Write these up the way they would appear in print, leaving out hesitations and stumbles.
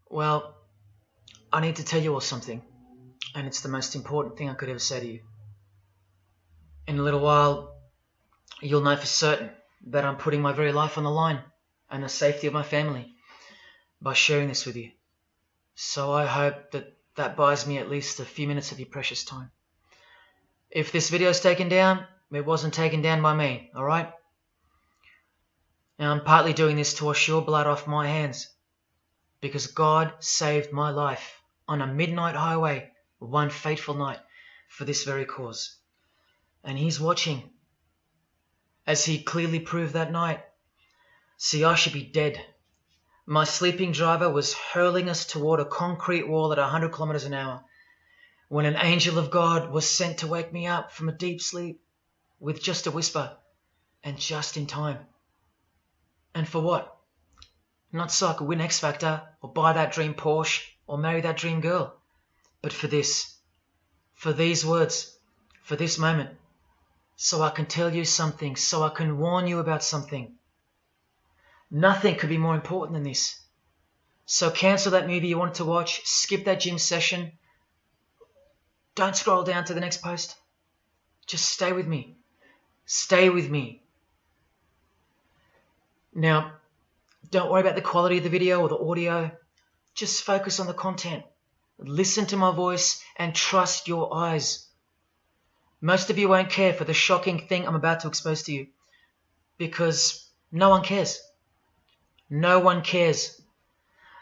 Well, I need to tell you all something, and it's the most important thing I could ever say to you. In a little while, you'll know for certain that I'm putting my very life on the line and the safety of my family by sharing this with you. So I hope that buys me at least a few minutes of your precious time. If this video is taken down, it wasn't taken down by me, alright? Now I'm partly doing this to wash your blood off my hands, because God saved my life on a midnight highway one fateful night for this very cause. And He's watching, as He clearly proved that night. See, I should be dead. My sleeping driver was hurling us toward a concrete wall at 100 kilometers an hour when an angel of God was sent to wake me up from a deep sleep with just a whisper, and just in time. And for what? Not so I could win X Factor or buy that dream Porsche or marry that dream girl, but for this, for these words, for this moment, so I can tell you something, so I can warn you about something. Nothing could be more important than this. So cancel that movie you wanted to watch, skip that gym session. Don't scroll down to the next post. Just stay with me. Stay with me. Now, don't worry about the quality of the video or the audio. Just focus on the content. Listen to my voice and trust your eyes. Most of you won't care for the shocking thing I'm about to expose to you, because no one cares. No one cares.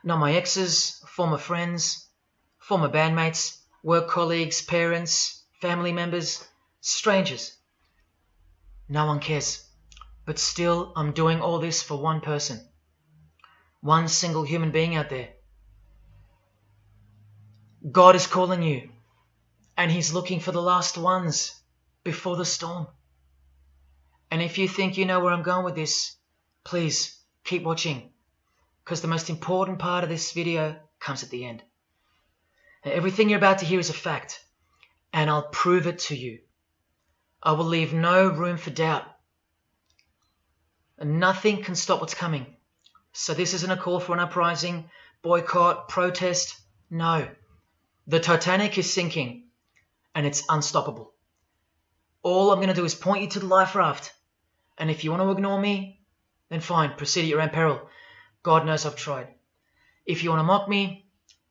Not my exes, former friends, former bandmates, work colleagues, parents, family members, strangers. No one cares. But still, I'm doing all this for one person. One single human being out there. God is calling you, and He's looking for the last ones before the storm. And if you think you know where I'm going with this, please keep watching, because the most important part of this video comes at the end. Everything you're about to hear is a fact, and I'll prove it to you. I will leave no room for doubt. And nothing can stop what's coming. So this isn't a call for an uprising, boycott, protest. No. The Titanic is sinking, and it's unstoppable. All I'm going to do is point you to the life raft. And if you want to ignore me, then fine, proceed at your own peril. God knows I've tried. If you want to mock me,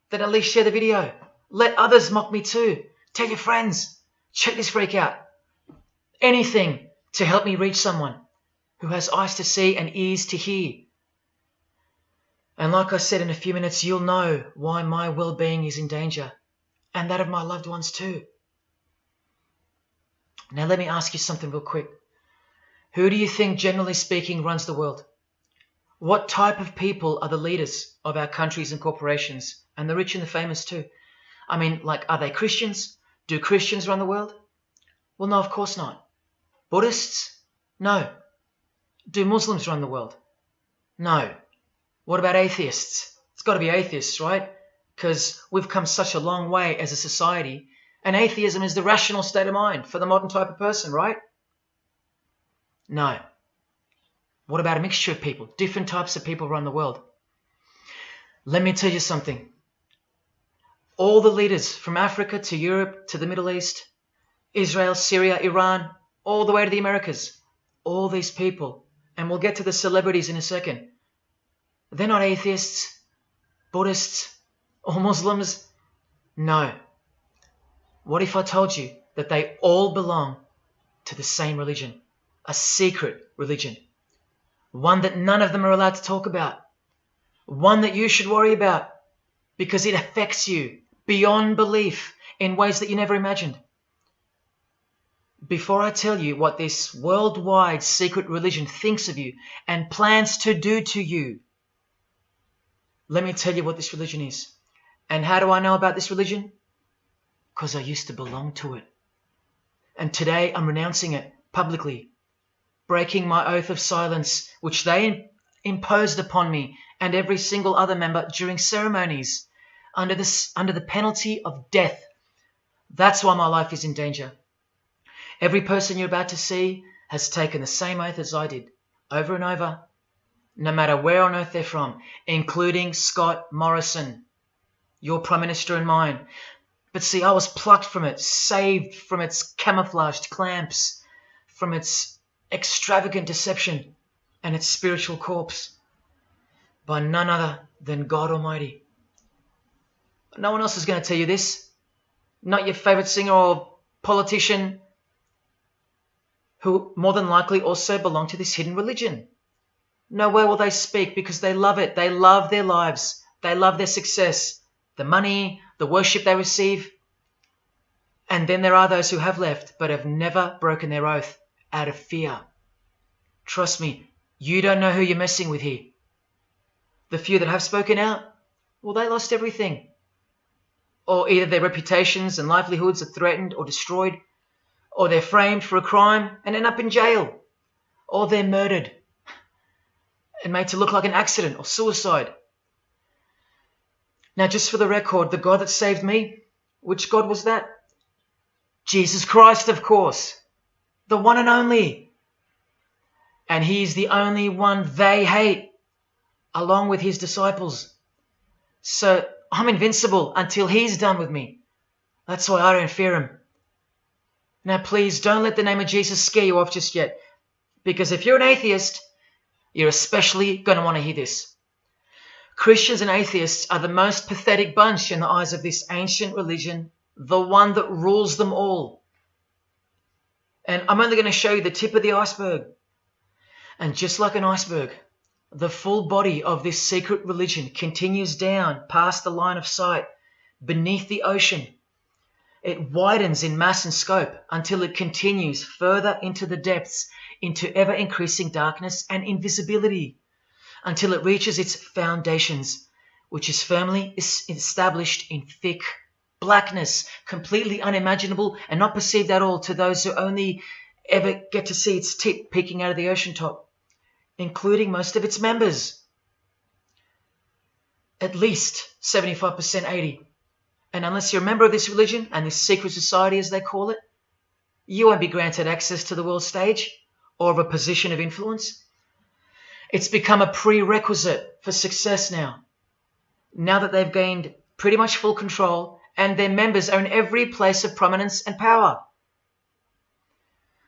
then at least share the video. Let others mock me too. Tell your friends. Check this freak out. Anything to help me reach someone who has eyes to see and ears to hear. And like I said, in a few minutes, you'll know why my well-being is in danger, and that of my loved ones too. Now let me ask you something real quick. Who do you think, generally speaking, runs the world? What type of people are the leaders of our countries and corporations, and the rich and the famous too? I mean, like, are they Christians? Do Christians run the world? Well, no, of course not. Buddhists? No. Do Muslims run the world? No. What about atheists? It's got to be atheists, right? Because we've come such a long way as a society, and atheism is the rational state of mind for the modern type of person, right? No. What about a mixture of people? Different types of people run the world. Let me tell you something. All the leaders from Africa to Europe to the Middle East, Israel, Syria, Iran, all the way to the Americas, all these people, and we'll get to the celebrities in a second, they're not atheists, Buddhists, or Muslims. No. What if I told you that they all belong to the same religion? A secret religion. One that none of them are allowed to talk about. One that you should worry about because it affects you beyond belief in ways that you never imagined. Before I tell you what this worldwide secret religion thinks of you and plans to do to you, let me tell you what this religion is. And how do I know about this religion? Because I used to belong to it. And today I'm renouncing it publicly, breaking my oath of silence, which they imposed upon me and every single other member during ceremonies under the penalty of death. That's why my life is in danger. Every person you're about to see has taken the same oath as I did, over and over, no matter where on earth they're from, including Scott Morrison, your Prime Minister and mine. But see, I was plucked from it, saved from its camouflaged clamps, from its extravagant deception and its spiritual corpse, by none other than God Almighty. No one else is going to tell you this. Not your favorite singer or politician, who more than likely also belong to this hidden religion. Nowhere will they speak because they love it. They love their lives. They love their success, the money, the worship they receive. And then there are those who have left but have never broken their oath out of fear. Trust me, you don't know who you're messing with here. The few that have spoken out, well, they lost everything. Or either their reputations and livelihoods are threatened or destroyed, or they're framed for a crime and end up in jail, or they're murdered and made to look like an accident or suicide. Now, just for the record, the God that saved me, which God was that? Jesus Christ, of course, the one and only. And he's the only one they hate, along with his disciples. So I'm invincible until he's done with me. That's why I don't fear him. Now, please don't let the name of Jesus scare you off just yet, because if you're an atheist, you're especially going to want to hear this. Christians and atheists are the most pathetic bunch in the eyes of this ancient religion, the one that rules them all. And I'm only going to show you the tip of the iceberg. And just like an iceberg, the full body of this secret religion continues down past the line of sight, beneath the ocean. It widens in mass and scope until it continues further into the depths, into ever-increasing darkness and invisibility, until it reaches its foundations, which is firmly established in thick blackness, completely unimaginable and not perceived at all to those who only ever get to see its tip peeking out of the ocean top, including most of its members. At least 75%, 80%. And unless you're a member of this religion and this secret society, as they call it, you won't be granted access to the world stage or of a position of influence. It's become a prerequisite for success now that they've gained pretty much full control and their members own every place of prominence and power.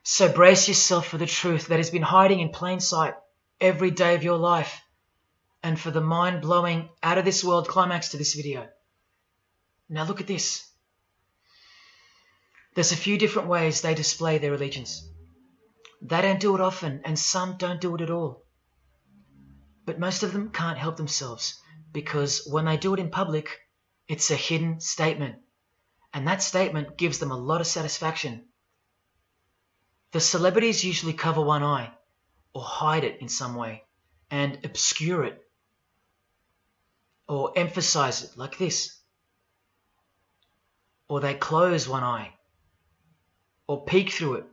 So brace yourself for the truth that has been hiding in plain sight every day of your life, and for the mind-blowing, out-of-this-world climax to this video. Now look at this. There's a few different ways they display their allegiance. They don't do it often, and some don't do it at all. But most of them can't help themselves, because when they do it in public, it's a hidden statement, and that statement gives them a lot of satisfaction. The celebrities usually cover one eye, or hide it in some way, and obscure it, or emphasize it like this. Or they close one eye, or peek through it,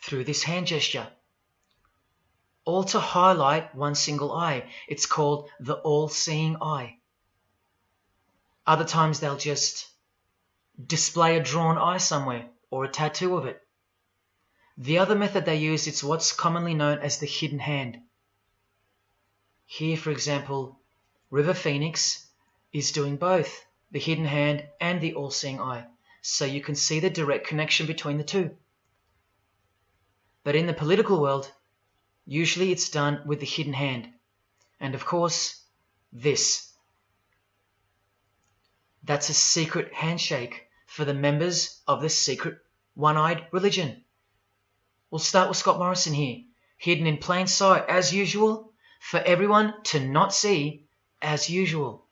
through this hand gesture, all to highlight one single eye. It's called the all-seeing eye. Other times they'll just display a drawn eye somewhere, or a tattoo of it. The other method they use is what's commonly known as the hidden hand. Here, for example, River Phoenix is doing both the hidden hand and the all-seeing eye, so you can see the direct connection between the two. But in the political world, usually it's done with the hidden hand, and of course, this. That's a secret handshake for the members of this secret one-eyed religion. We'll start with Scott Morrison here, hidden in plain sight as usual, for everyone to not see as usual.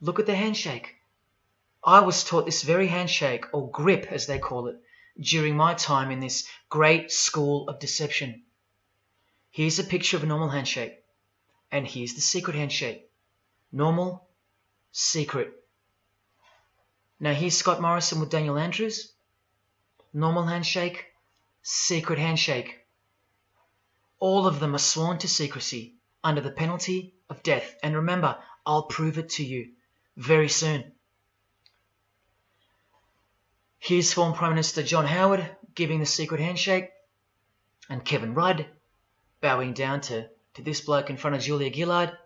Look at the handshake. I was taught this very handshake, or grip as they call it, during my time in this great school of deception. Here's a picture of a normal handshake, and here's the secret handshake. Normal, secret. Now here's Scott Morrison with Daniel Andrews. Normal handshake, secret handshake. All of them are sworn to secrecy under the penalty of death. And remember, I'll prove it to you very soon. Here's former Prime Minister John Howard giving the secret handshake, and Kevin Rudd bowing down to to this bloke in front of Julia Gillard,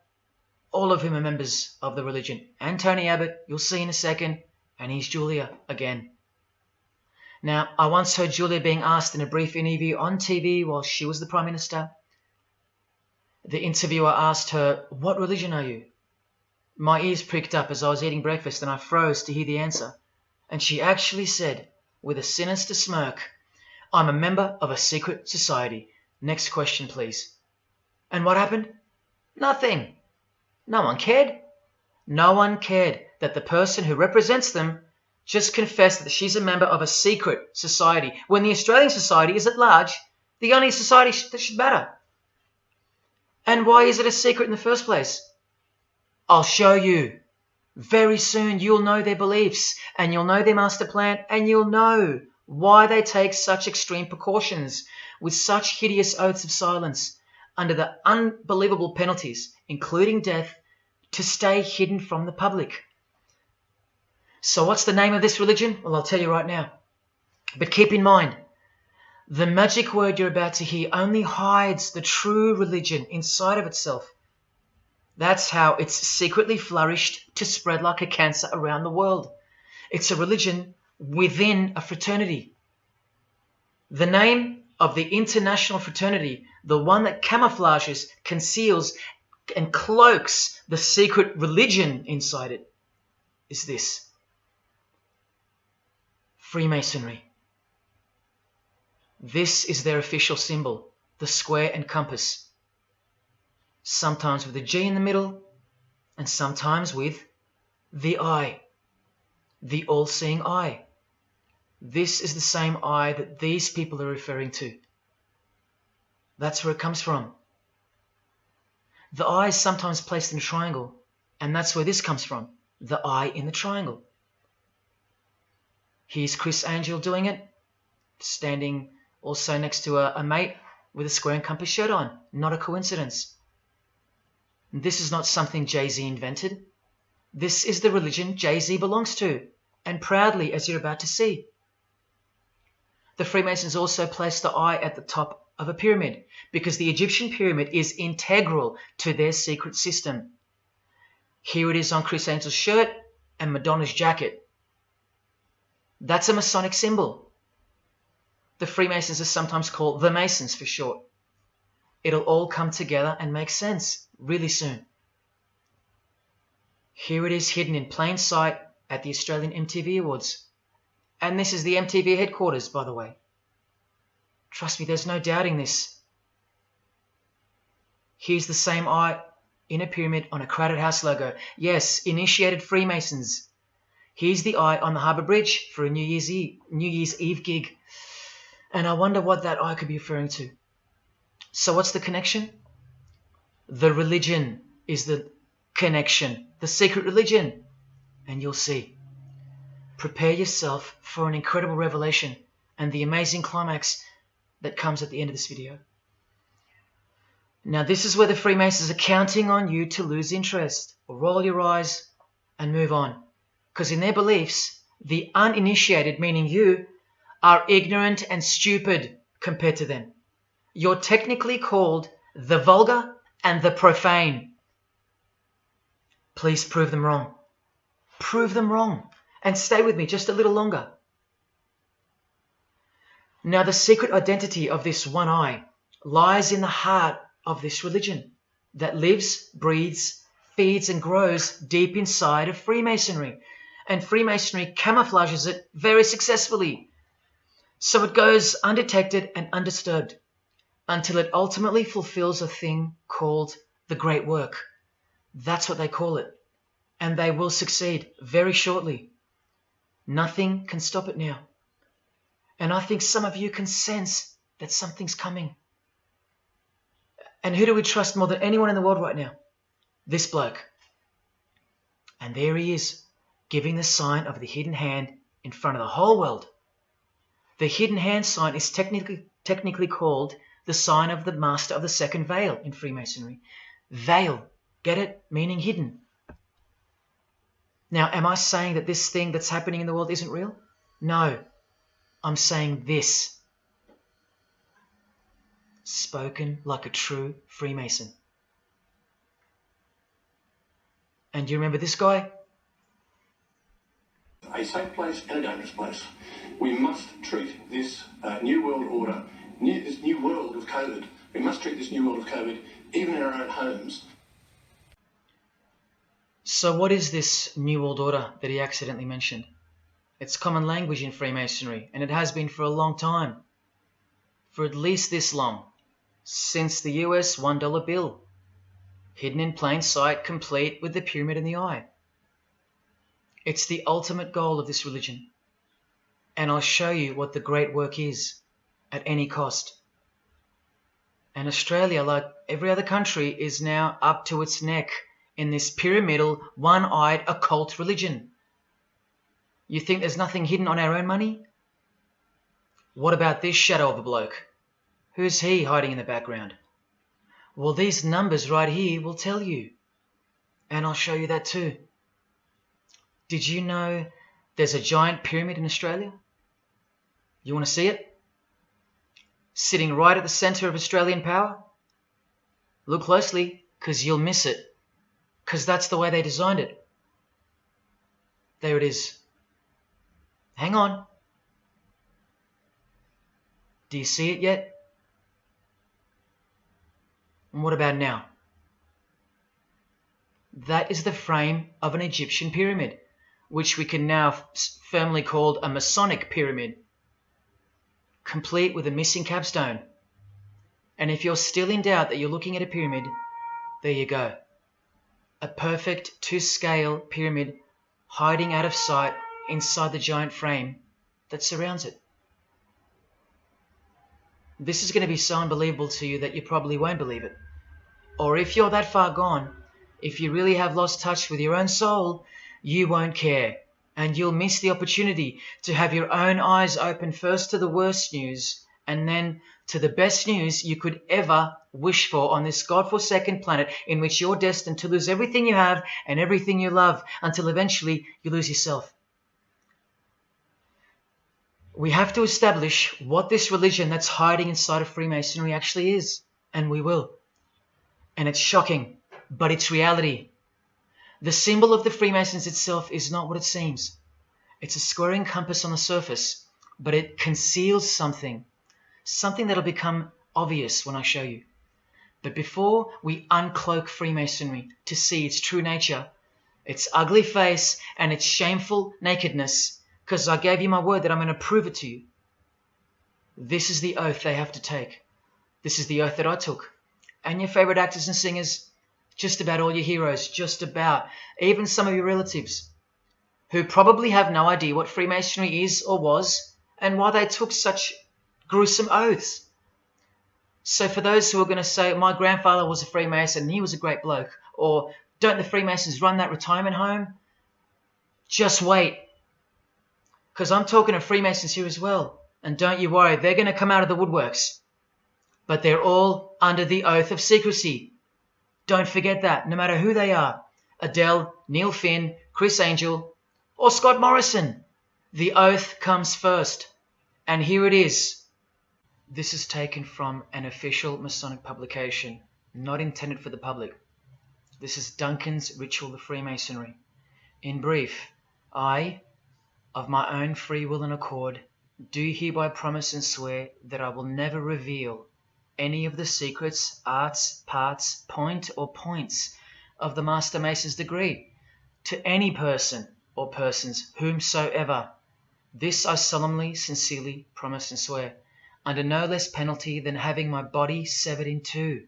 all of whom are members of the religion. And Tony Abbott, you'll see in a second, and he's Julia again. Now, I once heard Julia being asked in a brief interview on TV while she was the Prime Minister. The interviewer asked her, "What religion are you?" My ears pricked up as I was eating breakfast and I froze to hear the answer. And she actually said, with a sinister smirk, "I'm a member of a secret society. Next question, please." And what happened? Nothing. No one cared. No one cared that the person who represents them just confessed that she's a member of a secret society, when the Australian society is at large the only society that should matter. And why is it a secret in the first place? I'll show you. Very soon you'll know their beliefs, and you'll know their master plan, and you'll know why they take such extreme precautions with such hideous oaths of silence under the unbelievable penalties, including death, to stay hidden from the public. So what's the name of this religion? Well, I'll tell you right now. But keep in mind, the magic word you're about to hear only hides the true religion inside of itself. That's how it's secretly flourished to spread like a cancer around the world. It's a religion within a fraternity. The name of the international fraternity, the one that camouflages, conceals, and cloaks the secret religion inside it, is this: Freemasonry. This is their official symbol, the square and compass. Sometimes with a G in the middle, and sometimes with the eye, the all-seeing eye. This is the same eye that these people are referring to. That's where it comes from. The eye is sometimes placed in a triangle, and that's where this comes from, the eye in the triangle. Here's Chris Angel doing it, standing also next to a mate with a square and compass shirt on. Not a coincidence. This is not something Jay-Z invented. This is the religion Jay-Z belongs to, and proudly, as you're about to see. The Freemasons also placed the eye at the top of a pyramid, because the Egyptian pyramid is integral to their secret system. Here it is on Chris Angel's shirt and Madonna's jacket. That's a Masonic symbol. The Freemasons are sometimes called the Masons for short. It'll all come together and make sense really soon. Here it is hidden in plain sight at the Australian MTV Awards. And this is the MTV headquarters, by the way. Trust me, there's no doubting this. Here's the same eye in a pyramid on a Crowded House logo. Yes, initiated Freemasons. Here's the eye on the Harbour Bridge for a New Year's Eve gig. And I wonder what that eye could be referring to. So what's the connection? The religion is the connection, the secret religion. And you'll see. Prepare yourself for an incredible revelation and the amazing climax that comes at the end of this video. Now, this is where the Freemasons are counting on you to lose interest or roll your eyes and move on. Because in their beliefs, the uninitiated, meaning you, are ignorant and stupid compared to them. You're technically called the vulgar and the profane. Please prove them wrong. Prove them wrong. And stay with me just a little longer. Now, the secret identity of this one eye lies in the heart of this religion that lives, breathes, feeds and grows deep inside of Freemasonry. And Freemasonry camouflages it very successfully. So it goes undetected and undisturbed until it ultimately fulfills a thing called the Great Work. That's what they call it. And they will succeed very shortly. Nothing can stop it now. And I think some of you can sense that something's coming. And who do we trust more than anyone in the world right now? This bloke. And there he is, giving the sign of the hidden hand in front of the whole world. The hidden hand sign is technically called the sign of the Master of the Second Veil in Freemasonry. Veil, get it? Meaning hidden. Now, am I saying that this thing that's happening in the world isn't real? No. I'm saying this. Spoken like a true Freemason. And you remember this guy? A safe place and a dangerous place. We must treat this new world order, this new world of COVID, we must treat this new world of COVID even in our own homes. So what is this new world order that he accidentally mentioned? It's common language in Freemasonry, and it has been for a long time. For at least this long. Since the US $1 bill. Hidden in plain sight, complete with the pyramid in the eye. It's the ultimate goal of this religion. And I'll show you what the great work is, at any cost. And Australia, like every other country, is now up to its neck in this pyramidal, one-eyed, occult religion. You think there's nothing hidden on our own money? What about this shadow of a bloke? Who's he hiding in the background? Well, these numbers right here will tell you. And I'll show you that too. Did you know there's a giant pyramid in Australia? You want to see it? Sitting right at the centre of Australian power? Look closely, because you'll miss it. Because that's the way they designed it. There it is. Hang on. Do you see it yet? And what about now? That is the frame of an Egyptian pyramid, which we can now firmly call a Masonic pyramid, complete with a missing capstone. And if you're still in doubt that you're looking at a pyramid, there you go. A perfect to-scale pyramid hiding out of sight inside the giant frame that surrounds it. This is going to be so unbelievable to you that you probably won't believe it. Or if you're that far gone, if you really have lost touch with your own soul, you won't care. And you'll miss the opportunity to have your own eyes open first to the worst news and then to the best news you could ever wish for on this God-forsaken planet in which you're destined to lose everything you have and everything you love until eventually you lose yourself. We have to establish what this religion that's hiding inside of Freemasonry actually is, and we will. And it's shocking, but it's reality. The symbol of the Freemasons itself is not what it seems. It's a squaring compass on the surface, but it conceals something that'll become obvious when I show you. But before we uncloak Freemasonry to see its true nature, its ugly face and its shameful nakedness, because I gave you my word that I'm going to prove it to you. This is the oath they have to take. This is the oath that I took. And your favorite actors and singers, just about all your heroes, just about, even some of your relatives, who probably have no idea what Freemasonry is or was, and why they took such gruesome oaths. So for those who are going to say, my grandfather was a Freemason and he was a great bloke, or don't the Freemasons run that retirement home? Just wait. Because I'm talking to Freemasons here as well. And don't you worry, they're going to come out of the woodworks. But they're all under the oath of secrecy. Don't forget that, no matter who they are. Adele, Neil Finn, Chris Angel, or Scott Morrison. The oath comes first. And here it is. This is taken from an official Masonic publication, not intended for the public. This is Duncan's Ritual of Freemasonry. In brief, I, of my own free will and accord, do hereby promise and swear that I will never reveal any of the secrets, arts, parts, point or points of the Master Mason's degree to any person or persons whomsoever. This I solemnly, sincerely promise and swear, under no less penalty than having my body severed in two,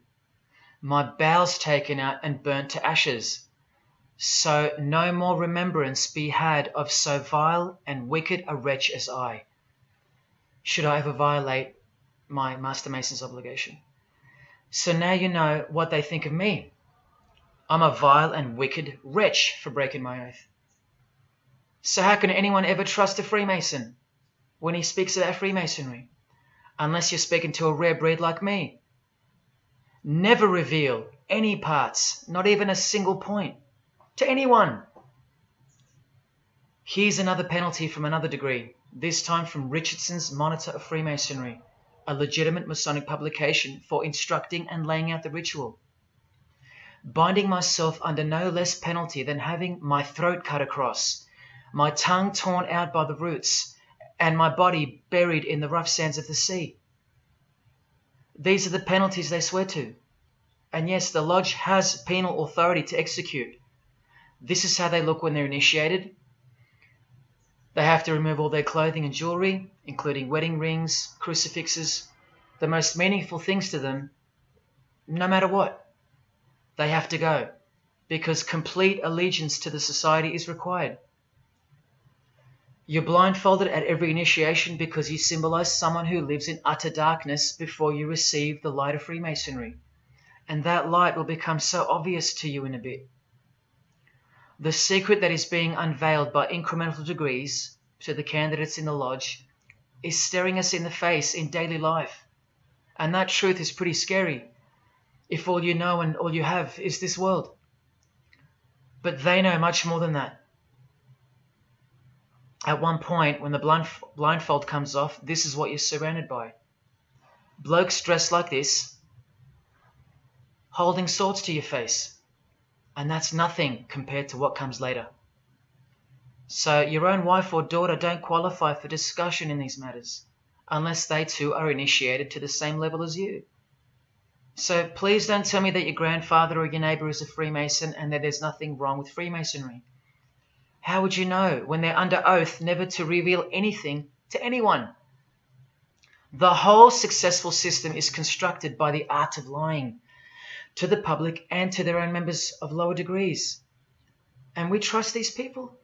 my bowels taken out and burnt to ashes, so no more remembrance be had of so vile and wicked a wretch as I, should I ever violate my Master Mason's obligation. So now you know what they think of me. I'm a vile and wicked wretch for breaking my oath. So how can anyone ever trust a Freemason when he speaks about Freemasonry? Unless you're speaking to a rare breed like me. Never reveal any parts, not even a single point, to anyone. Here's another penalty from another degree, this time from Richardson's Monitor of Freemasonry, a legitimate Masonic publication for instructing and laying out the ritual. binding myself under no less penalty than having my throat cut across, my tongue torn out by the roots, and my body buried in the rough sands of the sea. These are the penalties they swear to. And yes, the lodge has penal authority to execute. This is how they look when they're initiated. They have to remove all their clothing and jewelry, including wedding rings, crucifixes, the most meaningful things to them, no matter what. They have to go, because complete allegiance to the society is required. You're blindfolded at every initiation because you symbolize someone who lives in utter darkness before you receive the light of Freemasonry. And that light will become so obvious to you in a bit. The secret that is being unveiled by incremental degrees to the candidates in the lodge is staring us in the face in daily life. And that truth is pretty scary if all you know and all you have is this world. But they know much more than that. At one point, when the blindfold comes off, this is what you're surrounded by. Blokes dressed like this, holding swords to your face. And that's nothing compared to what comes later. So your own wife or daughter don't qualify for discussion in these matters, unless they too are initiated to the same level as you. So please don't tell me that your grandfather or your neighbour is a Freemason and that there's nothing wrong with Freemasonry. How would you know when they're under oath never to reveal anything to anyone? The whole successful system is constructed by the art of lying to the public and to their own members of lower degrees. And we trust these people.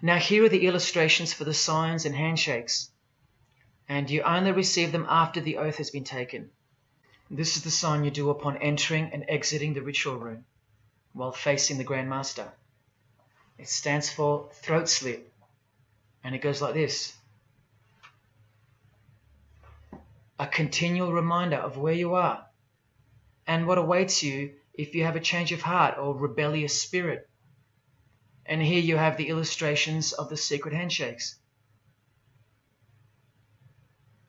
Now here are the illustrations for the signs and handshakes. And you only receive them after the oath has been taken. This is the sign you do upon entering and exiting the ritual room while facing the Grand Master. It stands for throat slit, and it goes like this. A continual reminder of where you are and what awaits you if you have a change of heart or rebellious spirit. And here you have the illustrations of the secret handshakes.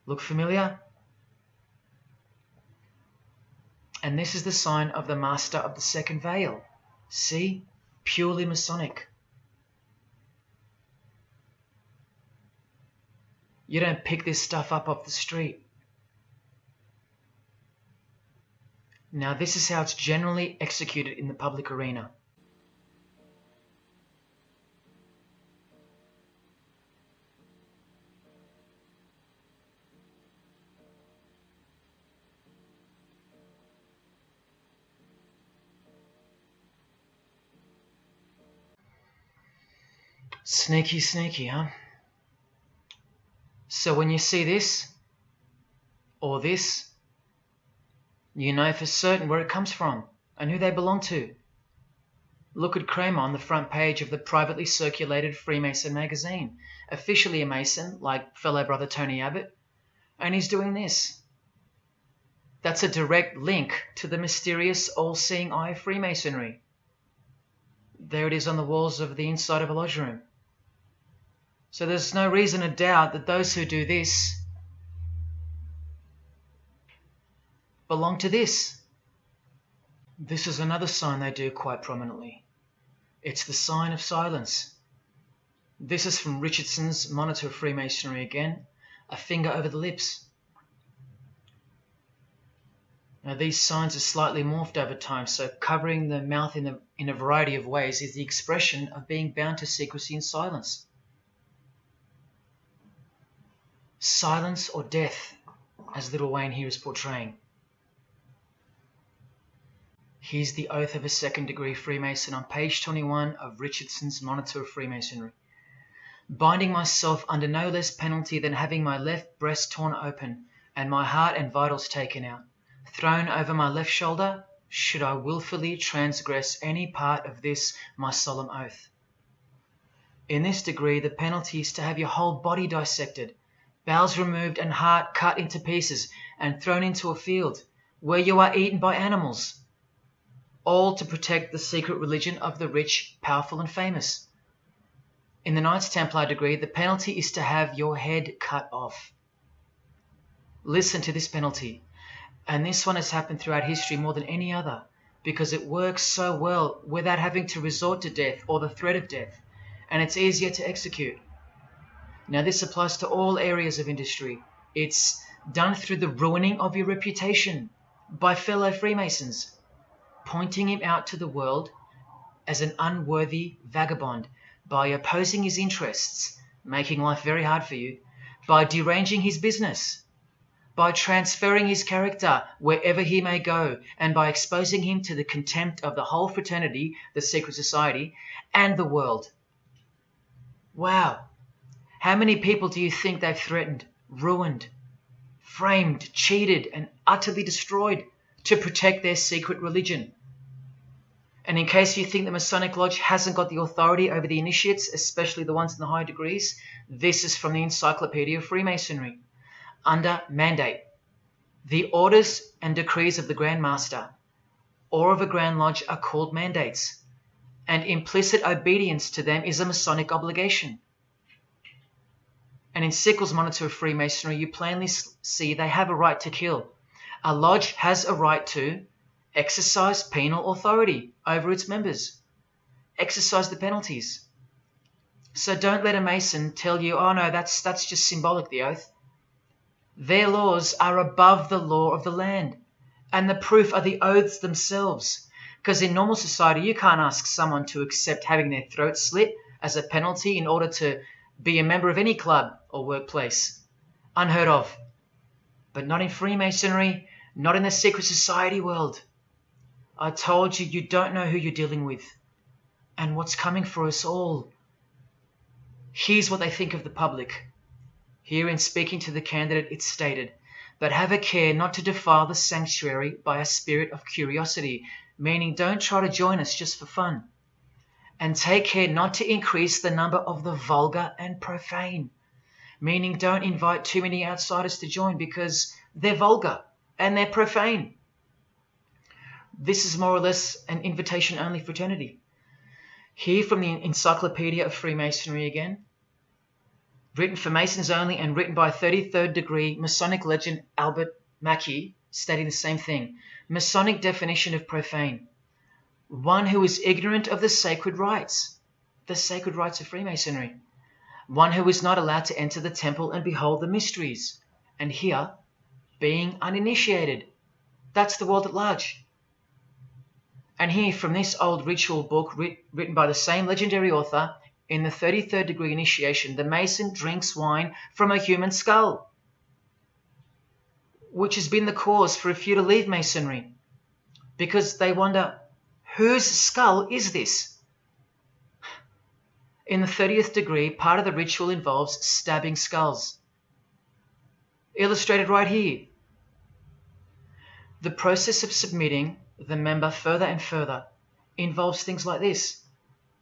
Look familiar? And this is the sign of the Master of the Second Veil. See? Purely Masonic. You don't pick this stuff up off the street. Now this is how it's generally executed in the public arena. Sneaky, sneaky, huh? So when you see this, or this, you know for certain where it comes from and who they belong to. Look at Kramer on the front page of the privately circulated Freemason magazine, officially a Mason, like fellow brother Tony Abbott, and he's doing this. That's a direct link to the mysterious all-seeing eye of Freemasonry. There it is on the walls of the inside of a lodge room. So there's no reason to doubt that those who do this belong to this. This is another sign they do quite prominently. It's the sign of silence. This is from Richardson's Monitor of Freemasonry again, a finger over the lips. Now these signs are slightly morphed over time, so covering the mouth in a variety of ways is the expression of being bound to secrecy and silence. Silence or death, as Little Wayne here is portraying. Here's the oath of a second-degree Freemason on page 21 of Richardson's Monitor of Freemasonry. Binding myself under no less penalty than having my left breast torn open and my heart and vitals taken out, thrown over my left shoulder, should I wilfully transgress any part of this my solemn oath. In this degree, the penalty is to have your whole body dissected, bowels removed and heart cut into pieces and thrown into a field where you are eaten by animals, all to protect the secret religion of the rich, powerful and famous. In the Knights Templar degree, the penalty is to have your head cut off. Listen to this penalty. And this one has happened throughout history more than any other, because it works so well without having to resort to death or the threat of death, and it's easier to execute. Now this applies to all areas of industry. It's done through the ruining of your reputation by fellow Freemasons, pointing him out to the world as an unworthy vagabond, by opposing his interests, making life very hard for you, by deranging his business, by transferring his character wherever he may go, and by exposing him to the contempt of the whole fraternity, the secret society, and the world. Wow. How many people do you think they've threatened, ruined, framed, cheated, and utterly destroyed to protect their secret religion? And in case you think the Masonic Lodge hasn't got the authority over the initiates, especially the ones in the high degrees, this is from the Encyclopedia of Freemasonry. Under mandate, the orders and decrees of the Grand Master or of a Grand Lodge are called mandates, and implicit obedience to them is a Masonic obligation. And in Sickles' Monitor of Freemasonry, you plainly see they have a right to kill. A lodge has a right to exercise penal authority over its members. Exercise the penalties. So don't let a Mason tell you, oh no, that's just symbolic, the oath. Their laws are above the law of the land, and the proof are the oaths themselves. Because in normal society, you can't ask someone to accept having their throat slit as a penalty in order to be a member of any club or workplace. Unheard of. But not in Freemasonry, not in the secret society world. I told you, you don't know who you're dealing with and what's coming for us all. Here's what they think of the public. Here in speaking to the candidate, it's stated, but have a care not to defile the sanctuary by a spirit of curiosity, meaning don't try to join us just for fun. And take care not to increase the number of the vulgar and profane, meaning don't invite too many outsiders to join because they're vulgar and they're profane. This is more or less an invitation-only fraternity. Here from the Encyclopedia of Freemasonry again, written for Masons only and written by 33rd degree Masonic legend Albert Mackey, stating the same thing. Masonic definition of profane. One who is ignorant of the sacred rites of Freemasonry. One who is not allowed to enter the temple and behold the mysteries. And here, being uninitiated. That's the world at large. And here from this old ritual book written by the same legendary author, in the 33rd degree initiation, the Mason drinks wine from a human skull, which has been the cause for a few to leave Masonry, because they wonder, whose skull is this? In the 30th degree, part of the ritual involves stabbing skulls. Illustrated right here. The process of submitting the member further and further involves things like this.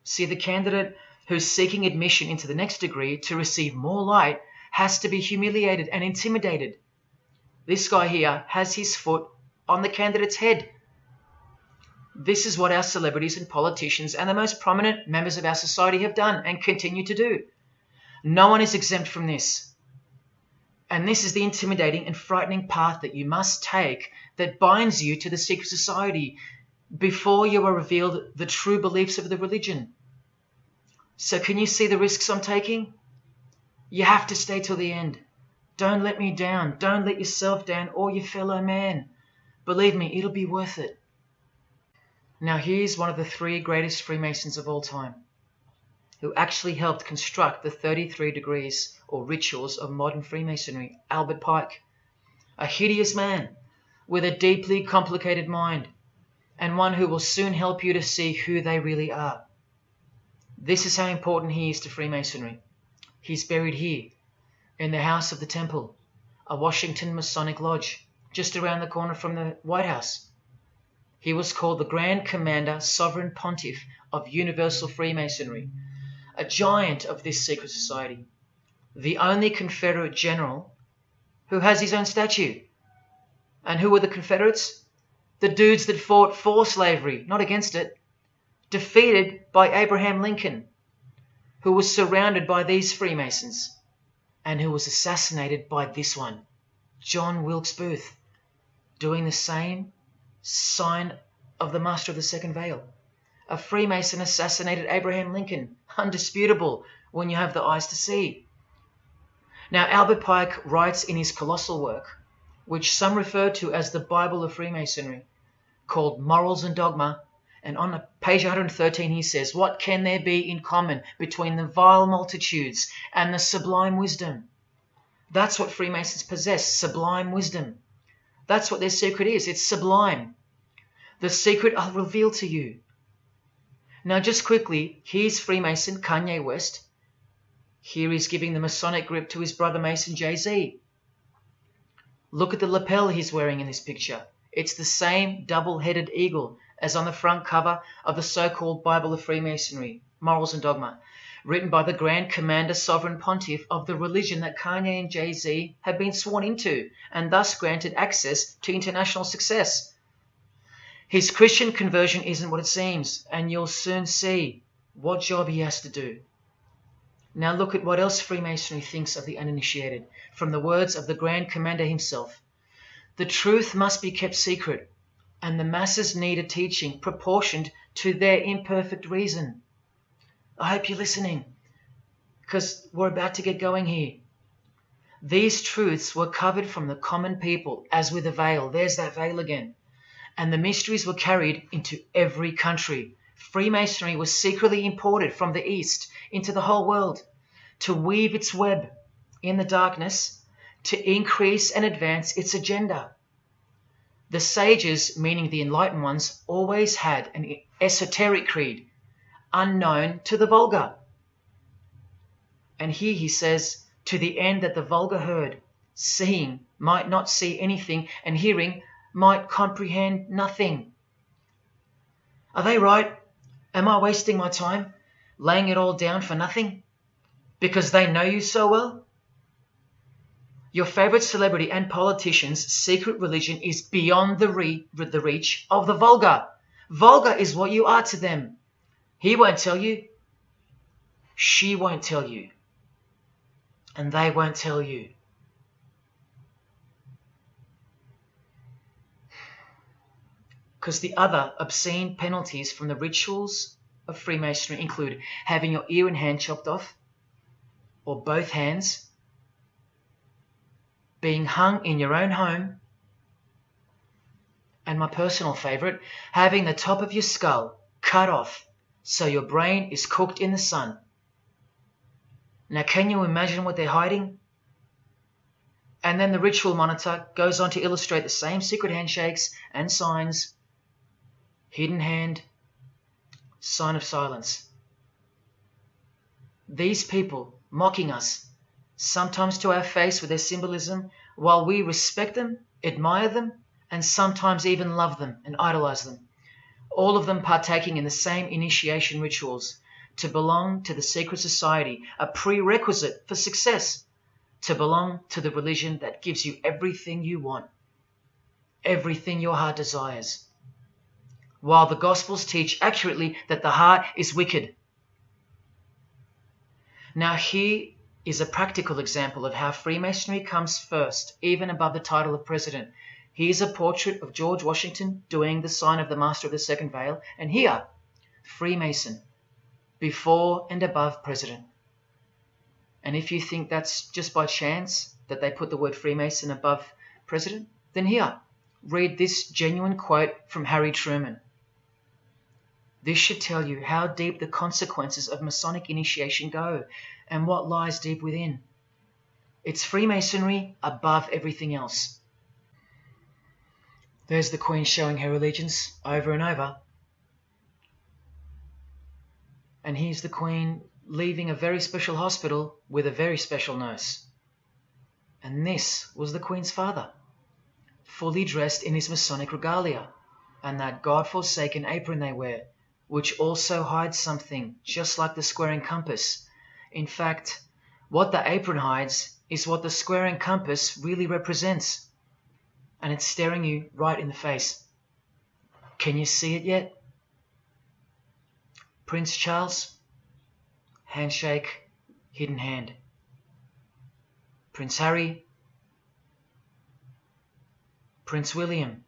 See, the candidate who's seeking admission into the next degree to receive more light has to be humiliated and intimidated. This guy here has his foot on the candidate's head. This is what our celebrities and politicians and the most prominent members of our society have done and continue to do. No one is exempt from this. And this is the intimidating and frightening path that you must take that binds you to the secret society before you are revealed the true beliefs of the religion. So can you see the risks I'm taking? You have to stay till the end. Don't let me down. Don't let yourself down or your fellow man. Believe me, it'll be worth it. Now here's one of the 3 greatest Freemasons of all time, who actually helped construct the 33 degrees or rituals of modern Freemasonry, Albert Pike. A hideous man with a deeply complicated mind, and one who will soon help you to see who they really are. This is how important he is to Freemasonry. He's buried here, in the House of the Temple, a Washington Masonic Lodge, just around the corner from the White House. He was called the Grand Commander, Sovereign Pontiff of Universal Freemasonry, a giant of this secret society, the only Confederate general who has his own statue. And who were the Confederates? The dudes that fought for slavery, not against it, defeated by Abraham Lincoln, who was surrounded by these Freemasons, and who was assassinated by this one, John Wilkes Booth. doing the same sign of the master of the second veil. A Freemason assassinated Abraham Lincoln. Undisputable when you have the eyes to see. Now, Albert Pike writes in his colossal work, which some refer to as the Bible of Freemasonry, called Morals and Dogma, and on page 113 he says, "What can there be in common between the vile multitudes and the sublime wisdom?" That's what Freemasons possess, sublime wisdom. That's what their secret is. It's sublime. The secret I'll reveal to you. Now, just quickly, here's Freemason Kanye West. Here he's giving the Masonic grip to his brother Mason Jay-Z. Look at the lapel he's wearing in this picture. It's the same double-headed eagle as on the front cover of the so-called Bible of Freemasonry, Morals and Dogma, written by the Grand Commander Sovereign Pontiff of the religion that Kanye and Jay-Z have been sworn into, and thus granted access to international success. His Christian conversion isn't what it seems, and you'll soon see what job he has to do. Now look at what else Freemasonry thinks of the uninitiated, from the words of the Grand Commander himself. The truth must be kept secret, and the masses need a teaching proportioned to their imperfect reason. I hope you're listening, because we're about to get going here. These truths were covered from the common people, as with a veil. There's that veil again. And the mysteries were carried into every country. Freemasonry was secretly imported from the East into the whole world to weave its web in the darkness, to increase and advance its agenda. The sages, meaning the enlightened ones, always had an esoteric creed, unknown to the vulgar. And here he says, to the end that the vulgar herd, seeing, might not see anything, and hearing, might comprehend nothing. Are they right? Am I wasting my time, laying it all down for nothing? Because they know you so well? Your favorite celebrity and politician's secret religion is beyond the reach of the vulgar. Vulgar is what you are to them. He won't tell you. She won't tell you. And they won't tell you. Because the other obscene penalties from the rituals of Freemasonry include having your ear and hand chopped off, or both hands, being hung in your own home, and my personal favorite, having the top of your skull cut off so your brain is cooked in the sun. Now, can you imagine what they're hiding? And then the ritual monitor goes on to illustrate the same secret handshakes and signs. Hidden hand, sign of silence. These people mocking us, sometimes to our face with their symbolism, while we respect them, admire them, and sometimes even love them and idolize them. All of them partaking in the same initiation rituals, to belong to the secret society, a prerequisite for success, to belong to the religion that gives you everything you want, everything your heart desires. While the Gospels teach accurately that the heart is wicked. Now here is a practical example of how Freemasonry comes first, even above the title of president. Here's a portrait of George Washington doing the sign of the Master of the Second Veil, and here, Freemason, before and above president. And if you think that's just by chance that they put the word Freemason above president, then here, read this genuine quote from Harry Truman. This should tell you how deep the consequences of Masonic initiation go and what lies deep within. It's Freemasonry above everything else. There's the Queen showing her allegiance over and over. And here's the Queen leaving a very special hospital with a very special nurse. And this was the Queen's father, fully dressed in his Masonic regalia, and that God-forsaken apron they wear, which also hides something, just like the square and compass. In fact, what the apron hides is what the square and compass really represents. And it's staring you right in the face. Can you see it yet? Prince Charles, handshake, hidden hand. Prince Harry, Prince William.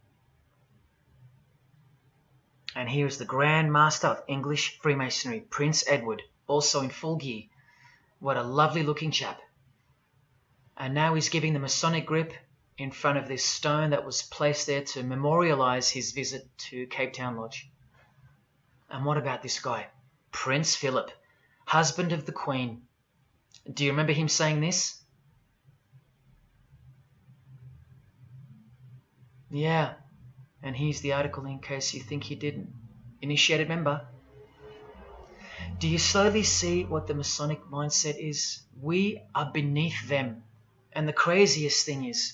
And here is the Grand Master of English Freemasonry, Prince Edward, also in full gear. What a lovely looking chap. And now he's giving the Masonic grip in front of this stone that was placed there to memorialize his visit to Cape Town Lodge. And what about this guy? Prince Philip, husband of the Queen. Do you remember him saying this? Yeah, and here's the article in case you think he didn't. Initiated member. Do you slowly see what the Masonic mindset is? We are beneath them. And the craziest thing is,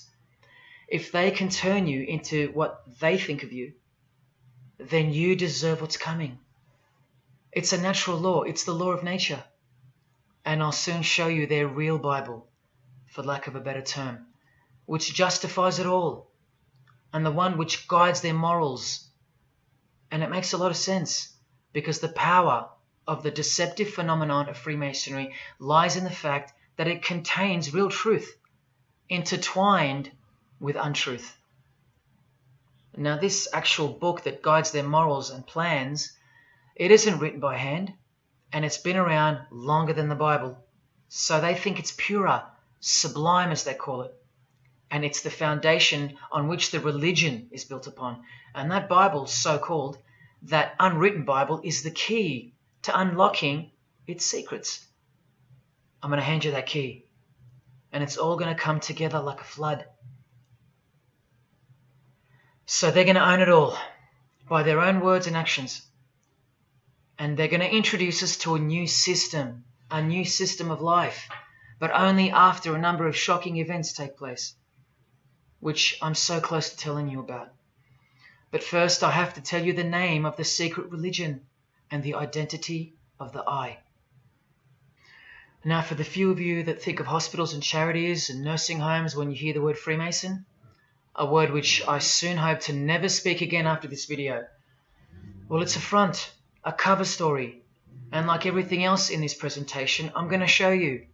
if they can turn you into what they think of you, then you deserve what's coming. It's a natural law. It's the law of nature. And I'll soon show you their real Bible, for lack of a better term, which justifies it all, and the one which guides their morals. And it makes a lot of sense, because the power of the deceptive phenomenon of Freemasonry lies in the fact that it contains real truth, intertwined with untruth. Now, this actual book that guides their morals and plans, it isn't written by hand, and it's been around longer than the Bible. So they think it's purer, sublime as they call it. And it's the foundation on which the religion is built upon. And that Bible, so-called, that unwritten Bible, is the key to unlocking its secrets. I'm going to hand you that key. And it's all going to come together like a flood. So they're going to own it all by their own words and actions. And they're going to introduce us to a new system of life, but only after a number of shocking events take place, which I'm so close to telling you about. But first, I have to tell you the name of the secret religion and the identity of the I. Now, for the few of you that think of hospitals and charities and nursing homes when you hear the word Freemason, a word which I soon hope to never speak again after this video, well, it's a front, a cover story, and like everything else in this presentation, I'm going to show you.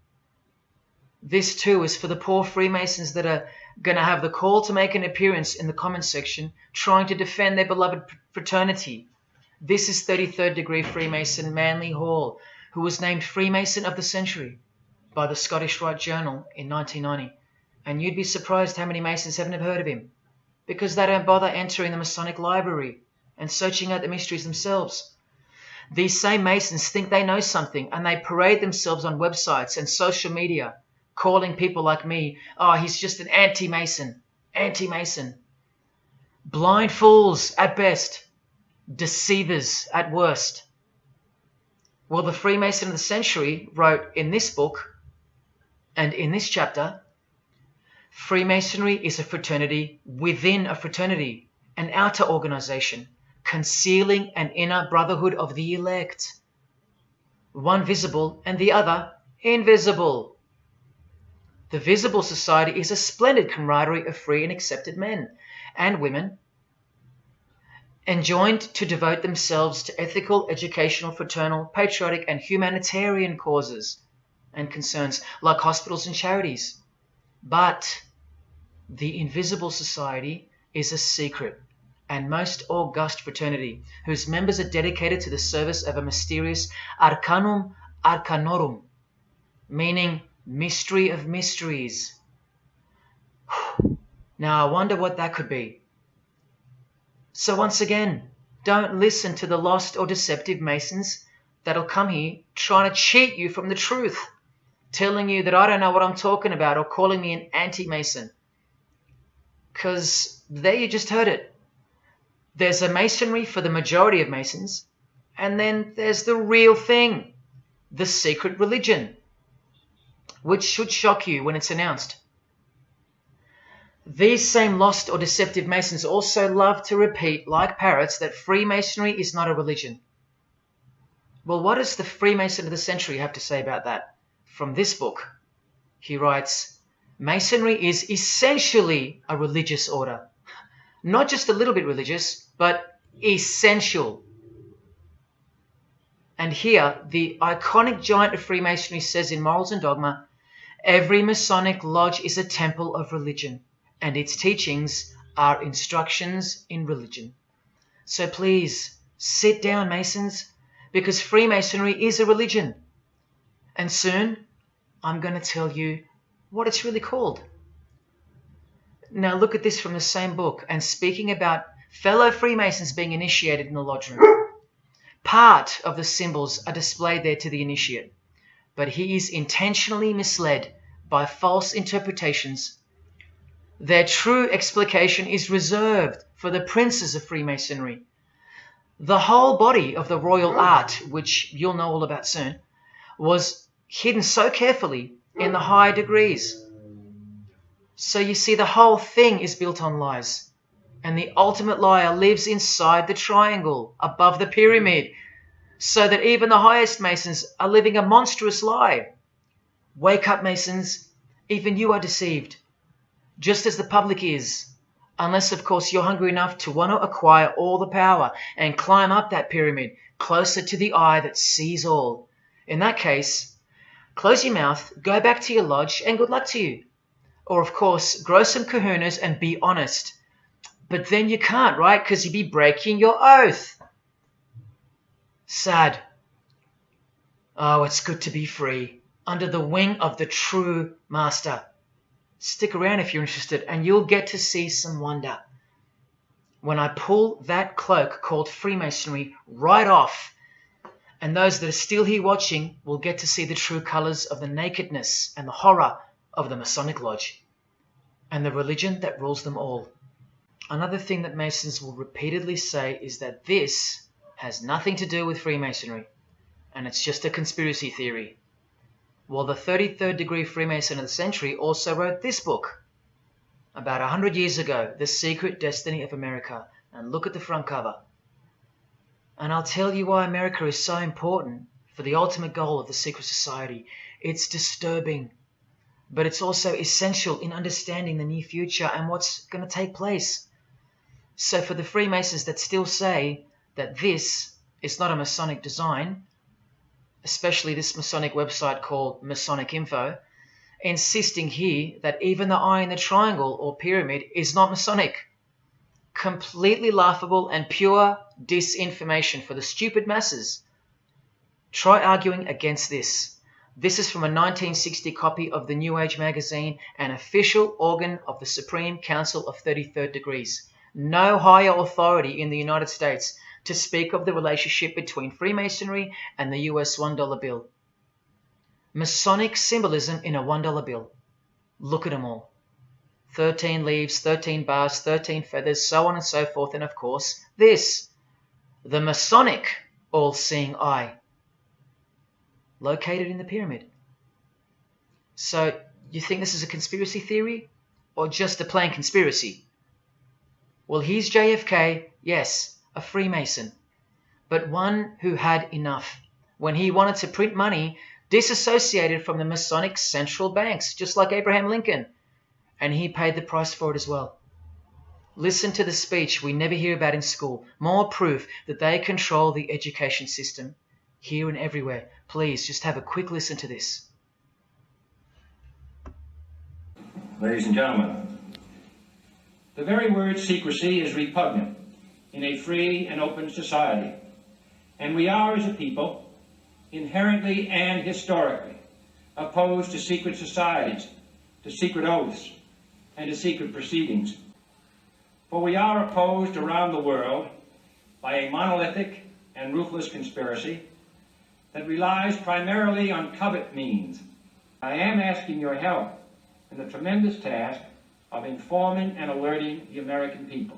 This too is for the poor Freemasons that are going to have the call to make an appearance in the comments section trying to defend their beloved fraternity. This is 33rd degree Freemason Manly Hall, who was named Freemason of the Century by the Scottish Rite Journal in 1990. And you'd be surprised how many Masons haven't heard of him, because they don't bother entering the Masonic library and searching out the mysteries themselves. These same Masons think they know something, and they parade themselves on websites and social media, calling people like me, oh, he's just an anti-Mason, anti-Mason. Blind fools at best, deceivers at worst. Well, the Freemason of the Century wrote in this book, and in this chapter, Freemasonry is a fraternity within a fraternity, an outer organization, concealing an inner brotherhood of the elect. One visible and the other invisible. The visible society is a splendid camaraderie of free and accepted men and women, enjoined to devote themselves to ethical, educational, fraternal, patriotic, and humanitarian causes and concerns like hospitals and charities. But the invisible society is a secret and most august fraternity whose members are dedicated to the service of a mysterious arcanum arcanorum, meaning mystery of mysteries. Now I wonder what that could be. So once again, don't listen to the lost or deceptive Masons that'll come here trying to cheat you from the truth, telling you that I don't know what I'm talking about or calling me an anti-Mason. Because there you just heard it. There's a Masonry for the majority of Masons, and then there's the real thing, the secret religion, which should shock you when it's announced. These same lost or deceptive Masons also love to repeat, like parrots, that Freemasonry is not a religion. Well, what does the Freemason of the Century have to say about that? From this book, he writes, Masonry is essentially a religious order. Not just a little bit religious, but essential. And here, the iconic giant of Freemasonry says in Morals and Dogma, every Masonic lodge is a temple of religion, and its teachings are instructions in religion. So please, sit down, Masons, because Freemasonry is a religion. And soon, I'm going to tell you what it's really called. Now look at this from the same book, and speaking about fellow Freemasons being initiated in the lodge room. Part of the symbols are displayed there to the initiate, but he is intentionally misled by false interpretations. Their true explication is reserved for the princes of Freemasonry. The whole body of the royal art, which you'll know all about soon, was hidden so carefully in the higher degrees. So you see, the whole thing is built on lies. And the ultimate liar lives inside the triangle, above the pyramid, so that even the highest Masons are living a monstrous lie. Wake up, Masons. Even you are deceived, just as the public is. Unless, of course, you're hungry enough to want to acquire all the power and climb up that pyramid closer to the eye that sees all. In that case, close your mouth, go back to your lodge, and good luck to you. Or, of course, grow some kahunas and be honest. But then you can't, right? Because you'd be breaking your oath. Sad. Oh, it's good to be free, under the wing of the true master. Stick around if you're interested, and you'll get to see some wonder. When I pull that cloak called Freemasonry right off, and those that are still here watching will get to see the true colours of the nakedness and the horror of the Masonic Lodge, and the religion that rules them all. Another thing that Masons will repeatedly say is that this has nothing to do with Freemasonry, and it's just a conspiracy theory. Well, the 33rd degree Freemason of the century also wrote this book about 100 years ago, The Secret Destiny of America. And look at the front cover. And I'll tell you why America is so important for the ultimate goal of the secret society. It's disturbing, but it's also essential in understanding the near future and what's going to take place. So for the Freemasons that still say that this is not a Masonic design, especially this Masonic website called Masonic Info, insisting here that even the eye in the triangle or pyramid is not Masonic. Completely laughable and pure disinformation for the stupid masses. Try arguing against this. This is from a 1960 copy of the New Age magazine, an official organ of the Supreme Council of 33rd Degrees. No higher authority in the United States to speak of the relationship between Freemasonry and the US $1 bill. Masonic symbolism in a $1 bill. Look at them all. 13 leaves, 13 bars, 13 feathers, so on and so forth, and of course, this. The Masonic all-seeing eye. Located in the pyramid. So, you think this is a conspiracy theory? Or just a plain conspiracy? Well, here's JFK, yes, a Freemason, but one who had enough when he wanted to print money disassociated from the Masonic central banks, just like Abraham Lincoln, and he paid the price for it as well. Listen to the speech we never hear about in school, more proof that they control the education system here and everywhere. Please, just have a quick listen to this. Ladies and gentlemen, the very word secrecy is repugnant in a free and open society, and we are, as a people, inherently and historically opposed to secret societies, to secret oaths, and to secret proceedings. For we are opposed around the world by a monolithic and ruthless conspiracy that relies primarily on covert means. I am asking your help in the tremendous task of informing and alerting the American people.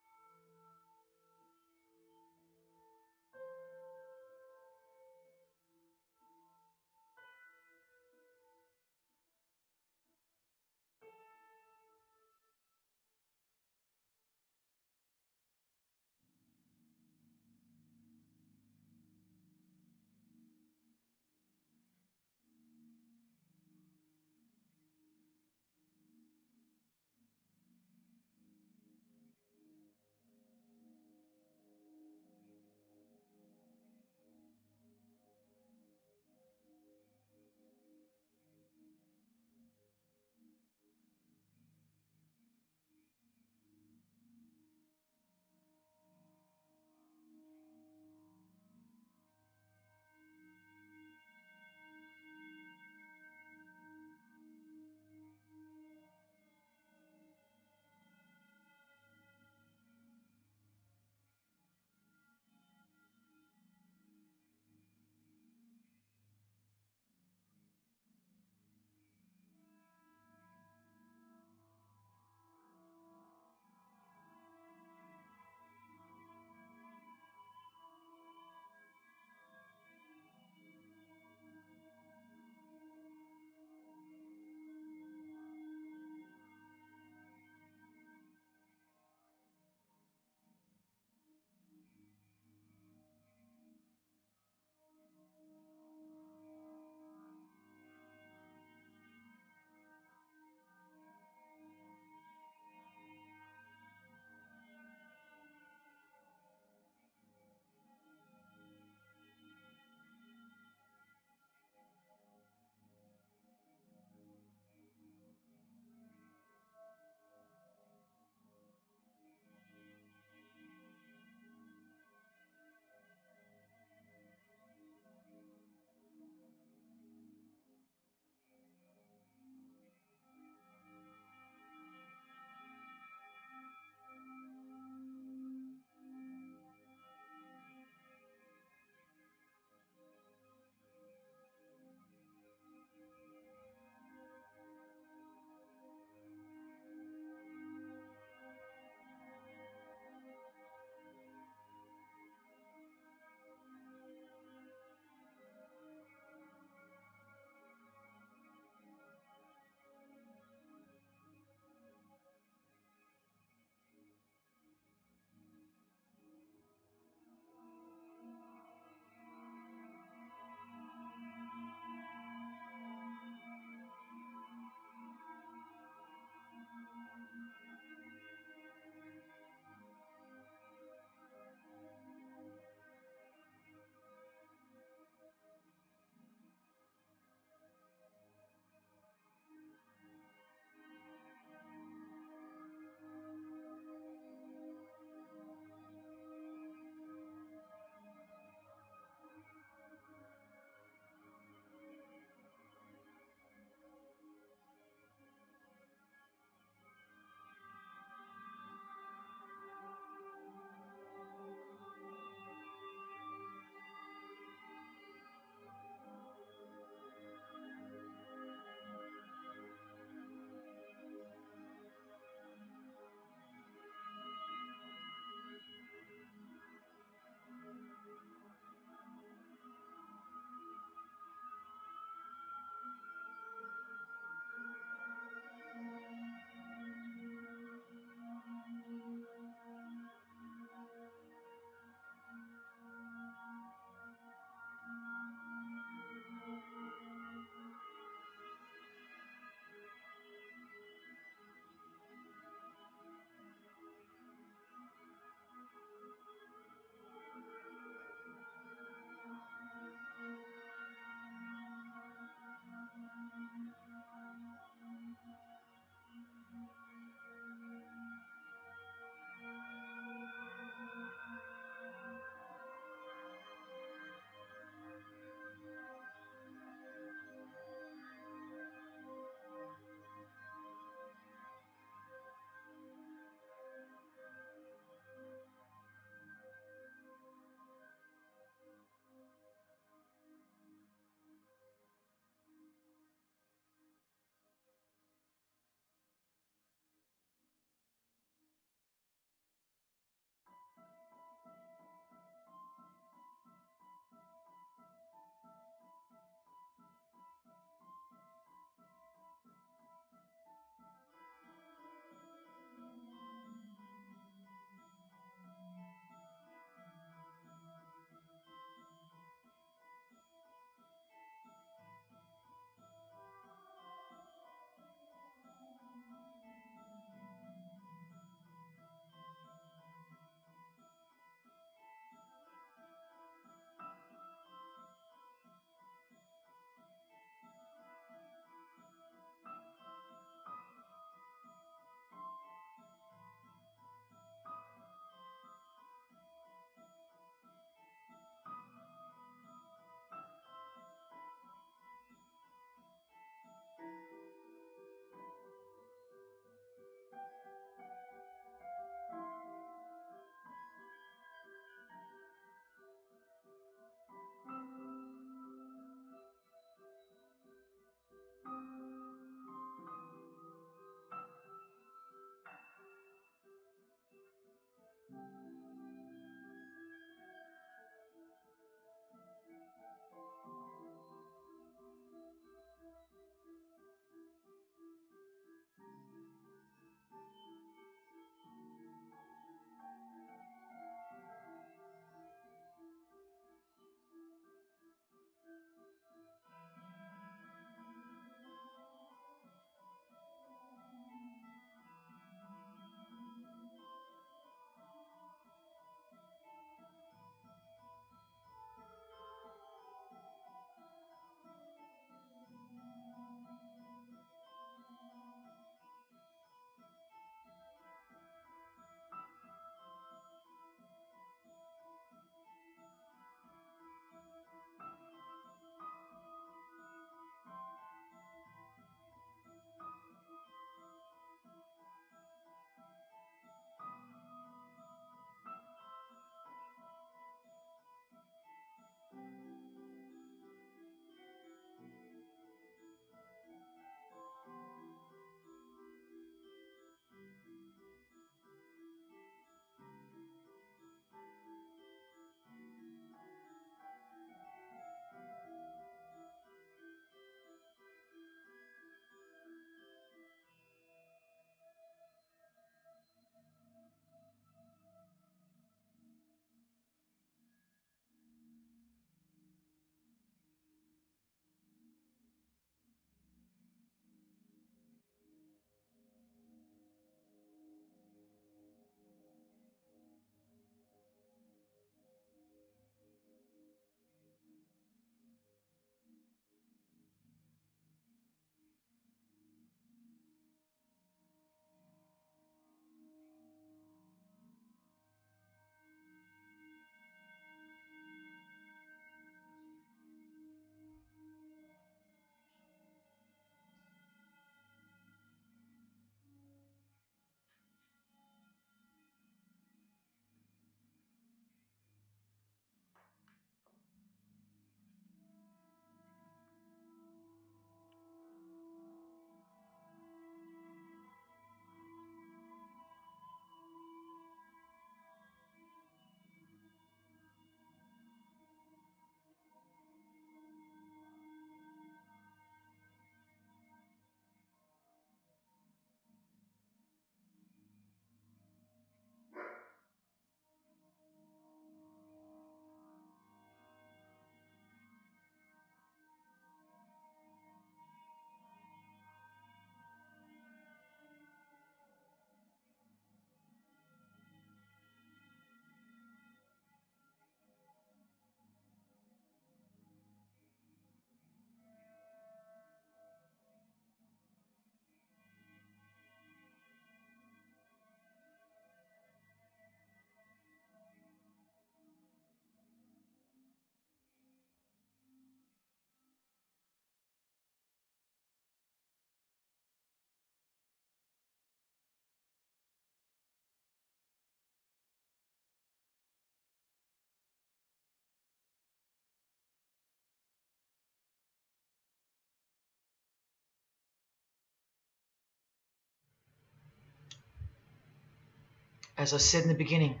As I said in the beginning,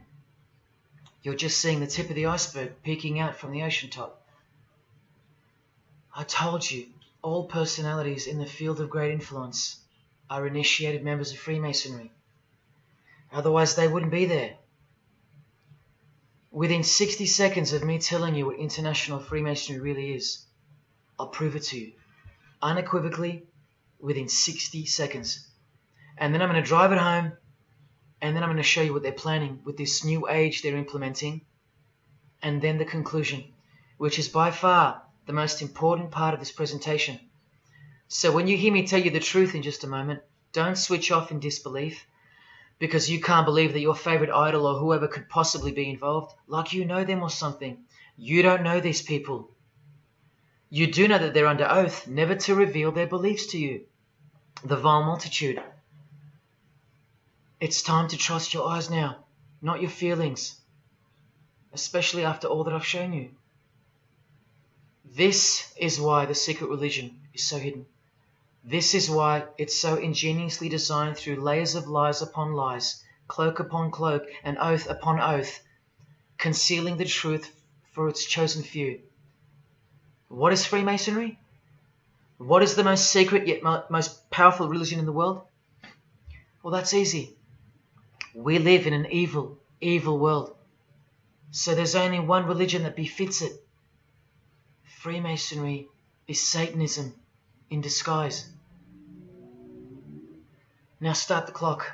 you're just seeing the tip of the iceberg peeking out from the ocean top. I told you, all personalities in the field of great influence are initiated members of Freemasonry. Otherwise they wouldn't be there. Within 60 seconds of me telling you what international Freemasonry really is, I'll prove it to you. Unequivocally, within 60 seconds. And then I'm going to drive it home, and then I'm going to show you what they're planning with this new age they're implementing, and then the conclusion, which is by far the most important part of this presentation. So when you hear me tell you the truth in just a moment, don't switch off in disbelief because you can't believe that your favorite idol or whoever could possibly be involved, like you know them or something. You don't know these people. You do know that they're under oath never to reveal their beliefs to you. The vile multitude. It's time to trust your eyes now, not your feelings, especially after all that I've shown you. This is why the secret religion is so hidden. This is why it's so ingeniously designed through layers of lies upon lies, cloak upon cloak, and oath upon oath, concealing the truth for its chosen few. What is Freemasonry? What is the most secret yet most powerful religion in the world? Well, that's easy. We live in an evil, evil world. So there's only one religion that befits it. Freemasonry is Satanism in disguise. Now start the clock.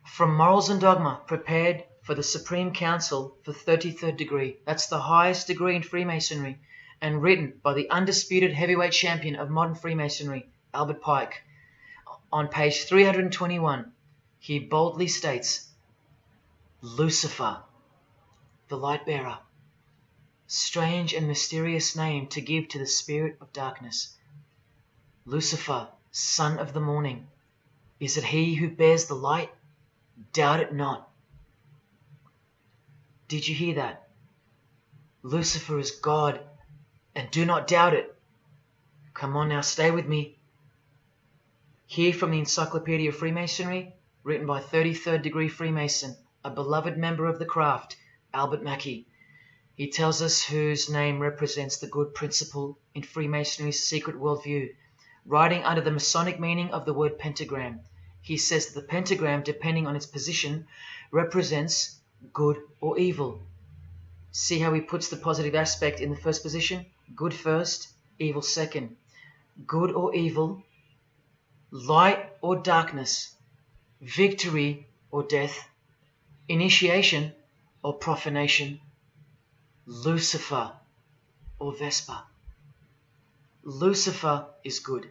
From Morals and Dogma, prepared for the Supreme Council for 33rd degree. That's the highest degree in Freemasonry, and written by the undisputed heavyweight champion of modern Freemasonry, Albert Pike. On page 321, he boldly states, Lucifer, the light bearer. Strange and mysterious name to give to the spirit of darkness. Lucifer, son of the morning. Is it he who bears the light? Doubt it not. Did you hear that? Lucifer is God, and do not doubt it. Come on now, stay with me. Here from the Encyclopedia of Freemasonry, written by 33rd degree Freemason, a beloved member of the craft, Albert Mackey. He tells us whose name represents the good principle in Freemasonry's secret worldview. Writing under the Masonic meaning of the word pentagram, he says that the pentagram, depending on its position, represents good or evil. See how he puts the positive aspect in the first position? Good first, evil second. Good or evil, light or darkness, victory or death, initiation or profanation, Lucifer or Vesper. Lucifer is good.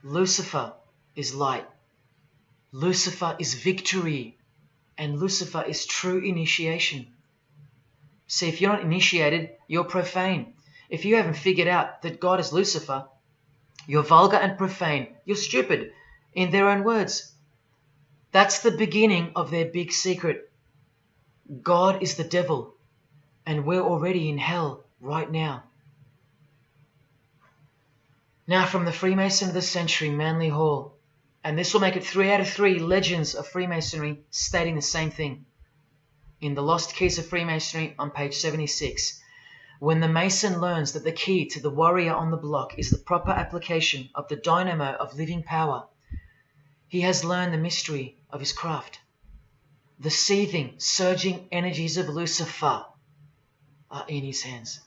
Lucifer is light. Lucifer is victory. And Lucifer is true initiation. See, if you're not initiated, you're profane. If you haven't figured out that God is Lucifer, you're vulgar and profane. You're stupid, in their own words. That's the beginning of their big secret. God is the devil, and we're already in hell right now. Now from the Freemason of the Century, Manly Hall, and this will make it 3 out of 3 legends of Freemasonry stating the same thing. In The Lost Keys of Freemasonry on page 76, when the Mason learns that the key to the warrior on the block is the proper application of the dynamo of living power, he has learned the mystery of his craft. The seething, surging energies of Lucifer are in his hands.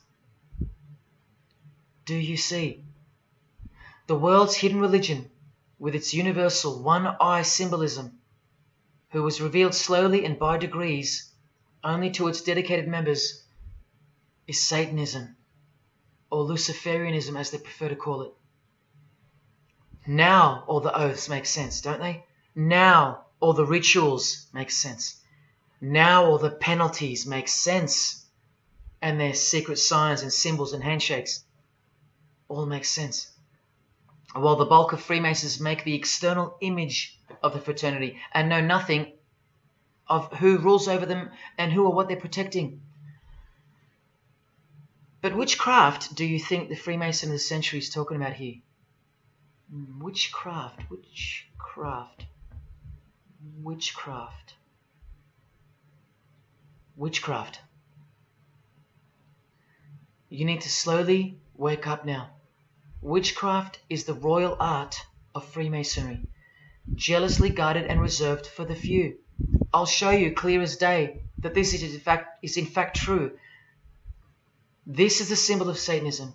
Do you see? The world's hidden religion, with its universal one-eye symbolism, who was revealed slowly and by degrees only to its dedicated members, is Satanism, or Luciferianism as they prefer to call it. Now all the oaths make sense, don't they? Now all the rituals make sense. Now all the penalties make sense. And their secret signs and symbols and handshakes all make sense. While the bulk of Freemasons make the external image of the fraternity and know nothing of who rules over them and who or what they're protecting. But which craft do you think the Freemason of the Century is talking about here? Which craft? Which craft? Which craft? witchcraft. You need to slowly wake up now. Witchcraft is the royal art of Freemasonry, jealously guarded and reserved for the few. I'll show you clear as day that this is in fact true. This is the symbol of Satanism.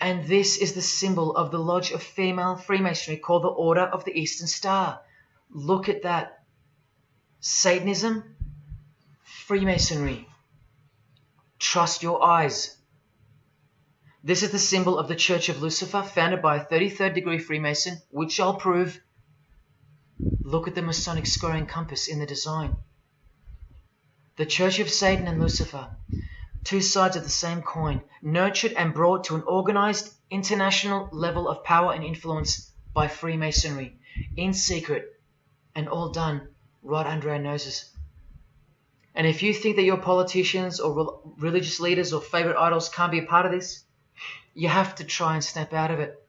And this is the symbol of the lodge of female Freemasonry called the Order of the Eastern Star. Look at that. Satanism, Freemasonry. Trust your eyes. This is the symbol of the Church of Lucifer, founded by a 33rd degree Freemason, which I'll prove. Look at the Masonic squaring compass in the design. The Church of Satan and Lucifer, two sides of the same coin, nurtured and brought to an organized international level of power and influence by Freemasonry, in secret, and all done right under our noses. And if you think that your politicians or religious leaders or favorite idols can't be a part of this, you have to try and snap out of it,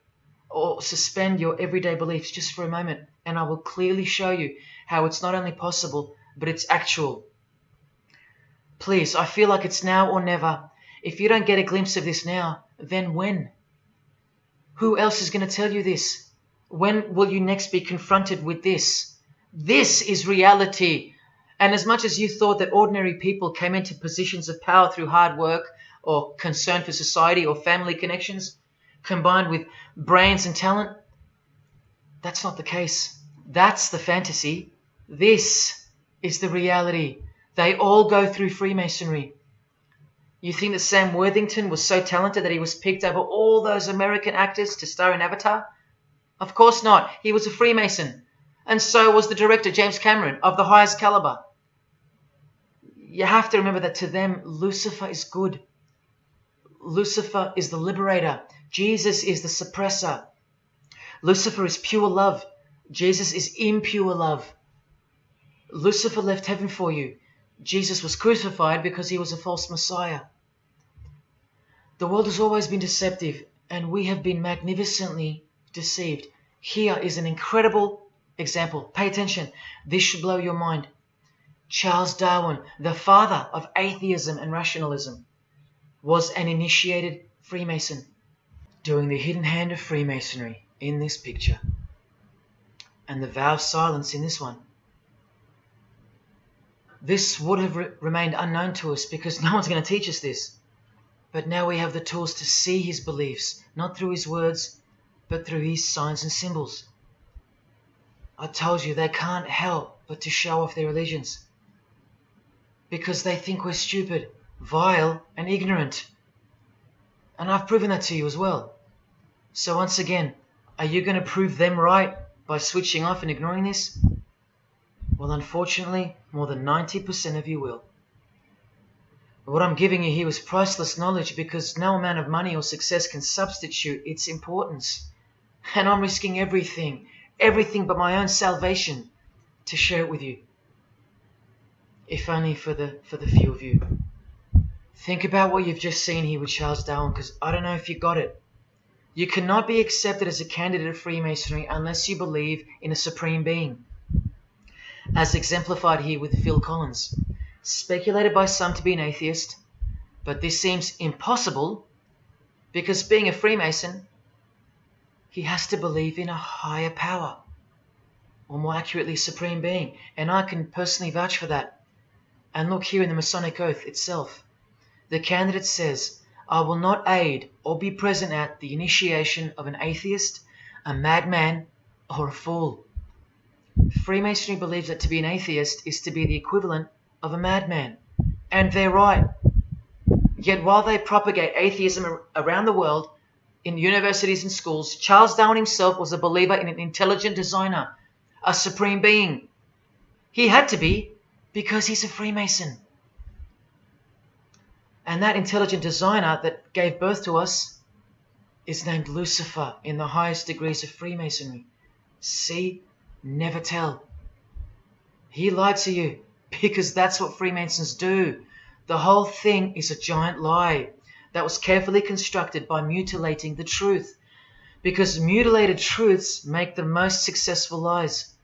or suspend your everyday beliefs just for a moment, and I will clearly show you how it's not only possible, but it's actual. Please, I feel like it's now or never. If you don't get a glimpse of this now, then when? Who else is going to tell you this? When will you next be confronted with this? This is reality. And as much as you thought that ordinary people came into positions of power through hard work or concern for society or family connections, combined with brains and talent, that's not the case. That's the fantasy. This is the reality. They all go through Freemasonry. You think that Sam Worthington was so talented that he was picked over all those American actors to star in Avatar? Of course not. He was a Freemason. And so was the director, James Cameron, of the highest caliber. You have to remember that to them, Lucifer is good. Lucifer is the liberator. Jesus is the suppressor. Lucifer is pure love. Jesus is impure love. Lucifer left heaven for you. Jesus was crucified because he was a false Messiah. The world has always been deceptive, and we have been magnificently deceived. Here is an incredible example. Pay attention. This should blow your mind. Charles Darwin, the father of atheism and rationalism, was an initiated Freemason, doing the hidden hand of Freemasonry in this picture, and the vow of silence in this one. This would have remained unknown to us because no one's going to teach us this. But now we have the tools to see his beliefs, not through his words, but through his signs and symbols. I told you they can't help but to show off their religions, because they think we're stupid, vile, and ignorant. And I've proven that to you as well. So once again, are you going to prove them right by switching off and ignoring this? Well, unfortunately, more than 90% of you will. What I'm giving you here is priceless knowledge, because no amount of money or success can substitute its importance. And I'm risking everything but my own salvation to share it with you. If only for the few of you. Think about what you've just seen here with Charles Darwin, because I don't know if you got it. You cannot be accepted as a candidate of Freemasonry unless you believe in a supreme being, as exemplified here with Phil Collins, speculated by some to be an atheist, but this seems impossible because being a Freemason, he has to believe in a higher power, or more accurately, supreme being, and I can personally vouch for that. And look here in the Masonic Oath itself. The candidate says, I will not aid or be present at the initiation of an atheist, a madman, or a fool. Freemasonry believes that to be an atheist is to be the equivalent of a madman. And they're right. Yet while they propagate atheism around the world, in universities and schools, Charles Darwin himself was a believer in an intelligent designer, a supreme being. He had to be, because he's a Freemason. And that intelligent designer that gave birth to us is named Lucifer in the highest degrees of Freemasonry. See? Never tell. He lied to you, because that's what Freemasons do. The whole thing is a giant lie that was carefully constructed by mutilating the truth, because mutilated truths make the most successful lies.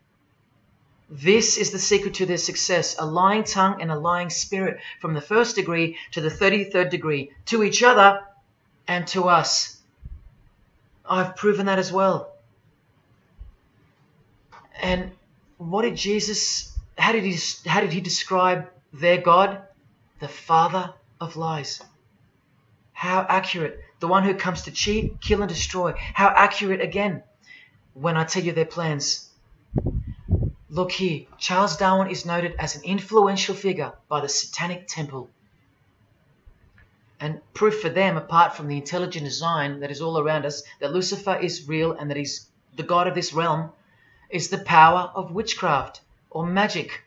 This is the secret to their success, a lying tongue and a lying spirit from the 1st degree to the 33rd degree, to each other and to us. I've proven that as well. And what did Jesus, how did he describe their God? The father of lies. How accurate. The one who comes to cheat, kill and destroy. How accurate again when I tell you their plans. Look here, Charles Darwin is noted as an influential figure by the Satanic Temple. And proof for them, apart from the intelligent design that is all around us, that Lucifer is real and that he's the god of this realm, is the power of witchcraft or magic.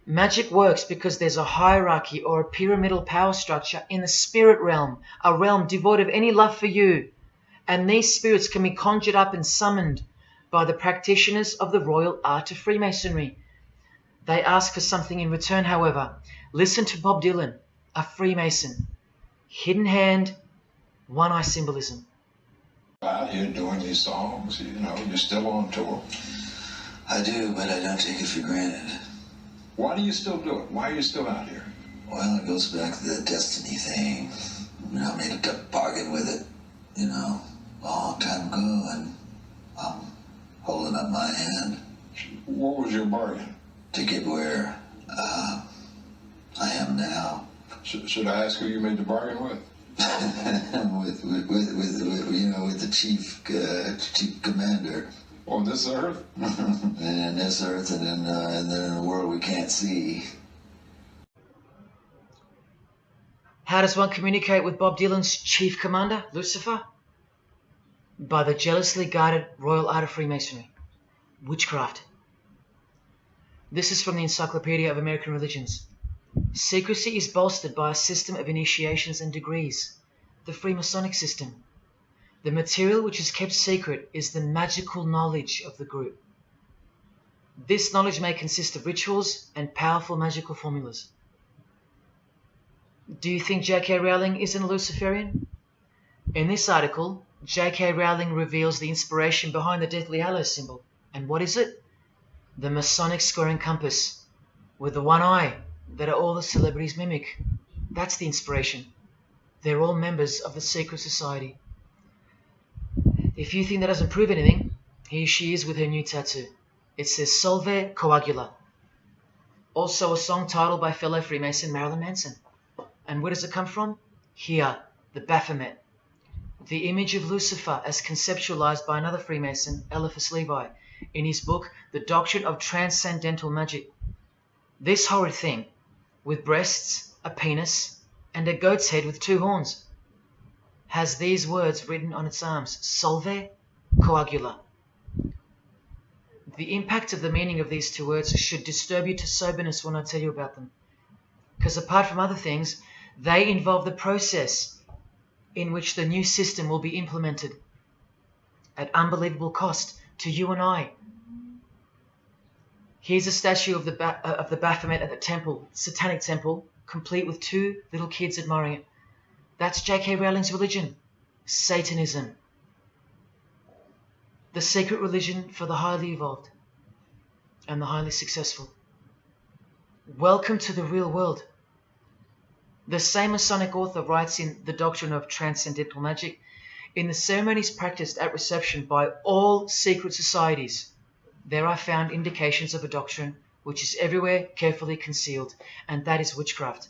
Magic works because there's a hierarchy or a pyramidal power structure in the spirit realm, a realm devoid of any love for you. And these spirits can be conjured up and summoned by the practitioners of the royal art of Freemasonry. They ask for something in return, however. Listen to Bob Dylan, a Freemason. Hidden hand, one eye symbolism. Out here doing these songs, you know, you're still on tour. I do, but I don't take it for granted. Why do you still do it? Why are you still out here? Well, it goes back to the destiny thing. You know, I made a bargain with it, you know, a long time ago, and I'm holding up my hand. What was your bargain? To get where I am now. Should I ask who you made the bargain with? with the chief commander. On this earth? And in this earth, and then in the world we can't see. How does one communicate with Bob Dylan's chief commander, Lucifer? By the jealously guarded royal art of Freemasonry, witchcraft. This is from the Encyclopedia of American Religions. Secrecy is bolstered by a system of initiations and degrees, the Freemasonic system. The material which is kept secret is the magical knowledge of the group. This knowledge may consist of rituals and powerful magical formulas. Do you think J.K. Rowling isn't a Luciferian? In this article, J.K. Rowling reveals the inspiration behind the Deathly Hallows symbol. And what is it? The Masonic squaring compass, with the one eye that all the celebrities mimic. That's the inspiration. They're all members of the secret society. If you think that doesn't prove anything, here she is with her new tattoo. It says Solve Coagula. Also a song title by fellow Freemason Marilyn Manson. And where does it come from? Here, the Baphomet. The image of Lucifer as conceptualized by another Freemason, Eliphas Levi, in his book, The Doctrine of Transcendental Magic. This horrid thing, with breasts, a penis, and a goat's head with 2 horns, has these words written on its arms, Solve Coagula. The impact of the meaning of these 2 words should disturb you to soberness when I tell you about them. Because apart from other things, they involve the process in which the new system will be implemented at unbelievable cost to you and I. Here's a statue of the Baphomet at the temple, Satanic Temple, complete with 2 little kids admiring it. That's J.K. Rowling's religion, Satanism. The secret religion for the highly evolved and the highly successful. Welcome to the real world. The same Masonic author writes in The Doctrine of Transcendental Magic, in the ceremonies practiced at reception by all secret societies, there are found indications of a doctrine which is everywhere carefully concealed, and that is witchcraft.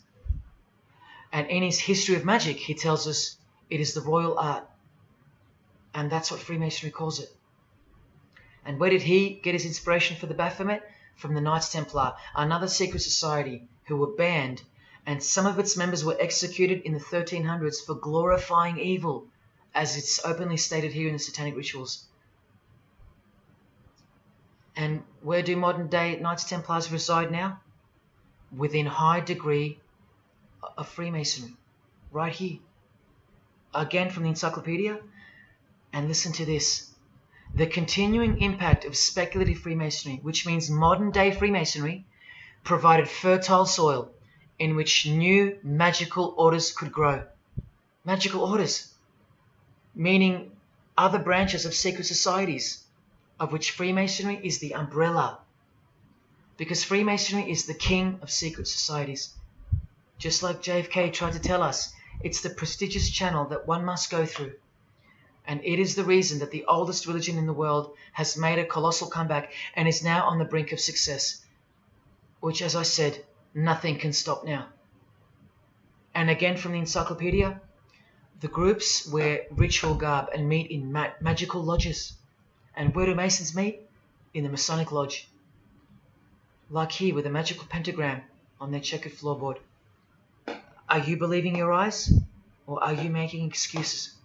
And in his History of Magic, he tells us it is the royal art, and that's what Freemasonry calls it. And where did he get his inspiration for the Baphomet? From the Knights Templar, another secret society who were banned, and some of its members were executed in the 1300s for glorifying evil, as it's openly stated here in the Satanic Rituals. And where do modern day Knights Templars reside now? Within high degree of Freemasonry, right here. Again from the encyclopedia, and listen to this. The continuing impact of speculative Freemasonry, which means modern day Freemasonry, provided fertile soil in which new magical orders could grow. Magical orders, meaning other branches of secret societies, of which Freemasonry is the umbrella. Because Freemasonry is the king of secret societies. Just like JFK tried to tell us, it's the prestigious channel that one must go through. And it is the reason that the oldest religion in the world has made a colossal comeback and is now on the brink of success. Which, as I said, nothing can stop now. And again from the encyclopedia, the groups wear ritual garb and meet in magical lodges. And where do Masons meet? In the Masonic lodge. Like here with a magical pentagram on their checkered floorboard. Are you believing your eyes? Or are you making excuses?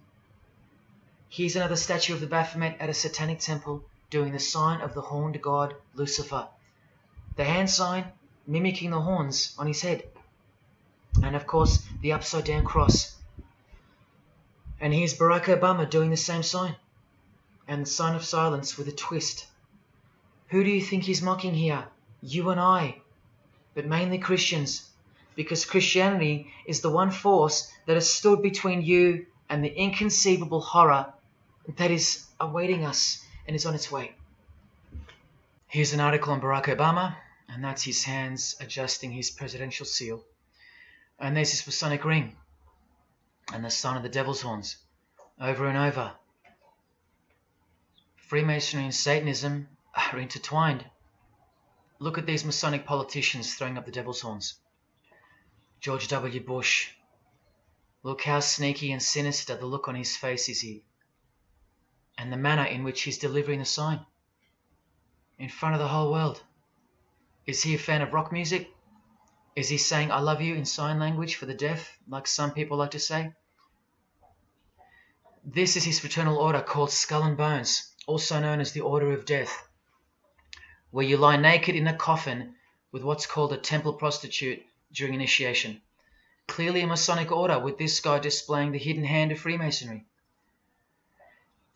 Here's another statue of the Baphomet at a satanic temple doing the sign of the horned god Lucifer. The hand sign mimicking the horns on his head. And of course the upside down cross. And here's Barack Obama doing the same sign. And the sign of silence with a twist. Who do you think he's mocking here? You and I. But mainly Christians. Because Christianity is the one force that has stood between you and the inconceivable horror that is awaiting us and is on its way. Here's an article on Barack Obama, and that's his hands adjusting his presidential seal. And there's his Masonic ring, and the sign of the devil's horns, over and over. Freemasonry and Satanism are intertwined. Look at these Masonic politicians throwing up the devil's horns. George W. Bush. Look how sneaky and sinister the look on his face is here. And the manner in which he's delivering the sign. In front of the whole world. Is he a fan of rock music? Is he saying I love you in sign language for the deaf, like some people like to say? This is his fraternal order called Skull and Bones, also known as the Order of Death, where you lie naked in a coffin with what's called a temple prostitute during initiation. Clearly a Masonic order, with this guy displaying the hidden hand of Freemasonry.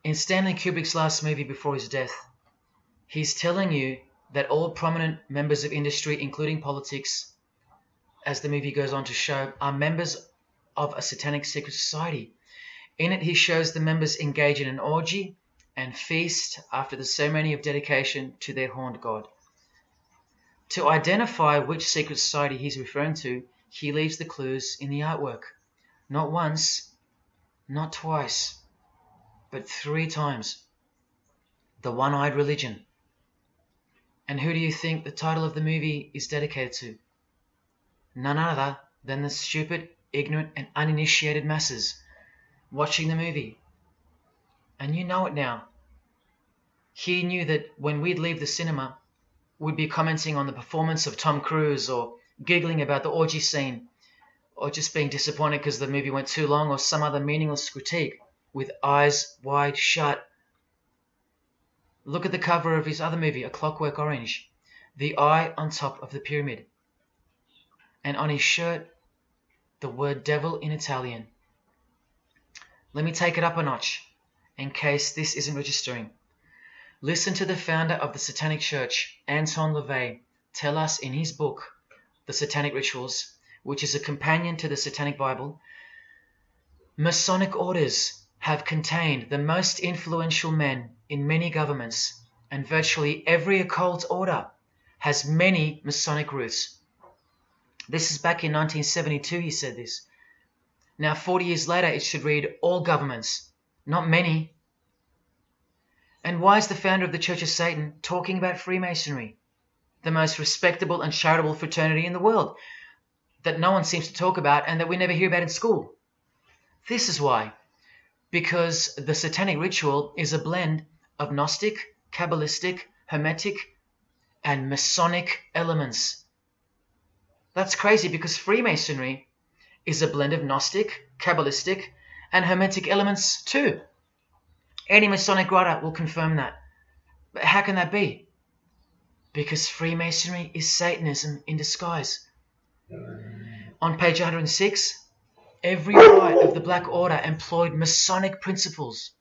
In Stanley Kubrick's last movie before his death, he's telling you that all prominent members of industry, including politics, as the movie goes on to show, are members of a satanic secret society. In it, he shows the members engage in an orgy and feast after the ceremony of dedication to their horned god. To identify which secret society he's referring to, he leaves the clues in the artwork. Not once, not twice, but 3 times. The One-Eyed Religion. And who do you think the title of the movie is dedicated to? None other than the stupid, ignorant, and uninitiated masses watching the movie. And you know it now. He knew that when we'd leave the cinema, we'd be commenting on the performance of Tom Cruise, or giggling about the orgy scene, or just being disappointed because the movie went too long, or some other meaningless critique, with eyes wide shut. Look at the cover of his other movie, A Clockwork Orange. The eye on top of the pyramid. And on his shirt, the word devil in Italian. Let me take it up a notch, in case this isn't registering. Listen to the founder of the Satanic Church, Anton LaVey, tell us in his book, The Satanic Rituals, which is a companion to the Satanic Bible, Masonic orders have contained the most influential men in many governments, and virtually every occult order has many Masonic roots. This is back in 1972 he said this. Now 40 years later it should read all governments, not many. And why is the founder of the Church of Satan talking about Freemasonry, the most respectable and charitable fraternity in the world, that no one seems to talk about and that we never hear about in school? This is why. Because the Satanic Ritual is a blend of Gnostic, Kabbalistic, Hermetic, and Masonic elements. That's crazy, because Freemasonry is a blend of Gnostic, Kabbalistic, and Hermetic elements too. Any Masonic writer will confirm that. But how can that be? Because Freemasonry is Satanism in disguise. On page 106, every rite of the Black Order employed Masonic principles.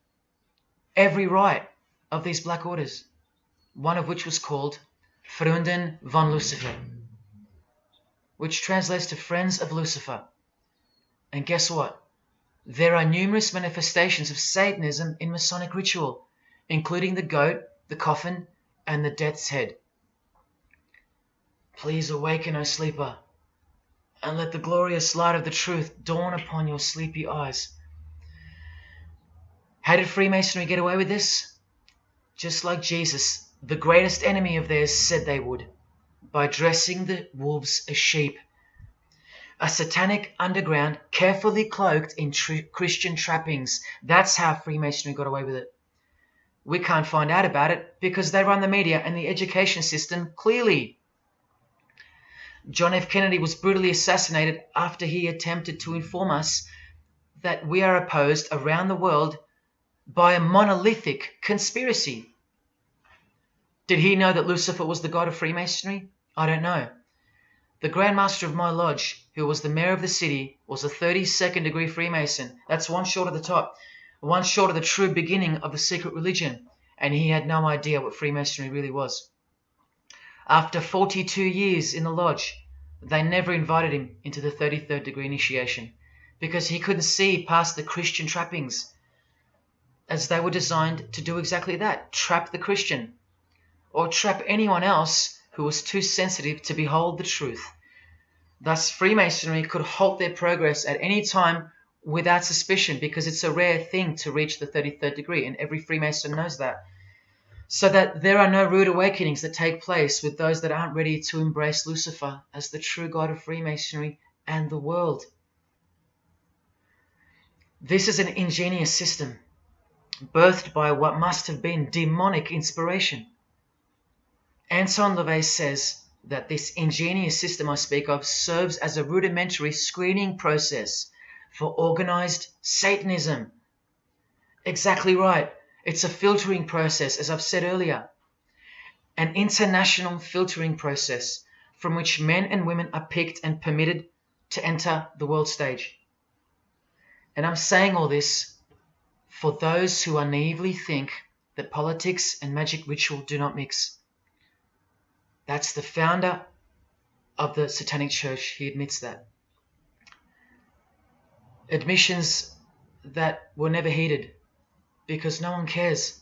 Every rite of these Black Orders, one of which was called Freunden von Lucifer, which translates to Friends of Lucifer. And guess what? There are numerous manifestations of Satanism in Masonic ritual, including the goat, the coffin, and the death's head. Please awaken, O sleeper, and let the glorious light of the truth dawn upon your sleepy eyes. How did Freemasonry get away with this? Just like Jesus, the greatest enemy of theirs, said they would, by dressing the wolves as sheep. A satanic underground carefully cloaked in Christian trappings. That's how Freemasonry got away with it. We can't find out about it because they run the media and the education system clearly. John F. Kennedy was brutally assassinated after he attempted to inform us that we are opposed around the world by a monolithic conspiracy. Did he know that Lucifer was the god of Freemasonry? I don't know. The Grand Master of my lodge, who was the mayor of the city, was a 32nd degree Freemason. That's one short of the top, one short of the true beginning of the secret religion, and he had no idea what Freemasonry really was. After 42 years in the lodge, they never invited him into the 33rd degree initiation because he couldn't see past the Christian trappings, as they were designed to do exactly that, trap the Christian, or trap anyone else who was too sensitive to behold the truth. Thus, Freemasonry could halt their progress at any time without suspicion because it's a rare thing to reach the 33rd degree, and every Freemason knows that. So that there are no rude awakenings that take place with those that aren't ready to embrace Lucifer as the true god of Freemasonry and the world. This is an ingenious system, birthed by what must have been demonic inspiration. Anton LaVey says that this ingenious system I speak of serves as a rudimentary screening process for organized Satanism. Exactly right. It's a filtering process, as I've said earlier. An international filtering process from which men and women are picked and permitted to enter the world stage. And I'm saying all this for those who naively think that politics and magic ritual do not mix. That's the founder of the Satanic Church. He admits that. Admissions that were never heeded because no one cares.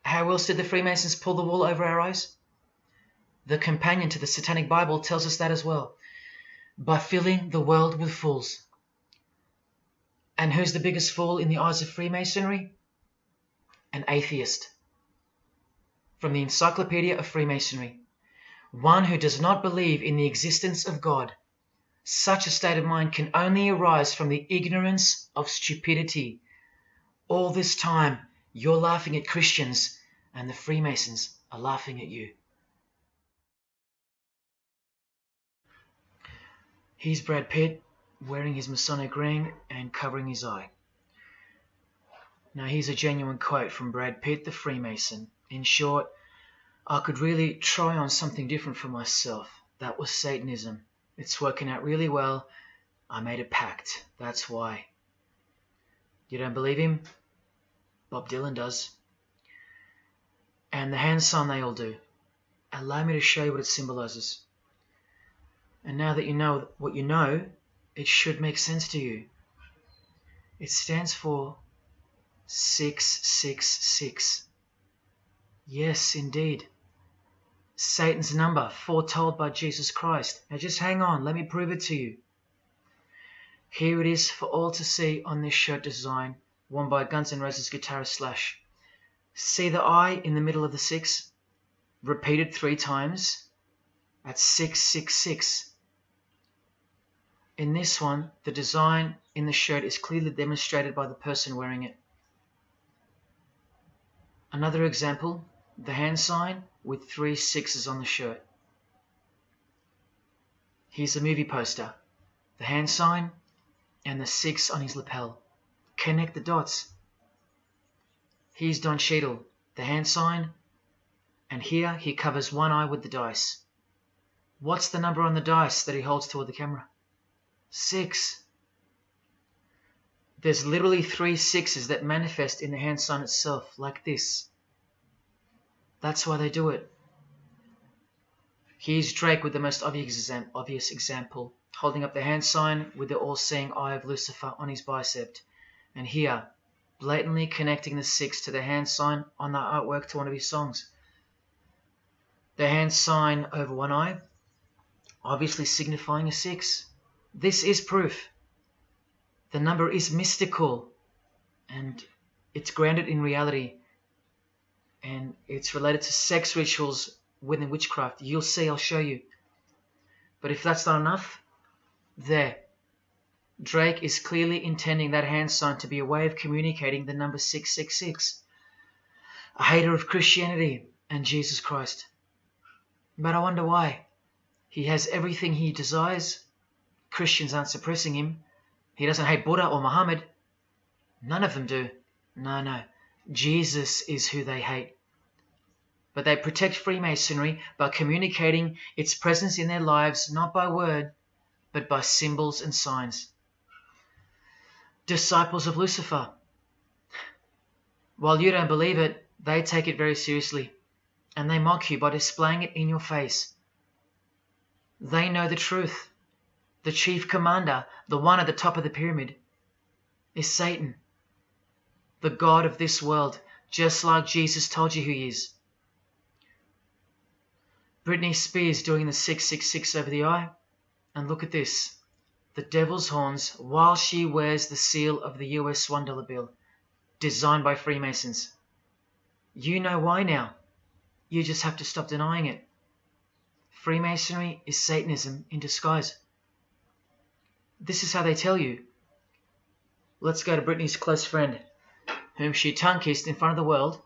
How else did the Freemasons pull the wool over our eyes? The companion to the Satanic Bible tells us that as well. By filling the world with fools. And who's the biggest fool in the eyes of Freemasonry? An atheist. From the Encyclopedia of Freemasonry. One who does not believe in the existence of God. Such a state of mind can only arise from the ignorance of stupidity. All this time, you're laughing at Christians, and the Freemasons are laughing at you. Here's Brad Pitt, wearing his Masonic ring and covering his eye. Now here's a genuine quote from Brad Pitt, the Freemason. In short, I could really try on something different for myself. That was Satanism. It's working out really well. I made a pact. That's why. You don't believe him? Bob Dylan does. And the hand sign they all do. Allow me to show you what it symbolizes. And now that you know what you know, it should make sense to you. It stands for 666. Yes, indeed. Satan's number, foretold by Jesus Christ. Now just hang on, let me prove it to you. Here it is for all to see on this shirt design, worn by Guns N' Roses guitarist Slash. See the I in the middle of the 6? Repeated 3 times. That's 666. In this one, the design in the shirt is clearly demonstrated by the person wearing it. Another example, the hand sign with 3 6s on the shirt. Here's a movie poster, the hand sign and the 6 on his lapel. Connect the dots. Here's Don Cheadle, the hand sign, and here he covers one eye with the dice. What's the number on the dice that he holds toward the camera? 6. There's literally 3 6s that manifest in the hand sign itself, like this. That's why they do it. Here's Drake with the most obvious example, holding up the hand sign with the all-seeing eye of Lucifer on his bicep. And here, blatantly connecting the 6 to the hand sign on the artwork to one of his songs. The hand sign over one eye, obviously signifying a 6. This is proof. The number is mystical and it's grounded in reality, and it's related to sex rituals within witchcraft. You'll see, I'll show you. But if that's not enough, there. Drake is clearly intending that hand sign to be a way of communicating the number 666. A hater of Christianity and Jesus Christ. But I wonder why. He has everything he desires. Christians aren't suppressing him. He doesn't hate Buddha or Muhammad. None of them do. No. Jesus is who they hate. But they protect Freemasonry by communicating its presence in their lives, not by word, but by symbols and signs. Disciples of Lucifer. While you don't believe it, they take it very seriously, and they mock you by displaying it in your face. They know the truth. The chief commander, the one at the top of the pyramid, is Satan, the god of this world, just like Jesus told you who he is. Britney Spears doing the 666 over the eye, and look at this. The devil's horns while she wears the seal of the US $1 bill, designed by Freemasons. You know why now. You just have to stop denying it. Freemasonry is Satanism in disguise. This is how they tell you. Let's go to Britney's close friend, whom she tongue-kissed in front of the world,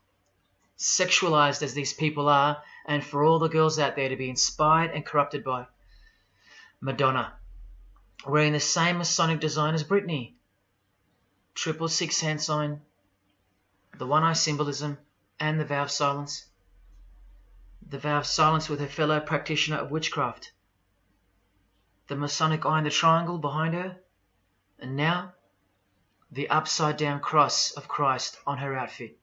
sexualized as these people are, and for all the girls out there to be inspired and corrupted by. Madonna, wearing the same Masonic design as Britney. 666 hand sign, the one eye symbolism, and the vow of silence. The vow of silence with her fellow practitioner of witchcraft. The Masonic eye in the triangle behind her, and now the upside down cross of Christ on her outfit.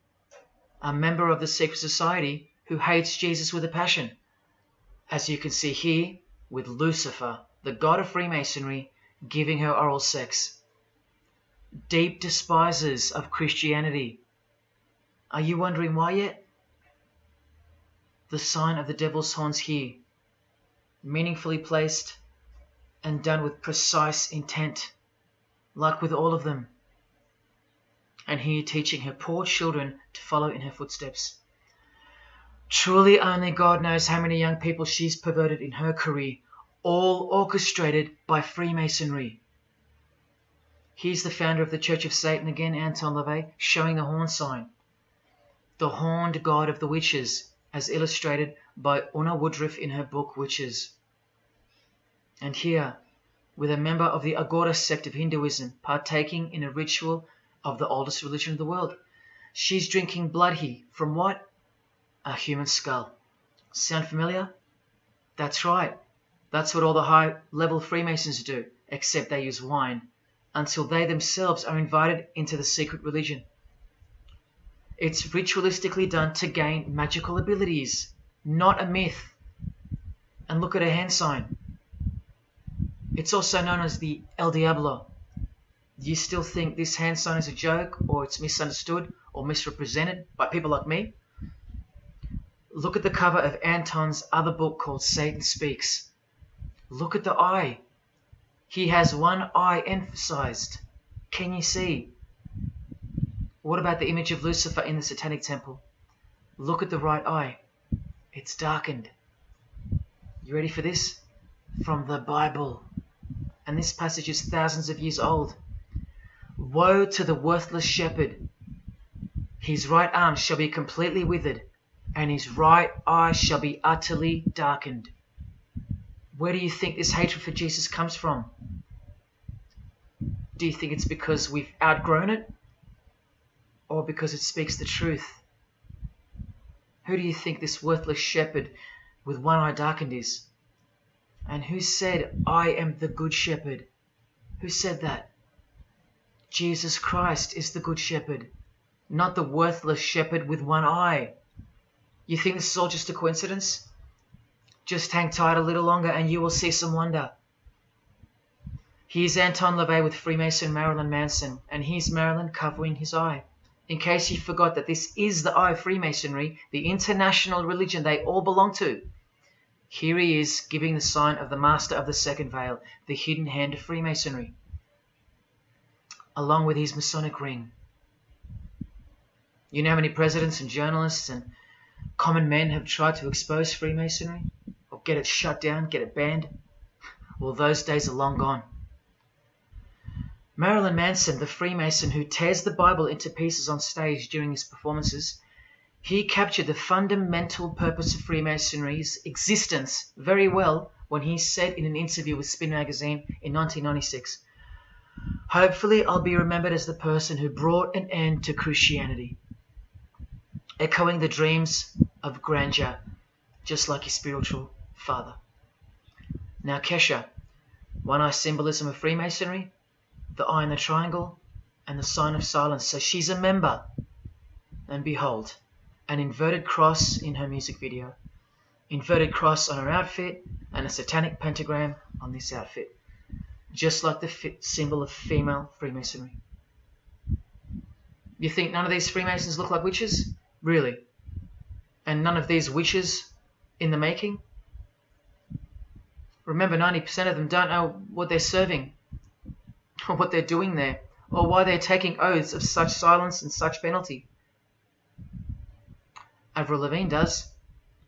A member of the secret society who hates Jesus with a passion, as you can see here with Lucifer, the god of Freemasonry, giving her oral sex. Deep despisers of Christianity. Are you wondering why yet? The sign of the devil's horns here, meaningfully placed and done with precise intent, like with all of them. And here teaching her poor children to follow in her footsteps. Truly only God knows how many young people she's perverted in her career, all orchestrated by Freemasonry. Here's the founder of the Church of Satan again, Anton LaVey, showing the horn sign. The horned god of the witches, as illustrated by Una Woodruff in her book Witches. And here, with a member of the Agora sect of Hinduism partaking in a ritual of the oldest religion of the world. She's drinking blood here from what? A human skull. Sound familiar? That's right. That's what all the high-level Freemasons do, except they use wine, until they themselves are invited into the secret religion. It's ritualistically done to gain magical abilities, not a myth. And look at her hand sign. It's also known as the El Diablo. Do you still think this hand sign is a joke, or it's misunderstood or misrepresented by people like me? Look at the cover of Anton's other book called Satan Speaks. Look at the eye. He has one eye emphasized. Can you see? What about the image of Lucifer in the Satanic Temple? Look at the right eye. It's darkened. You ready for this? From the Bible. And this passage is thousands of years old. Woe to the worthless shepherd. His right arm shall be completely withered, and his right eye shall be utterly darkened. Where do you think this hatred for Jesus comes from? Do you think it's because we've outgrown it? Or because it speaks the truth? Who do you think this worthless shepherd with one eye darkened is? And who said, I am the good shepherd? Who said that? Jesus Christ is the good shepherd, not the worthless shepherd with one eye. You think this is all just a coincidence? Just hang tight a little longer and you will see some wonder. Here's Anton LaVey with Freemason Marilyn Manson, and here's Marilyn covering his eye. In case you forgot that this is the eye of Freemasonry, the international religion they all belong to. Here he is giving the sign of the master of the second veil, the hidden hand of Freemasonry, along with his Masonic ring. You know how many presidents and journalists and common men have tried to expose Freemasonry or get it shut down, get it banned? Well, those days are long gone. Marilyn Manson, the Freemason who tears the Bible into pieces on stage during his performances, he captured the fundamental purpose of Freemasonry's existence very well when he said in an interview with Spin magazine in 1996, "Hopefully I'll be remembered as the person who brought an end to Christianity," echoing the dreams of grandeur, just like his spiritual father. Now Kesha, one-eye symbolism of Freemasonry, the eye in the triangle, and the sign of silence. So she's a member. And behold, an inverted cross in her music video. Inverted cross on her outfit, and a satanic pentagram on this outfit. Just like the symbol of female Freemasonry. You think none of these Freemasons look like witches? Really? And none of these witches in the making? Remember, 90% of them don't know what they're serving, or what they're doing there, or why they're taking oaths of such silence and such penalty. Avril Lavigne does,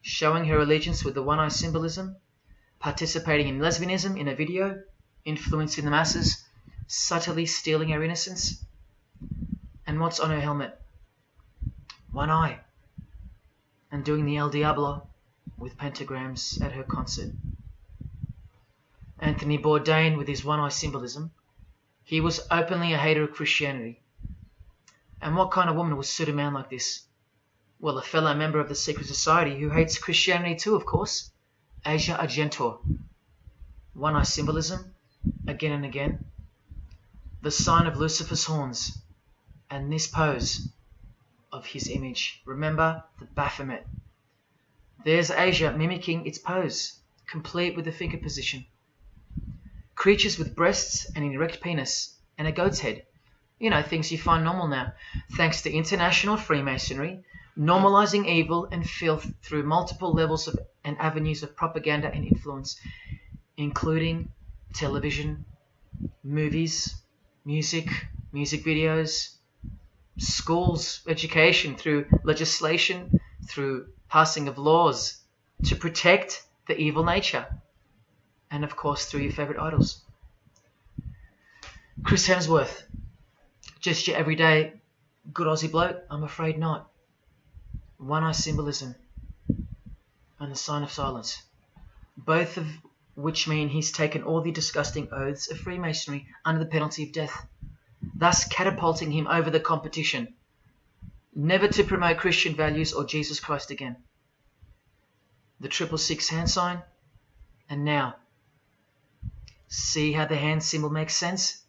showing her allegiance with the one-eye symbolism, participating in lesbianism in a video, influencing the masses, subtly stealing her innocence. And what's on her helmet? One eye. And doing the El Diablo with pentagrams at her concert. Anthony Bourdain with his one-eye symbolism. He was openly a hater of Christianity. And what kind of woman would suit a man like this? Well, a fellow member of the secret society who hates Christianity too, of course. Asia Argento. One-eye symbolism, again and again. The sign of Lucifer's horns. And this pose of his image. Remember the Baphomet. There's Asia mimicking its pose, complete with the finger position. Creatures with breasts and an erect penis and a goat's head. You know, things you find normal now. Thanks to international Freemasonry, normalizing evil and filth through multiple levels of and avenues of propaganda and influence, including television, movies, music videos, schools, education, through legislation, through passing of laws to protect the evil nature. And of course, through your favourite idols. Chris Hemsworth, just your everyday good Aussie bloke? I'm afraid not. One-eye symbolism and the sign of silence. Both of which mean he's taken all the disgusting oaths of Freemasonry under the penalty of death, thus catapulting him over the competition, never to promote Christian values or Jesus Christ again. The 666 hand sign, and now, see how the hand symbol makes sense?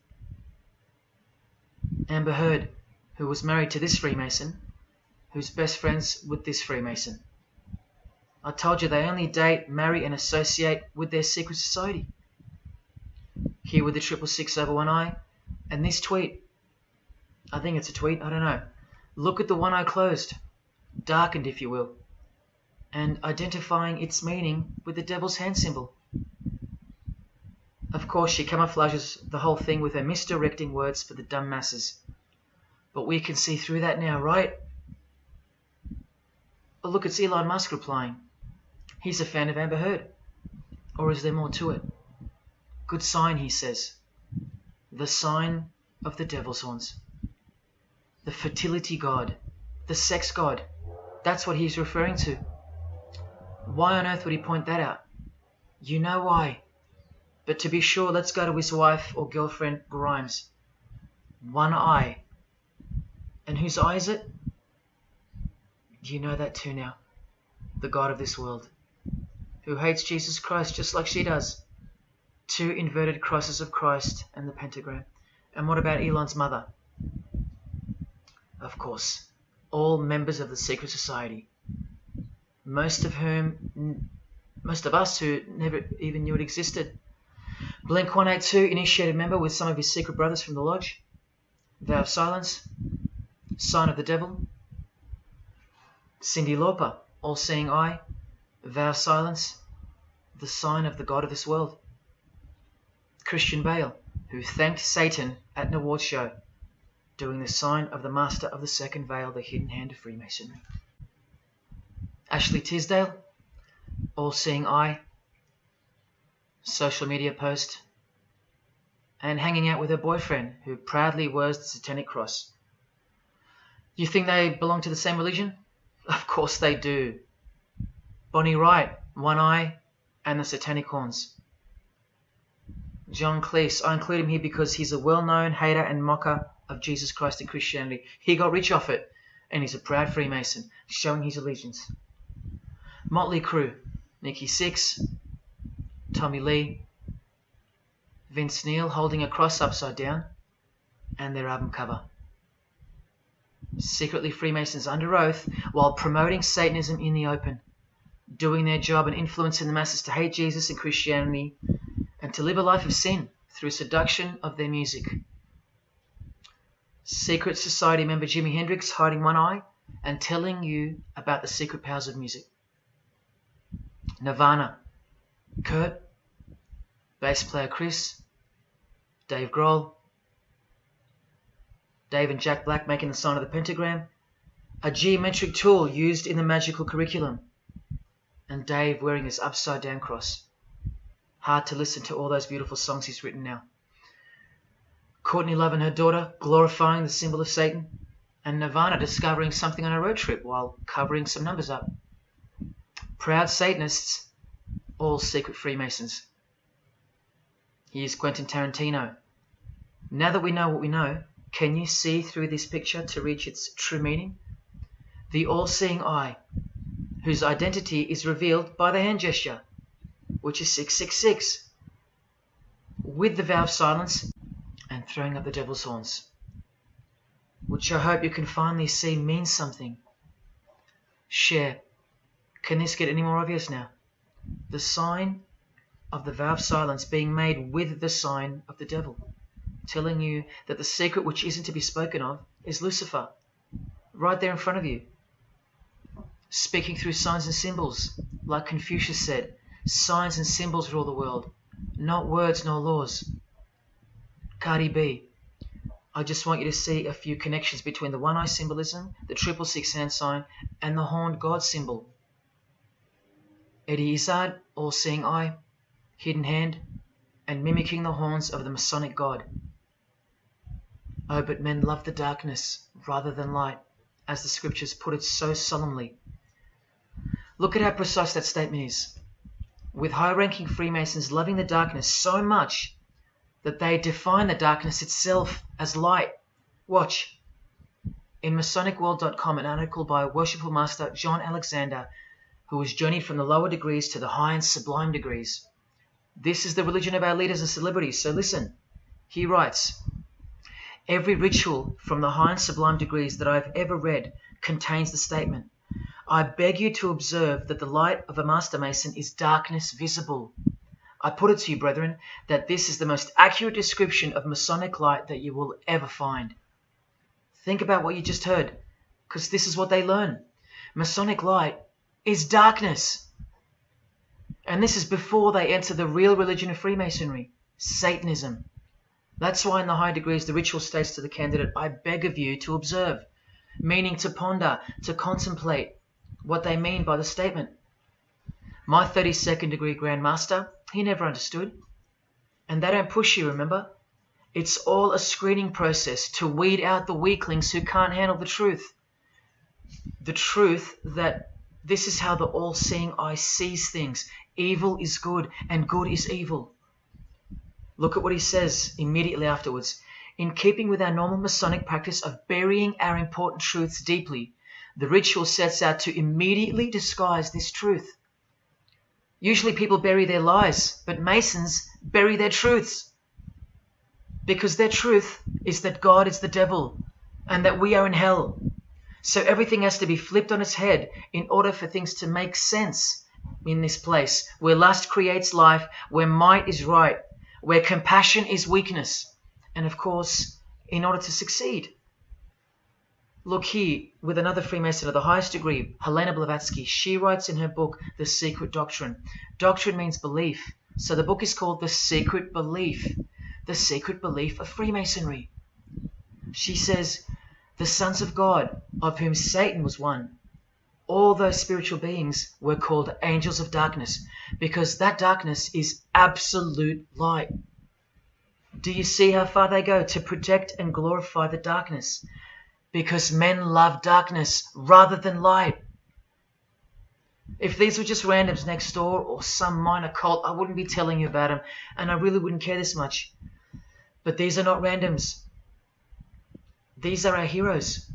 Amber Heard, who was married to this Freemason, who's best friends with this Freemason. I told you they only date, marry and associate with their secret society. Here with the 666 over one eye, and this tweet. I think it's a tweet, I don't know. Look at the one eye closed, darkened if you will, and identifying its meaning with the devil's hand symbol. Of course, she camouflages the whole thing with her misdirecting words for the dumb masses. But we can see through that now, right? But look, it's Elon Musk replying. He's a fan of Amber Heard. Or is there more to it? Good sign, he says. The sign of the devil's horns. The fertility god. The sex god. That's what he's referring to. Why on earth would he point that out? You know why. But to be sure, let's go to his wife or girlfriend, Grimes. One eye. And whose eye is it? You know that too now. The God of this world. Who hates Jesus Christ just like she does. 2 inverted crosses of Christ and the pentagram. And what about Elon's mother? Of course, all members of the secret society. Most of us who never even knew it existed. Blink-182, initiated member with some of his secret brothers from the lodge. Vow of silence. Sign of the devil. Cyndi Lauper, all-seeing eye. Vow of silence. the sign of the god of this world. Christian Bale, who thanked Satan at an award show, doing the sign of the master of the second veil, the hidden hand of Freemasonry. Ashley Tisdale, all-seeing eye, social media post, and hanging out with her boyfriend, who proudly wears the satanic cross. You think they belong to the same religion? Of course they do. Bonnie Wright, one eye and the satanic horns. John Cleese, I include him here because he's a well-known hater and mocker of Jesus Christ and Christianity. He got rich off it, and he's a proud Freemason, showing his allegiance. Motley Crue, Nikki Sixx, Tommy Lee, Vince Neil holding a cross upside down, and their album cover. Secretly Freemasons under oath while promoting Satanism in the open, doing their job and influencing the masses to hate Jesus and Christianity and to live a life of sin through seduction of their music. Secret Society member Jimi Hendrix hiding one eye and telling you about the secret powers of music. Nirvana, Kurt, bass player Chris, Dave Grohl, Dave and Jack Black making the sign of the pentagram, a geometric tool used in the magical curriculum, and Dave wearing his upside down cross. Hard to listen to all those beautiful songs he's written now. Courtney Love and her daughter glorifying the symbol of Satan, and Nirvana discovering something on a road trip while covering some numbers up. Proud Satanists, all secret Freemasons. Here's Quentin Tarantino. Now that we know what we know, can you see through this picture to reach its true meaning? The all-seeing eye, whose identity is revealed by the hand gesture, which is 666, with the vow of silence and throwing up the devil's horns, which I hope you can finally see means something. Share. Can this get any more obvious now? The sign of the vow of silence being made with the sign of the devil, telling you that the secret which isn't to be spoken of is Lucifer, right there in front of you. Speaking through signs and symbols, like Confucius said, signs and symbols rule the world, not words nor laws. Cardi B, I just want you to see a few connections between the one-eye symbolism, the 666 hand sign, and the horned God symbol. Eddie Izzard, all-seeing eye, hidden hand, and mimicking the horns of the Masonic God. Oh, but men love the darkness rather than light, as the scriptures put it so solemnly. Look at how precise that statement is. With high-ranking Freemasons loving the darkness so much that they define the darkness itself as light. Watch. In MasonicWorld.com, an article by Worshipful Master John Alexander, who has journeyed from the lower degrees to the high and sublime degrees. This is the religion of our leaders and celebrities, so listen. He writes, every ritual from the high and sublime degrees that I've ever read contains the statement, I beg you to observe that the light of a Master Mason is darkness visible. I put it to you, brethren, that this is the most accurate description of Masonic light that you will ever find. Think about what you just heard, because this is what they learn. Masonic light is darkness. And this is before they enter the real religion of Freemasonry, Satanism. That's why in the high degrees the ritual states to the candidate, I beg of you to observe, meaning to ponder, to contemplate what they mean by the statement. My 32nd degree Grand Master, he never understood. And they don't push you, remember? It's all a screening process to weed out the weaklings who can't handle the truth. The truth that this is how the all-seeing eye sees things. Evil is good and good is evil. Look at what he says immediately afterwards. In keeping with our normal Masonic practice of burying our important truths deeply, the ritual sets out to immediately disguise this truth. Usually people bury their lies, but Masons bury their truths. Because their truth is that God is the devil and that we are in hell. So everything has to be flipped on its head in order for things to make sense in this place where lust creates life, where might is right, where compassion is weakness, and of course, in order to succeed. Look here, with another Freemason of the highest degree, Helena Blavatsky. She writes in her book, The Secret Doctrine. Doctrine means belief. So the book is called The Secret Belief. The Secret Belief of Freemasonry. She says, the sons of God, of whom Satan was one, all those spiritual beings were called angels of darkness, because that darkness is absolute light. Do you see how far they go to protect and glorify the darkness? Because men love darkness rather than light. If these were just randoms next door or some minor cult, I wouldn't be telling you about them, and I really wouldn't care this much. But these are not randoms. These are our heroes.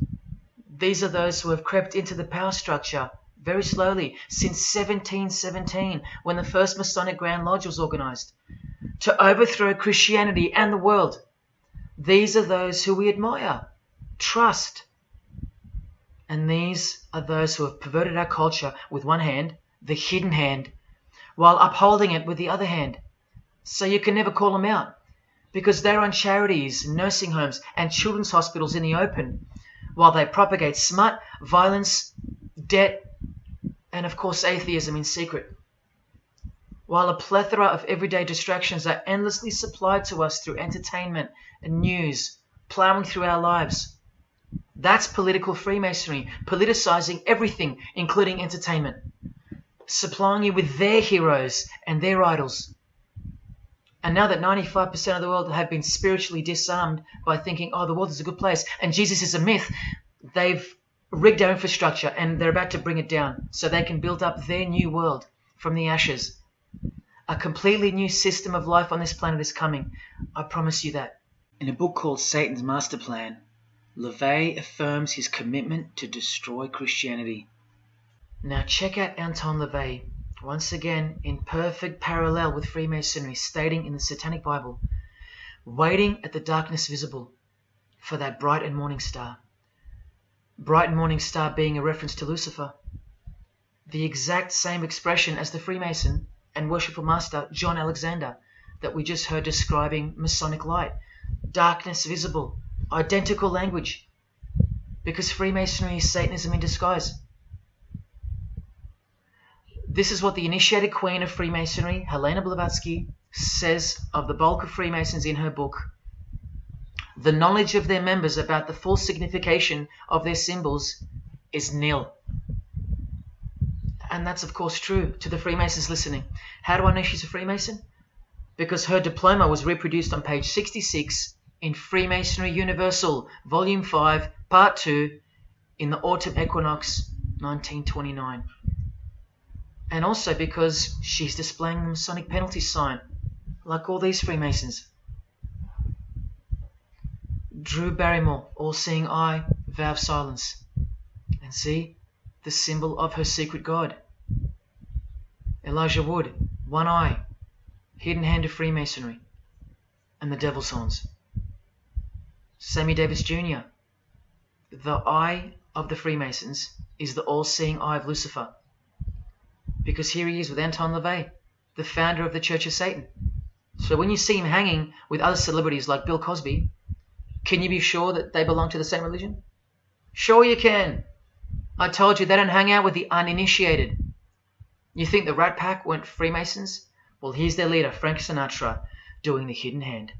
These are those who have crept into the power structure very slowly since 1717, when the first Masonic Grand Lodge was organized, to overthrow Christianity and the world. These are those who we admire, trust. And these are those who have perverted our culture with one hand, the hidden hand, while upholding it with the other hand. So you can never call them out, because they run charities, nursing homes, and children's hospitals in the open, while they propagate smut, violence, debt, and of course atheism in secret. While a plethora of everyday distractions are endlessly supplied to us through entertainment and news, plowing through our lives. That's political Freemasonry, politicizing everything, including entertainment, supplying you with their heroes and their idols. And now that 95% of the world have been spiritually disarmed by thinking, oh, the world is a good place and Jesus is a myth, they've rigged our infrastructure and they're about to bring it down so they can build up their new world from the ashes. A completely new system of life on this planet is coming. I promise you that. In a book called Satan's Master Plan, LaVey affirms his commitment to destroy Christianity. Now check out Anton LaVey, once again in perfect parallel with Freemasonry, stating in the Satanic Bible, waiting at the darkness visible for that bright and morning star. Bright and morning star being a reference to Lucifer. The exact same expression as the Freemason and worshipful master John Alexander that we just heard describing Masonic light. Darkness visible. Identical language, because Freemasonry is Satanism in disguise. This is what the initiated queen of Freemasonry, Helena Blavatsky, says of the bulk of Freemasons in her book. The knowledge of their members about the full signification of their symbols is nil. And that's of course true to the Freemasons listening. How do I know she's a Freemason? Because her diploma was reproduced on page 66 in Freemasonry Universal, Volume 5, Part 2, in the Autumn Equinox, 1929. And also because she's displaying the Masonic penalty sign, like all these Freemasons. Drew Barrymore, all-seeing eye, vow of silence. And see, the symbol of her secret god. Elijah Wood, one eye, hidden hand of Freemasonry, and the devil's horns. Sammy Davis Jr., the eye of the Freemasons is the all-seeing eye of Lucifer. Because here he is with Anton LaVey, the founder of the Church of Satan. So when you see him hanging with other celebrities like Bill Cosby, can you be sure that they belong to the same religion? Sure you can. I told you they don't hang out with the uninitiated. You think the Rat Pack weren't Freemasons? Well, here's their leader, Frank Sinatra, doing the hidden hand.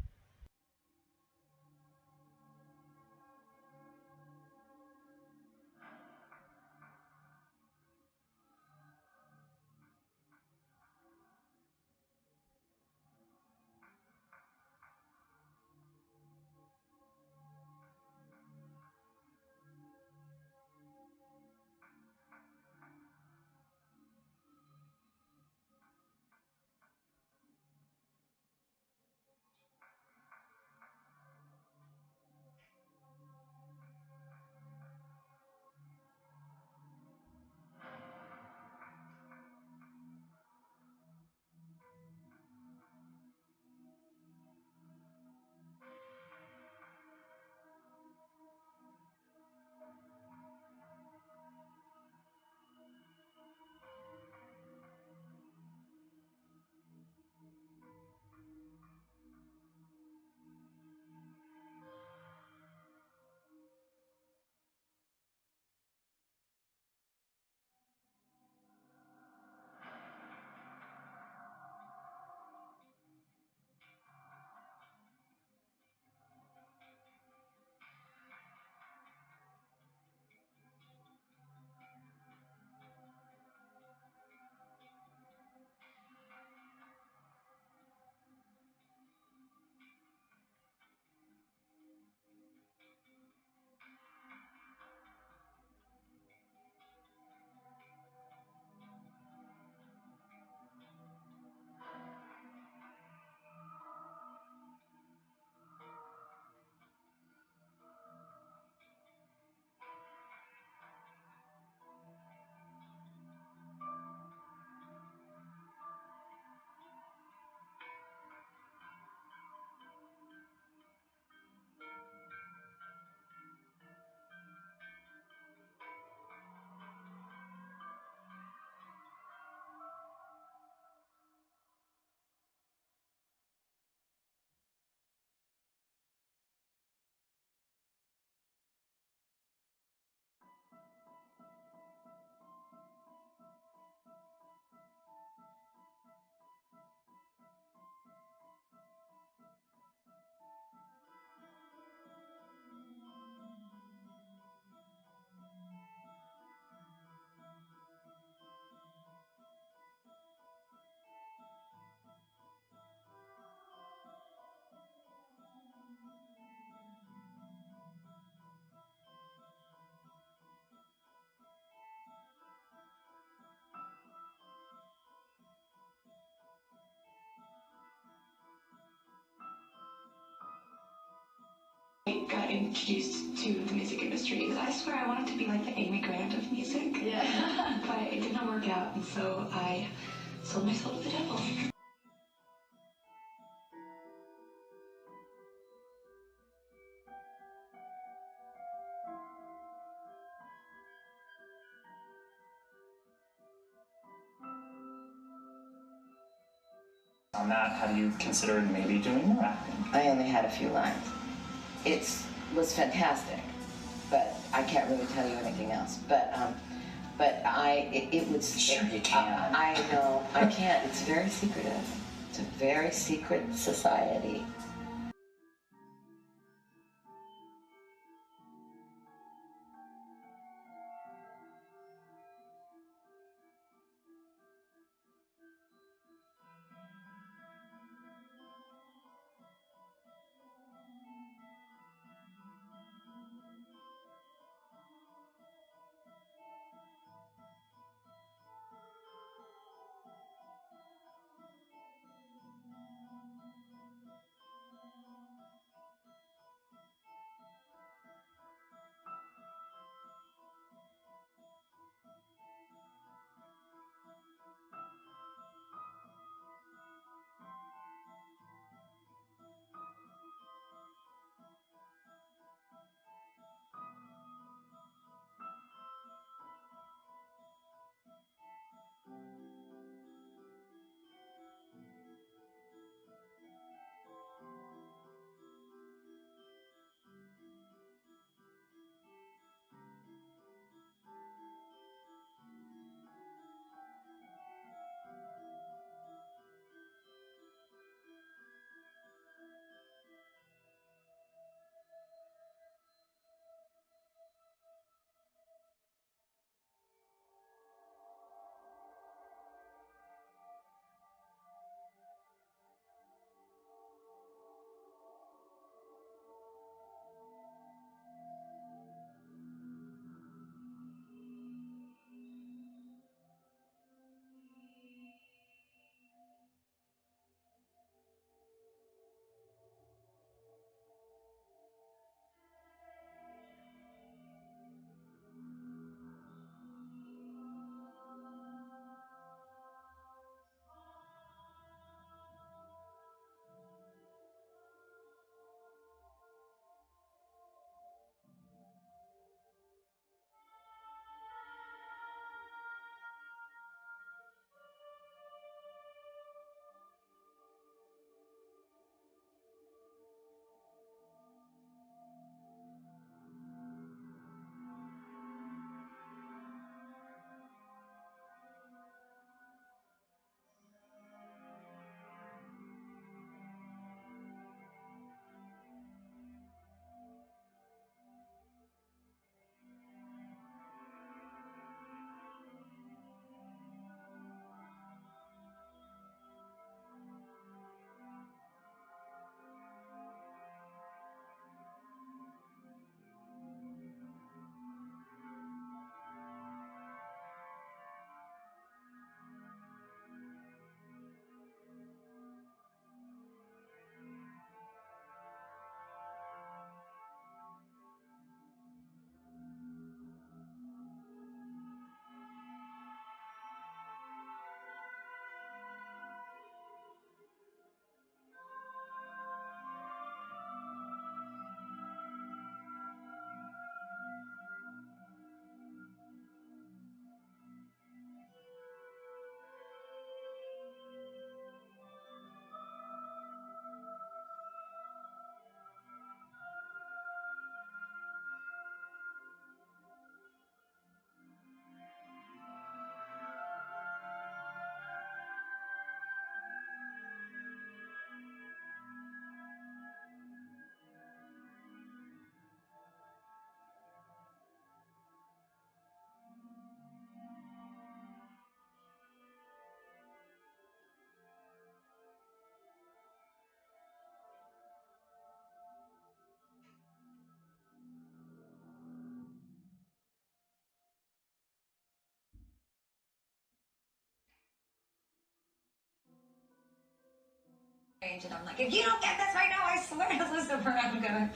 got introduced to the music industry because I swear I wanted to be like the Amy Grant of music. Yeah. But it did not work out, and so I sold my soul to the devil. On that, have you considered maybe doing more acting? I only had a few lines. It was fantastic, but I can't really tell you anything else. But it was. Sure you can. I know I can't. It's very secretive. It's a very secret society. And I'm like, if you don't get this right now, I swear to Lucifer, I'm gonna.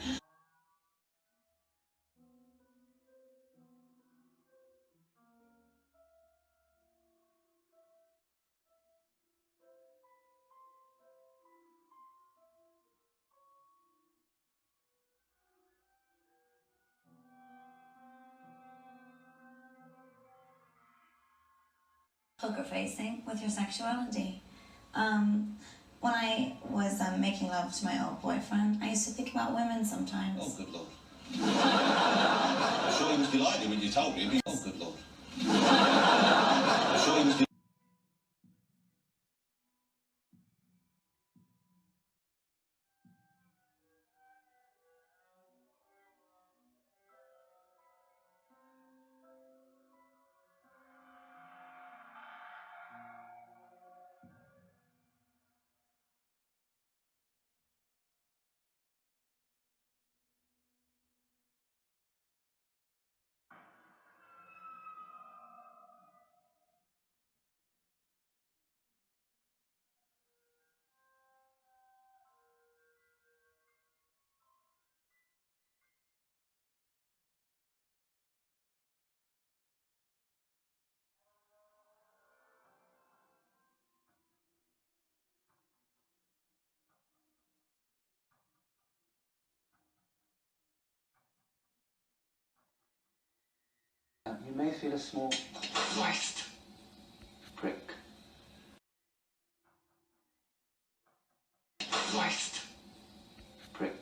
poker facing with your sexuality. When I was making love to my old boyfriend, I used to think about women sometimes. Oh, good Lord. I'm sure he was delighted when you told him. Oh, good Lord. I'm sure he was delighted. You may feel a small Christ. prick. Christ. Prick.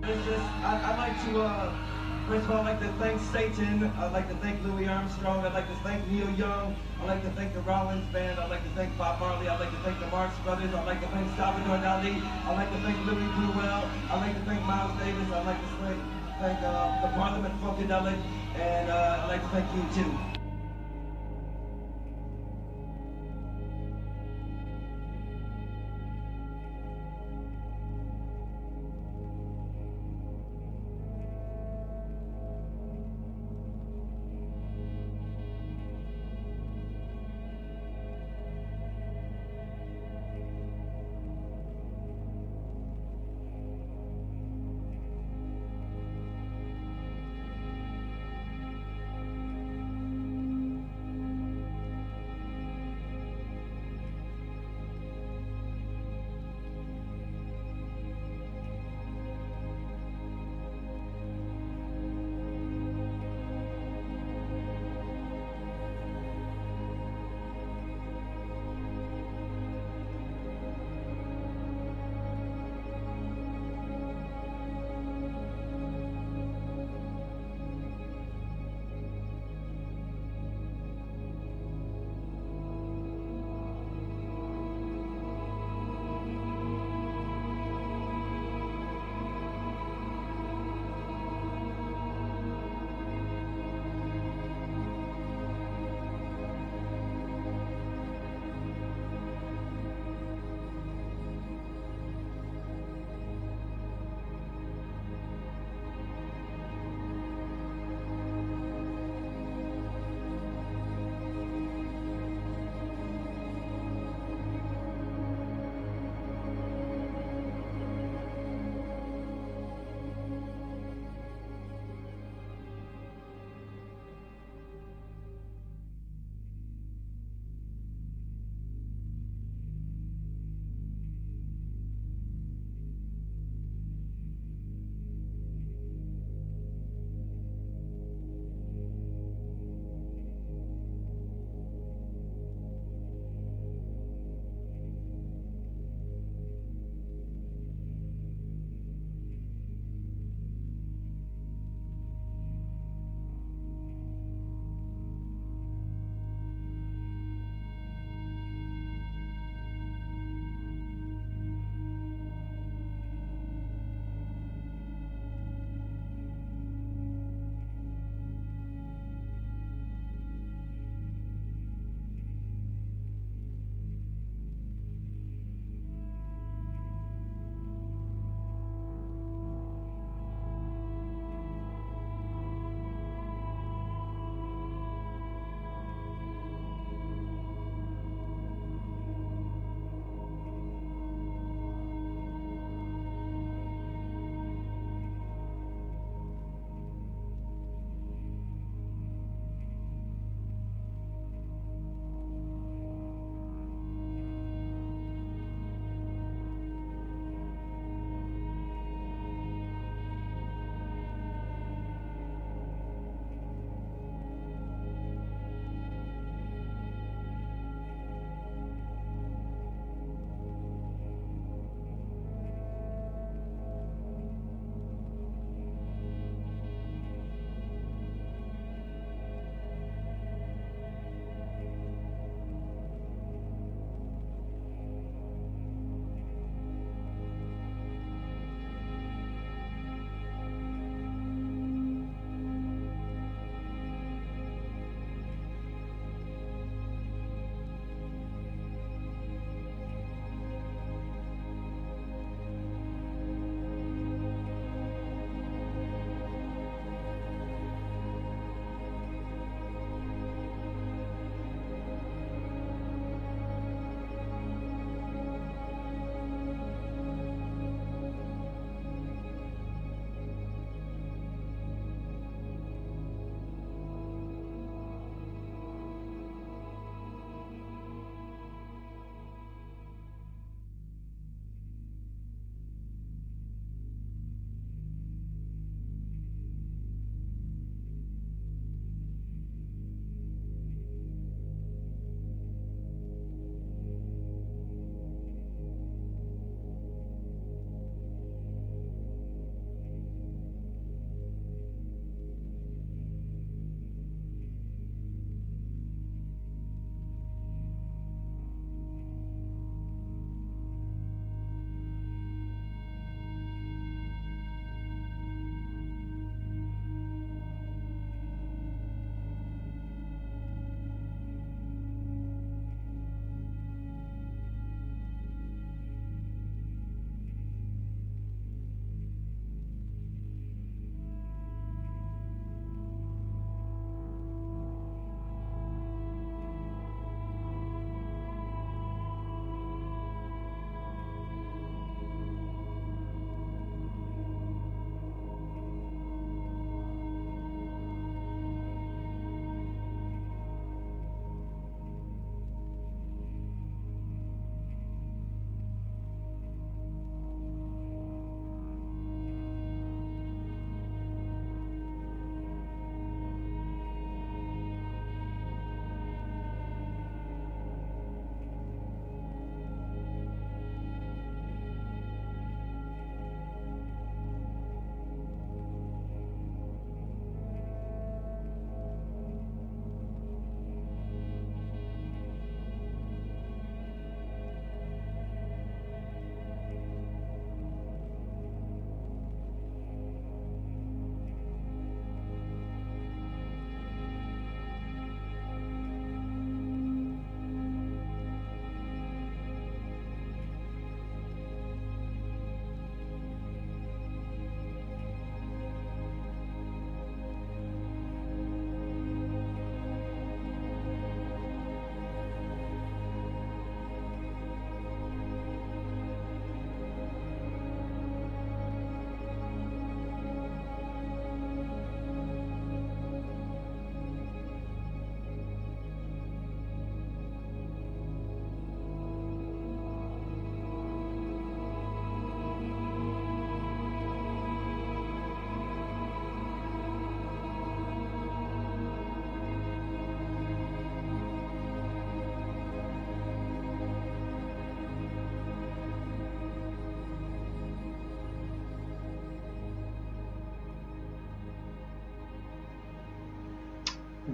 I'd like to, first of all, I'd like to thank Satan. I'd like to thank Louis Armstrong. I'd like to thank Neil Young. I'd like to thank the Rollins Band. I'd like to thank Bob Marley. I'd like to thank the Marx Brothers. I'd like to thank Salvador Dali. I'd like to thank Louis Bruel. I'd like to thank Miles Davis. I'd like to thank the Parliament Funkadelic. And I'd like to thank you, too.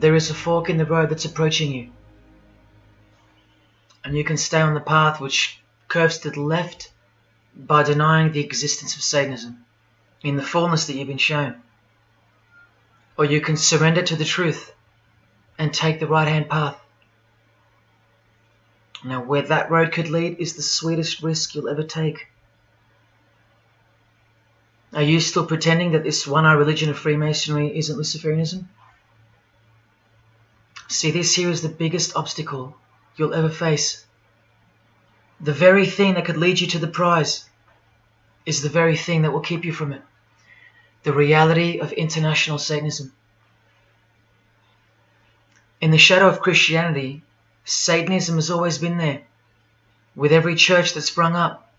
there is a fork in the road that's approaching you. And you can stay on the path which curves to the left by denying the existence of Satanism in the fullness that you've been shown. Or you can surrender to the truth and take the right-hand path. Now, where that road could lead is the sweetest risk you'll ever take. Are you still pretending that this one-eye religion of Freemasonry isn't Luciferianism? See, this here is the biggest obstacle you'll ever face. The very thing that could lead you to the prize is the very thing that will keep you from it. The reality of international Satanism. In the shadow of Christianity, Satanism has always been there. With every church that sprung up,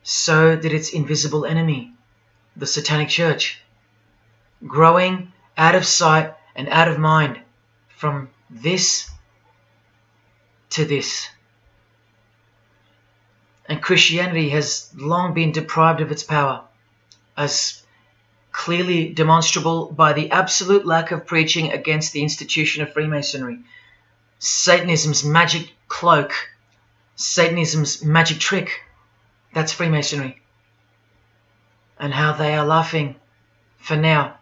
so did its invisible enemy, the Satanic Church, growing out of sight and out of mind, from this to this. And Christianity has long been deprived of its power, as clearly demonstrable by the absolute lack of preaching against the institution of Freemasonry. Satanism's magic cloak, Satanism's magic trick, that's Freemasonry. And how they are laughing for now.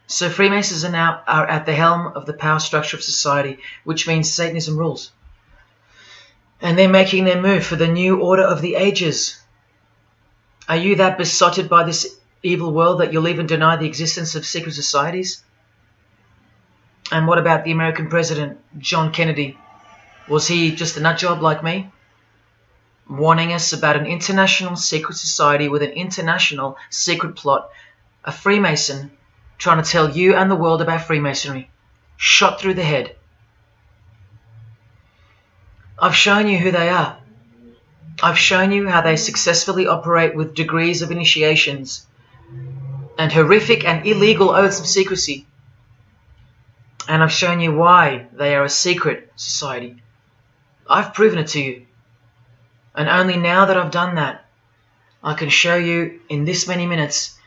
So Freemasons are at the helm of the power structure of society, which means Satanism rules. And they're making their move for the new order of the ages. Are you that besotted by this evil world that you'll even deny the existence of secret societies? And what about the American president, John Kennedy? Was he just a nutjob like me? Warning us about an international secret society with an international secret plot. A Freemason trying to tell you and the world about Freemasonry. Shot through the head. I've shown you who they are. I've shown you how they successfully operate with degrees of initiations and horrific and illegal oaths of secrecy. And I've shown you why they are a secret society. I've proven it to you. And only now that I've done that, I can show you in this many minutes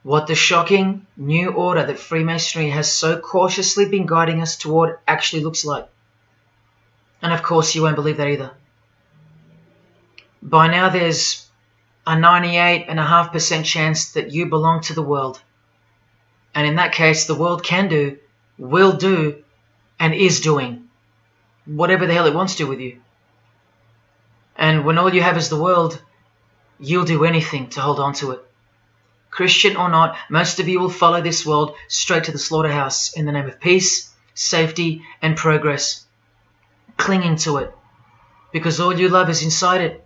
what the shocking new order that Freemasonry has so cautiously been guiding us toward actually looks like. And of course you won't believe that either. By now there's a 98.5% chance that you belong to the world. And in that case, the world can do, will do, and is doing whatever the hell it wants to with you. And when all you have is the world, you'll do anything to hold on to it. Christian or not, most of you will follow this world straight to the slaughterhouse in the name of peace, safety, and progress. Clinging to it, because all you love is inside it.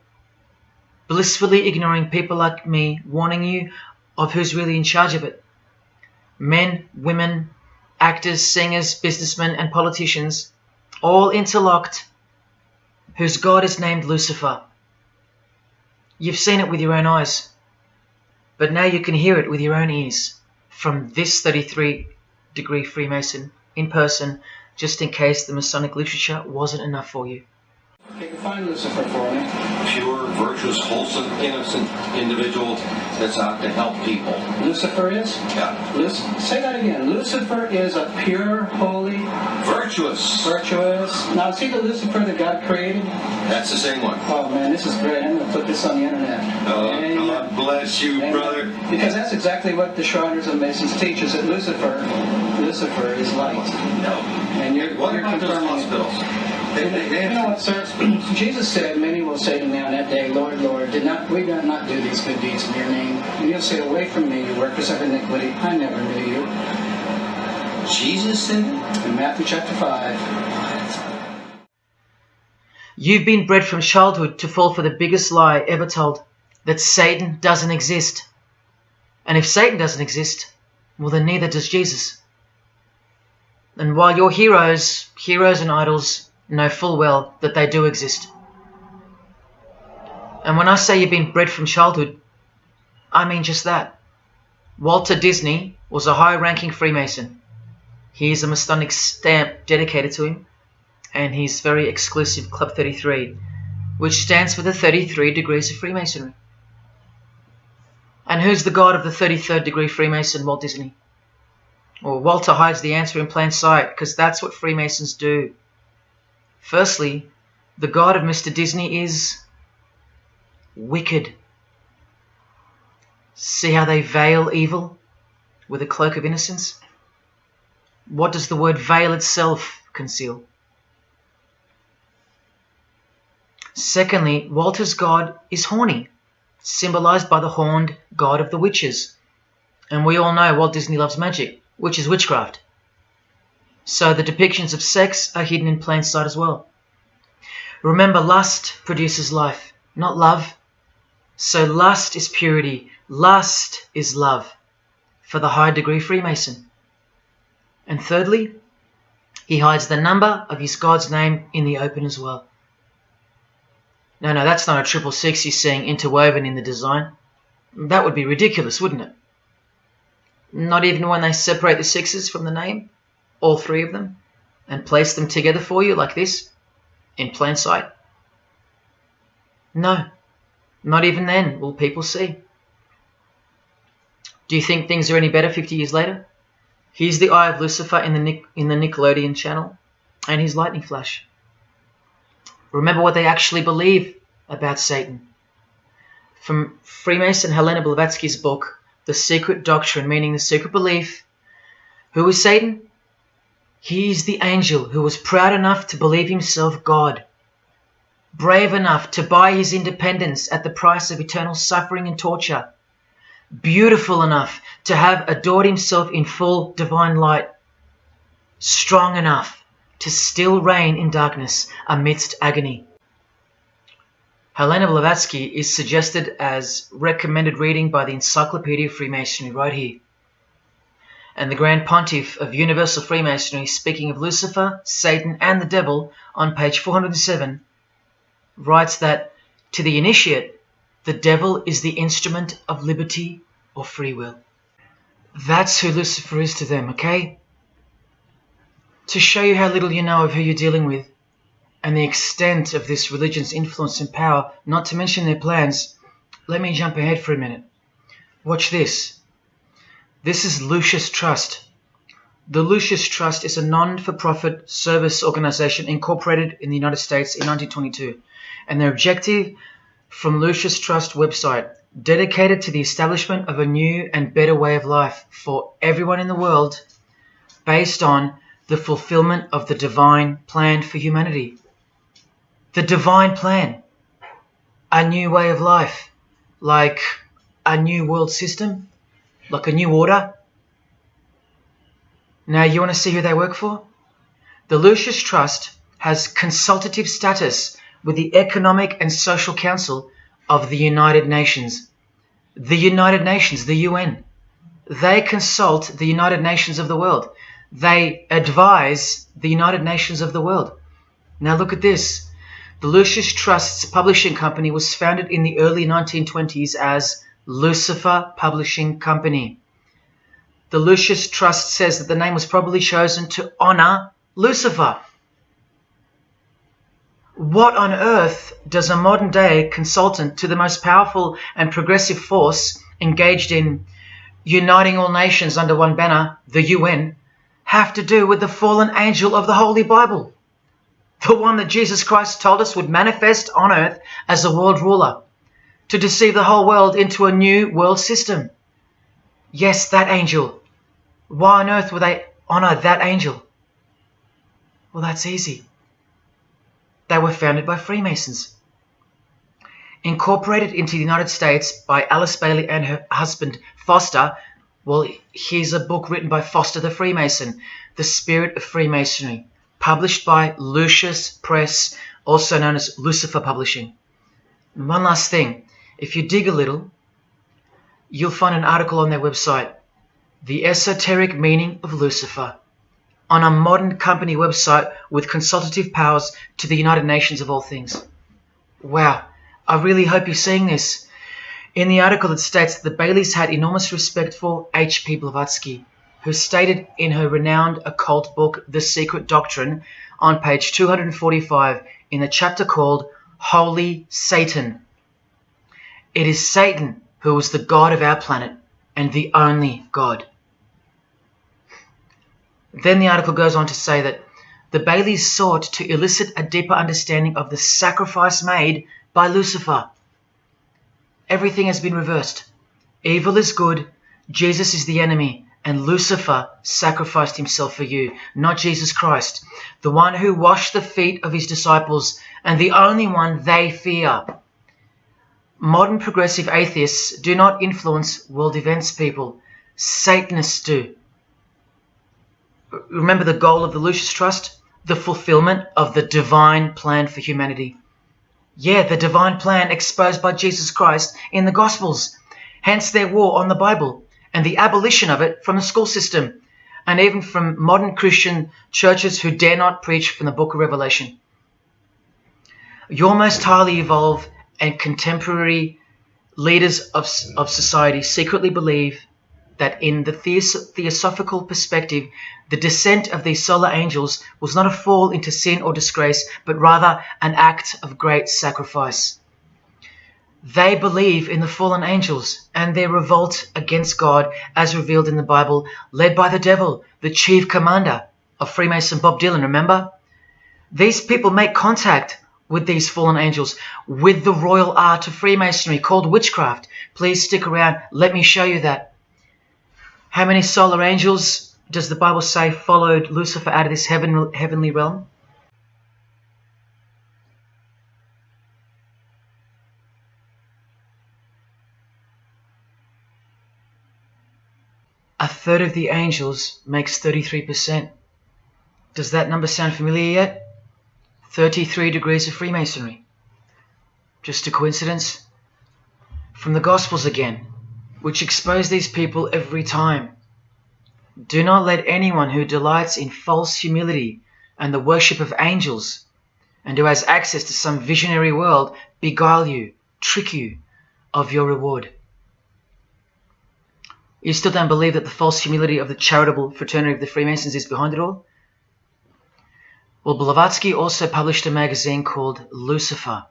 Blissfully ignoring people like me warning you of who's really in charge of it. Men, women, actors, singers, businessmen, and politicians, all interlocked, whose God is named Lucifer. You've seen it with your own eyes, but now you can hear it with your own ears from this 33-degree Freemason in person, just in case the Masonic literature wasn't enough for you. Define Lucifer for me. Pure, virtuous, wholesome, innocent individual that's out to help people. Lucifer is? Yeah. Say that again. Lucifer is a pure, holy... Virtuous. Virtuous. Now, is he the Lucifer that God created? That's the same one. Oh, man, this is great. I'm going to put this on the internet. Oh, God bless you, brother. Because that's exactly what the Shriners and Masons teach, is that Lucifer is light. No. And you're confirming hospitals? You know what, sir? Jesus said, many will say to me on that day, Lord, Lord, we did not do these good deeds in your name. And you'll say, away from me, you workers of iniquity, I never knew you. Jesus said it? In Matthew chapter 5. You've been bred from childhood to fall for the biggest lie ever told, that Satan doesn't exist. And if Satan doesn't exist, well then neither does Jesus. And while your heroes and idols know full well that they do exist. And when I say you've been bred from childhood, I mean just that. Walter Disney was a high-ranking Freemason. Here's a Masonic stamp dedicated to him, and his very exclusive Club 33, which stands for the 33 degrees of Freemasonry. And who's the god of the 33rd degree Freemason, Walt Disney? Or Walter hides the answer in plain sight, because that's what Freemasons do. Firstly, the God of Mr. Disney is wicked. See how they veil evil with a cloak of innocence? What does the word veil itself conceal? Secondly, Walter's God is horny, symbolized by the horned god of the witches. And we all know Walt Disney loves magic, which is witchcraft. So the depictions of sex are hidden in plain sight as well. Remember, lust produces life, not love. So lust is purity, lust is love, for the high degree Freemason. And thirdly, he hides the number of his God's name in the open as well. No, that's not a 666 he's seeing interwoven in the design. That would be ridiculous, wouldn't it? Not even when they separate the sixes from the name, all three of them, and place them together for you like this, in plain sight. No, not even then will people see. Do you think things are any better 50 years later? Here's the Eye of Lucifer in the Nickelodeon channel, and his lightning flash. Remember what they actually believe about Satan. From Freemason Helena Blavatsky's book, The Secret Doctrine, meaning the secret belief. Who is Satan? He is the angel who was proud enough to believe himself God, brave enough to buy his independence at the price of eternal suffering and torture, beautiful enough to have adored himself in full divine light, strong enough to still reign in darkness amidst agony. Helena Blavatsky is suggested as recommended reading by the Encyclopedia of Freemasonry right here. And the Grand Pontiff of Universal Freemasonry, speaking of Lucifer, Satan and the Devil on page 407, writes that to the initiate, the devil is the instrument of liberty or free will. That's who Lucifer is to them, okay? To show you how little you know of who you're dealing with and the extent of this religion's influence and power, not to mention their plans, let me jump ahead for a minute. Watch this. This is Lucius Trust. The Lucius Trust is a non-for-profit service organization incorporated in the United States in 1922, and their objective from Lucius Trust website, dedicated to the establishment of a new and better way of life for everyone in the world based on the fulfillment of the divine plan for humanity. The divine plan. A new way of life, like a new world system, like a new order. Now you want to see who they work for? The Lucius Trust has consultative status with the Economic and Social Council of the United Nations. The United Nations, the UN. They consult the United Nations of the world. They advise the United Nations of the world. Now look at this. The Lucius Trust's publishing company was founded in the early 1920s as Lucifer Publishing Company. The Lucius Trust says that the name was probably chosen to honor Lucifer. What on earth does a modern-day consultant to the most powerful and progressive force engaged in uniting all nations under one banner, the UN, have to do with the fallen angel of the Holy Bible? The one that Jesus Christ told us would manifest on earth as a world ruler, to deceive the whole world into a new world system. Yes, that angel. Why on earth would they honor that angel? Well, that's easy. They were founded by Freemasons. Incorporated into the United States by Alice Bailey and her husband Foster. Well, here's a book written by Foster the Freemason, The Spirit of Freemasonry, published by Lucius Press, also known as Lucifer Publishing. And one last thing, if you dig a little, you'll find an article on their website, The Esoteric Meaning of Lucifer, on a modern company website with consultative powers to the United Nations of all things. Wow, I really hope you're seeing this. In the article it states that the Baileys had enormous respect for H.P. Blavatsky, who stated in her renowned occult book, The Secret Doctrine, on page 245 in the chapter called Holy Satan. It is Satan who is the God of our planet and the only God. Then the article goes on to say that the Baileys sought to elicit a deeper understanding of the sacrifice made by Lucifer. Everything has been reversed. Evil is good, Jesus is the enemy, and Lucifer sacrificed himself for you, not Jesus Christ, the one who washed the feet of his disciples and the only one they fear. Modern progressive atheists do not influence world events, people. Satanists do. Remember the goal of the Lucis Trust? The fulfillment of the divine plan for humanity. Yeah, the divine plan exposed by Jesus Christ in the Gospels. Hence their war on the Bible and the abolition of it from the school system and even from modern Christian churches who dare not preach from the book of Revelation. Your most highly evolved and contemporary leaders of society secretly believe that in the theosophical perspective, the descent of these solar angels was not a fall into sin or disgrace, but rather an act of great sacrifice. They believe in the fallen angels and their revolt against God as revealed in the Bible, led by the devil, the chief commander of Freemason Bob Dylan, remember? These people make contact with these fallen angels, with the royal art of Freemasonry called witchcraft. Please stick around, let me show you that. How many solar angels does the Bible say followed Lucifer out of this heavenly realm? A third of the angels makes 33%. Does that number sound familiar yet? 33 degrees of Freemasonry. Just a coincidence? From the Gospels again, which expose these people every time. Do not let anyone who delights in false humility and the worship of angels and who has access to some visionary world beguile you, trick you of your reward. You still don't believe that the false humility of the charitable fraternity of the Freemasons is behind it all? Well, Blavatsky also published a magazine called Lucifer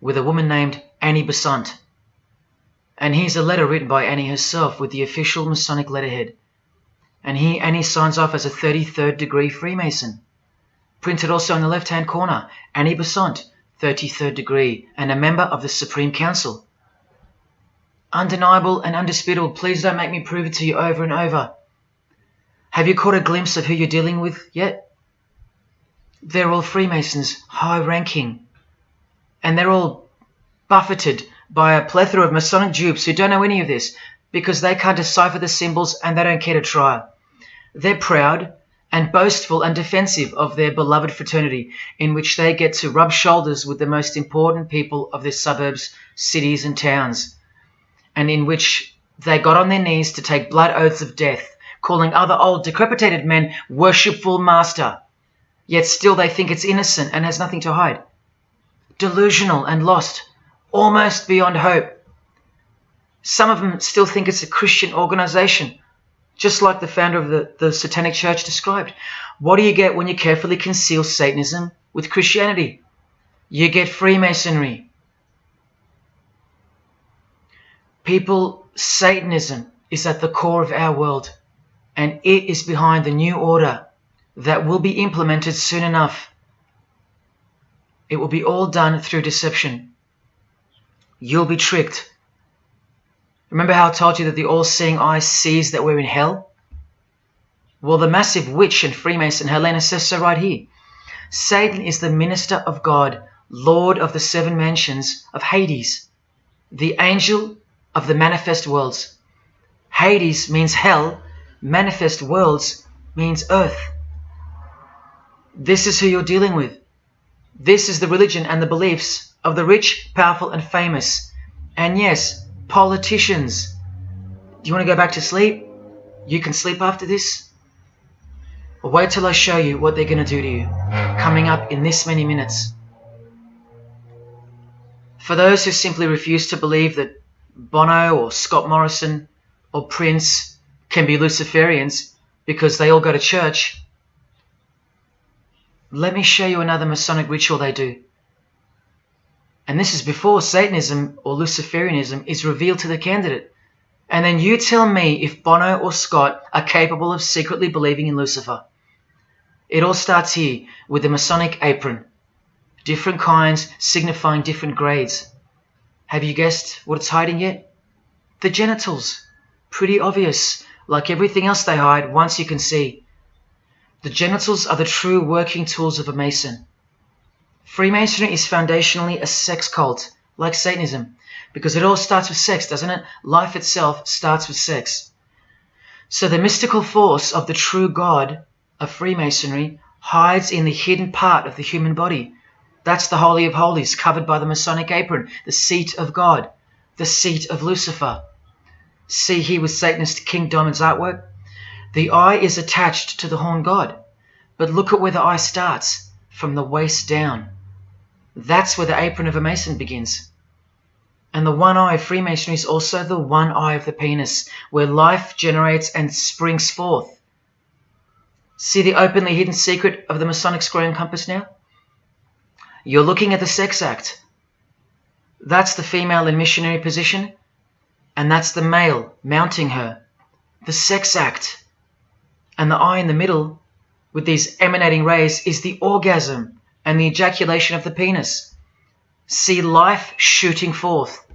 with a woman named Annie Besant. And here's a letter written by Annie herself with the official Masonic letterhead. And here Annie signs off as a 33rd degree Freemason. Printed also in the left-hand corner, Annie Besant, 33rd degree, and a member of the Supreme Council. Undeniable and undisputable. Please don't make me prove it to you over and over. Have you caught a glimpse of who you're dealing with yet? They're all Freemasons, high-ranking. And they're all buffeted by a plethora of Masonic dupes who don't know any of this because they can't decipher the symbols and they don't care to try. They're proud and boastful and defensive of their beloved fraternity in which they get to rub shoulders with the most important people of their suburbs, cities and towns, and in which they got on their knees to take blood oaths of death, calling other old decrepitated men worshipful master, yet still they think it's innocent and has nothing to hide. Delusional and lost, almost beyond hope. Some of them still think it's a Christian organization, just like the founder of the Satanic Church described. What do you get when you carefully conceal Satanism with Christianity? You get Freemasonry. People, Satanism is at the core of our world, and it is behind the new order that will be implemented soon enough. It will be all done through deception. You'll be tricked. Remember how I told you that the all-seeing eye sees that we're in hell? Well, the massive witch and Freemason Helena says so right here. Satan is the minister of God, Lord of the seven mansions of Hades, the angel of the manifest worlds. Hades means hell, manifest worlds means earth. This is who you're dealing with. This is the religion and the beliefs of the rich, powerful and famous. And yes, politicians. Do you want to go back to sleep? You can sleep after this. Well, wait till I show you what they're going to do to you, coming up in this many minutes. For those who simply refuse to believe that Bono or Scott Morrison or Prince can be Luciferians because they all go to church, let me show you another Masonic ritual they do. And this is before Satanism or Luciferianism is revealed to the candidate. And then you tell me if Bono or Scott are capable of secretly believing in Lucifer. It all starts here with the Masonic apron. Different kinds signifying different grades. Have you guessed what it's hiding yet? The genitals. Pretty obvious. Like everything else they hide, once you can see. The genitals are the true working tools of a Mason. Freemasonry is foundationally a sex cult, like Satanism, because it all starts with sex, doesn't it? Life itself starts with sex. So the mystical force of the true God of Freemasonry hides in the hidden part of the human body. That's the Holy of Holies, covered by the Masonic apron, the seat of God, the seat of Lucifer. See here with Satanist King Diamond's artwork? The eye is attached to the horn god, but look at where the eye starts, from the waist down. That's where the apron of a Mason begins. And the one eye of Freemasonry is also the one eye of the penis, where life generates and springs forth. See the openly hidden secret of the Masonic square and compass now? You're looking at the sex act. That's the female in missionary position, and that's the male mounting her. The sex act. And the eye in the middle, with these emanating rays, is the orgasm and the ejaculation of the penis. See life shooting forth.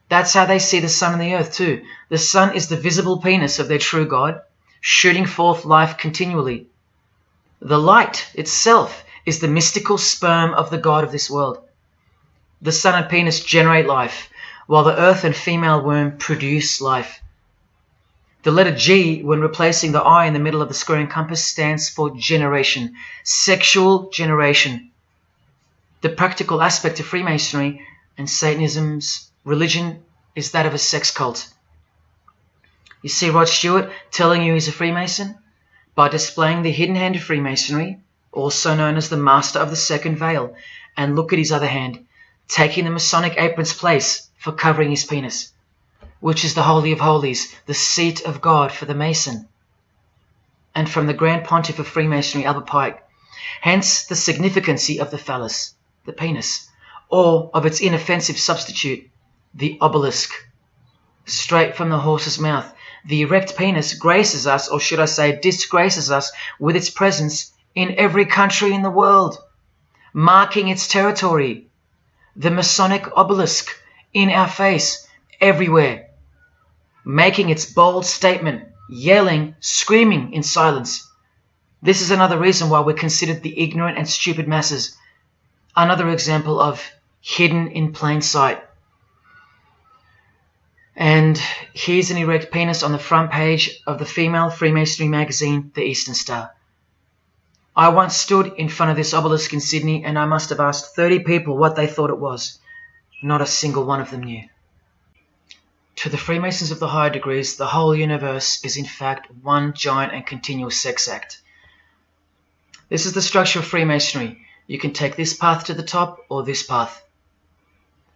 That's how they see the sun and the earth too. The sun is the visible penis of their true God, shooting forth life continually. The light itself is the mystical sperm of the God of this world. The sun and penis generate life, while the earth and female womb produce life. The letter G, when replacing the I in the middle of the square and compass, stands for generation, sexual generation. The practical aspect of Freemasonry and Satanism's religion is that of a sex cult. You see Rod Stewart telling you he's a Freemason? By displaying the hidden hand of Freemasonry, also known as the Master of the Second Veil, and look at his other hand, taking the Masonic apron's place for covering his penis, which is the Holy of Holies, the seat of God for the Mason. And from the Grand Pontiff of Freemasonry, Albert Pike, hence the significancy of the phallus, the penis, or of its inoffensive substitute, the obelisk. Straight from the horse's mouth, the erect penis graces us, or should I say disgraces us, with its presence in every country in the world, marking its territory. The Masonic obelisk in our face, everywhere, making its bold statement, yelling, screaming in silence. This is another reason why we're considered the ignorant and stupid masses. Another example of hidden in plain sight. And here's an erect penis on the front page of the female Freemasonry magazine, The Eastern Star. I once stood in front of this obelisk in Sydney, and I must have asked 30 people what they thought it was. Not a single one of them knew. To the Freemasons of the higher degrees, the whole universe is in fact one giant and continuous sex act. This is the structure of Freemasonry. You can take this path to the top or this path.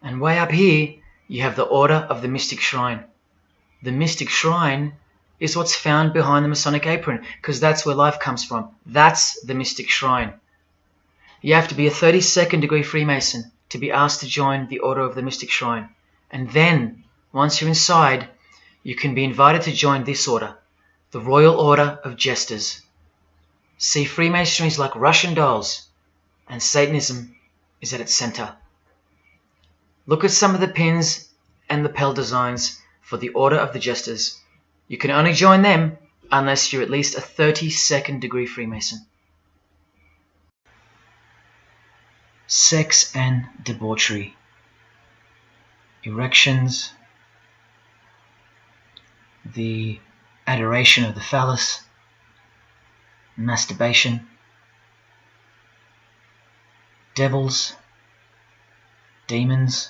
And way up here, you have the Order of the Mystic Shrine. The Mystic Shrine is what's found behind the Masonic apron, because that's where life comes from. That's the Mystic Shrine. You have to be a 32nd degree Freemason to be asked to join the Order of the Mystic Shrine. And then, once you're inside, you can be invited to join this order, the Royal Order of Jesters. See, Freemasonry is like Russian dolls, and Satanism is at its center. Look at some of the pins and lapel designs for the Order of the Jesters. You can only join them unless you're at least a 32nd degree Freemason. Sex and debauchery. Erections. The adoration of the phallus. Masturbation. Devils. Demons.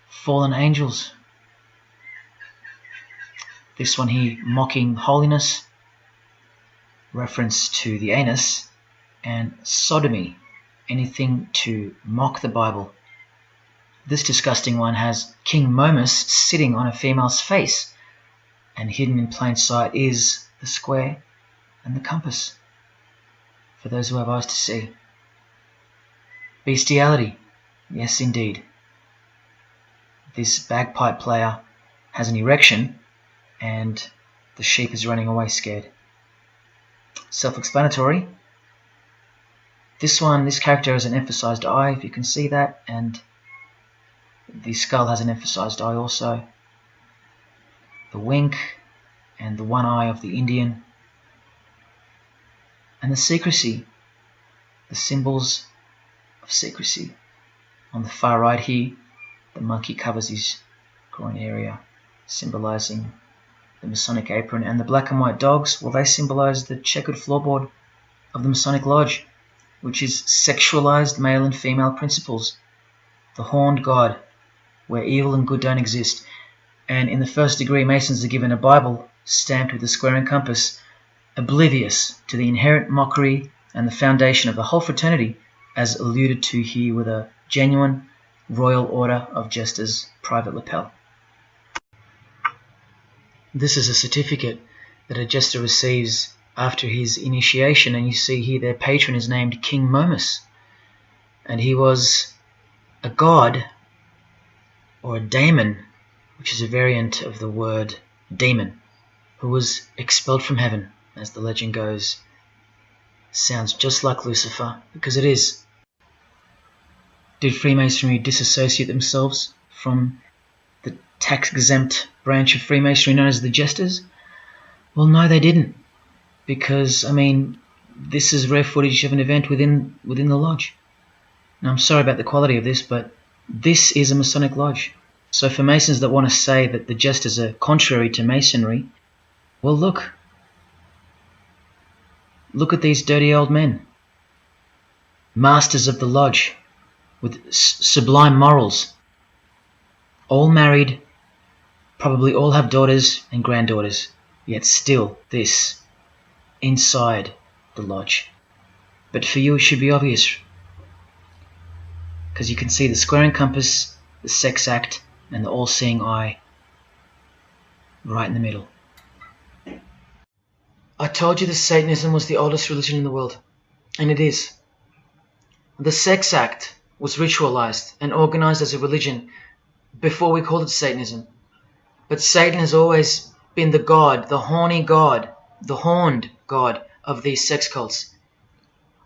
Fallen angels. This one here, mocking holiness, reference to the anus, and sodomy, anything to mock the Bible. This disgusting one has King Momus sitting on a female's face, and hidden in plain sight is the square and the compass, for those who have eyes to see. Bestiality, yes indeed. this bagpipe player has an erection and the sheep is running away scared. Self-explanatory. This character has an emphasized eye, if you can see that, and the skull has an emphasized eye also. The wink and the one eye of the Indian. And the secrecy, the symbols of secrecy. On the far right here, the monkey covers his groin area, symbolizing the Masonic apron, and the black and white dogs, well, they symbolize the checkered floorboard of the Masonic Lodge, which is sexualized male and female principles, the horned god, where evil and good don't exist. And in the first degree, Masons are given a Bible stamped with a square and compass, oblivious to the inherent mockery and the foundation of the whole fraternity, as alluded to here with a genuine Royal Order of Jesters private lapel. This is a certificate that a jester receives after his initiation, and you see here their patron is named King Momus, and he was a god, or a daemon, which is a variant of the word demon, who was expelled from heaven, as the legend goes. Sounds just like Lucifer, because it is. Did Freemasonry disassociate themselves from the tax-exempt branch of Freemasonry known as the Jesters? Well, no, they didn't, because, I mean, this is rare footage of an event within the lodge. Now, I'm sorry about the quality of this, but this is a Masonic lodge. So for Masons that want to say that the Jesters are contrary to Masonry, well, look at these dirty old men, masters of the lodge, with sublime morals, all married, probably all have daughters and granddaughters, yet still this, inside the lodge. But for you it should be obvious, because you can see the square and compass, the sex act, and the all-seeing eye right in the middle. I told you that Satanism was the oldest religion in the world, and it is. The sex act was ritualized and organized as a religion before we called it Satanism. But Satan has always been the god, the horny god, the horned god of these sex cults.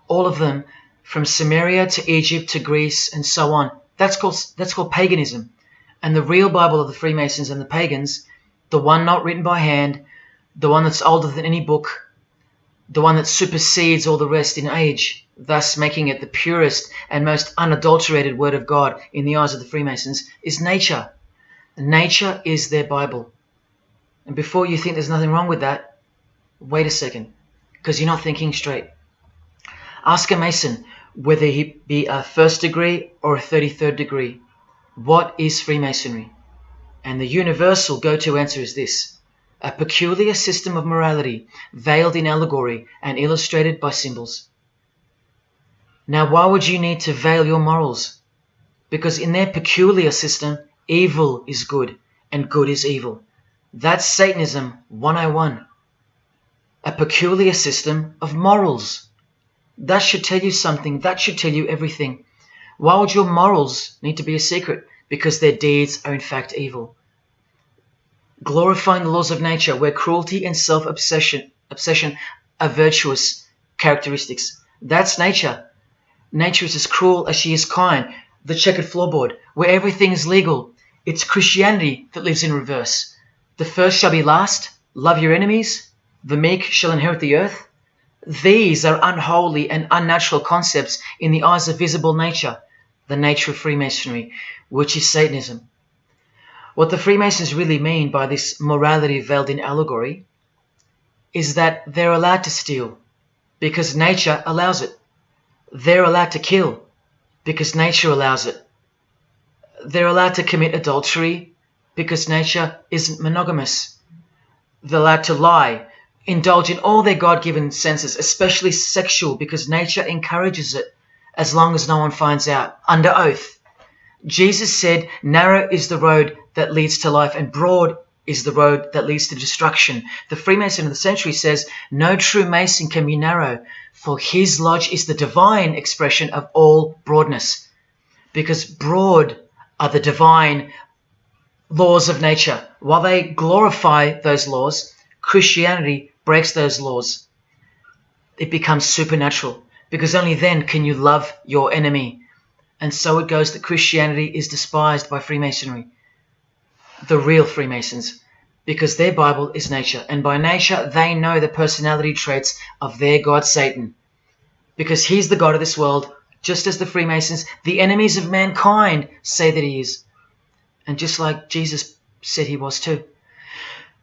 All of them, from Sumeria to Egypt to Greece and so on, that's called paganism. And the real Bible of the Freemasons and the pagans, the one not written by hand, the one that's older than any book, the one that supersedes all the rest in age, thus making it the purest and most unadulterated word of God in the eyes of the Freemasons, is nature. Nature is their Bible. And before you think there's nothing wrong with that, wait a second, because you're not thinking straight. Ask a Mason, whether he be a first degree or a 33rd degree, what is Freemasonry? And the universal go-to answer is this: a peculiar system of morality, veiled in allegory and illustrated by symbols. Now, why would you need to veil your morals? Because in their peculiar system, evil is good and good is evil. That's Satanism 101. A peculiar system of morals. That should tell you something. That should tell you everything. Why would your morals need to be a secret? Because their deeds are in fact evil. Glorifying the laws of nature, where cruelty and self-obsession are virtuous characteristics. That's nature. Nature is as cruel as she is kind. The checkered floorboard, where everything is legal. It's Christianity that lives in reverse. The first shall be last. Love your enemies. The meek shall inherit the earth. These are unholy and unnatural concepts in the eyes of visible nature, the nature of Freemasonry, which is Satanism. What the Freemasons really mean by this morality veiled in allegory is that they're allowed to steal because nature allows it. They're allowed to kill because nature allows it. They're allowed to commit adultery because nature isn't monogamous. They're allowed to lie, indulge in all their God-given senses, especially sexual, because nature encourages it, as long as no one finds out, under oath. Jesus said, narrow is the road that leads to life, and broad is the road that leads to destruction. The Freemason of the century says, no true Mason can be narrow, for his lodge is the divine expression of all broadness. Because broad are the divine laws of nature. While they glorify those laws, Christianity breaks those laws. It becomes supernatural, because only then can you love your enemy. And so it goes that Christianity is despised by Freemasonry, the real Freemasons, because their Bible is nature, and by nature they know the personality traits of their god Satan, because he's the god of this world, just as the Freemasons, the enemies of mankind, say that he is, and just like Jesus said he was too.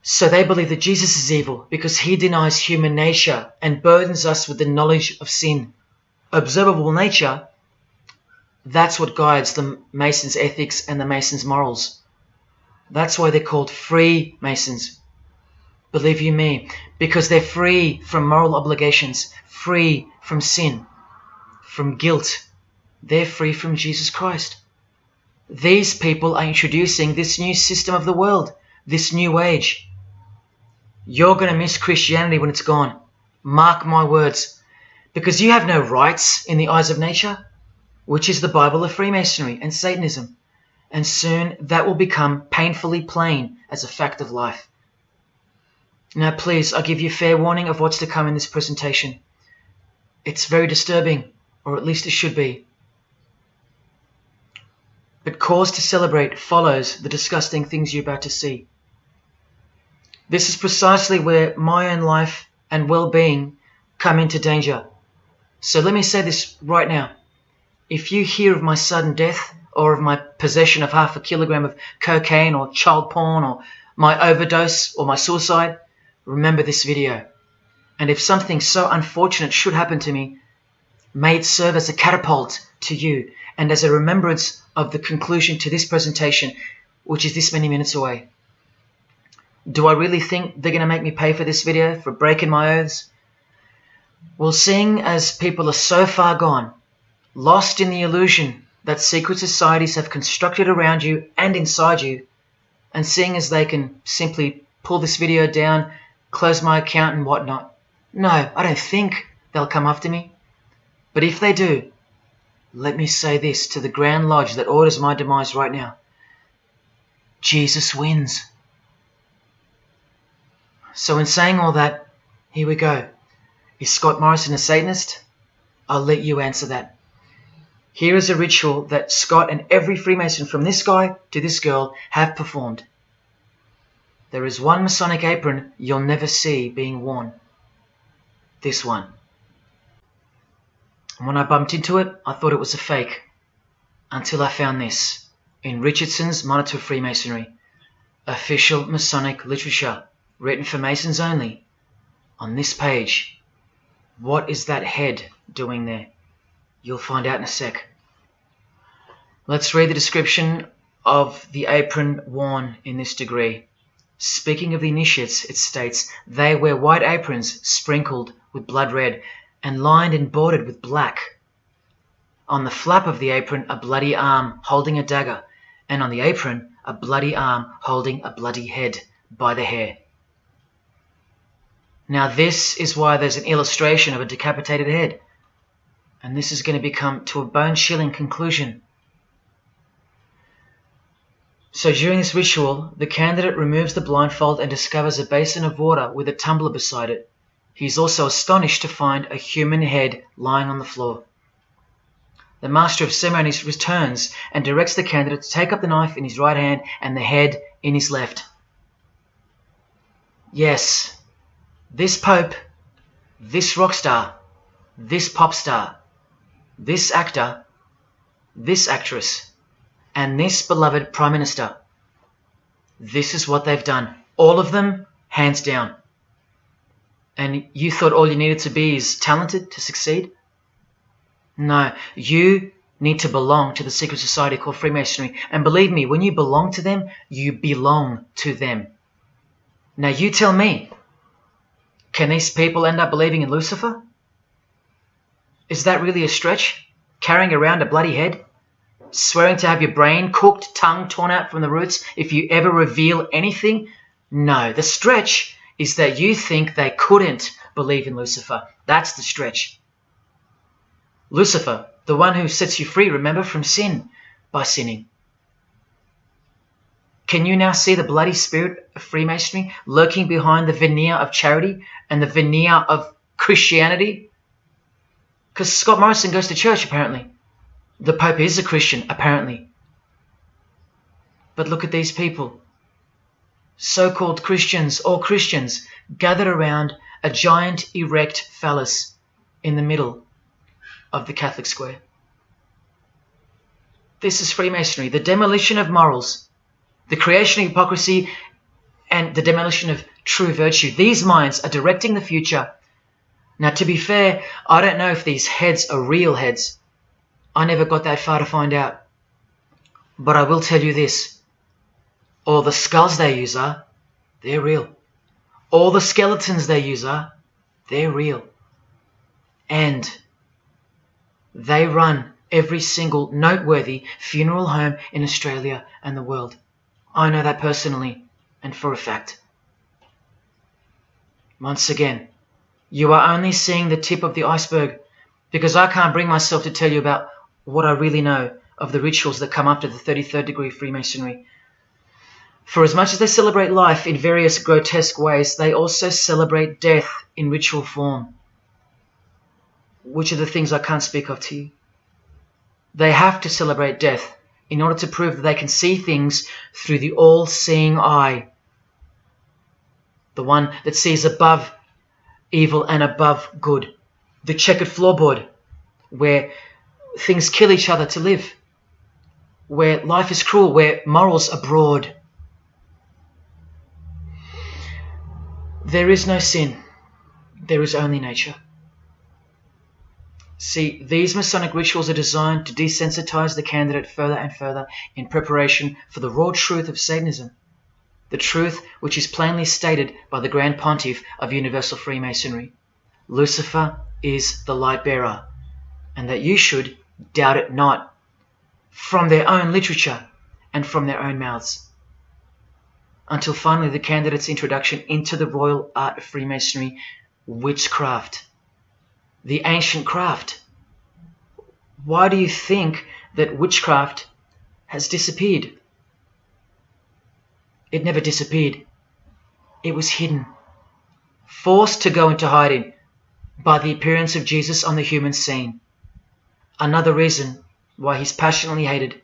So they believe that Jesus is evil because he denies human nature and burdens us with the knowledge of sin. Observable nature, that's what guides the Masons' ethics and the Masons' morals. That's why they're called Freemasons. Believe you me, because they're free from moral obligations, free from sin, from guilt. They're free from Jesus Christ. These people are introducing this new system of the world, this new age. You're going to miss Christianity when it's gone. Mark my words. Because you have no rights in the eyes of nature, which is the Bible of Freemasonry and Satanism. And soon that will become painfully plain as a fact of life. Now please, I give you fair warning of what's to come in this presentation. It's very disturbing, or at least it should be. But cause to celebrate follows the disgusting things you're about to see. This is precisely where my own life and well-being come into danger. So let me say this right now. If you hear of my sudden death, or of my possession of 0.5 kilogram of cocaine or child porn, or my overdose or my suicide, remember this video. And if something so unfortunate should happen to me, may it serve as a catapult to you and as a remembrance of the conclusion to this presentation, which is this many minutes away. Do I really think they're going to make me pay for this video, for breaking my oaths? Well, seeing as people are so far gone, lost in the illusion that secret societies have constructed around you and inside you, and seeing as they can simply pull this video down, close my account and whatnot, no, I don't think they'll come after me. But if they do, let me say this to the Grand Lodge that orders my demise right now. Jesus wins. So in saying all that, here we go. Is Scott Morrison a Satanist? I'll let you answer that. Here is a ritual that Scott and every Freemason from this guy to this girl have performed. There is one Masonic apron you'll never see being worn. This one. And when I bumped into it, I thought it was a fake. Until I found this in Richardson's Monitor of Freemasonry, official Masonic literature, written for Masons only. On this page, what is that head doing there? You'll find out in a sec. Let's read the description of the apron worn in this degree. Speaking of the initiates, it states, they wear white aprons sprinkled with blood red and lined and bordered with black. On the flap of the apron, a bloody arm holding a dagger, and on the apron, a bloody arm holding a bloody head by the hair. Now this is why there's an illustration of a decapitated head. And this is going to become to a bone-chilling conclusion. So during this ritual, the candidate removes the blindfold and discovers a basin of water with a tumbler beside it. He is also astonished to find a human head lying on the floor. The Master of Ceremonies returns and directs the candidate to take up the knife in his right hand and the head in his left. Yes, this Pope, this rock star, this pop star, this actor, this actress, and this beloved Prime Minister. This is what they've done. All of them, hands down. And you thought all you needed to be is talented to succeed? No, you need to belong to the secret society called Freemasonry. And believe me, when you belong to them, you belong to them. Now you tell me, can these people end up believing in Lucifer? Is that really a stretch? Carrying around a bloody head? Swearing to have your brain cooked, tongue torn out from the roots if you ever reveal anything? No, the stretch is that you think they couldn't believe in Lucifer. That's the stretch. Lucifer, the one who sets you free, remember, from sin by sinning. Can you now see the bloody spirit of Freemasonry lurking behind the veneer of charity and the veneer of Christianity? Because Scott Morrison goes to church, apparently. The Pope is a Christian, apparently. But look at these people. So-called Christians or Christians gathered around a giant erect phallus in the middle of the Catholic square. This is Freemasonry, the demolition of morals, the creation of hypocrisy, and the demolition of true virtue. These minds are directing the future. Now, to be fair, I don't know if these heads are real heads. I never got that far to find out. But I will tell you this. All the skulls they use they're real. All the skeletons they use they're real. And they run every single noteworthy funeral home in Australia and the world. I know that personally and for a fact. Once again, you are only seeing the tip of the iceberg, because I can't bring myself to tell you about what I really know of the rituals that come after the 33rd degree Freemasonry. For as much as they celebrate life in various grotesque ways, they also celebrate death in ritual form, which are the things I can't speak of to you. They have to celebrate death in order to prove that they can see things through the all-seeing eye, the one that sees above evil and above good, the checkered floorboard, where things kill each other to live, where life is cruel, where morals are broad. There is no sin, there is only nature. See, these Masonic rituals are designed to desensitize the candidate further and further in preparation for the raw truth of Satanism, the truth which is plainly stated by the Grand Pontiff of Universal Freemasonry. Lucifer is the light bearer, and that you should doubt it not, from their own literature and from their own mouths. Until finally the candidate's introduction into the royal art of Freemasonry, witchcraft. The ancient craft. Why do you think that witchcraft has disappeared? It never disappeared. It was hidden, forced to go into hiding by the appearance of Jesus on the human scene. Another reason why he's passionately hated,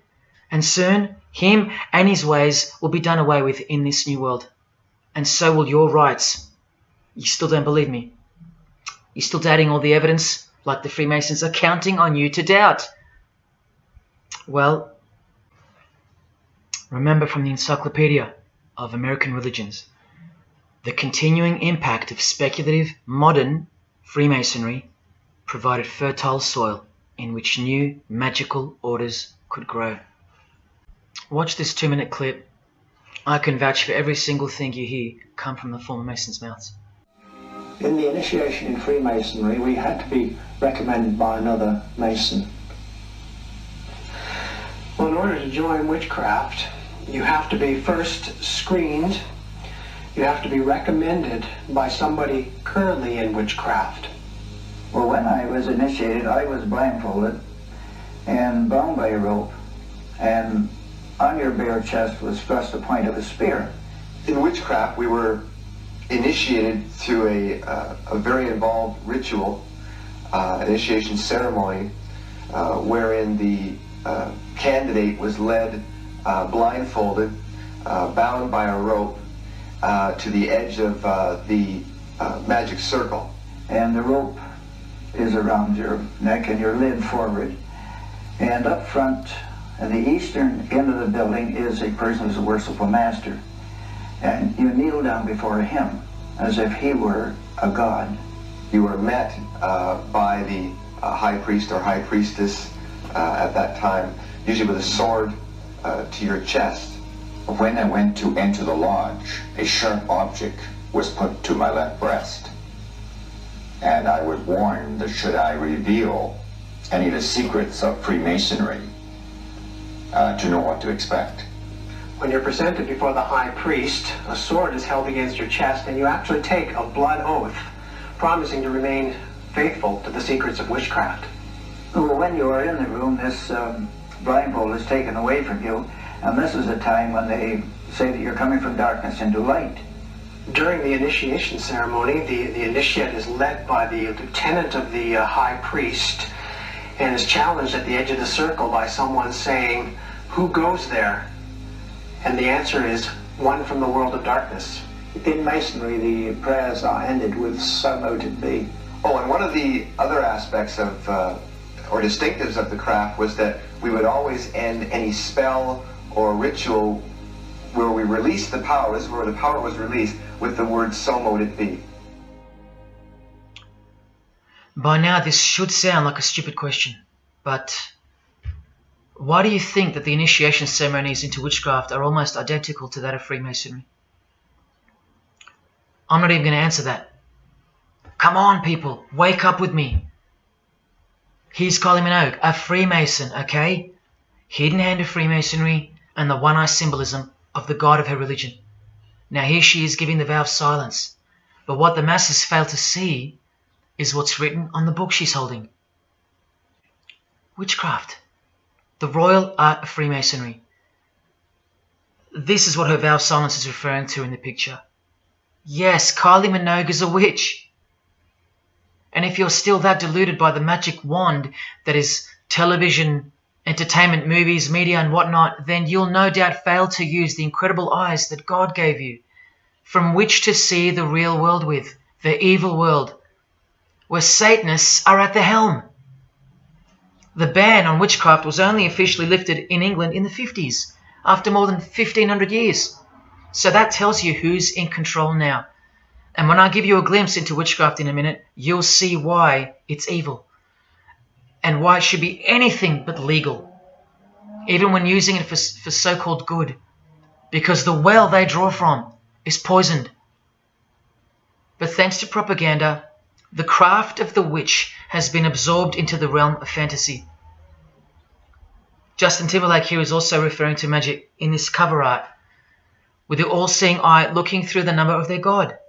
and soon him and his ways will be done away with in this new world, and so will your rights. You still don't believe me? You're still doubting all the evidence, like the Freemasons are counting on you to doubt. Well, remember from the Encyclopedia of American Religions, the continuing impact of speculative modern Freemasonry provided fertile soil in which new magical orders could grow. Watch this 2-minute clip. I can vouch for every single thing you hear come from the former Masons' mouths. In the initiation in Freemasonry, we had to be recommended by another Mason. Well, in order to join witchcraft, you have to be first screened. You have to be recommended by somebody currently in witchcraft. Well, when I was initiated, I was blindfolded and bound by a rope, and on your bare chest was thrust the point of a spear. In witchcraft, we were initiated through a very involved ritual, initiation ceremony, wherein the candidate was led blindfolded, bound by a rope to the edge of the magic circle. And the rope is around your neck and you're led forward. And up front, at the eastern end of the building, is a person who's a worshipful master. And you kneel down before him as if he were a god. You were met by the high priest or high priestess at that time, usually with a sword to your chest. When I went to enter the lodge, a sharp object was put to my left breast. And I was warned that should I reveal any of the secrets of Freemasonry, to know what to expect. When you're presented before the high priest, a sword is held against your chest, and you actually take a blood oath, promising to remain faithful to the secrets of witchcraft. Well, when you are in the room, this blindfold is taken away from you, and this is a time when they say that you're coming from darkness into light. During the initiation ceremony, the initiate is led by the lieutenant of the high priest and is challenged at the edge of the circle by someone saying, "Who goes there?" And the answer is, "One from the world of darkness." In Masonry, the prayers are ended with "So mote it be." Oh, and one of the other aspects of, or distinctives of the craft was that we would always end any spell or ritual where we released the power, this is where the power was released, with the word "So mote it be." By now this should sound like a stupid question, but why do you think that the initiation ceremonies into witchcraft are almost identical to that of Freemasonry? I'm not even going to answer that. Come on, people, wake up with me. Here's Kylie Minogue, a Freemason, okay? Hidden hand of Freemasonry and the one-eye symbolism of the god of her religion. Now here she is giving the vow of silence, but what the masses fail to see is what's written on the book she's holding. Witchcraft, the royal art of Freemasonry. This is what her vow of silence is referring to in the picture. Yes, Kylie Minogue is a witch. And if you're still that deluded by the magic wand that is television, entertainment, movies, media and whatnot, then you'll no doubt fail to use the incredible eyes that God gave you, from which to see the real world with, the evil world, where Satanists are at the helm. The ban on witchcraft was only officially lifted in England in the 50s, after more than 1,500 years. So that tells you who's in control now. And when I give you a glimpse into witchcraft in a minute, you'll see why it's evil. And why it should be anything but legal, even when using it for so-called good, because the well they draw from is poisoned. But thanks to propaganda, the craft of the witch has been absorbed into the realm of fantasy. Justin Timberlake here is also referring to magic in this cover art, with the all-seeing eye looking through the number of their god.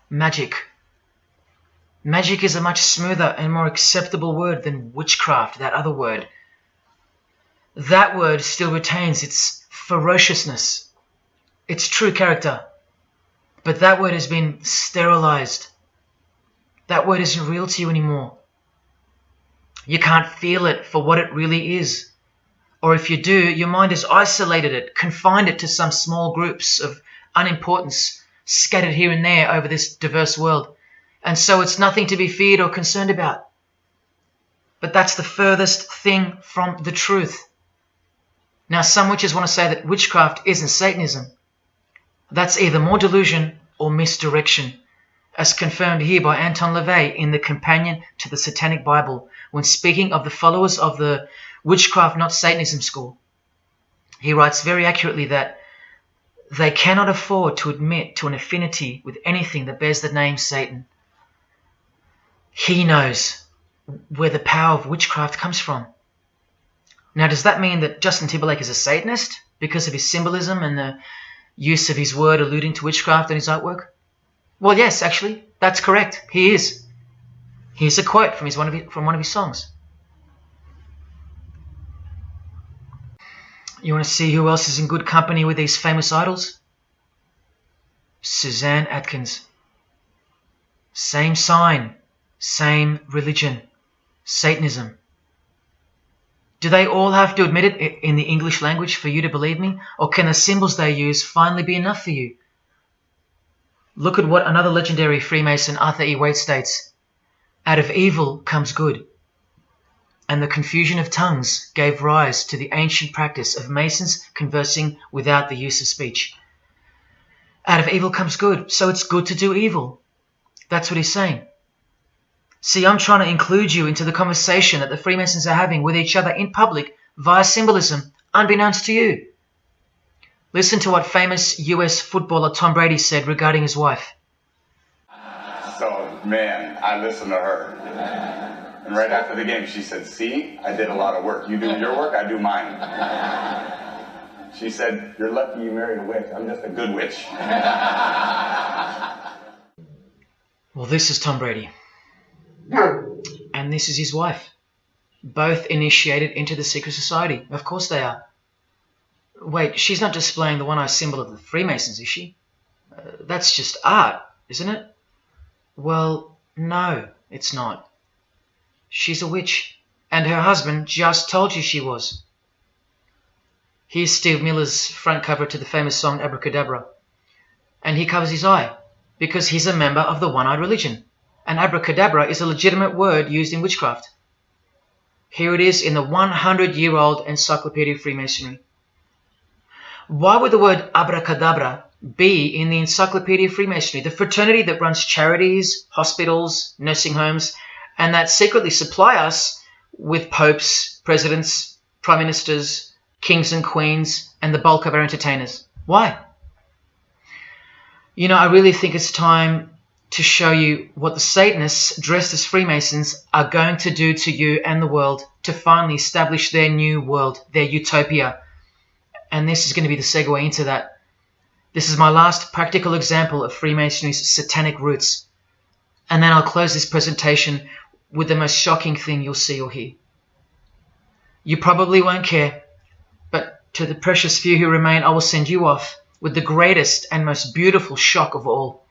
Magic. Magic is a much smoother and more acceptable word than witchcraft, that other word. That word still retains its ferociousness, its true character. But that word has been sterilized. That word isn't real to you anymore. You can't feel it for what it really is. Or if you do, your mind has isolated it, confined it to some small groups of unimportance scattered here and there over this diverse world. And so it's nothing to be feared or concerned about. But that's the furthest thing from the truth. Now, some witches want to say that witchcraft isn't Satanism. That's either more delusion or misdirection, as confirmed here by Anton LaVey in the Companion to the Satanic Bible, when speaking of the followers of the Witchcraft Not Satanism school. He writes very accurately that they cannot afford to admit to an affinity with anything that bears the name Satan. He knows where the power of witchcraft comes from. Now, does that mean that Justin Timberlake is a Satanist because of his symbolism and the use of his word alluding to witchcraft in his artwork? Well, yes, actually, that's correct. He is. Here's a quote from one of his songs. You want to see who else is in good company with these famous idols? Suzanne Atkins. Same sign, same religion, Satanism. Do they all have to admit it in the English language for you to believe me? Or can the symbols they use finally be enough for you? Look at what another legendary Freemason, Arthur E. Waite, states. Out of evil comes good. And the confusion of tongues gave rise to the ancient practice of Masons conversing without the use of speech. Out of evil comes good, so it's good to do evil. That's what he's saying. See, I'm trying to include you into the conversation that the Freemasons are having with each other in public via symbolism, unbeknownst to you. Listen to what famous US footballer Tom Brady said regarding his wife. So, man, I listened to her. And right after the game, she said, "See, I did a lot of work. You do your work, I do mine." She said, "You're lucky you married a witch. I'm just a good witch." Well, this is Tom Brady. And this is his wife. Both initiated into the secret society. Of course they are. Wait, she's not displaying the one-eye symbol of the Freemasons, is she? That's just art, isn't it? Well, no, it's not. She's a witch, and her husband just told you she was. Here's Steve Miller's front cover to the famous song Abracadabra, and he covers his eye because he's a member of the one-eyed religion, and abracadabra is a legitimate word used in witchcraft. Here it is in the 100-year-old Encyclopedia of Freemasonry. Why would the word abracadabra be in the Encyclopedia of Freemasonry, the fraternity that runs charities, hospitals, nursing homes, and that secretly supply us with popes, presidents, prime ministers, kings and queens, and the bulk of our entertainers? Why? You know, I really think it's time to show you what the Satanists dressed as Freemasons are going to do to you and the world to finally establish their new world, their utopia. And this is going to be the segue into that. This is my last practical example of Freemasonry's satanic roots. And then I'll close this presentation with the most shocking thing you'll see or hear. You probably won't care, but to the precious few who remain, I will send you off with the greatest and most beautiful shock of all.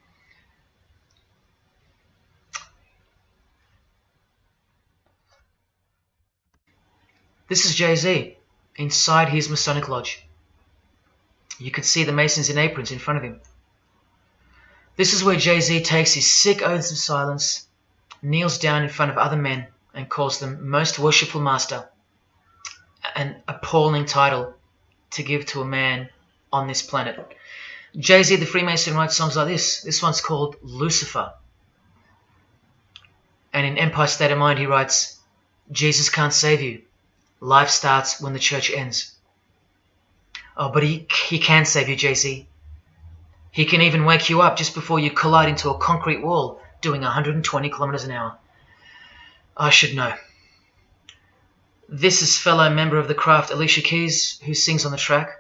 This is Jay-Z inside his Masonic lodge. You could see the Masons in aprons in front of him. This is where Jay-Z takes his sick oaths of silence, kneels down in front of other men, and calls them Most Worshipful Master, an appalling title to give to a man on this planet. Jay-Z the Freemason writes songs like this. This one's called Lucifer. And in Empire State of Mind he writes, Jesus can't save you. Life starts when the church ends. Oh, but he can save you, Jay-Z. He can even wake you up just before you collide into a concrete wall doing 120 kilometers an hour. I should know. This is fellow member of the craft Alicia Keys, who sings on the track.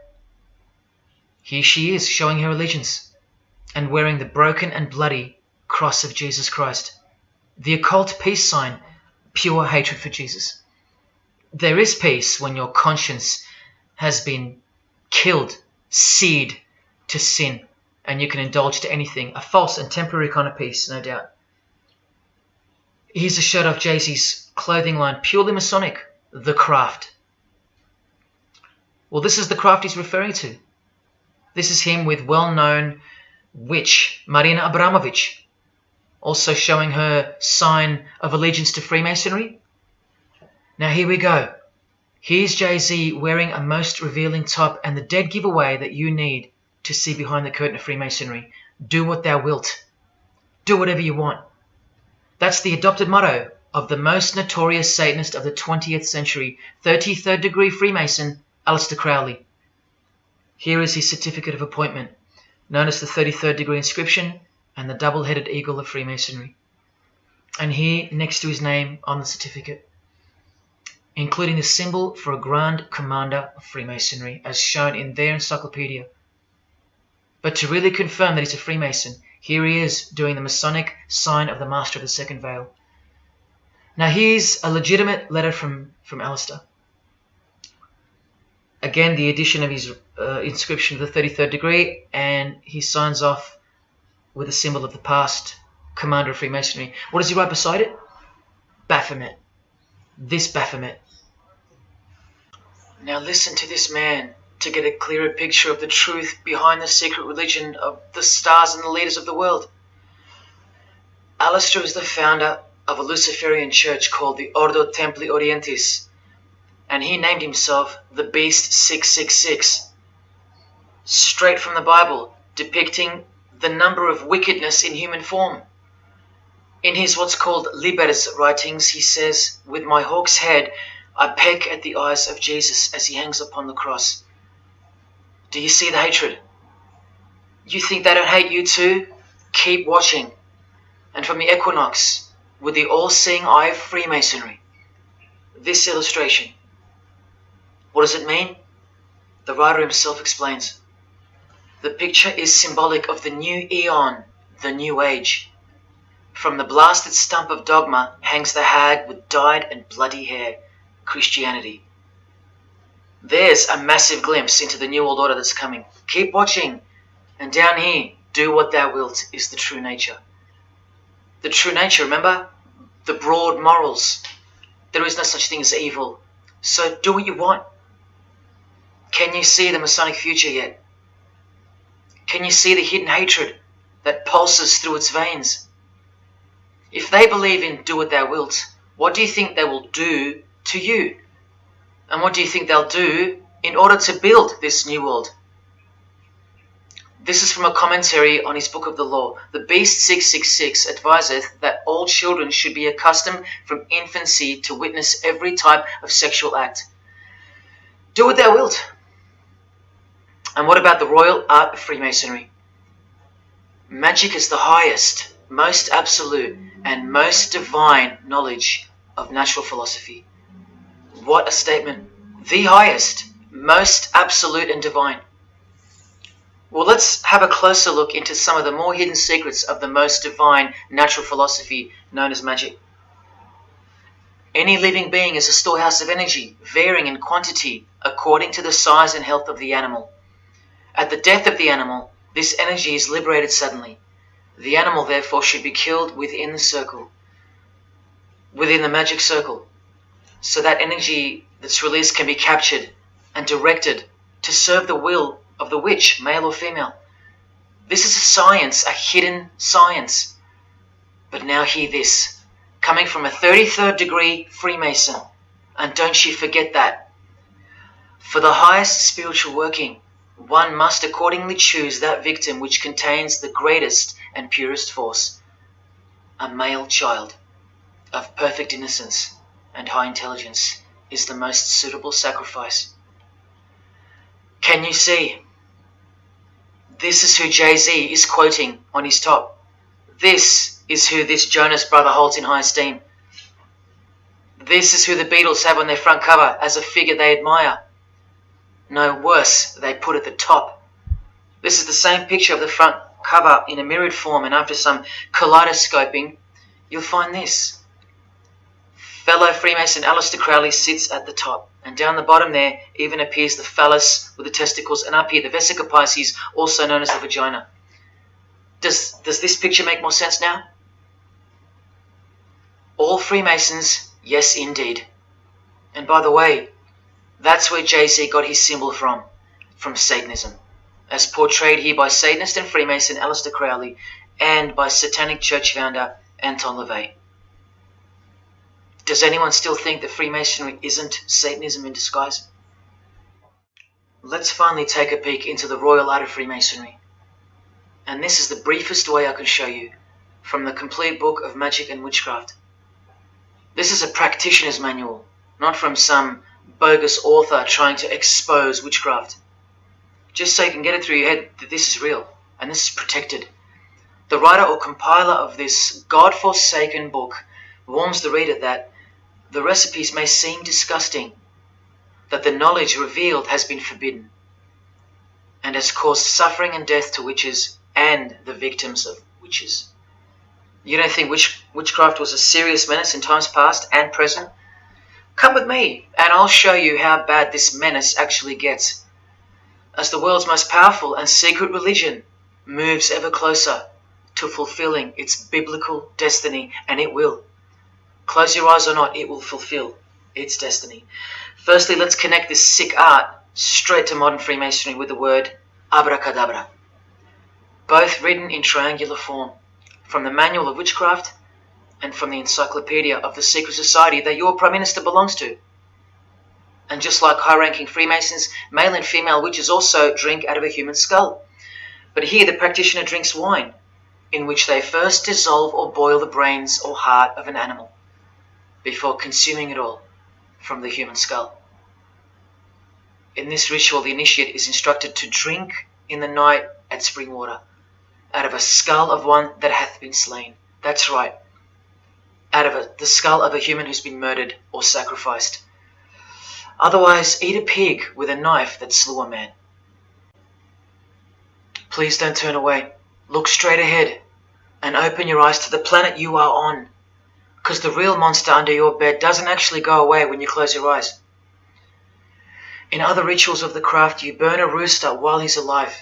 Here she is, showing her allegiance and wearing the broken and bloody cross of Jesus Christ, the occult peace sign, pure hatred for Jesus. There is peace when your conscience has been killed, seared to sin, and you can indulge to anything, a false and temporary kind of peace, no doubt. Here's a shot of Jay-Z's clothing line, purely Masonic, The Craft. Well, this is the craft he's referring to. This is him with well-known witch Marina Abramovich, also showing her sign of allegiance to Freemasonry. Now here we go. Here's Jay-Z wearing a most revealing top and the dead giveaway that you need to see behind the curtain of Freemasonry. Do what thou wilt. Do whatever you want. That's the adopted motto of the most notorious Satanist of the 20th century, 33rd degree Freemason, Aleister Crowley. Here is his certificate of appointment, known as the 33rd degree inscription and the double-headed eagle of Freemasonry. And here, next to his name on the certificate, including the symbol for a Grand Commander of Freemasonry, as shown in their encyclopedia. But to really confirm that he's a Freemason, here he is doing the Masonic sign of the Master of the Second Veil. Now here's a legitimate letter from Aleister. Again, the addition of his inscription of the 33rd degree, and he signs off with a symbol of the past Commander of Freemasonry. What does he write beside it? Baphomet. This Baphomet. Now listen to this man to get a clearer picture of the truth behind the secret religion of the stars and the leaders of the world. Aleister is the founder of a Luciferian church called the Ordo Templi Orientis, and he named himself the Beast 666, straight from the Bible, depicting the number of wickedness in human form. In his what's called Liber's writings, he says, "With my hawk's head, I peck at the eyes of Jesus as he hangs upon the cross." Do you see the hatred? You think they don't hate you too? Keep watching. And from the equinox, with the all-seeing eye of Freemasonry, this illustration. What does it mean? The writer himself explains. The picture is symbolic of the new eon, the new age. From the blasted stump of dogma hangs the hag with dyed and bloody hair, Christianity. There's a massive glimpse into the New World Order that's coming. Keep watching. And down here, do what thou wilt is the true nature. The true nature, remember? The broad morals. There is no such thing as evil. So do what you want. Can you see the Masonic future yet? Can you see the hidden hatred that pulses through its veins? If they believe in do what thou wilt, what do you think they will do to you? And what do you think they'll do in order to build this new world? This is from a commentary on his book of the law. The Beast 666 adviseth that all children should be accustomed from infancy to witness every type of sexual act. Do what thou wilt. And what about the royal art of Freemasonry? Magic is the highest, most absolute, and most divine knowledge of natural philosophy. What a statement. The highest, most absolute and divine. Well, let's have a closer look into some of the more hidden secrets of the most divine natural philosophy known as magic. Any living being is a storehouse of energy, varying in quantity according to the size and health of the animal. At the death of the animal, this energy is liberated suddenly. The animal, therefore, should be killed within the circle, within the magic circle, so that energy that's released can be captured and directed to serve the will of the witch, male or female. This is a science, a hidden science. But now hear this, coming from a 33rd degree Freemason, and don't you forget that. For the highest spiritual working, one must accordingly choose that victim which contains the greatest and purest force, a male child of perfect innocence and high intelligence is the most suitable sacrifice. Can you see? This is who Jay-Z is quoting on his top. This is who this Jonas brother holds in high esteem. This is who the Beatles have on their front cover as a figure they admire. No, worse, they put at the top. This is the same picture of the front cover in a mirrored form, and after some kaleidoscoping, you'll find this. Fellow Freemason Aleister Crowley sits at the top, and down the bottom there even appears the phallus with the testicles, and up here the vesica Pisces, also known as the vagina. Does this picture make more sense now? All Freemasons, yes indeed. And by the way, that's where Jay-Z got his symbol from Satanism, as portrayed here by Satanist and Freemason Aleister Crowley and by satanic church founder Anton LaVey. Does anyone still think that Freemasonry isn't Satanism in disguise? Let's finally take a peek into the royal art of Freemasonry. And this is the briefest way I can show you from the complete book of magic and witchcraft. This is a practitioner's manual, not from some bogus author trying to expose witchcraft. Just so you can get it through your head that this is real and this is protected. The writer or compiler of this God-forsaken book warns the reader that the recipes may seem disgusting, that the knowledge revealed has been forbidden, and has caused suffering and death to witches and the victims of witches. You don't think witchcraft was a serious menace in times past and present? Come with me, and I'll show you how bad this menace actually gets, as the world's most powerful and secret religion moves ever closer to fulfilling its biblical destiny, and it will. Close your eyes or not, it will fulfill its destiny. Firstly, let's connect this sick art straight to modern Freemasonry with the word abracadabra, both written in triangular form, from the Manual of Witchcraft and from the Encyclopedia of the Secret Society that your Prime Minister belongs to. And just like high-ranking Freemasons, male and female witches also drink out of a human skull. But here the practitioner drinks wine, in which they first dissolve or boil the brains or heart of an animal, before consuming it all from the human skull. In this ritual, the initiate is instructed to drink in the night at spring water, out of a skull of one that hath been slain. That's right, out of the skull of a human who's been murdered or sacrificed. Otherwise, eat a pig with a knife that slew a man. Please don't turn away. Look straight ahead and open your eyes to the planet you are on, because the real monster under your bed doesn't actually go away when you close your eyes. In other rituals of the craft, you burn a rooster while he's alive.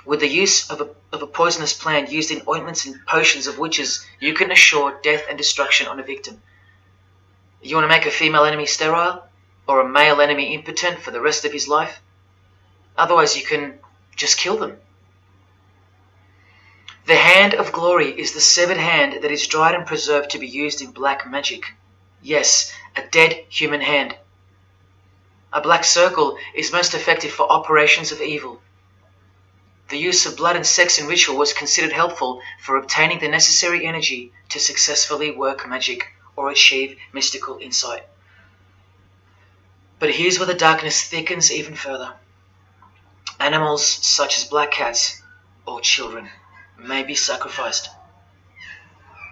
With the use of a poisonous plant used in ointments and potions of witches, you can assure death and destruction on a victim. You want to make a female enemy sterile, or a male enemy impotent for the rest of his life? Otherwise, you can just kill them. The hand of glory is the severed hand that is dried and preserved to be used in black magic. Yes, a dead human hand. A black circle is most effective for operations of evil. The use of blood and sex in ritual was considered helpful for obtaining the necessary energy to successfully work magic or achieve mystical insight. But here's where the darkness thickens even further. Animals such as black cats or children may be sacrificed,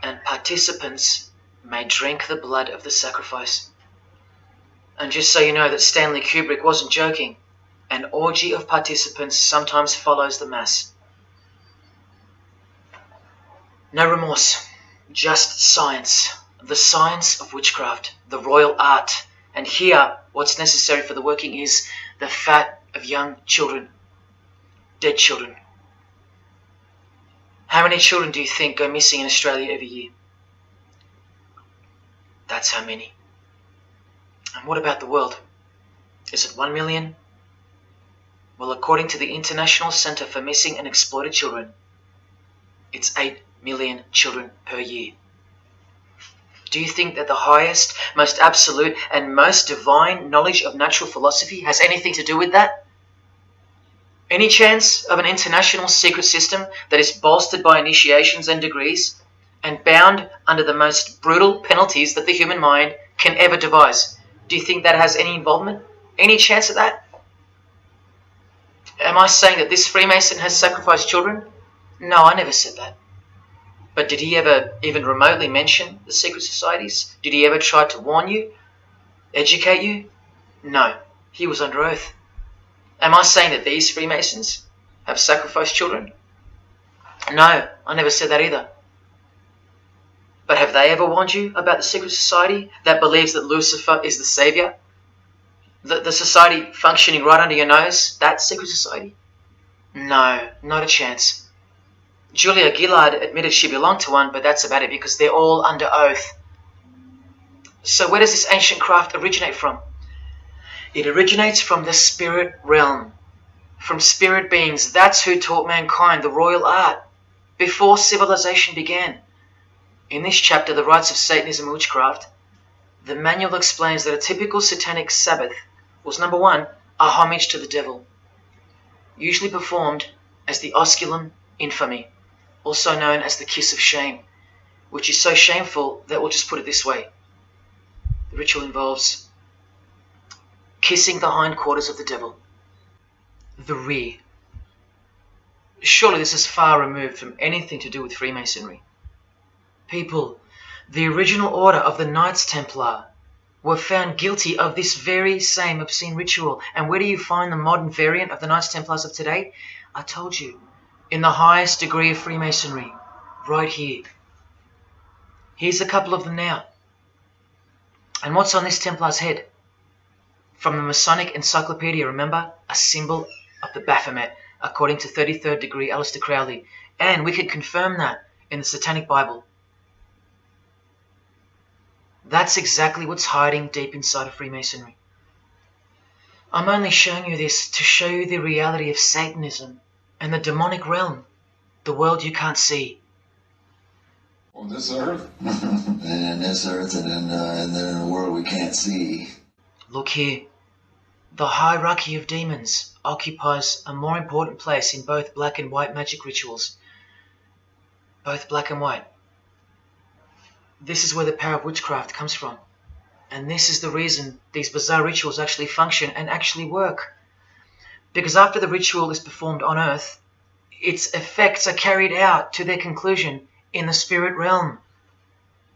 and participants may drink the blood of the sacrifice. And just so you know that Stanley Kubrick wasn't joking, an orgy of participants sometimes follows the mass. No remorse, just science, the science of witchcraft, the royal art. And here, what's necessary for the working is the fat of young children, dead children. How many children do you think go missing in Australia every year? That's how many. And what about the world? Is it 1 million? Well, according to the International Centre for Missing and Exploited Children, it's 8 million children per year. Do you think that the highest, most absolute, and most divine knowledge of natural philosophy has anything to do with that? Any chance of an international secret system that is bolstered by initiations and degrees, and bound under the most brutal penalties that the human mind can ever devise? Do you think that has any involvement? Any chance of that? Am I saying that this Freemason has sacrificed children? No, I never said that. But did he ever even remotely mention the secret societies? Did he ever try to warn you? Educate you? No, he was under oath. Am I saying that these Freemasons have sacrificed children? No, I never said that either. But have they ever warned you about the secret society that believes that Lucifer is the savior? The society functioning right under your nose, that secret society? No, not a chance. Julia Gillard admitted she belonged to one, but that's about it because they're all under oath. So where does this ancient craft originate from? It originates from the spirit realm, from spirit beings. That's who taught mankind the royal art before civilization began. In this chapter, The Rites of Satanism and Witchcraft, the manual explains that a typical satanic Sabbath was, number one, a homage to the devil, usually performed as the osculum infami, also known as the kiss of shame, which is so shameful that we'll just put it this way. The ritual involves kissing the hindquarters of the devil, the rear. Surely this is far removed from anything to do with Freemasonry. People, the original order of the Knights Templar were found guilty of this very same obscene ritual. And where do you find the modern variant of the Knights Templars of today? I told you, in the highest degree of Freemasonry, right here. Here's a couple of them now. And what's on this Templar's head? From the Masonic Encyclopedia, remember? A symbol of the Baphomet, according to 33rd degree Aleister Crowley. And we can confirm that in the Satanic Bible. That's exactly what's hiding deep inside of Freemasonry. I'm only showing you this to show you the reality of Satanism and the demonic realm, the world you can't see. On this earth? And in this earth and then in a world we can't see. Look here. The hierarchy of demons occupies a more important place in both black and white magic rituals. Both black and white. This is where the power of witchcraft comes from. And this is the reason these bizarre rituals actually function and actually work. Because after the ritual is performed on earth, its effects are carried out to their conclusion in the spirit realm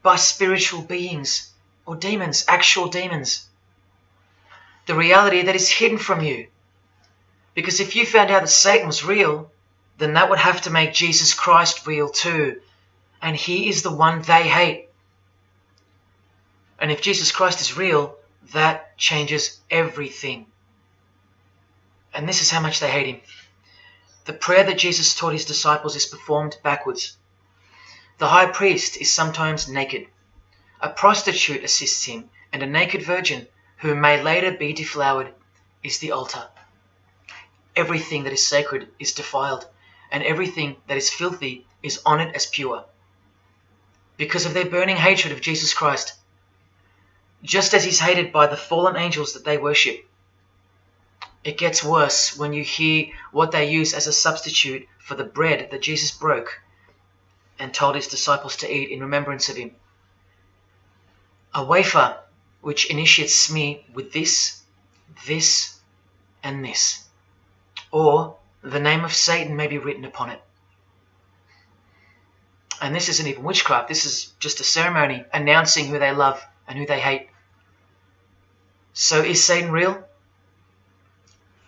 by spiritual beings or demons, actual demons. The reality that is hidden from you. Because if you found out that Satan was real, then that would have to make Jesus Christ real too. And he is the one they hate. And if Jesus Christ is real, that changes everything. And this is how much they hate him. The prayer that Jesus taught his disciples is performed backwards. The high priest is sometimes naked. A prostitute assists him, and a naked virgin, who may later be deflowered, is the altar. Everything that is sacred is defiled, and everything that is filthy is honored as pure. Because of their burning hatred of Jesus Christ, just as he's hated by the fallen angels that they worship. It gets worse when you hear what they use as a substitute for the bread that Jesus broke and told his disciples to eat in remembrance of him. A wafer which initiates me with this, this, and this. Or the name of Satan may be written upon it. And this isn't even witchcraft. This is just a ceremony announcing who they love and who they hate. So is Satan real?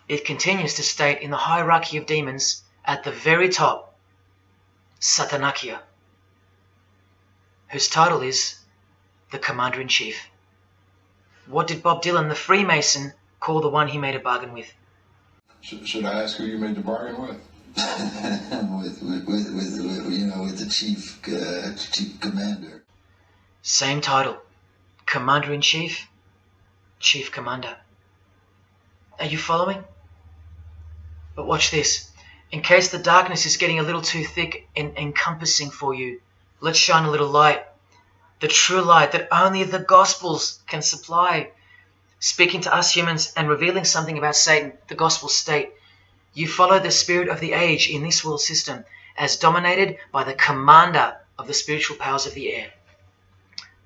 It continues to state in the hierarchy of demons at the very top, Satanakia, whose title is the Commander-in-Chief. What did Bob Dylan, the Freemason, call the one he made a bargain with? Should I ask who you made the bargain with? with the chief commander. Same title, Commander-in-Chief, Chief Commander. Are you following? But watch this. In case the darkness is getting a little too thick and encompassing for you, let's shine a little light. The true light that only the Gospels can supply. Speaking to us humans and revealing something about Satan, the Gospels state, you follow the spirit of the age in this world system as dominated by the commander of the spiritual powers of the air.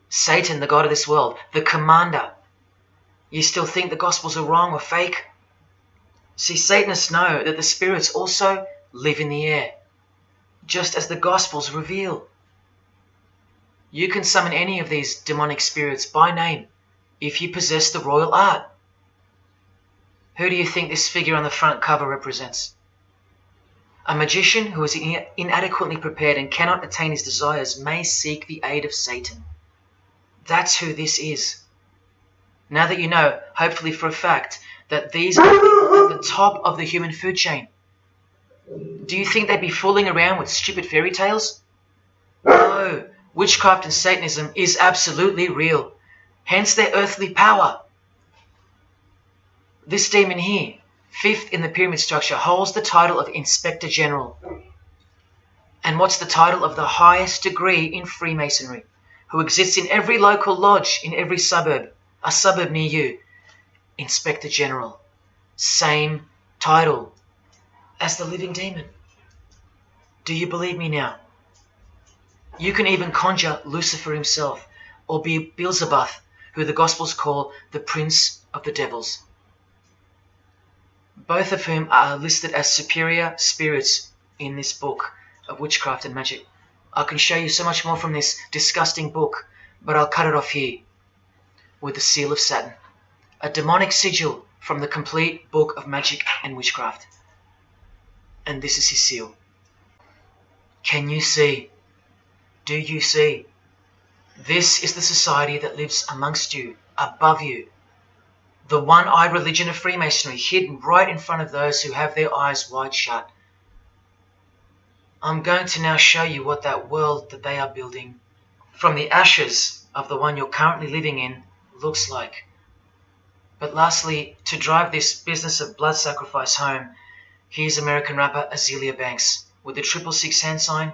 Satan, the god of this world, the commander. You still think the Gospels are wrong or fake? See, Satanists know that the spirits also live in the air, just as the Gospels reveal. You can summon any of these demonic spirits by name if you possess the royal art. Who do you think this figure on the front cover represents? A magician who is inadequately prepared and cannot attain his desires may seek the aid of Satan. That's who this is. Now that you know, hopefully for a fact, that these are people at the top of the human food chain, do you think they'd be fooling around with stupid fairy tales? No, witchcraft and Satanism is absolutely real, hence their earthly power. This demon here, fifth in the pyramid structure, holds the title of Inspector General. And what's the title of the highest degree in Freemasonry, who exists in every local lodge in every suburb, a suburb near you? Inspector General. Same title as the living demon. Do you believe me now? You can even conjure Lucifer himself, or be Beelzebub, who the Gospels call the Prince of the Devils. Both of whom are listed as superior spirits in this book of witchcraft and magic. I can show you so much more from this disgusting book, but I'll cut it off here with the seal of Saturn, a demonic sigil from the complete book of magic and witchcraft. And this is his seal. Can you see? Do you see? This is the society that lives amongst you, above you. The one-eyed religion of Freemasonry, hidden right in front of those who have their eyes wide shut. I'm going to now show you what that world that they are building from the ashes of the one you're currently living in looks like. But lastly, to drive this business of blood sacrifice home, here's American rapper Azealia Banks with the 666 hand sign,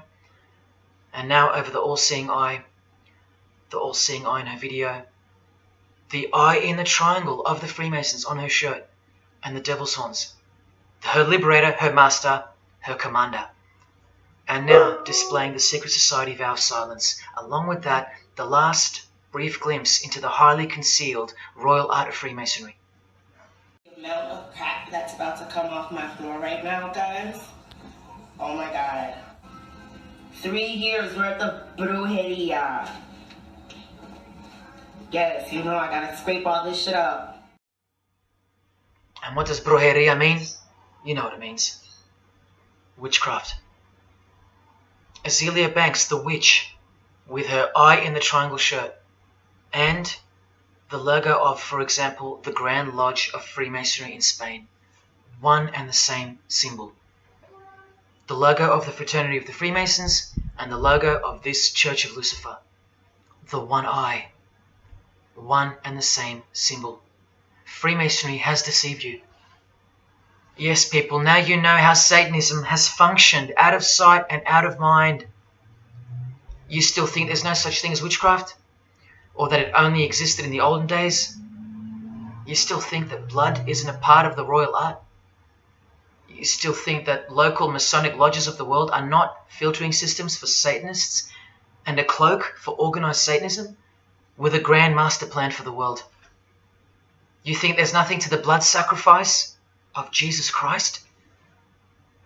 and now over the all-seeing eye in her video, the eye in the triangle of the Freemasons on her shirt, and the devil's horns, her liberator, her master, her commander. And now displaying the secret society vow of silence. Along with that, the last brief glimpse into the highly concealed royal art of Freemasonry. The amount of crap that's about to come off my floor right now, guys. Oh my god. 3 years worth of brujeria. Yes, you know I gotta scrape all this shit up. And what does brujeria mean? You know what it means. Witchcraft. Azealia Banks, the witch, with her eye in the triangle shirt, and the logo of, for example, the Grand Lodge of Freemasonry in Spain. one and the same symbol. The logo of the Fraternity of the Freemasons and the logo of this Church of Lucifer. The one eye. One and the same symbol. Freemasonry has deceived you. Yes, people, now you know how Satanism has functioned out of sight and out of mind. You still think there's no such thing as witchcraft? Or that it only existed in the olden days? You still think that blood isn't a part of the royal art? You still think that local Masonic lodges of the world are not filtering systems for Satanists and a cloak for organized Satanism with a grand master plan for the world? You think there's nothing to the blood sacrifice of Jesus Christ?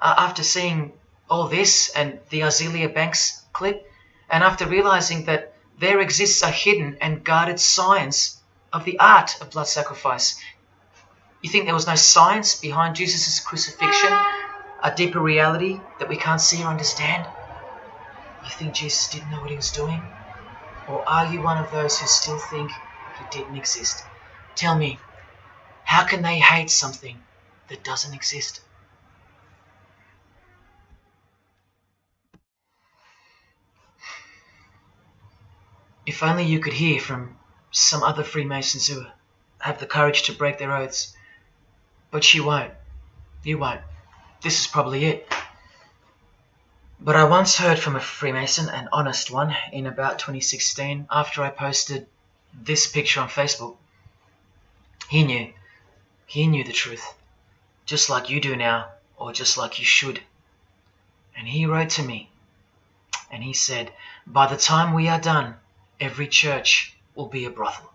After seeing all this and the Azealia Banks clip, and after realizing that there exists a hidden and guarded science of the art of blood sacrifice, you think there was no science behind Jesus' crucifixion, a deeper reality that we can't see or understand? You think Jesus didn't know what he was doing? Or are you one of those who still think he didn't exist? Tell me, how can they hate something that doesn't exist? If only you could hear from some other Freemasons who have the courage to break their oaths. But you won't. You won't. This is probably it. But I once heard from a Freemason, an honest one, in about 2016, after I posted this picture on Facebook. He knew. He knew the truth. Just like you do now, or just like you should. And he wrote to me, and he said, by the time we are done, every church will be a brothel.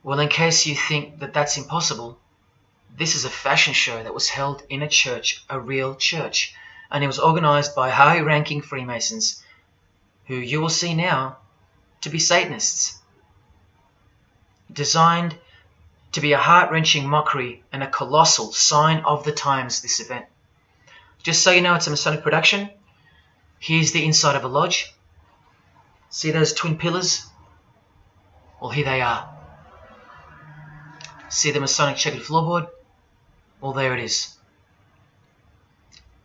Well, in case you think that that's impossible, this is a fashion show that was held in a church, a real church, and it was organized by high-ranking Freemasons, who you will see now to be Satanists. Designed to be a heart-wrenching mockery and a colossal sign of the times, this event. Just so you know, it's a Masonic production. Here's the inside of a lodge. See those twin pillars? Well, here they are. See the Masonic checkered floorboard? Well, there it is.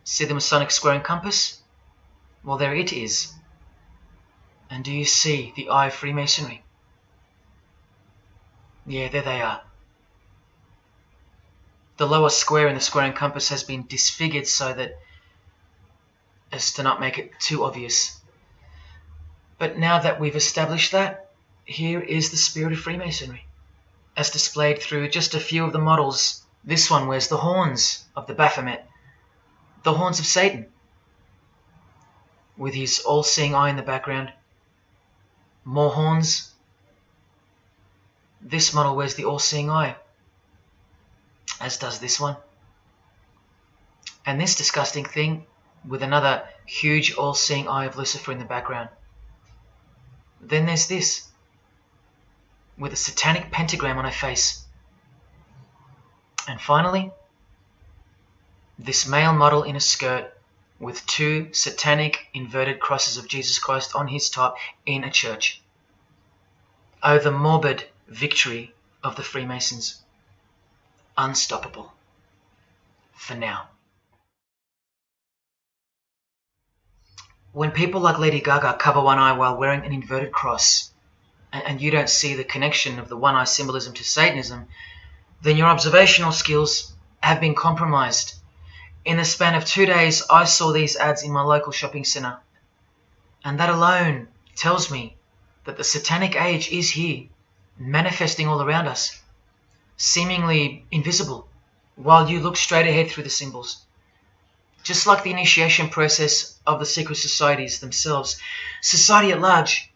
See the Masonic square and compass? Well, there it is. And do you see the eye of Freemasonry? Yeah, there they are. The lower square in the square and compass has been disfigured so that as to not make it too obvious. But now that we've established that, here is the spirit of Freemasonry, as displayed through just a few of the models. This one wears the horns of the Baphomet, the horns of Satan, with his all-seeing eye in the background. More horns. This model wears the all-seeing eye, as does this one. And this disgusting thing with another huge all-seeing eye of Lucifer in the background. Then there's this, with a satanic pentagram on her face. And finally, this male model in a skirt with two satanic inverted crosses of Jesus Christ on his top in a church. Oh, the morbid victory of the Freemasons. Unstoppable. For now. When people like Lady Gaga cover one eye while wearing an inverted cross, and you don't see the connection of the one eye symbolism to Satanism, then your observational skills have been compromised. In the span of 2 days, I saw these ads in my local shopping centre. And that alone tells me that the satanic age is here, manifesting all around us, seemingly invisible, while you look straight ahead through the symbols. Just like the initiation process of the secret societies themselves, society at large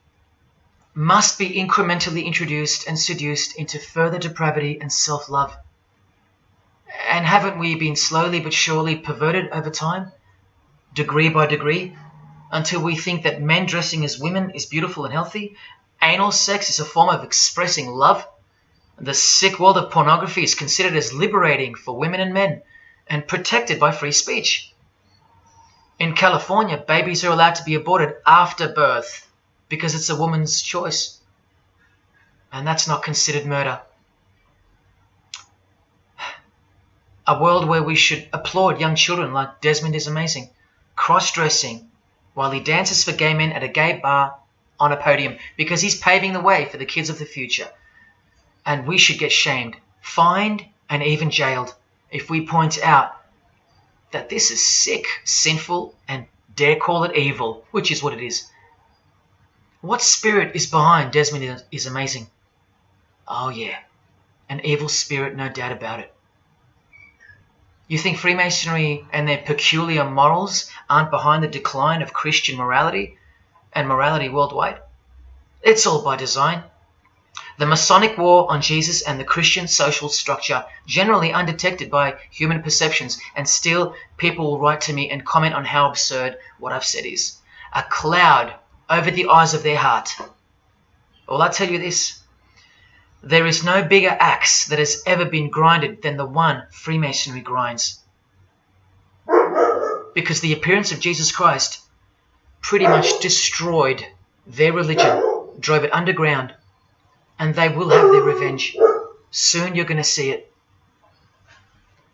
must be incrementally introduced and seduced into further depravity and self-love. And haven't we been slowly but surely perverted over time, degree by degree, until we think that men dressing as women is beautiful and healthy, anal sex is a form of expressing love, the sick world of pornography is considered as liberating for women and men, and protected by free speech. In California, babies are allowed to be aborted after birth because it's a woman's choice. And that's not considered murder. A world where we should applaud young children like Desmond is amazing, cross-dressing while he dances for gay men at a gay bar on a podium because he's paving the way for the kids of the future. And we should get shamed, fined, and even jailed if we point out that this is sick, sinful, and dare call it evil, which is what it is. What spirit is behind Desmond is amazing? Oh yeah, an evil spirit, no doubt about it. You think Freemasonry and their peculiar morals aren't behind the decline of Christian morality and morality worldwide? It's all by design. The Masonic war on Jesus and the Christian social structure, generally undetected by human perceptions, and still people will write to me and comment on how absurd what I've said is. A cloud over the eyes of their heart. Well, I'll tell you this. There is no bigger axe that has ever been grinded than the one Freemasonry grinds. Because the appearance of Jesus Christ pretty much destroyed their religion, drove it underground, and they will have their revenge. Soon you're going to see it.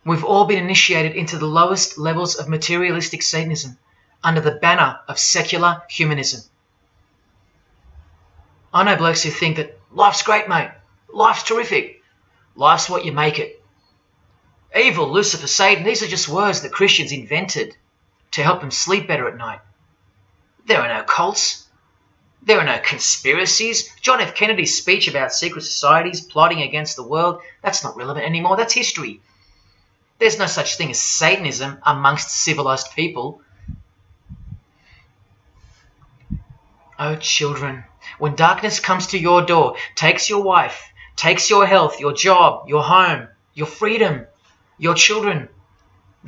We've all been initiated into the lowest levels of materialistic Satanism under the banner of secular humanism. I know blokes who think that life's great, mate. Life's terrific. Life's what you make it. Evil, Lucifer, Satan, these are just words that Christians invented to help them sleep better at night. There are no cults. There are no conspiracies. John F. Kennedy's speech about secret societies plotting against the world, that's not relevant anymore. That's history. There's no such thing as Satanism amongst civilized people. Oh, children, when darkness comes to your door, takes your wife, takes your health, your job, your home, your freedom, your children,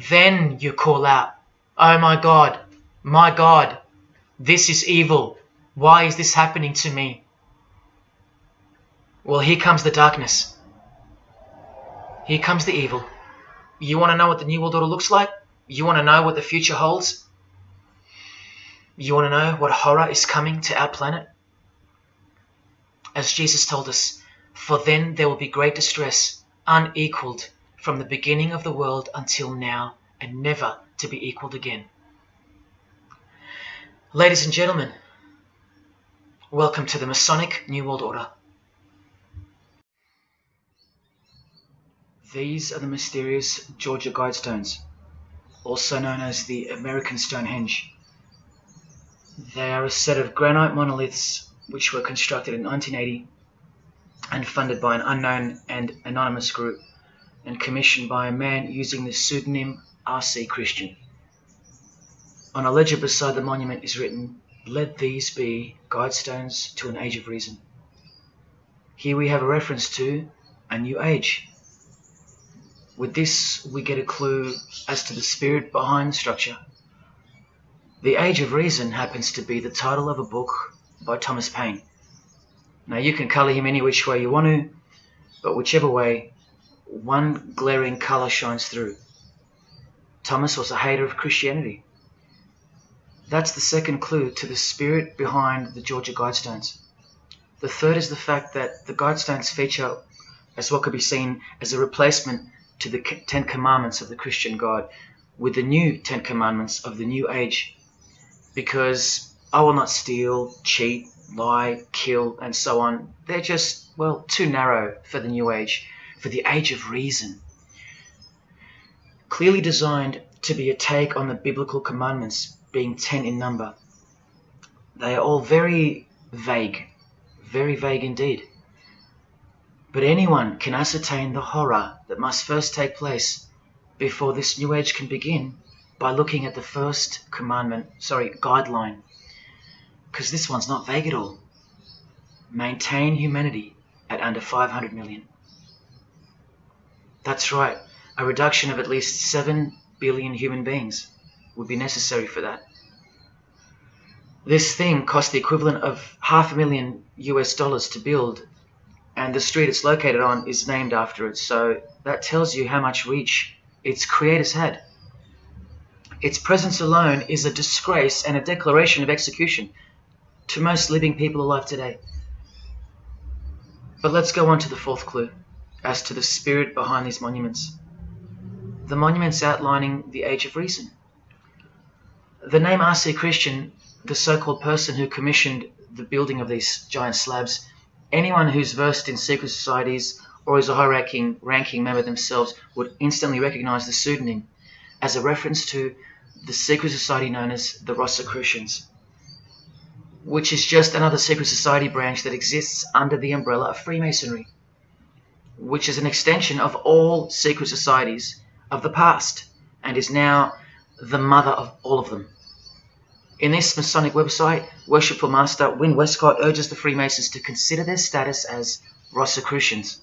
then you call out, oh my God, this is evil. Why is this happening to me? Well, here comes the darkness. Here comes the evil. You want to know what the New World Order looks like? You want to know what the future holds? You want to know what horror is coming to our planet? As Jesus told us, for then there will be great distress, unequaled from the beginning of the world until now, and never to be equaled again. Ladies and gentlemen, welcome to the Masonic New World Order. These are the mysterious Georgia Guidestones, also known as the American Stonehenge. They are a set of granite monoliths which were constructed in 1980 and funded by an unknown and anonymous group and commissioned by a man using the pseudonym R.C. Christian. On a ledger beside the monument is written, "Let these be guidestones to an age of reason." Here we have a reference to a new age. With this, we get a clue as to the spirit behind the structure. The Age of Reason happens to be the title of a book by Thomas Paine. Now, you can colour him any which way you want to, but whichever way, one glaring colour shines through. Thomas was a hater of Christianity. That's the second clue to the spirit behind the Georgia Guidestones. The third is the fact that the Guidestones feature as what could be seen as a replacement to the Ten Commandments of the Christian God with the new Ten Commandments of the New Age. Because I will not steal, cheat, lie, kill, and so on. They're just, well, too narrow for the New Age, for the Age of Reason. Clearly designed to be a take on the biblical commandments, being 10 in number. They are all very vague indeed. But anyone can ascertain the horror that must first take place before this New Age can begin by looking at the first guideline. Because this one's not vague at all. Maintain humanity at under 500 million. That's right, a reduction of at least 7 billion human beings would be necessary for that. This thing cost the equivalent of $500,000 to build, and the street it's located on is named after it, so that tells you how much reach its creators had. Its presence alone is a disgrace and a declaration of execution to most living people alive today. But let's go on to the fourth clue as to the spirit behind these monuments. the monuments outlining the Age of Reason. The name R.C. Christian, the so-called person who commissioned the building of these giant slabs, anyone who's versed in secret societies or is a high-ranking member themselves would instantly recognize the pseudonym as a reference to the secret society known as the Rosicrucians, which is just another secret society branch that exists under the umbrella of Freemasonry, which is an extension of all secret societies of the past and is now the mother of all of them. In this Masonic website, Worshipful Master Win Westcott urges the Freemasons to consider their status as Rosicrucians.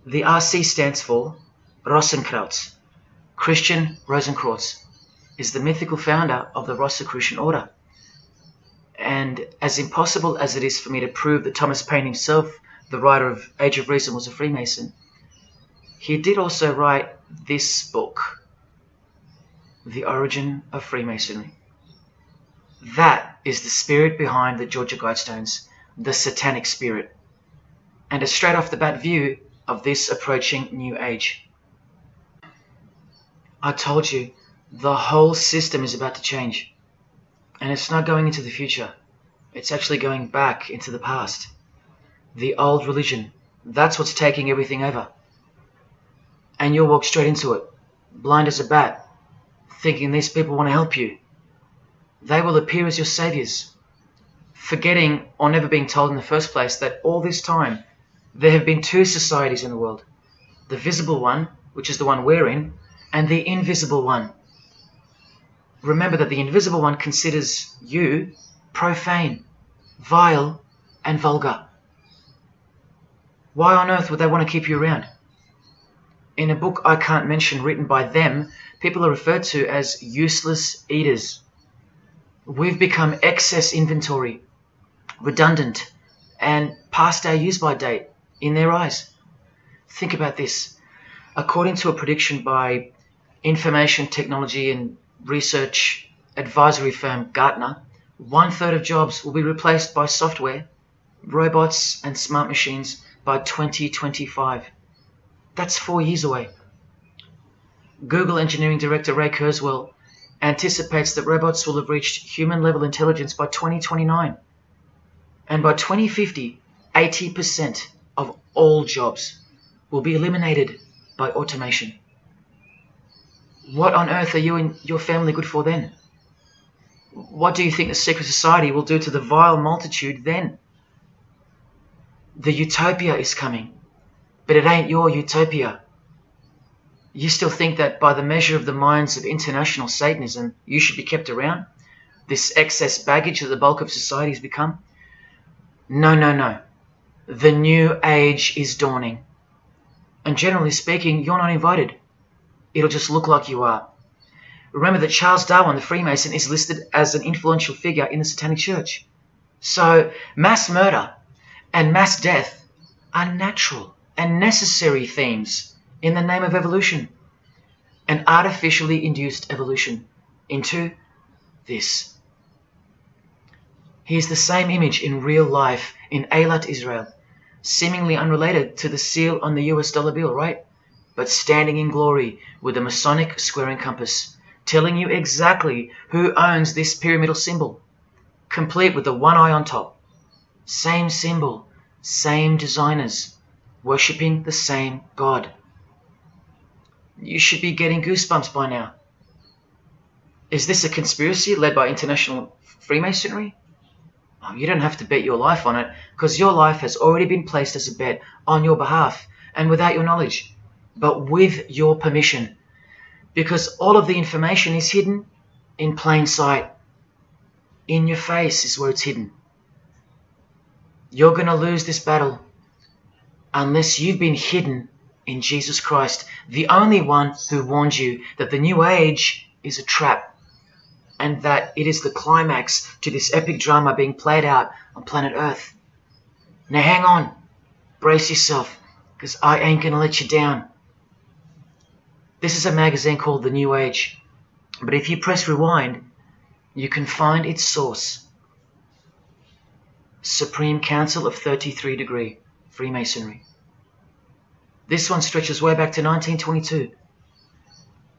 The RC stands for Rosenkreuz. Christian Rosenkreuz is the mythical founder of the Rosicrucian order. And as impossible as it is for me to prove that Thomas Paine himself, the writer of Age of Reason, was a Freemason, he did also write this book, The Origin of Freemasonry. That is the spirit behind the Georgia Guidestones, the satanic spirit, and a straight off the bat view of this approaching new age. I told you, the whole system is about to change. And it's not going into the future. It's actually going back into the past. The old religion, that's what's taking everything over. And you'll walk straight into it, blind as a bat, thinking these people want to help you. They will appear as your saviors, forgetting or never being told in the first place that all this time there have been two societies in the world. The visible one, which is the one we're in, and the invisible one. Remember that the invisible one considers you profane, vile, and vulgar. Why on earth would they want to keep you around? In a book I can't mention written by them, people are referred to as useless eaters. We've become excess inventory, redundant, and past our use-by date in their eyes. Think about this. According to a prediction by information technology and research advisory firm Gartner, 1/3 of jobs will be replaced by software, robots, and smart machines by 2025. That's 4 years away. Google engineering director Ray Kurzweil anticipates that robots will have reached human-level intelligence by 2029. And by 2050, 80% of all jobs will be eliminated by automation. What on earth are you and your family good for then? What do you think the secret society will do to the vile multitude then? The utopia is coming, but it ain't your utopia. You still think that by the measure of the minds of international Satanism, you should be kept around? This excess baggage that the bulk of society has become? No, no, no. The new age is dawning. And generally speaking, you're not invited. It'll just look like you are. Remember that Charles Darwin, the Freemason, is listed as an influential figure in the Satanic Church. So mass murder and mass death are natural and necessary themes in the name of evolution, an artificially induced evolution into this. He is the same image in real life in Eilat, Israel, seemingly unrelated to the seal on the US dollar bill, right? But standing in glory with a Masonic square and compass, telling you exactly who owns this pyramidal symbol, complete with the one eye on top. Same symbol, same designers, worshipping the same God. You should be getting goosebumps by now. Is this a conspiracy led by international Freemasonry? Oh, you don't have to bet your life on it, because your life has already been placed as a bet on your behalf and without your knowledge, but with your permission, because all of the information is hidden in plain sight. In your face is where it's hidden. You're going to lose this battle unless you've been hidden in Jesus Christ, the only one who warned you that the new age is a trap and that it is the climax to this epic drama being played out on planet Earth. Now hang on, brace yourself, because I ain't going to let you down. This is a magazine called The New Age, but if you press rewind, you can find its source. Supreme Council of 33 Degree, Freemasonry. This one stretches way back to 1922.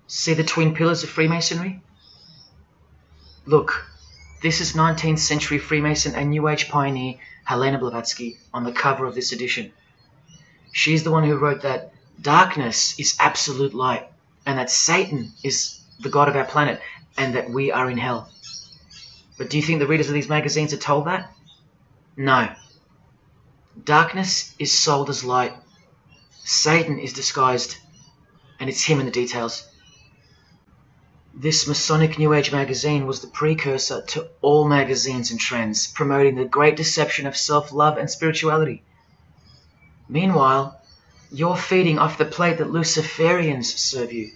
See the twin pillars of Freemasonry? Look, this is 19th century Freemason and New Age pioneer Helena Blavatsky on the cover of this edition. She's the one who wrote that darkness is absolute light, and that Satan is the god of our planet, and that we are in hell. But do you think the readers of these magazines are told that? No. Darkness is sold as light. Satan is disguised, and it's him in the details. This Masonic New Age magazine was the precursor to all magazines and trends, promoting the great deception of self-love and spirituality. Meanwhile, you're feeding off the plate that Luciferians serve you.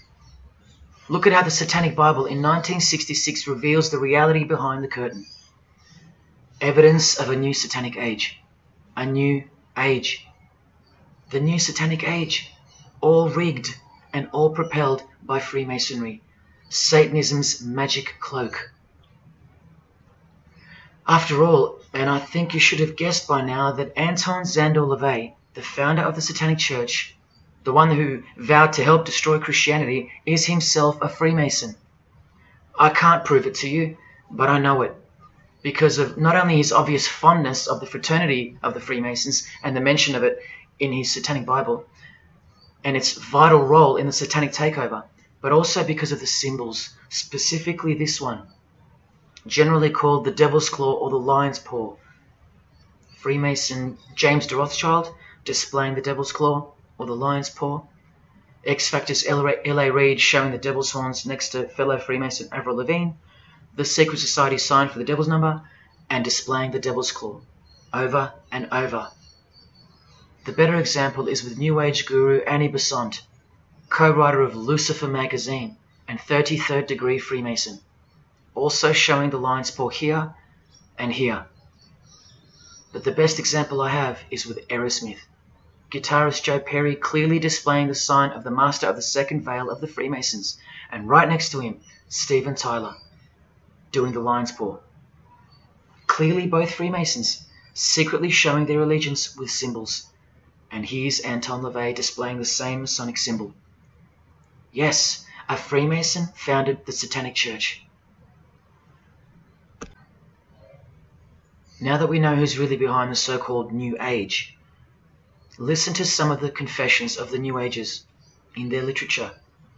Look at how the Satanic Bible in 1966 reveals the reality behind the curtain. Evidence of a new Satanic age. A new age. The new Satanic age. All rigged and all propelled by Freemasonry. Satanism's magic cloak. After all, and I think you should have guessed by now that Anton Szandor LaVey, the founder of the Satanic Church, the one who vowed to help destroy Christianity, is himself a Freemason. I can't prove it to you, but I know it, because of not only his obvious fondness of the fraternity of the Freemasons and the mention of it in his Satanic Bible, and its vital role in the Satanic takeover, but also because of the symbols, specifically this one, generally called the Devil's Claw or the Lion's Paw. Freemason James de Rothschild displaying the Devil's Claw or the Lion's Paw. X-Factor's L.A. Reid showing the Devil's Horns next to fellow Freemason Avril Lavigne. The Secret Society sign for the Devil's Number, and displaying the Devil's Claw over and over. The better example is with New Age guru Annie Besant, co-writer of Lucifer magazine and 33rd degree Freemason, also showing the lion's paw here and here. But the best example I have is with Aerosmith, guitarist Joe Perry clearly displaying the sign of the master of the second veil of the Freemasons, and right next to him, Steven Tyler, doing the lion's paw. Clearly both Freemasons, secretly showing their allegiance with symbols. And here's Anton LaVey displaying the same Masonic symbol. Yes, a Freemason founded the Satanic Church. Now that we know who's really behind the so-called New Age, listen to some of the confessions of the New Agers in their literature,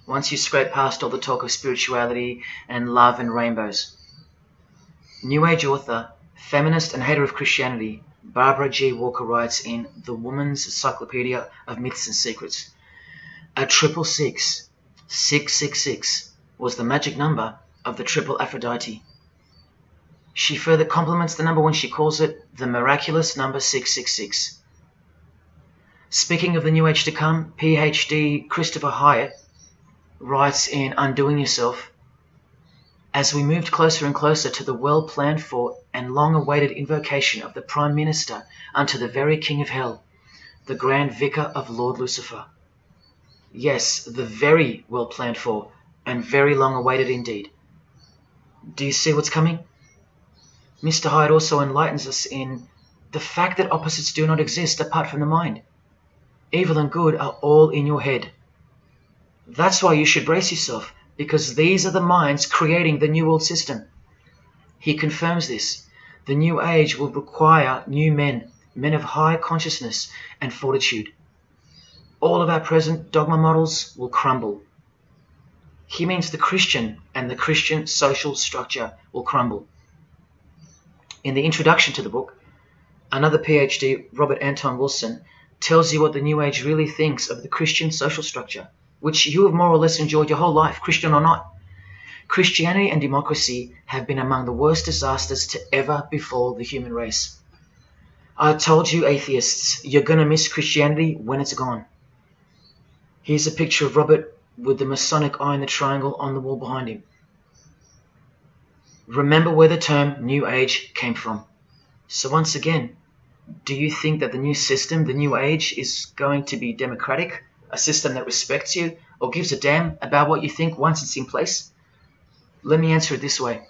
once you scrape past all the talk of spirituality and love and rainbows. New Age author, feminist and hater of Christianity, Barbara G. Walker writes in The Woman's Encyclopedia of Myths and Secrets, a 666, 666, was the magic number of the triple Aphrodite. She further compliments the number when she calls it the miraculous number 666. Speaking of the New Age to come, PhD Christopher Hyatt writes in Undoing Yourself, as we moved closer and closer to the well-planned for and long-awaited invocation of the Prime Minister unto the very King of Hell, the Grand Vicar of Lord Lucifer. Yes, the very well-planned for and very long-awaited indeed. Do you see what's coming? Mr. Hyde also enlightens us in the fact that opposites do not exist apart from the mind. Evil and good are all in your head. That's why you should brace yourself, because these are the minds creating the New World System. He confirms this. The New Age will require new men, men of high consciousness and fortitude. All of our present dogma models will crumble. He means the Christian and the Christian social structure will crumble. In the introduction to the book, another PhD, Robert Anton Wilson, tells you what the New Age really thinks of the Christian social structure, which you have more or less enjoyed your whole life, Christian or not. Christianity and democracy have been among the worst disasters to ever befall the human race. I told you, atheists, you're going to miss Christianity when it's gone. Here's a picture of Robert with the Masonic eye in the triangle on the wall behind him. Remember where the term New Age came from. So once again, do you think that the new system, the New Age, is going to be democratic, a system that respects you or gives a damn about what you think once it's in place? Let me answer it this way.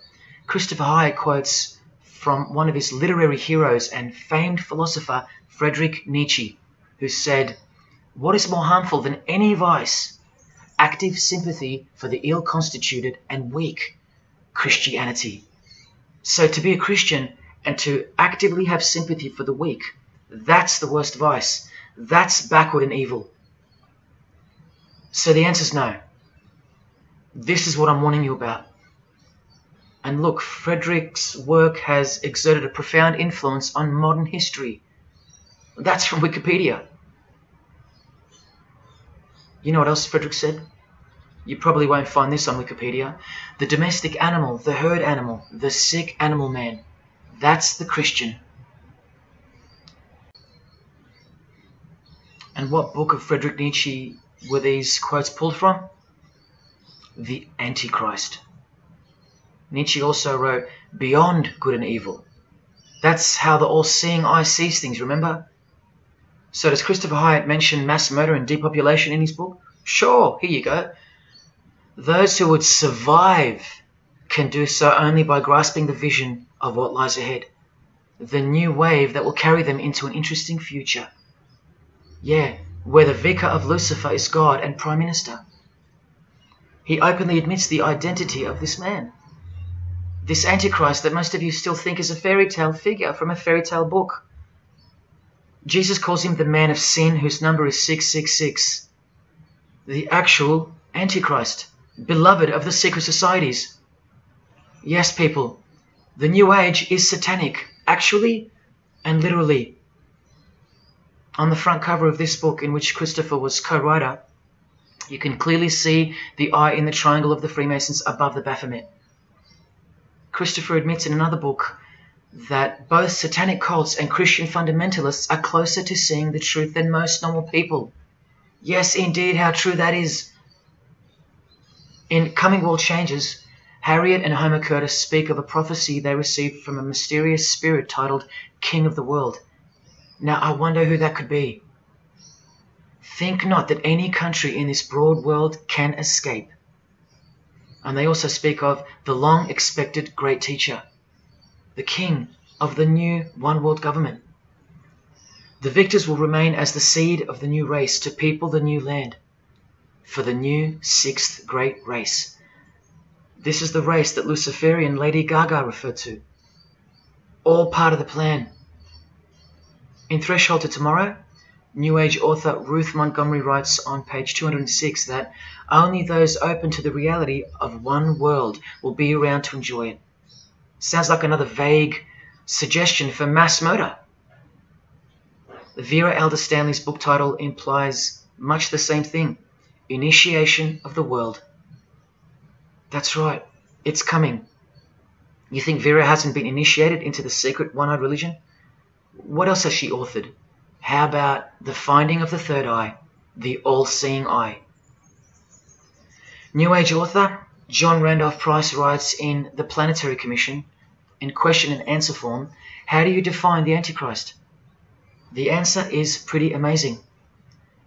Christopher Hyatt quotes from one of his literary heroes and famed philosopher, Friedrich Nietzsche, who said, "What is more harmful than any vice? active sympathy for the ill-constituted and weak. Christianity. So to be a Christian and to actively have sympathy for the weak, that's the worst vice. That's backward and evil. So the answer's no. This is what I'm warning you about. And look, Frederick's work has exerted a profound influence on modern history. That's from Wikipedia. You know what else Frederick said? You probably won't find this on Wikipedia. The domestic animal, the herd animal, the sick animal man. That's the Christian. And what book of Friedrich Nietzsche were these quotes pulled from? The Antichrist. Nietzsche also wrote Beyond Good and Evil. That's how the all-seeing eye sees things, remember? So does Christopher Hyatt mention mass murder and depopulation in his book? Sure, here you go. Those who would survive can do so only by grasping the vision of what lies ahead. The new wave that will carry them into an interesting future. Yeah, where the vicar of Lucifer is God and Prime Minister. He openly admits the identity of this man. This Antichrist that most of you still think is a fairy tale figure from a fairy tale book. Jesus calls him the man of sin whose number is 666. The actual Antichrist, beloved of the secret societies. Yes, people, the New Age is satanic, actually and literally. On the front cover of this book, in which Christopher was co-writer, you can clearly see the eye in the triangle of the Freemasons above the Baphomet. Christopher admits in another book that both satanic cults and Christian fundamentalists are closer to seeing the truth than most normal people. Yes, indeed, how true that is. In Coming World Changes, Harriet and Homer Curtis speak of a prophecy they received from a mysterious spirit titled King of the World. Now, I wonder who that could be. Think not that any country in this broad world can escape. And they also speak of the long-expected great teacher, the king of the new one-world government. The victors will remain as the seed of the new race to people the new land, for the new sixth great race. This is the race that Luciferian Lady Gaga referred to. All part of the plan. In Threshold to Tomorrow, New Age author Ruth Montgomery writes on page 206 that only those open to the reality of one world will be around to enjoy it. Sounds like another vague suggestion for mass murder. Vera Elder Stanley's book title implies much the same thing. Initiation of the world. That's right, it's coming. You think Vera hasn't been initiated into the secret one-eyed religion? What else has she authored? How about The Finding of the Third Eye, the all-seeing eye? New Age author John Randolph Price writes in The Planetary Commission, in question and answer form, how do you define the Antichrist? The answer is pretty amazing.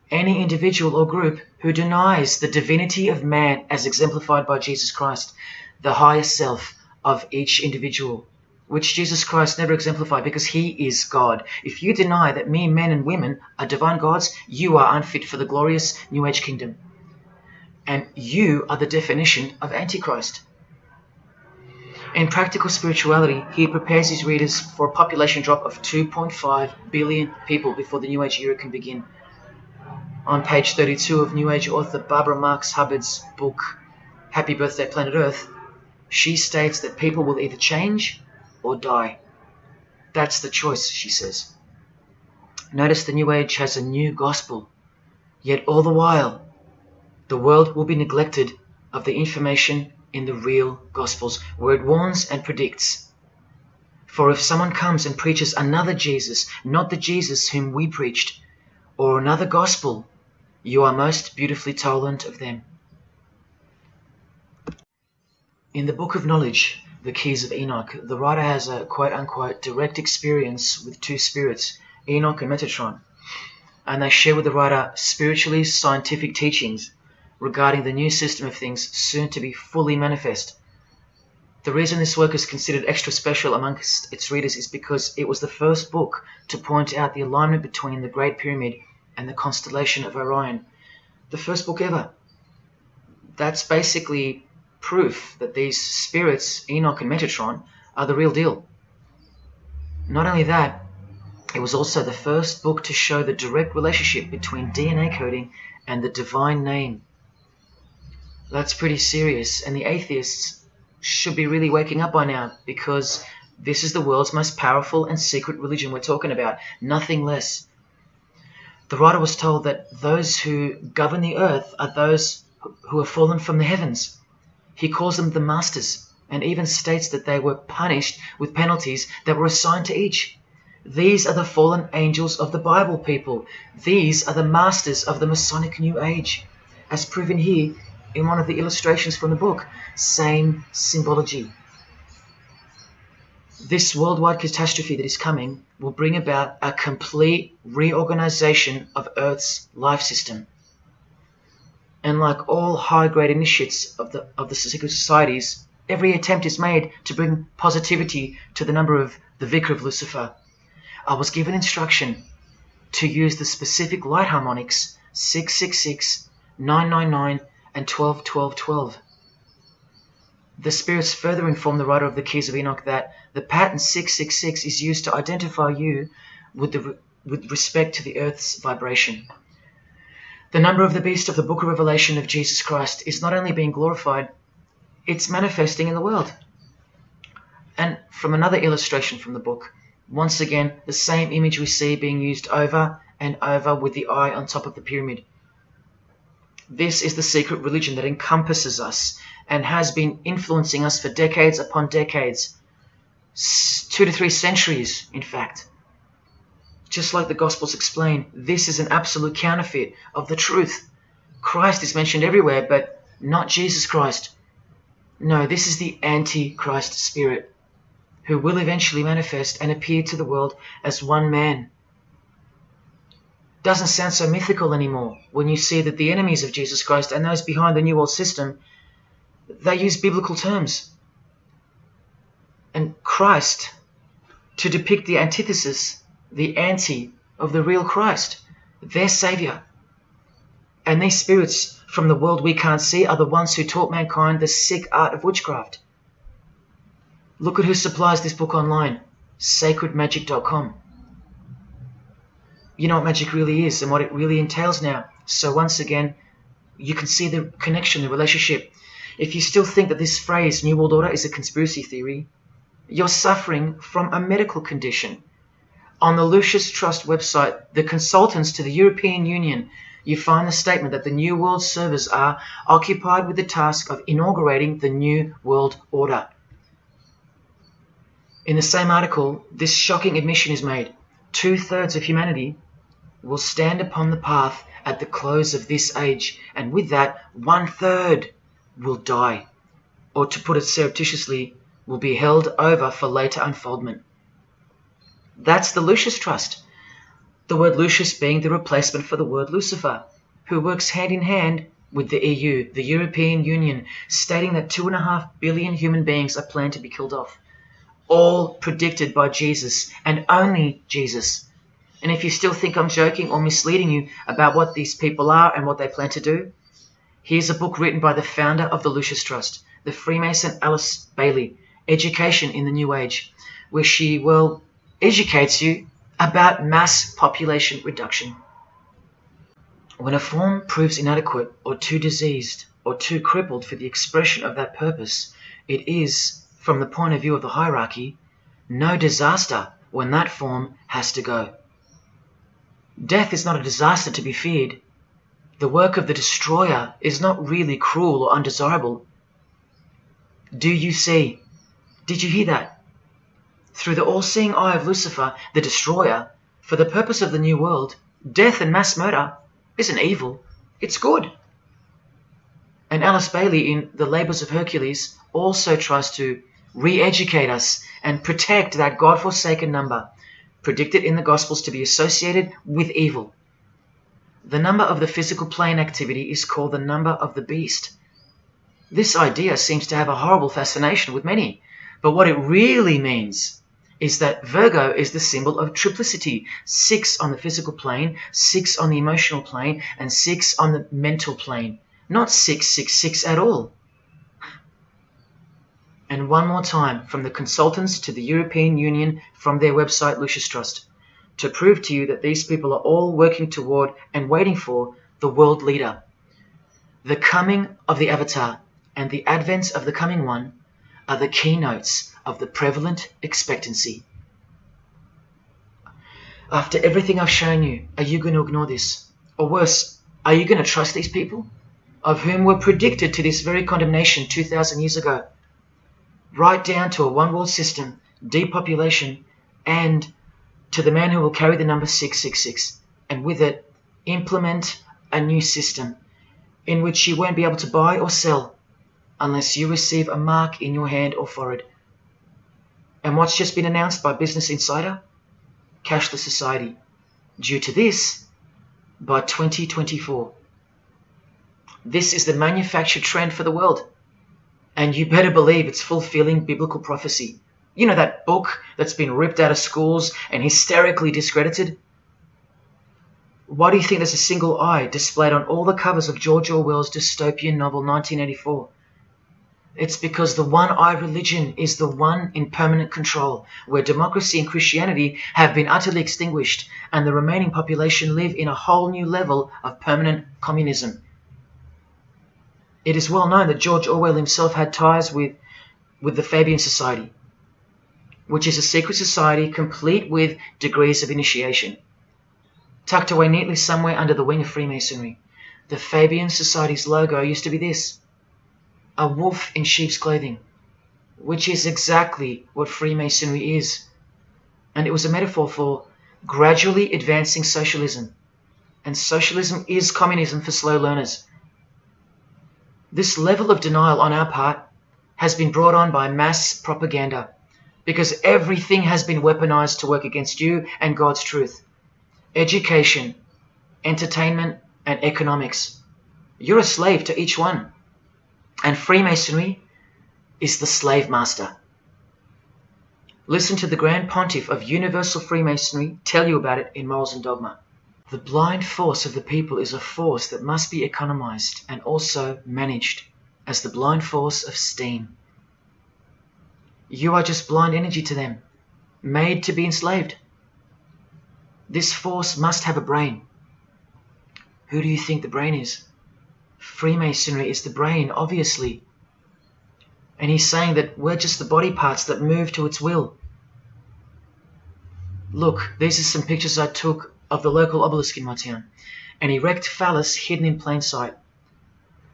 Any individual or group who denies the divinity of man as exemplified by Jesus Christ, the highest self of each individual, which Jesus Christ never exemplified because he is God. If you deny that mere men and women are divine gods, you are unfit for the glorious New Age kingdom. And you are the definition of Antichrist. In Practical Spirituality, he prepares his readers for a population drop of 2.5 billion people before the New Age era can begin. On page 32 of New Age author Barbara Marx Hubbard's book, Happy Birthday Planet Earth, she states that people will either change or die. That's the choice, she says. Notice the New Age has a new gospel, yet all the while, the world will be neglected of the information in the real Gospels, where it warns and predicts. For if someone comes and preaches another Jesus, not the Jesus whom we preached, or another gospel, you are most beautifully tolerant of them. In the Book of Knowledge, The Keys of Enoch, the writer has a quote-unquote direct experience with two spirits, Enoch and Metatron, and they share with the writer spiritually scientific teachings regarding the new system of things soon to be fully manifest. The reason this work is considered extra special amongst its readers is because it was the first book to point out the alignment between the Great Pyramid and the constellation of Orion. The first book ever. That's basically proof that these spirits, Enoch and Metatron, are the real deal. Not only that, it was also the first book to show the direct relationship between DNA coding and the divine name. That's pretty serious, and the atheists should be really waking up by now, because this is the world's most powerful and secret religion we're talking about, nothing less. The writer was told that those who govern the earth are those who have fallen from the heavens. He calls them the masters, and even states that they were punished with penalties that were assigned to each. These are the fallen angels of the Bible, people. These are the masters of the Masonic New Age, as proven here in one of the illustrations from the book. Same symbology. This worldwide catastrophe that is coming will bring about a complete reorganization of Earth's life system. And like all high-grade initiates of the secret societies, every attempt is made to bring positivity to the number of the Vicar of Lucifer. I was given instruction to use the specific light harmonics 666, 999, and 121212. The spirits further inform the writer of the Keys of Enoch that the pattern 666 is used to identify you with respect to the Earth's vibration. The number of the beast of the Book of Revelation of Jesus Christ is not only being glorified, it's manifesting in the world. And from another illustration from the book, once again, the same image we see being used over and over with the eye on top of the pyramid. This is the secret religion that encompasses us and has been influencing us for decades upon decades, 2 to 3 centuries, in fact. Just like the Gospels explain, this is an absolute counterfeit of the truth. Christ is mentioned everywhere, but not Jesus Christ. No, this is the Antichrist spirit, who will eventually manifest and appear to the world as one man. Doesn't sound so mythical anymore when you see that the enemies of Jesus Christ and those behind the New World System, they use biblical terms. And Christ, to depict the antithesis, the anti of the real Christ, their Savior. And these spirits from the world we can't see are the ones who taught mankind the sick art of witchcraft. Look at who supplies this book online, sacredmagic.com. You know what magic really is and what it really entails now. So once again, you can see the connection, the relationship. If you still think that this phrase, New World Order, is a conspiracy theory, you're suffering from a medical condition. On the Lucius Trust website, the consultants to the European Union, you find the statement that the New World servers are occupied with the task of inaugurating the New World Order. In the same article, this shocking admission is made. 2/3 of humanity will stand upon the path at the close of this age, and with that, 1/3 will die, or to put it surreptitiously, will be held over for later unfoldment. That's the Lucius Trust. The word Lucius being the replacement for the word Lucifer, who works hand in hand with the EU, the European Union, stating that 2.5 billion human beings are planned to be killed off. All predicted by Jesus, and only Jesus. And if you still think I'm joking or misleading you about what these people are and what they plan to do, here's a book written by the founder of the Lucius Trust, the Freemason Alice Bailey, Education in the New Age, where she, well, educates you about mass population reduction. When a form proves inadequate or too diseased or too crippled for the expression of that purpose, it is, from the point of view of the hierarchy, no disaster when that form has to go. Death is not a disaster to be feared. The work of the destroyer is not really cruel or undesirable. Do you see? Did you hear that? Through the all-seeing eye of Lucifer, the destroyer, for the purpose of the new world, death and mass murder isn't evil, it's good. And Alice Bailey in The Labours of Hercules also tries to re-educate us and protect that God-forsaken number, predicted in the Gospels to be associated with evil. The number of the physical plane activity is called the number of the beast. This idea seems to have a horrible fascination with many, but what it really means is that Virgo is the symbol of triplicity, 6 on the physical plane, 6 on the emotional plane, and 6 on the mental plane. not 666 at all. And one more time, from the consultants to the European Union, from their website Lucius Trust, to prove to you that these people are all working toward and waiting for the world leader. The coming of the Avatar and the advent of the coming one are the keynotes of the prevalent expectancy. After everything I've shown you, are you going to ignore this? Or worse, are you going to trust these people, of whom were predicted to this very condemnation 2,000 years ago, right down to a one-world system, depopulation, and to the man who will carry the number 666, and with it implement a new system in which you won't be able to buy or sell unless you receive a mark in your hand or forehead. And what's just been announced by Business Insider? Cashless society. Due to this, by 2024. This is the manufactured trend for the world. And you better believe it's fulfilling biblical prophecy. You know that book that's been ripped out of schools and hysterically discredited? Why do you think there's a single eye displayed on all the covers of George Orwell's dystopian novel 1984? It's because the one-eye religion is the one in permanent control, where democracy and Christianity have been utterly extinguished and the remaining population live in a whole new level of permanent communism. It is well known that George Orwell himself had ties with the Fabian Society, which is a secret society complete with degrees of initiation. Tucked away neatly somewhere under the wing of Freemasonry, the Fabian Society's logo used to be this: a wolf in sheep's clothing, which is exactly what Freemasonry is. And it was a metaphor for gradually advancing socialism. And socialism is communism for slow learners. This level of denial on our part has been brought on by mass propaganda, because everything has been weaponized to work against you and God's truth. Education, entertainment, and economics. You're a slave to each one. And Freemasonry is the slave master. Listen to the Grand Pontiff of Universal Freemasonry tell you about it in Morals and Dogma. The blind force of the people is a force that must be economized and also managed as the blind force of steam. You are just blind energy to them, made to be enslaved. This force must have a brain. Who do you think the brain is? Freemasonry is the brain, obviously. And he's saying that we're just the body parts that move to its will. Look, these are some pictures I took of the local obelisk in my town. An erect phallus hidden in plain sight.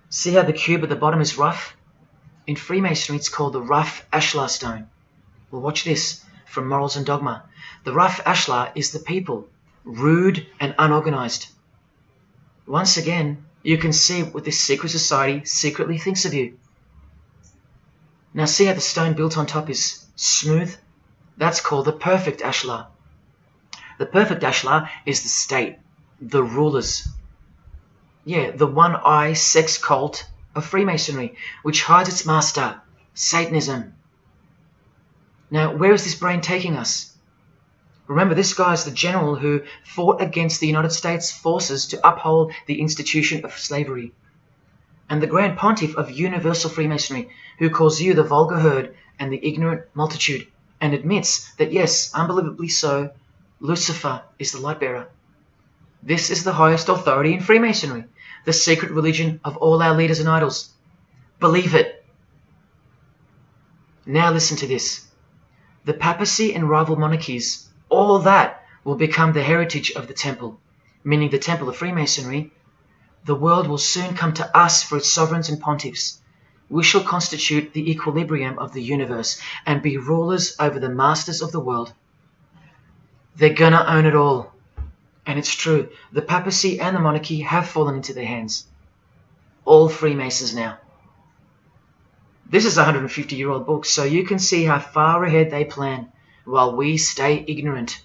See how the cube at the bottom is rough? In Freemasonry it's called the rough ashlar stone. Well, watch this from Morals and Dogma. The rough ashlar is the people, rude and unorganized. Once again, you can see what this secret society secretly thinks of you. Now see how the stone built on top is smooth? That's called the perfect ashlar. The perfect ashlar is the state, the rulers. Yeah, the one-eye sex cult of Freemasonry, which hides its master, Satanism. Now, where is this brain taking us? Remember, this guy is the general who fought against the United States forces to uphold the institution of slavery. And the Grand Pontiff of Universal Freemasonry, who calls you the vulgar herd and the ignorant multitude, and admits that, yes, unbelievably so, Lucifer is the light bearer. This is the highest authority in Freemasonry, the secret religion of all our leaders and idols. Believe it. Now listen to this. The papacy and rival monarchies, all that will become the heritage of the temple, meaning the temple of Freemasonry. The world will soon come to us for its sovereigns and pontiffs. We shall constitute the equilibrium of the universe and be rulers over the masters of the world. They're gonna own it all. And it's true, the papacy and the monarchy have fallen into their hands. All Freemasons now. This is a 150-year-old book, so you can see how far ahead they plan, while we stay ignorant.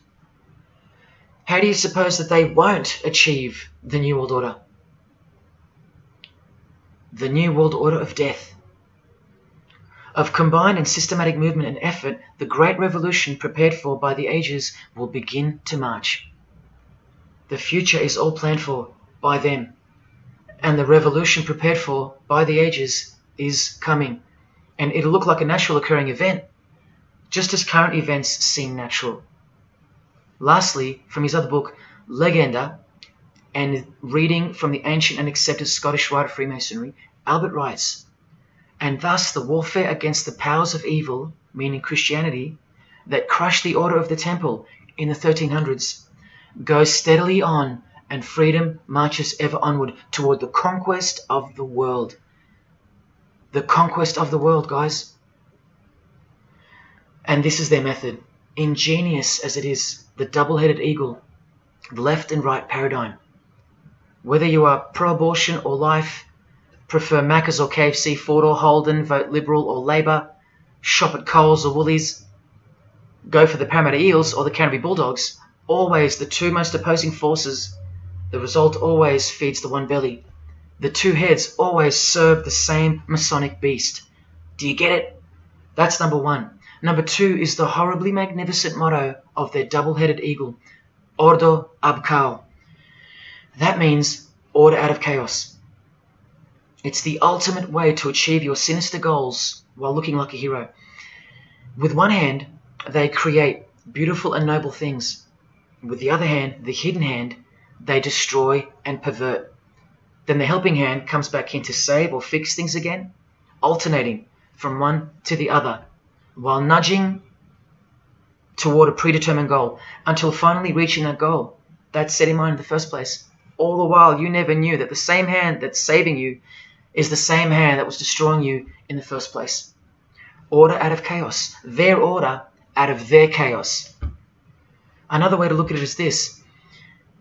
How do you suppose that they won't achieve the New World Order? The New World Order of death. Of combined and systematic movement and effort, the great revolution prepared for by the ages will begin to march. The future is all planned for by them, And the revolution prepared for by the ages is coming. And it'll look like a natural occurring event, just as current events seem natural. Lastly, from his other book, Legenda, and reading from the ancient and accepted Scottish rite of Freemasonry, Albert writes, "And thus the warfare against the powers of evil, meaning Christianity, that crushed the order of the temple in the 1300s, goes steadily on, and freedom marches ever onward toward the conquest of the world." The conquest of the world, guys. And this is their method. Ingenious as it is, the double-headed eagle, the left and right paradigm. Whether you are pro-abortion or life, prefer Macca's or KFC, Ford or Holden, vote Liberal or Labour, shop at Coles or Woolies, go for the Parramatta Eels or the Canterbury Bulldogs, always the two most opposing forces, the result always feeds the one belly. The two heads always serve the same Masonic beast. Do you get it? That's number one. Number two is the horribly magnificent motto of their double-headed eagle, Ordo ab Chaos. That means order out of chaos. It's the ultimate way to achieve your sinister goals while looking like a hero. With one hand, they create beautiful and noble things. With the other hand, the hidden hand, they destroy and pervert. Then the helping hand comes back in to save or fix things again, alternating from one to the other, while nudging toward a predetermined goal, until finally reaching that goal that's set in mind in the first place. All the while, you never knew that the same hand that's saving you is the same hand that was destroying you in the first place. Order out of chaos. Their order out of their chaos. Another way to look at it is this.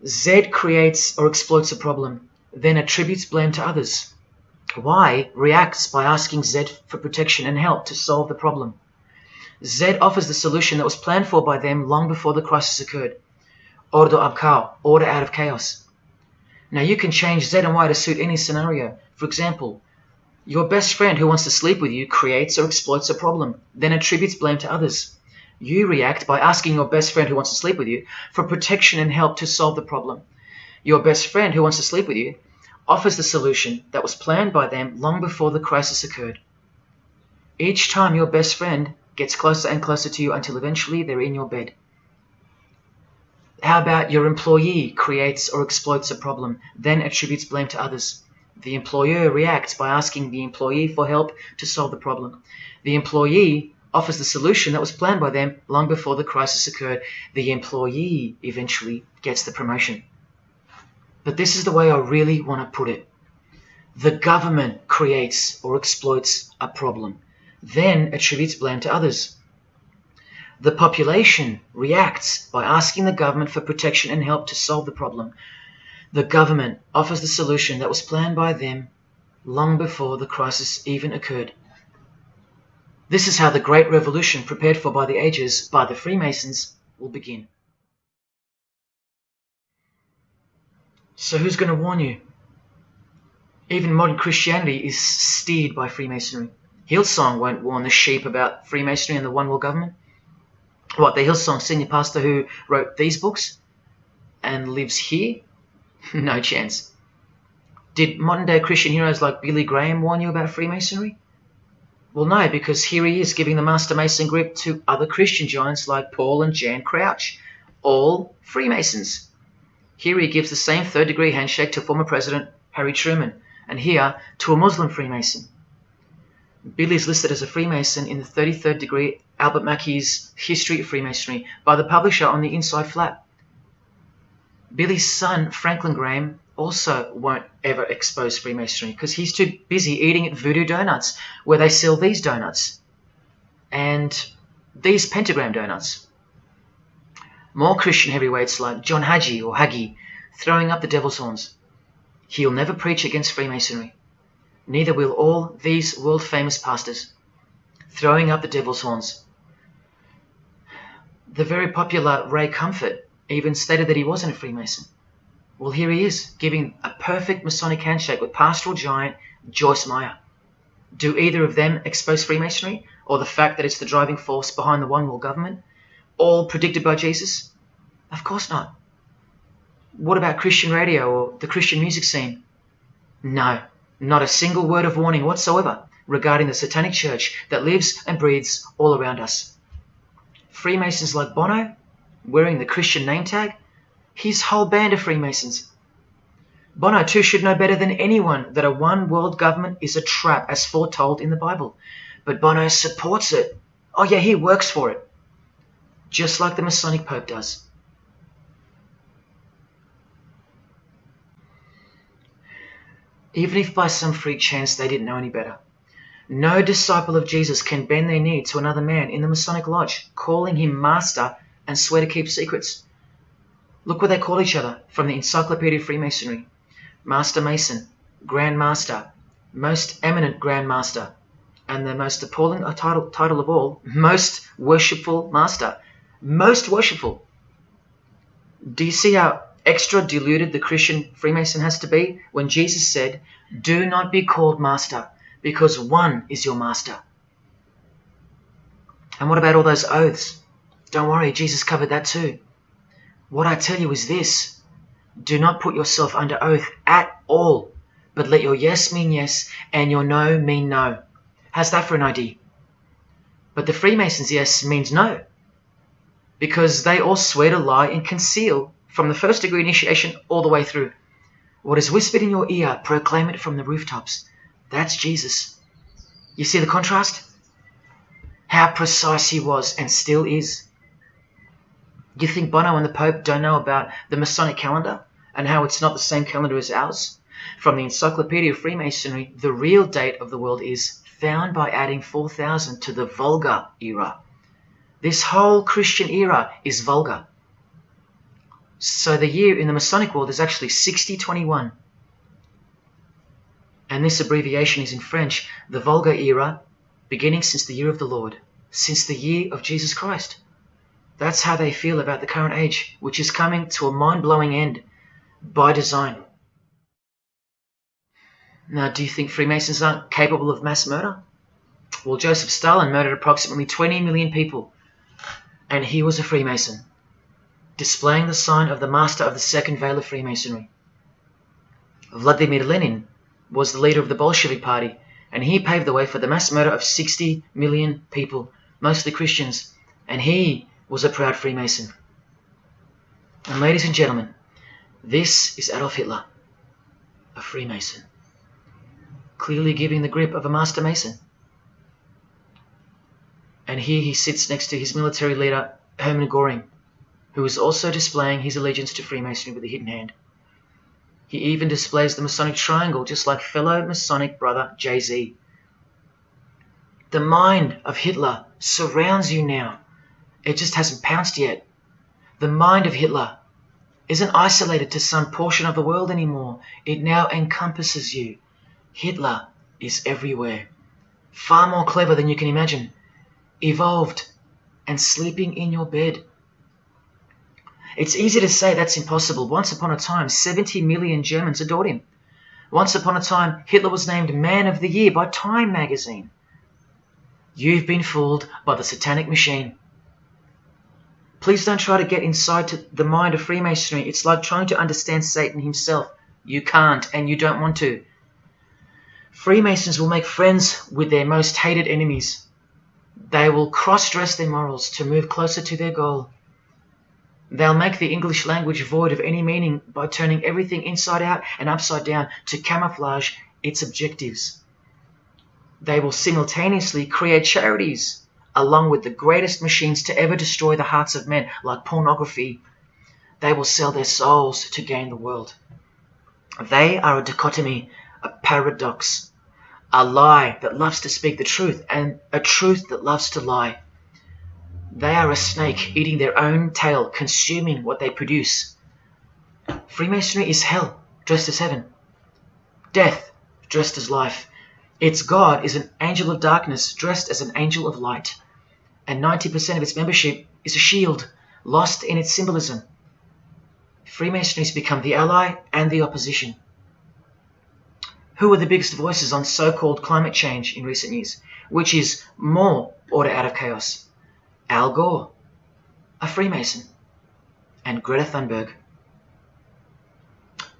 Z creates or exploits a problem, then attributes blame to others. Y reacts by asking Z for protection and help to solve the problem. Z offers the solution that was planned for by them long before the crisis occurred. Ordo ab Chaos, order out of chaos. Now you can change Z and Y to suit any scenario. For example, your best friend who wants to sleep with you creates or exploits a problem, then attributes blame to others. You react by asking your best friend who wants to sleep with you for protection and help to solve the problem. Your best friend who wants to sleep with you offers the solution that was planned by them long before the crisis occurred. Each time your best friend gets closer and closer to you until eventually they're in your bed. How about your employee creates or exploits a problem, then attributes blame to others? The employer reacts by asking the employee for help to solve the problem. The employee offers the solution that was planned by them long before the crisis occurred. The employee eventually gets the promotion. But this is the way I really want to put it. The government creates or exploits a problem, then attributes blame to others. The population reacts by asking the government for protection and help to solve the problem. The government offers the solution that was planned by them long before the crisis even occurred. This is how the Great Revolution, prepared for by the ages by the Freemasons, will begin. So who's going to warn you? Even modern Christianity is steered by Freemasonry. Hillsong won't warn the sheep about Freemasonry and the One World Government. What, the Hillsong senior pastor who wrote these books and lives here? No chance. Did modern day Christian heroes like Billy Graham warn you about Freemasonry? Well, no, because here he is giving the Master Mason grip to other Christian giants like Paul and Jan Crouch, all Freemasons. Here he gives the same third-degree handshake to former President Harry Truman, and here to a Muslim Freemason. Billy is listed as a Freemason in the 33rd degree Albert Mackey's History of Freemasonry by the publisher on the inside flap. Billy's son, Franklin Graham, also won't ever expose Freemasonry because he's too busy eating at Voodoo Donuts, where they sell these donuts and these pentagram donuts. More Christian heavyweights like John Hagee or Hagee throwing up the devil's horns. He'll never preach against Freemasonry. Neither will all these world-famous pastors throwing up the devil's horns. The very popular Ray Comfort even stated that he wasn't a Freemason. Well, here he is, giving a perfect Masonic handshake with pastoral giant Joyce Meyer. Do either of them expose Freemasonry, or the fact that it's the driving force behind the One World Government, all predicted by Jesus? Of course not. What about Christian radio or the Christian music scene? No, not a single word of warning whatsoever regarding the satanic church that lives and breathes all around us. Freemasons like Bono, wearing the Christian name tag, his whole band of Freemasons. Bono too should know better than anyone that a one world government is a trap as foretold in the Bible. But Bono supports it. Oh yeah, he works for it. Just like the Masonic Pope does. Even if by some freak chance they didn't know any better. No disciple of Jesus can bend their knee to another man in the Masonic Lodge, calling him master and swear to keep secrets. Look what they call each other from the Encyclopedia of Freemasonry. Master Mason, Grand Master, Most Eminent Grand Master, and the most appalling title of all, Most Worshipful Master. Most worshipful. Do you see how extra deluded the Christian Freemason has to be when Jesus said, "Do not be called master, because one is your master"? And what about all those oaths? Don't worry, Jesus covered that too. What I tell you is this: do not put yourself under oath at all, but let your yes mean yes and your no mean no. How's that for an idea? But the Freemasons' yes means no, because they all swear to lie and conceal from the first degree initiation all the way through. What is whispered in your ear, proclaim it from the rooftops. That's Jesus. You see the contrast? How precise he was and still is. You think Bono and the Pope don't know about the Masonic calendar and how it's not the same calendar as ours? From the Encyclopedia of Freemasonry, the real date of the world is found by adding 4000 to the Vulgar era. This whole Christian era is vulgar. So the year in the Masonic world is actually 6021. And this abbreviation is in French, the Vulgar era, beginning since the year of the Lord, since the year of Jesus Christ. That's how they feel about the current age, which is coming to a mind-blowing end by design. Now, do you think Freemasons aren't capable of mass murder? Well, Joseph Stalin murdered approximately 20 million people, and he was a Freemason, displaying the sign of the master of the second veil of Freemasonry. Vladimir Lenin was the leader of the Bolshevik Party, and he paved the way for the mass murder of 60 million people, mostly Christians, and he was a proud Freemason. And ladies and gentlemen, this is Adolf Hitler, a Freemason, clearly giving the grip of a Master Mason. And here he sits next to his military leader, Hermann Göring, who is also displaying his allegiance to Freemasonry with a hidden hand. He even displays the Masonic triangle, just like fellow Masonic brother Jay-Z. The mind of Hitler surrounds you now. It just hasn't pounced yet. The mind of Hitler isn't isolated to some portion of the world anymore. It now encompasses you. Hitler is everywhere. Far more clever than you can imagine. Evolved and sleeping in your bed. It's easy to say that's impossible. Once upon a time, 70 million Germans adored him. Once upon a time, Hitler was named Man of the Year by Time magazine. You've been fooled by the satanic machine. Please don't try to get inside to the mind of Freemasonry. It's like trying to understand Satan himself. You can't, and you don't want to. Freemasons will make friends with their most hated enemies. They will cross-dress their morals to move closer to their goal. They'll make the English language void of any meaning by turning everything inside out and upside down to camouflage its objectives. They will simultaneously create charities along with the greatest machines to ever destroy the hearts of men, like pornography. They will sell their souls to gain the world. They are a dichotomy, a paradox, a lie that loves to speak the truth and a truth that loves to lie. They are a snake eating their own tail, consuming what they produce. Freemasonry is hell dressed as heaven, death dressed as life. Its God is an angel of darkness dressed as an angel of light, and 90% of its membership is a shield, lost in its symbolism. Freemasonry has become the ally and the opposition. Who are the biggest voices on so-called climate change in recent years? Which is more order out of chaos? Al Gore, a Freemason, and Greta Thunberg.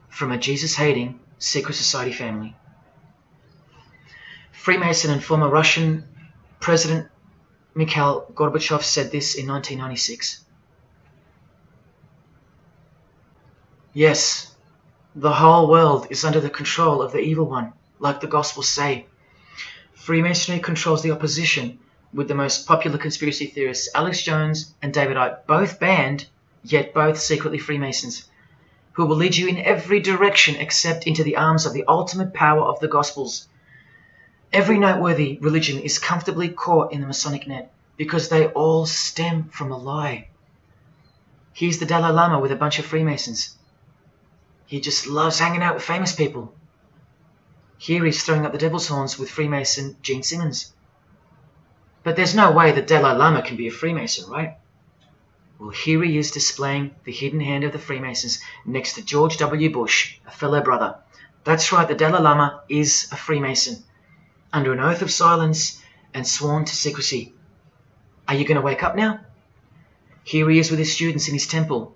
From a Jesus-hating, secret society family. Freemason and former Russian President Mikhail Gorbachev said this in 1996. Yes, the whole world is under the control of the evil one, like the Gospels say. Freemasonry controls the opposition, with the most popular conspiracy theorists Alex Jones and David Icke, both banned, yet both secretly Freemasons, who will lead you in every direction except into the arms of the ultimate power of the Gospels. Every noteworthy religion is comfortably caught in the Masonic net, because they all stem from a lie. Here's the Dalai Lama with a bunch of Freemasons. He just loves hanging out with famous people. Here he's throwing up the devil's horns with Freemason Gene Simmons. But there's no way the Dalai Lama can be a Freemason, right? Well, here he is displaying the hidden hand of the Freemasons next to George W. Bush, a fellow brother. That's right, the Dalai Lama is a Freemason, under an oath of silence and sworn to secrecy. Are you going to wake up now? Here he is with his students in his temple.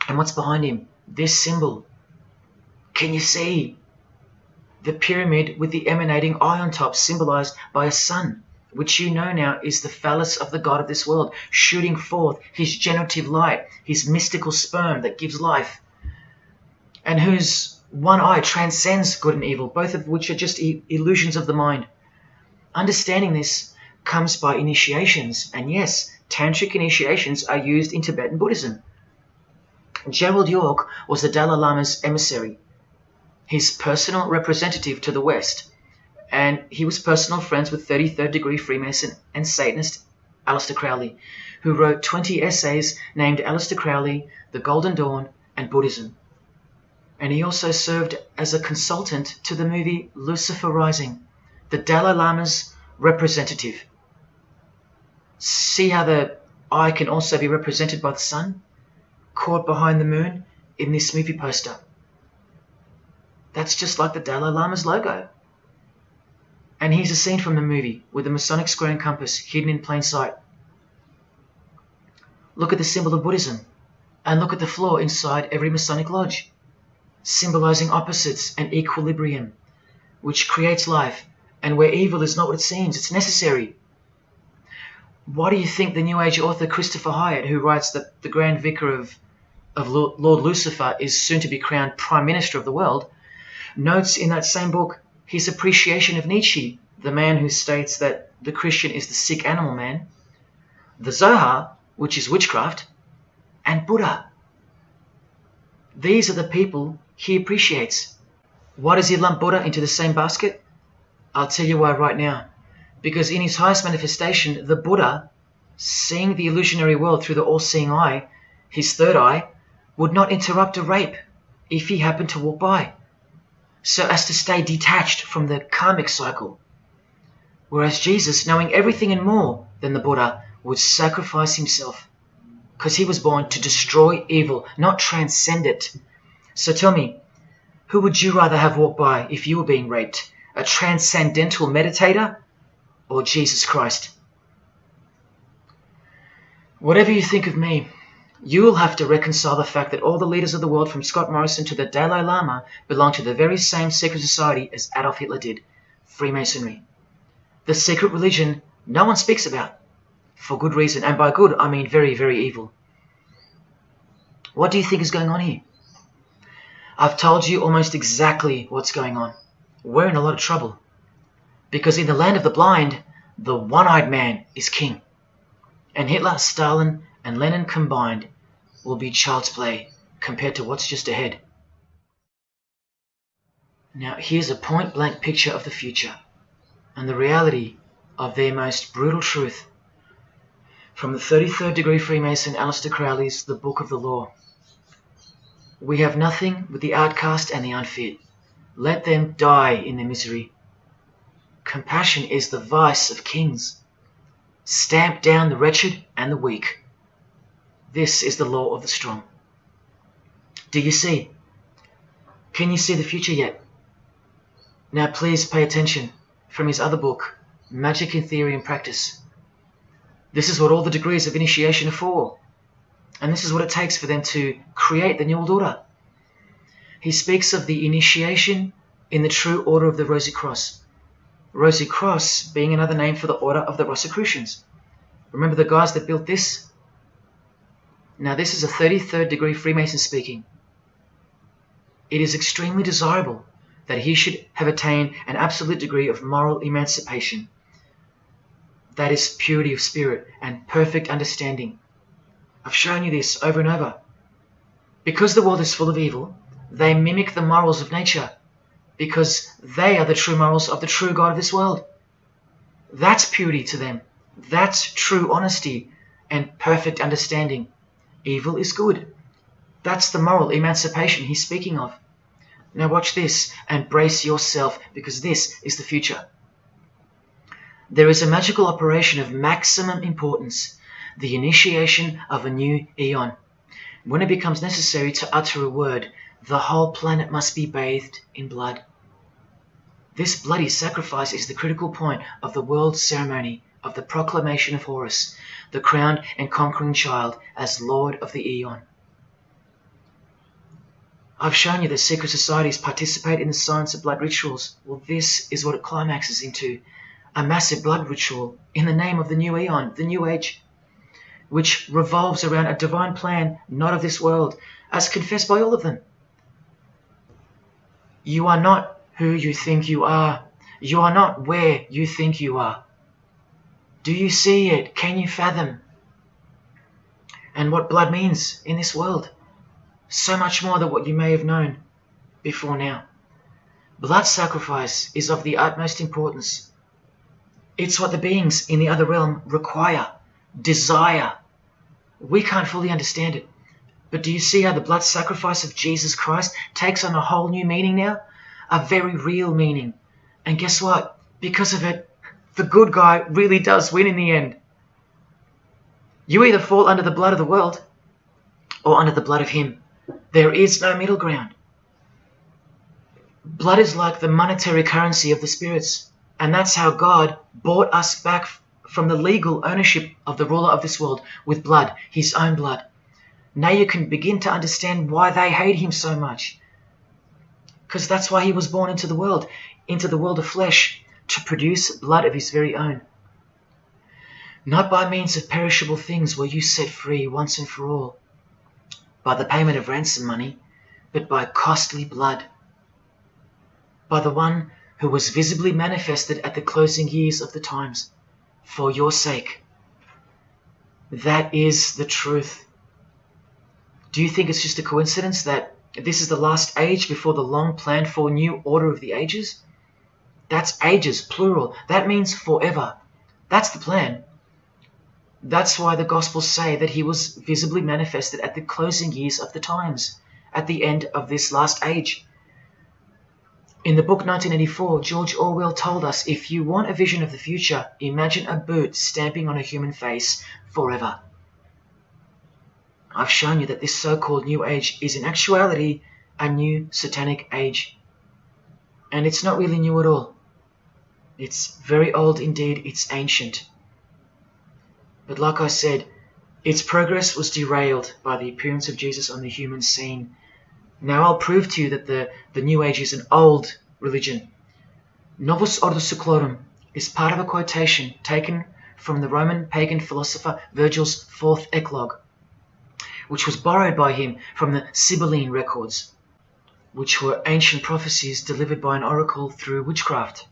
And what's behind him? This symbol. Can you see? The pyramid with the emanating eye on top, symbolized by a sun, which you know now is the phallus of the god of this world, shooting forth his generative light, his mystical sperm that gives life, and whose one eye transcends good and evil, both of which are just illusions of the mind. Understanding this comes by initiations, and yes, tantric initiations are used in Tibetan Buddhism. Gerald York was the Dalai Lama's emissary, his personal representative to the West, and he was personal friends with 33rd degree Freemason and Satanist Aleister Crowley, who wrote 20 essays named Aleister Crowley, The Golden Dawn, and Buddhism. And he also served as a consultant to the movie Lucifer Rising, the Dalai Lama's representative. See how the eye can also be represented by the sun, caught behind the moon in this movie poster. That's just like the Dalai Lama's logo. And here's a scene from the movie with the Masonic square and compass hidden in plain sight. Look at the symbol of Buddhism, and look at the floor inside every Masonic lodge, symbolizing opposites and equilibrium, which creates life, and where evil is not what it seems, it's necessary. Why do you think the New Age author Christopher Hyatt, who writes that the Grand Vicar of Lord Lucifer is soon to be crowned Prime Minister of the world, notes in that same book his appreciation of Nietzsche, the man who states that the Christian is the sick animal man, the Zohar, which is witchcraft, and Buddha. These are the people he appreciates. Why does he lump Buddha into the same basket? I'll tell you why right now. Because in his highest manifestation, the Buddha, seeing the illusionary world through the all-seeing eye, his third eye, would not interrupt a rape if he happened to walk by, so as to stay detached from the karmic cycle. Whereas Jesus, knowing everything and more than the Buddha, would sacrifice himself, because he was born to destroy evil, not transcend it. So tell me, who would you rather have walk by if you were being raped? A transcendental meditator or Jesus Christ? Whatever you think of me, you will have to reconcile the fact that all the leaders of the world, from Scott Morrison to the Dalai Lama, belong to the very same secret society as Adolf Hitler did, Freemasonry. The secret religion no one speaks about, for good reason, and by good I mean very, very evil. What do you think is going on here? I've told you almost exactly what's going on. We're in a lot of trouble, because in the land of the blind, the one-eyed man is king, and Hitler, Stalin, and Lenin combined will be child's play compared to what's just ahead. Now here's a point-blank picture of the future and the reality of their most brutal truth from the 33rd degree Freemason Aleister Crowley's The Book of the Law. We have nothing but the outcast and the unfit. Let them die in their misery. Compassion is the vice of kings. Stamp down the wretched and the weak. This is the law of the strong. Do you see? Can you see the future yet? Now please pay attention from his other book, Magic in Theory and Practice. This is what all the degrees of initiation are for. And this is what it takes for them to create the New World Order. he speaks of the initiation in the true order of the Rosy Cross. Rosy Cross being another name for the order of the Rosicrucians. Remember the guys that built this? Now this is a 33rd degree Freemason speaking. It is extremely desirable that he should have attained an absolute degree of moral emancipation. That is purity of spirit and perfect understanding. I've shown you this over and over. Because the world is full of evil, they mimic the morals of nature, because they are the true morals of the true God of this world. That's purity to them. That's true honesty and perfect understanding. Evil is good. That's the moral emancipation he's speaking of. Now watch this and brace yourself, because this is the future. There is a magical operation of maximum importance, the initiation of a new eon. When it becomes necessary to utter a word, the whole planet must be bathed in blood. This bloody sacrifice is the critical point of the world ceremony of the proclamation of Horus, the crowned and conquering child, as Lord of the Eon. I've shown you that secret societies participate in the science of blood rituals. Well, this is what it climaxes into. A massive blood ritual in the name of the new Eon, the new age, which revolves around a divine plan not of this world, as confessed by all of them. You are not who you think you are. You are not where you think you are. Do you see it? Can you fathom? And what blood means in this world? So much more than what you may have known before now. Blood sacrifice is of the utmost importance. It's what the beings in the other realm require, desire. We can't fully understand it. But do you see how the blood sacrifice of Jesus Christ takes on a whole new meaning now? A very real meaning. And guess what? Because of it, the good guy really does win in the end. You either fall under the blood of the world or under the blood of him. There is no middle ground. Blood is like the monetary currency of the spirits. And that's how God bought us back from the legal ownership of the ruler of this world with blood, his own blood. Now you can begin to understand why they hate him so much. Because that's why he was born into the world of flesh, to produce blood of his very own. Not by means of perishable things were you set free once and for all, by the payment of ransom money, but by costly blood, by the one who was visibly manifested at the closing years of the times, for your sake. That is the truth. Do you think it's just a coincidence that this is the last age before the long planned for new order of the ages? That's ages, plural. That means forever. That's the plan. That's why the Gospels say that he was visibly manifested at the closing years of the times, at the end of this last age. In the book 1984, George Orwell told us, if you want a vision of the future, imagine a boot stamping on a human face forever. I've shown you that this so-called new age is in actuality a new satanic age. And it's not really new at all. It's very old indeed, it's ancient. But like I said, its progress was derailed by the appearance of Jesus on the human scene. Now I'll prove to you that the New Age is an old religion. Novus Ordo Seclorum is part of a quotation taken from the Roman pagan philosopher Virgil's 4th Eclogue, which was borrowed by him from the Sibylline records, which were ancient prophecies delivered by an oracle through witchcraft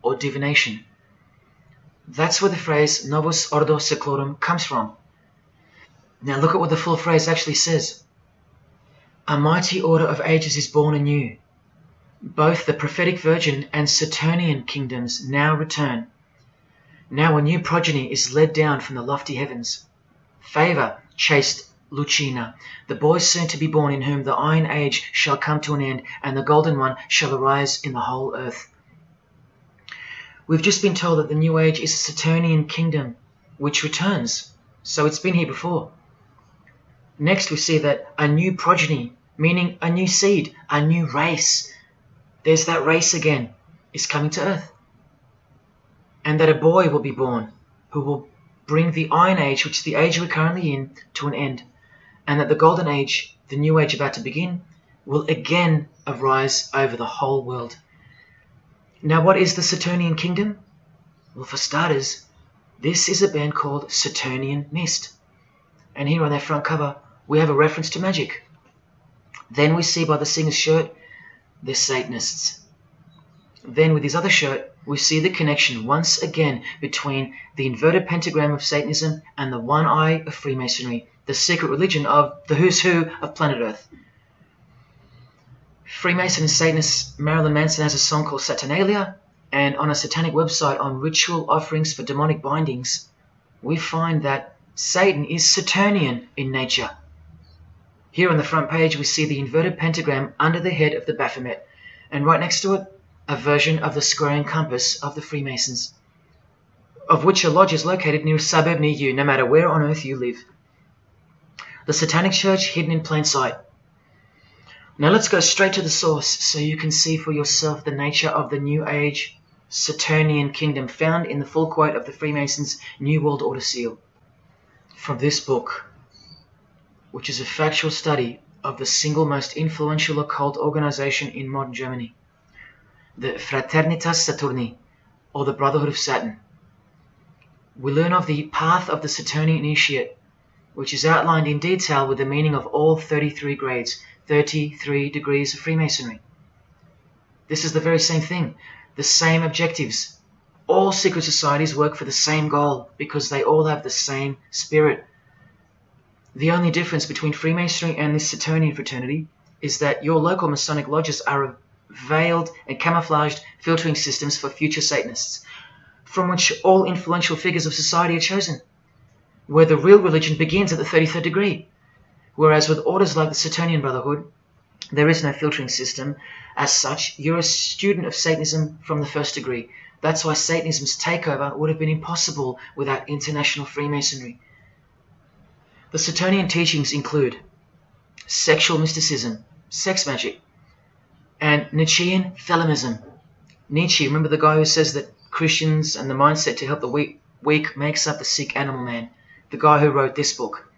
or divination. That's where the phrase Novus Ordo Seclorum comes from. Now look at what the full phrase actually says. A mighty order of ages is born anew. Both the prophetic virgin and Saturnian kingdoms now return. Now a new progeny is led down from the lofty heavens. Favour, chaste Lucina, the boy soon to be born, in whom the iron age shall come to an end, and the golden one shall arise in the whole earth. We've just been told that the new age is a Saturnian kingdom, which returns. So it's been here before. Next we see that a new progeny, meaning a new seed, a new race, there's that race again, is coming to earth. And that a boy will be born who will bring the Iron Age, which is the age we're currently in, to an end. And that the Golden Age, the new age about to begin, will again arise over the whole world. Now, what is the Saturnian kingdom? Well, for starters, this is a band called Saturnian Mist. And here on their front cover, we have a reference to magic. Then we see by the singer's shirt, they're Satanists. Then with his other shirt, we see the connection once again between the inverted pentagram of Satanism and the one eye of Freemasonry, the secret religion of the who's who of planet Earth. Freemason and Satanist Marilyn Manson has a song called Satanalia, and on a satanic website on ritual offerings for demonic bindings, we find that Satan is Saturnian in nature. Here on the front page we see the inverted pentagram under the head of the Baphomet, and right next to it, a version of the square and compass of the Freemasons, of which a lodge is located near a suburb near you, no matter where on earth you live. The Satanic Church hidden in plain sight. Now let's go straight to the source so you can see for yourself the nature of the New Age Saturnian kingdom found in the full quote of the Freemasons' New World Order seal. From this book, which is a factual study of the single most influential occult organization in modern Germany, the Fraternitas Saturni, or the Brotherhood of Saturn. We learn of the path of the Saturnian initiate, which is outlined in detail with the meaning of all 33 grades, 33 degrees of Freemasonry. This is the very same thing, the same objectives. All secret societies work for the same goal because they all have the same spirit. The only difference between Freemasonry and this Saturnian fraternity is that your local Masonic lodges are veiled and camouflaged filtering systems for future Satanists, from which all influential figures of society are chosen, where the real religion begins at the 33rd degree. Whereas with orders like the Saturnian Brotherhood, there is no filtering system. As such, you're a student of Satanism from the first degree. That's why Satanism's takeover would have been impossible without international Freemasonry. The Saturnian teachings include sexual mysticism, sex magic, and Nietzschean Thelemism. Nietzsche, remember the guy who says that Christians and the mindset to help the weak makes up the sick animal man? The guy who wrote this book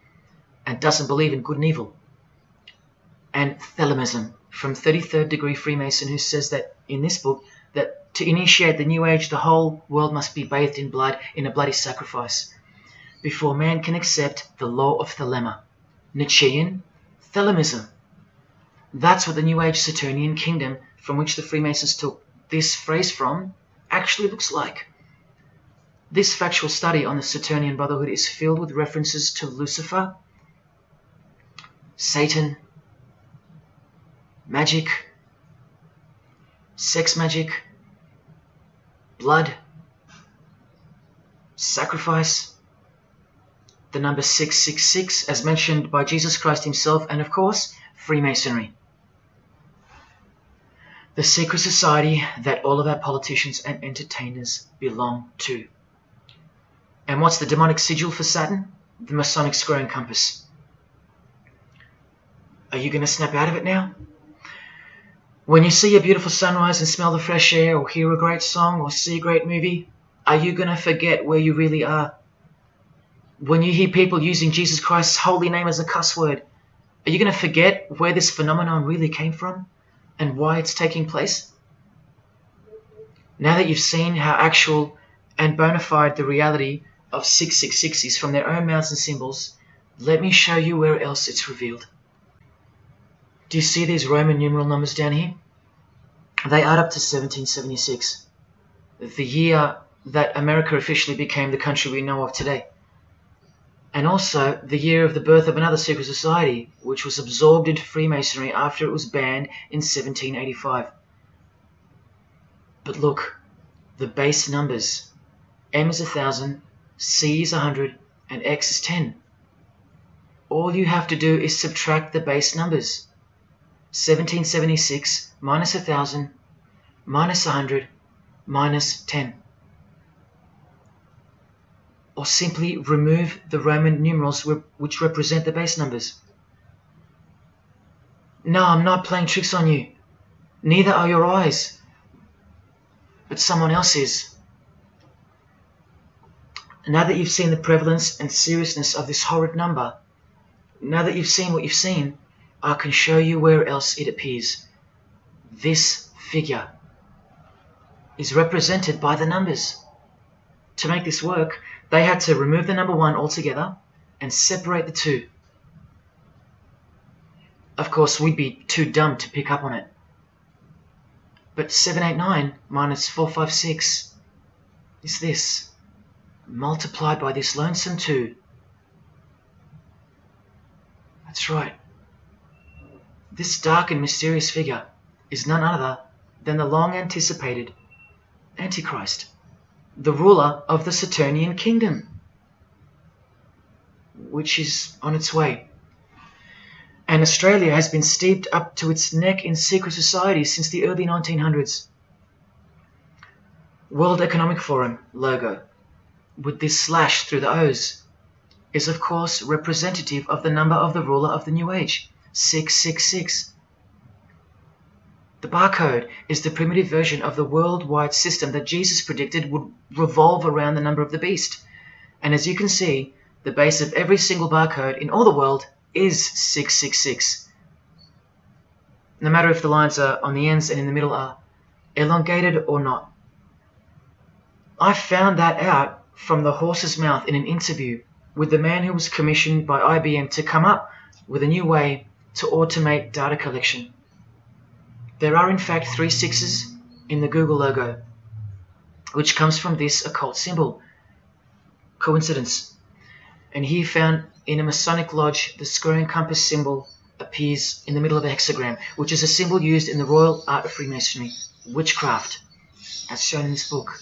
and doesn't believe in good and evil. And Thelemism, from 33rd degree Freemason, who says that in this book that to initiate the New Age, the whole world must be bathed in blood in a bloody sacrifice before man can accept the law of Thelema. Nietzschean Thelemism. That's what the New Age Saturnian kingdom, from which the Freemasons took this phrase from, actually looks like. This factual study on the Saturnian Brotherhood is filled with references to Lucifer, Satan, magic, sex magic, blood, sacrifice, the number 666 as mentioned by Jesus Christ himself, and of course, Freemasonry. The secret society that all of our politicians and entertainers belong to. And what's the demonic sigil for Saturn? The Masonic square and compass. Are you going to snap out of it now? When you see a beautiful sunrise and smell the fresh air, or hear a great song, or see a great movie, are you going to forget where you really are? When you hear people using Jesus Christ's holy name as a cuss word, are you going to forget where this phenomenon really came from and why it's taking place? Now that you've seen how actual and bona fide the reality of 666 is from their own mouths and symbols, let me show you where else it's revealed. Do you see these Roman numeral numbers down here? They add up to 1776, the year that America officially became the country we know of today. And also the year of the birth of another secret society, which was absorbed into Freemasonry after it was banned in 1785. But look, the base numbers. M is 1,000, C is 100, and X is 10. All you have to do is subtract the base numbers. 1776 minus 1,000 minus 100 minus 10. Or simply remove the Roman numerals which represent the base numbers. No, I'm not playing tricks on you. Neither are your eyes. But someone else is. Now that you've seen the prevalence and seriousness of this horrid number, now that you've seen what you've seen, I can show you where else it appears. This figure is represented by the numbers. To make this work, they had to remove the number 1 altogether and separate the 2. Of course, we'd be too dumb to pick up on it. But 789 minus 456 is this, multiplied by this lonesome 2. That's right. This dark and mysterious figure is none other than the long-anticipated Antichrist, the ruler of the Saturnian kingdom, which is on its way. And Australia has been steeped up to its neck in secret societies since the early 1900s. World Economic Forum logo, with this slash through the O's, is of course representative of the number of the ruler of the New Age, 666. The barcode is the primitive version of the worldwide system that Jesus predicted would revolve around the number of the beast. And as you can see, the base of every single barcode in all the world is 666. No matter if the lines are on the ends and in the middle are elongated or not. I found that out from the horse's mouth in an interview with the man who was commissioned by IBM to come up with a new way to automate data collection. There are in fact 3 6s in the Google logo, which comes from this occult symbol. Coincidence? And he found in a Masonic lodge the square and compass symbol appears in the middle of a hexagram, which is a symbol used in the royal art of Freemasonry, witchcraft, as shown in this book.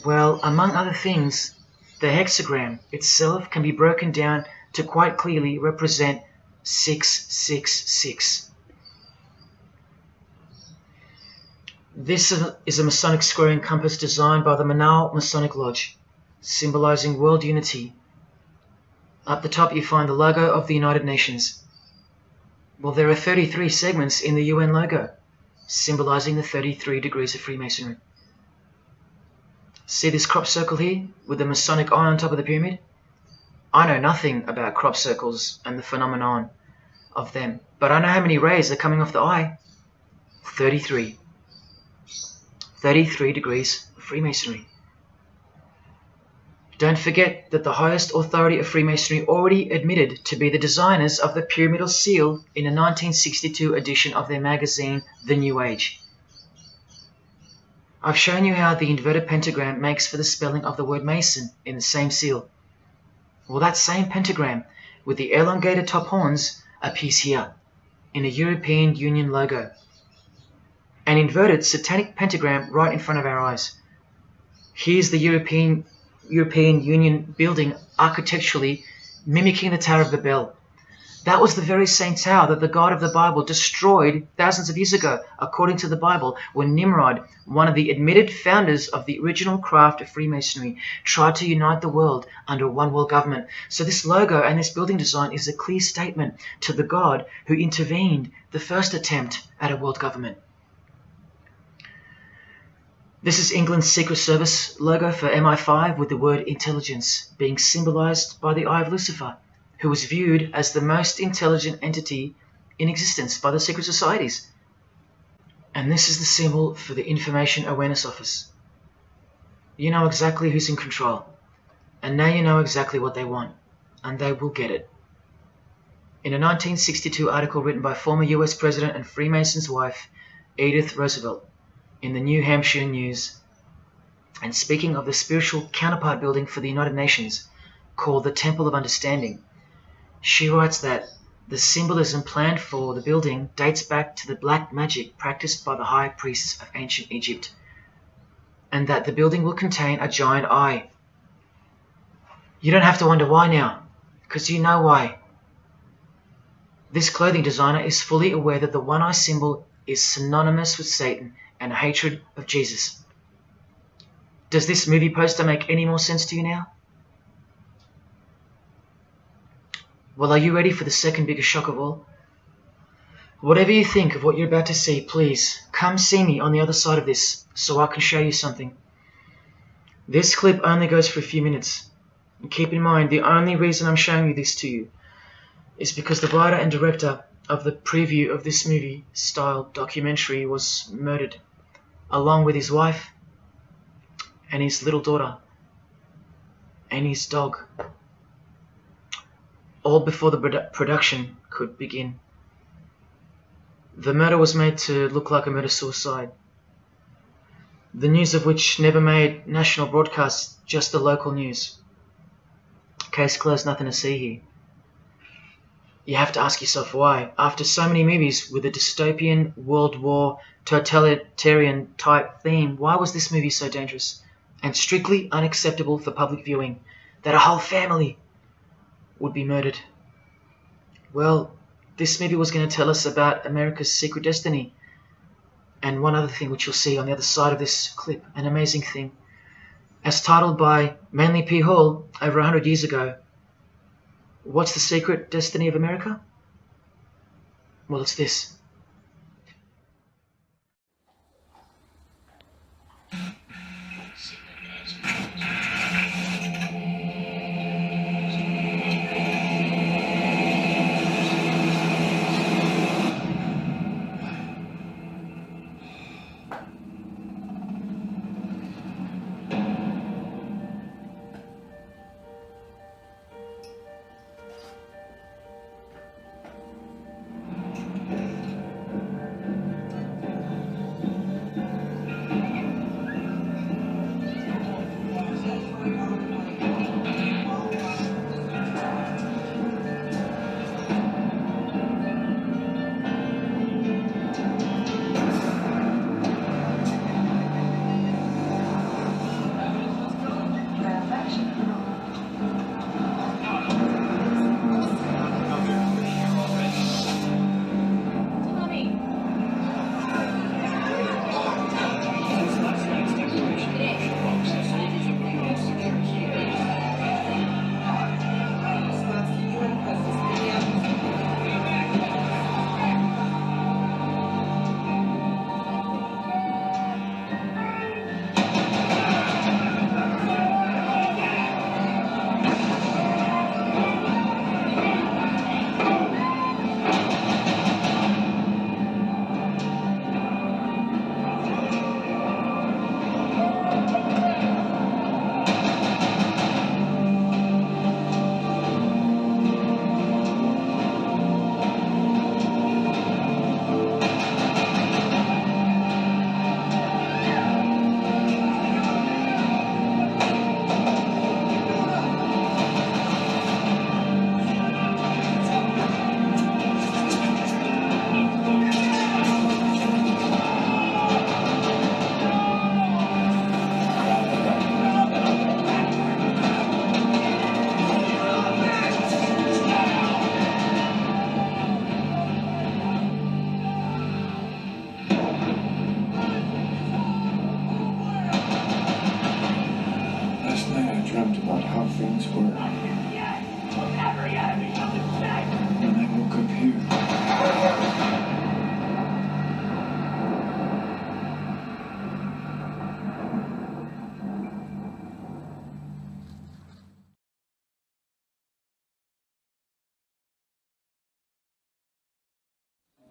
Well, among other things, the hexagram itself can be broken down to quite clearly represent 666. This is a Masonic square and compass designed by the Manal Masonic Lodge, symbolizing world unity. Up the top you find the logo of the United Nations. Well, there are 33 segments in the UN logo, symbolizing the 33 degrees of Freemasonry. See this crop circle here with the Masonic eye on top of the pyramid? I know nothing about crop circles and the phenomenon of them, but I know how many rays are coming off the eye. 33. 33 degrees of Freemasonry. Don't forget that the highest authority of Freemasonry already admitted to be the designers of the pyramidal seal in a 1962 edition of their magazine, The New Age. I've shown you how the inverted pentagram makes for the spelling of the word Mason in the same seal. Well, that same pentagram with the elongated top horns appears here in a European Union logo. An inverted satanic pentagram right in front of our eyes. Here's the European Union building architecturally mimicking the Tower of Babel. That was the very same tower that the God of the Bible destroyed thousands of years ago, according to the Bible, when Nimrod, one of the admitted founders of the original craft of Freemasonry, tried to unite the world under one world government. So this logo and this building design is a clear statement to the God who intervened the first attempt at a world government. This is England's Secret Service logo for MI5 with the word intelligence being symbolized by the eye of Lucifer, who was viewed as the most intelligent entity in existence by the secret societies. And this is the symbol for the Information Awareness Office. You know exactly who's in control, and now you know exactly what they want, and they will get it. In a 1962 article written by former US President and Freemason's wife, Edith Roosevelt, in the New Hampshire News, and speaking of the spiritual counterpart building for the United Nations, called the Temple of Understanding, she writes that the symbolism planned for the building dates back to the black magic practiced by the high priests of ancient Egypt, and that the building will contain a giant eye. You don't have to wonder why now, because you know why. This clothing designer is fully aware that the one-eye symbol is synonymous with Satan and hatred of Jesus. Does this movie poster make any more sense to you now? Well, are you ready for the second biggest shock of all? Whatever you think of what you're about to see, please come see me on the other side of this so I can show you something. This clip only goes for a few minutes. And keep in mind, the only reason I'm showing you this to you is because the writer and director of the preview of this movie-style documentary was murdered, along with his wife and his little daughter and his dog, all before the production could begin. The murder was made to look like a murder-suicide, the news of which never made national broadcasts, just the local news. Case closed, nothing to see here. You have to ask yourself why, after so many movies with a dystopian, World War, totalitarian type theme, why was this movie so dangerous and strictly unacceptable for public viewing, that a whole family would be murdered? Well, this movie was going to tell us about America's secret destiny. And one other thing which you'll see on the other side of this clip, an amazing thing. As titled by Manly P. Hall over 100 years ago, what's the secret destiny of America? Well, it's this.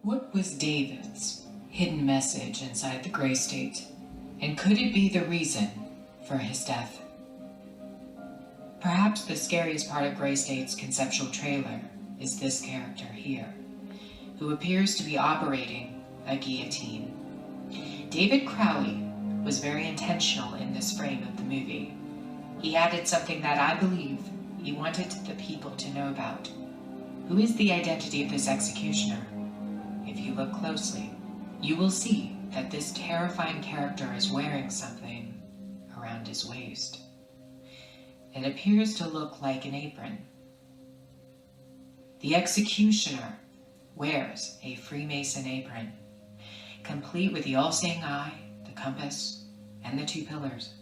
What was David's hidden message inside the Grey State? And could it be the reason for his death? Perhaps the scariest part of Grey State's conceptual trailer is this character here, who appears to be operating a guillotine. David Crowley was very intentional in this frame of the movie. He added something that I believe he wanted the people to know about. Who is the identity of this executioner? If you look closely, you will see that this terrifying character is wearing something around his waist. It appears to look like an apron. The executioner wears a Freemason apron, complete with the all-seeing eye, the compass, and the two pillars.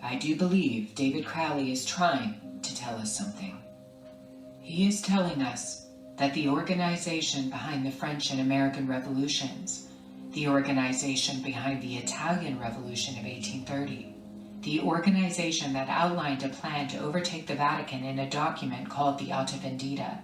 I do believe David Crowley is trying to tell us something. He is telling us that the organization behind the French and American revolutions, the organization behind the Italian Revolution of 1830, the organization that outlined a plan to overtake the Vatican in a document called the Alta Vendita,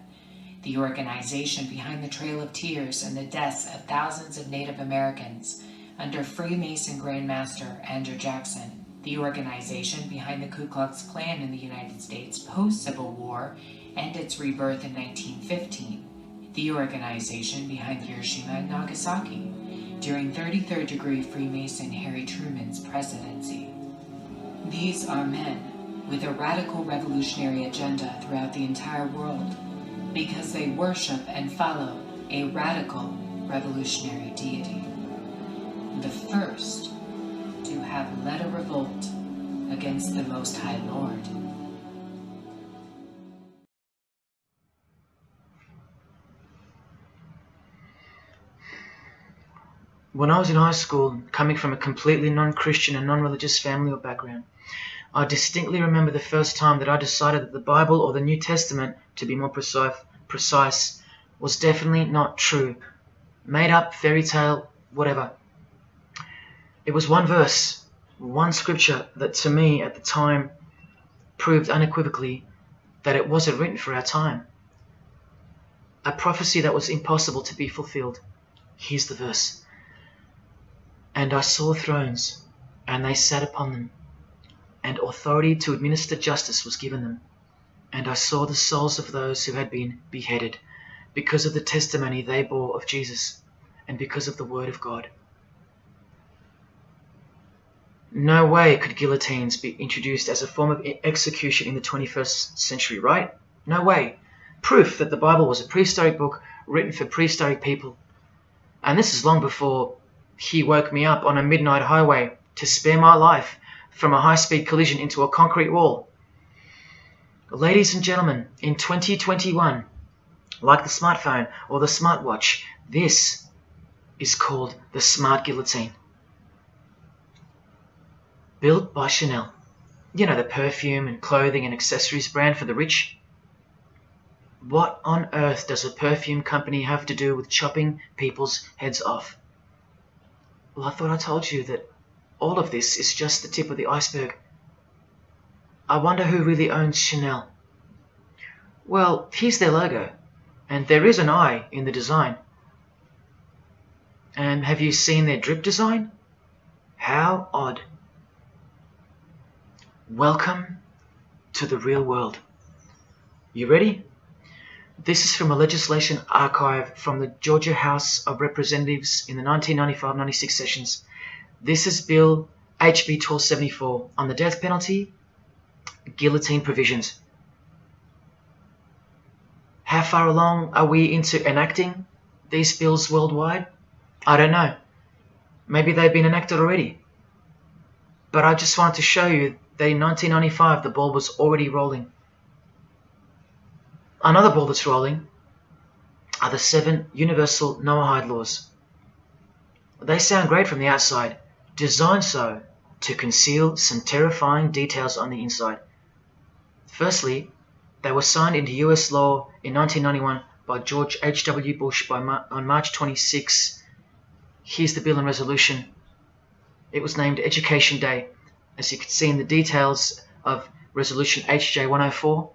the organization behind the Trail of Tears and the deaths of thousands of Native Americans under Freemason Grandmaster Andrew Jackson, the organization behind the Ku Klux Klan in the United States post-Civil War and its rebirth in 1915, the organization behind Hiroshima and Nagasaki during 33rd degree Freemason Harry Truman's presidency. These are men with a radical revolutionary agenda throughout the entire world because they worship and follow a radical revolutionary deity, the first to have led a revolt against the Most High Lord. When I was in high school, coming from a completely non-Christian and non-religious family or background, I distinctly remember the first time that I decided that the Bible, or the New Testament, to be more precise, was definitely not true. Made up, fairy tale, whatever. It was one verse, one scripture that to me at the time proved unequivocally that it wasn't written for our time. A prophecy that was impossible to be fulfilled. Here's the verse. And I saw thrones, and they sat upon them, and authority to administer justice was given them. And I saw the souls of those who had been beheaded, because of the testimony they bore of Jesus, and because of the word of God. No way could guillotines be introduced as a form of execution in the 21st century, right? No way. Proof that the Bible was a prehistoric book written for prehistoric people. And this is long before he woke me up on a midnight highway to spare my life from a high-speed collision into a concrete wall. Ladies and gentlemen, in 2021, like the smartphone or the smartwatch, this is called the smart guillotine. Built by Chanel. You know, the perfume and clothing and accessories brand for the rich. What on earth does a perfume company have to do with chopping people's heads off? Well, I thought I told you that all of this is just the tip of the iceberg. I wonder who really owns Chanel. Well, here's their logo, and there is an eye in the design. And have you seen their drip design? How odd. Welcome to the real world. You ready? This is from a legislation archive from the Georgia House of Representatives in the 1995-96 sessions. This is Bill HB 1274 on the death penalty, guillotine provisions. How far along are we into enacting these bills worldwide? I don't know. Maybe they've been enacted already. But I just wanted to show you that in 1995 the ball was already rolling. Another ball that's rolling are the 7 universal Noahide laws. They sound great from the outside, designed so to conceal some terrifying details on the inside. Firstly, they were signed into US law in 1991 by George H.W. Bush on March 26. Here's the bill and resolution. It was named Education Day. As you can see in the details of Resolution HJ 104,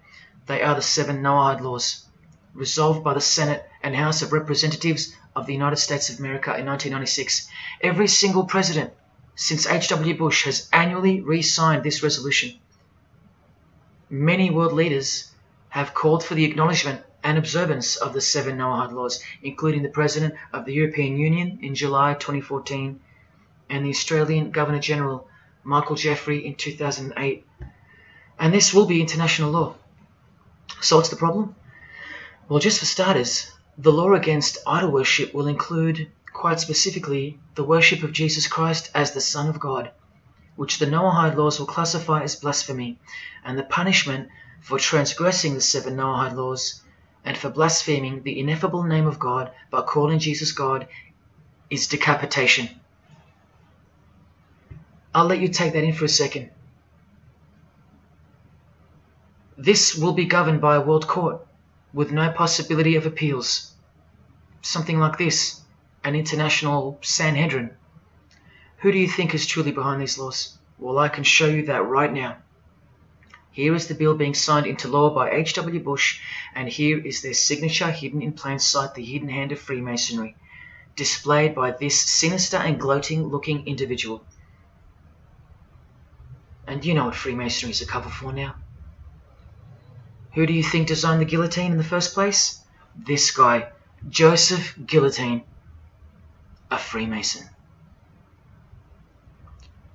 they are the 7 Noahide laws, resolved by the Senate and House of Representatives of the United States of America in 1996. Every single president since H.W. Bush has annually re-signed this resolution. Many world leaders have called for the acknowledgement and observance of the 7 Noahide laws, including the President of the European Union in July 2014 and the Australian Governor-General Michael Jeffrey in 2008. And this will be international law. So what's the problem? Well, just for starters, the law against idol worship will include, quite specifically, the worship of Jesus Christ as the Son of God, which the Noahide laws will classify as blasphemy, and the punishment for transgressing the 7 Noahide laws and for blaspheming the ineffable name of God by calling Jesus God is decapitation. I'll let you take that in for a second. This will be governed by a world court with no possibility of appeals. Something like this, an international Sanhedrin. Who do you think is truly behind these laws? Well, I can show you that right now. Here is the bill being signed into law by H.W. Bush, and here is their signature hidden in plain sight, the hidden hand of Freemasonry, displayed by this sinister and gloating-looking individual. And you know what Freemasonry is a cover for now. Who do you think designed the guillotine in the first place? This guy, Joseph Guillotine, a Freemason.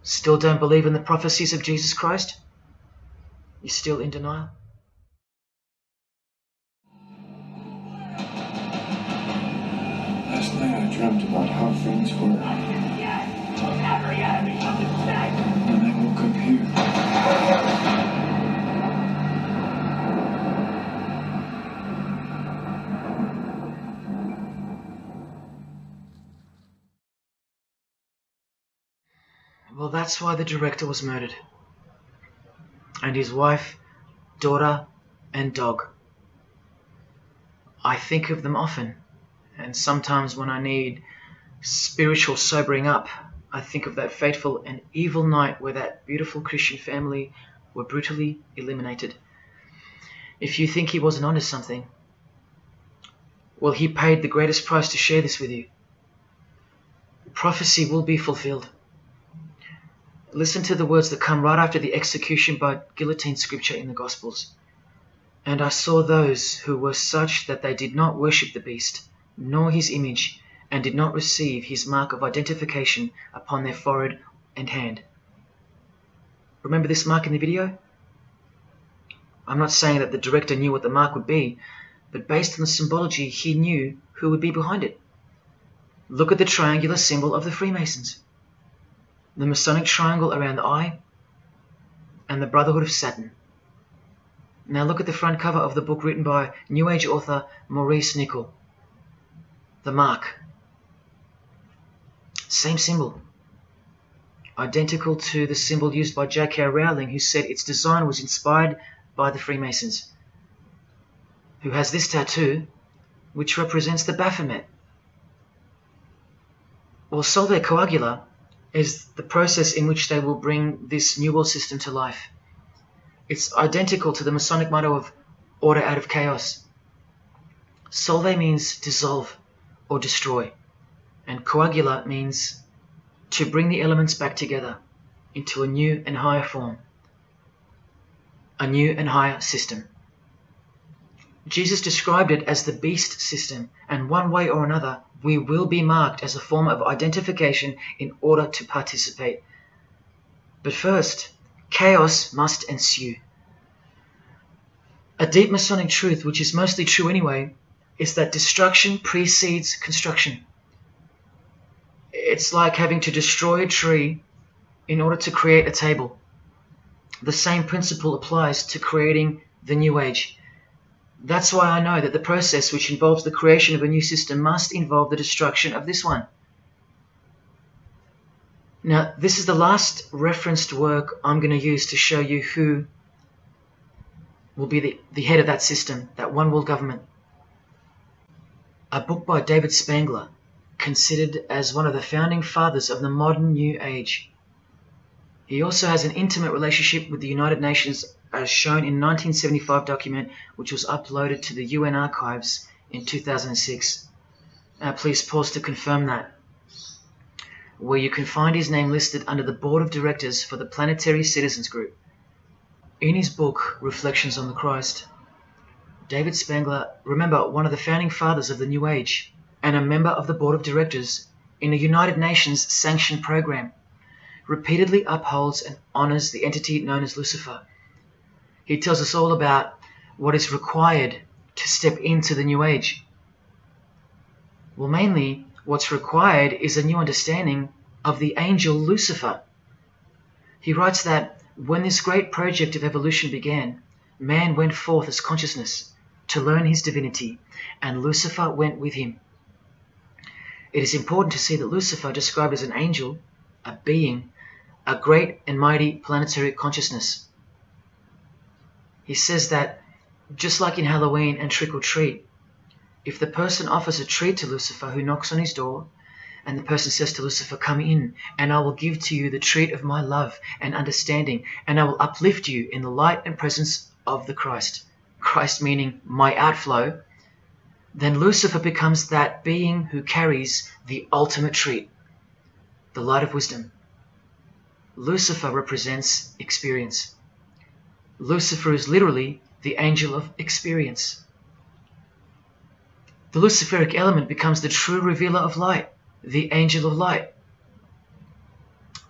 Still don't believe in the prophecies of Jesus Christ? You're still in denial? Last night I dreamt about how things were. When I woke up here. Well, that's why the director was murdered. And his wife, daughter, and dog. I think of them often, and sometimes when I need spiritual sobering up, I think of that fateful and evil night where that beautiful Christian family were brutally eliminated. If you think he wasn't onto something, well, he paid the greatest price to share this with you. Prophecy will be fulfilled. Listen to the words that come right after the execution by guillotine scripture in the Gospels. And I saw those who were such that they did not worship the beast, nor his image, and did not receive his mark of identification upon their forehead and hand. Remember this mark in the video? I'm not saying that the director knew what the mark would be, but based on the symbology, he knew who would be behind it. Look at the triangular symbol of the Freemasons. The Masonic triangle around the eye, and the Brotherhood of Saturn. Now look at the front cover of the book written by New Age author Maurice Nicoll. The mark. Same symbol. Identical to the symbol used by J.K. Rowling, who said its design was inspired by the Freemasons. Who has this tattoo, which represents the Baphomet. Well, Solve Coagula is the process in which they will bring this New World system to life. It's identical to the Masonic motto of order out of chaos. Solve means dissolve or destroy, and coagula means to bring the elements back together into a new and higher form, a new and higher system. Jesus described it as the beast system, and one way or another, we will be marked as a form of identification in order to participate. But first, chaos must ensue. A deep Masonic truth, which is mostly true anyway, is that destruction precedes construction. It's like having to destroy a tree in order to create a table. The same principle applies to creating the New Age. That's why I know that the process which involves the creation of a new system must involve the destruction of this one. Now, this is the last referenced work I'm going to use to show you who will be the head of that system, that one world government. A book by David Spangler, considered as one of the founding fathers of the modern New Age. He also has an intimate relationship with the United Nations, as shown in 1975 document which was uploaded to the UN archives in 2006. Please pause to confirm that, where you can find his name listed under the Board of Directors for the Planetary Citizens Group. In his book, Reflections on the Christ, David Spangler, remember, one of the founding fathers of the New Age and a member of the Board of Directors in a United Nations sanctioned program, repeatedly upholds and honors the entity known as Lucifer. He tells us all about what is required to step into the New Age. Well, mainly, what's required is a new understanding of the angel Lucifer. He writes that when this great project of evolution began, man went forth as consciousness to learn his divinity, and Lucifer went with him. It is important to see that Lucifer, described as an angel, a being, a great and mighty planetary consciousness. He says that, just like in Halloween and trick or treat, if the person offers a treat to Lucifer who knocks on his door, And the person says to Lucifer, come in, and I will give to you the treat of my love and understanding, and I will uplift you in the light and presence of the Christ. Christ meaning my outflow. Then Lucifer becomes that being who carries the ultimate treat, the light of wisdom. Lucifer represents experience. Lucifer is literally the angel of experience. The Luciferic element becomes the true revealer of light, the angel of light.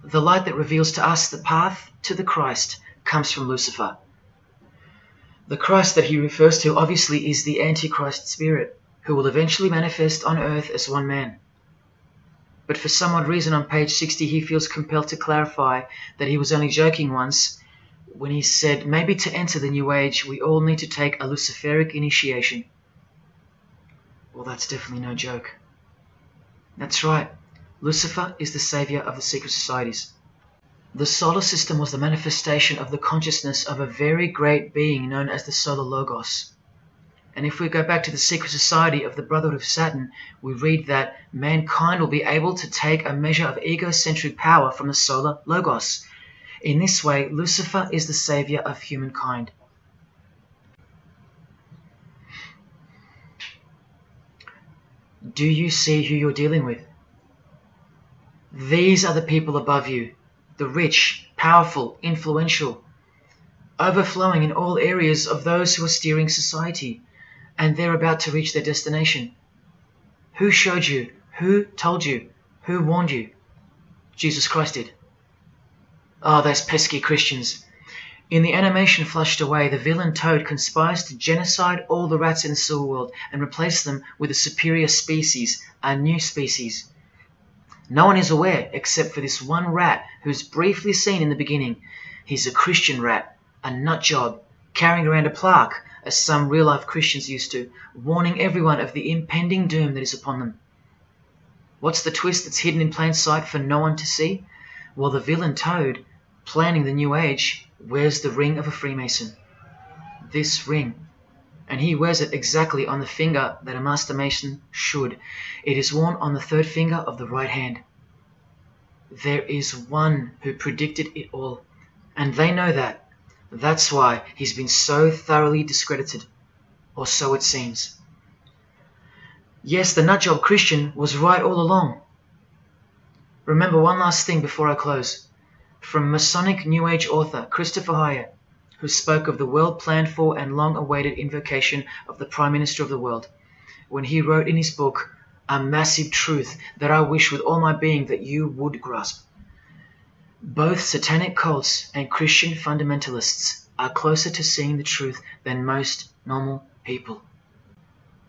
The light that reveals to us the path to the Christ comes from Lucifer. The Christ that he refers to obviously is the Antichrist spirit, who will eventually manifest on earth as one man. But for some odd reason on page 60 he feels compelled to clarify that he was only joking once when he said maybe to enter the New Age we all need to take a Luciferic initiation. Well, that's definitely no joke. That's right, Lucifer is the savior of the secret societies. The solar system was the manifestation of the consciousness of a very great being known as the Solar Logos. And if we go back to the secret society of the Brotherhood of Saturn, we read that mankind will be able to take a measure of egocentric power from the Solar Logos. In this way, Lucifer is the savior of humankind. Do you see who you're dealing with? These are the people above you, the rich, powerful, influential, overflowing in all areas of those who are steering society, and they're about to reach their destination. Who showed you? Who told you? Who warned you? Jesus Christ did. Oh, those pesky Christians. In the animation flushed away, the villain Toad conspires to genocide all the rats in the sewer world and replace them with a superior species, a new species. No one is aware except for this one rat who's briefly seen in the beginning. He's a Christian rat, a nut job, carrying around a plaque, as some real-life Christians used to, warning everyone of the impending doom that is upon them. What's the twist that's hidden in plain sight for no one to see? Well, the villain Toad, planning the New Age, wears the ring of a Freemason. This ring. And he wears it exactly on the finger that a Master Mason should. It is worn on the third finger of the right hand. There is one who predicted it all, and they know that. That's why he's been so thoroughly discredited, or so it seems. Yes, the nutjob Christian was right all along. Remember one last thing before I close. From Masonic New Age author Christopher Hyatt, who spoke of the well-planned-for and long-awaited invocation of the Prime Minister of the world, when he wrote in his book, A Massive Truth That I Wish with All My Being That You Would Grasp. Both satanic cults and Christian fundamentalists are closer to seeing the truth than most normal people.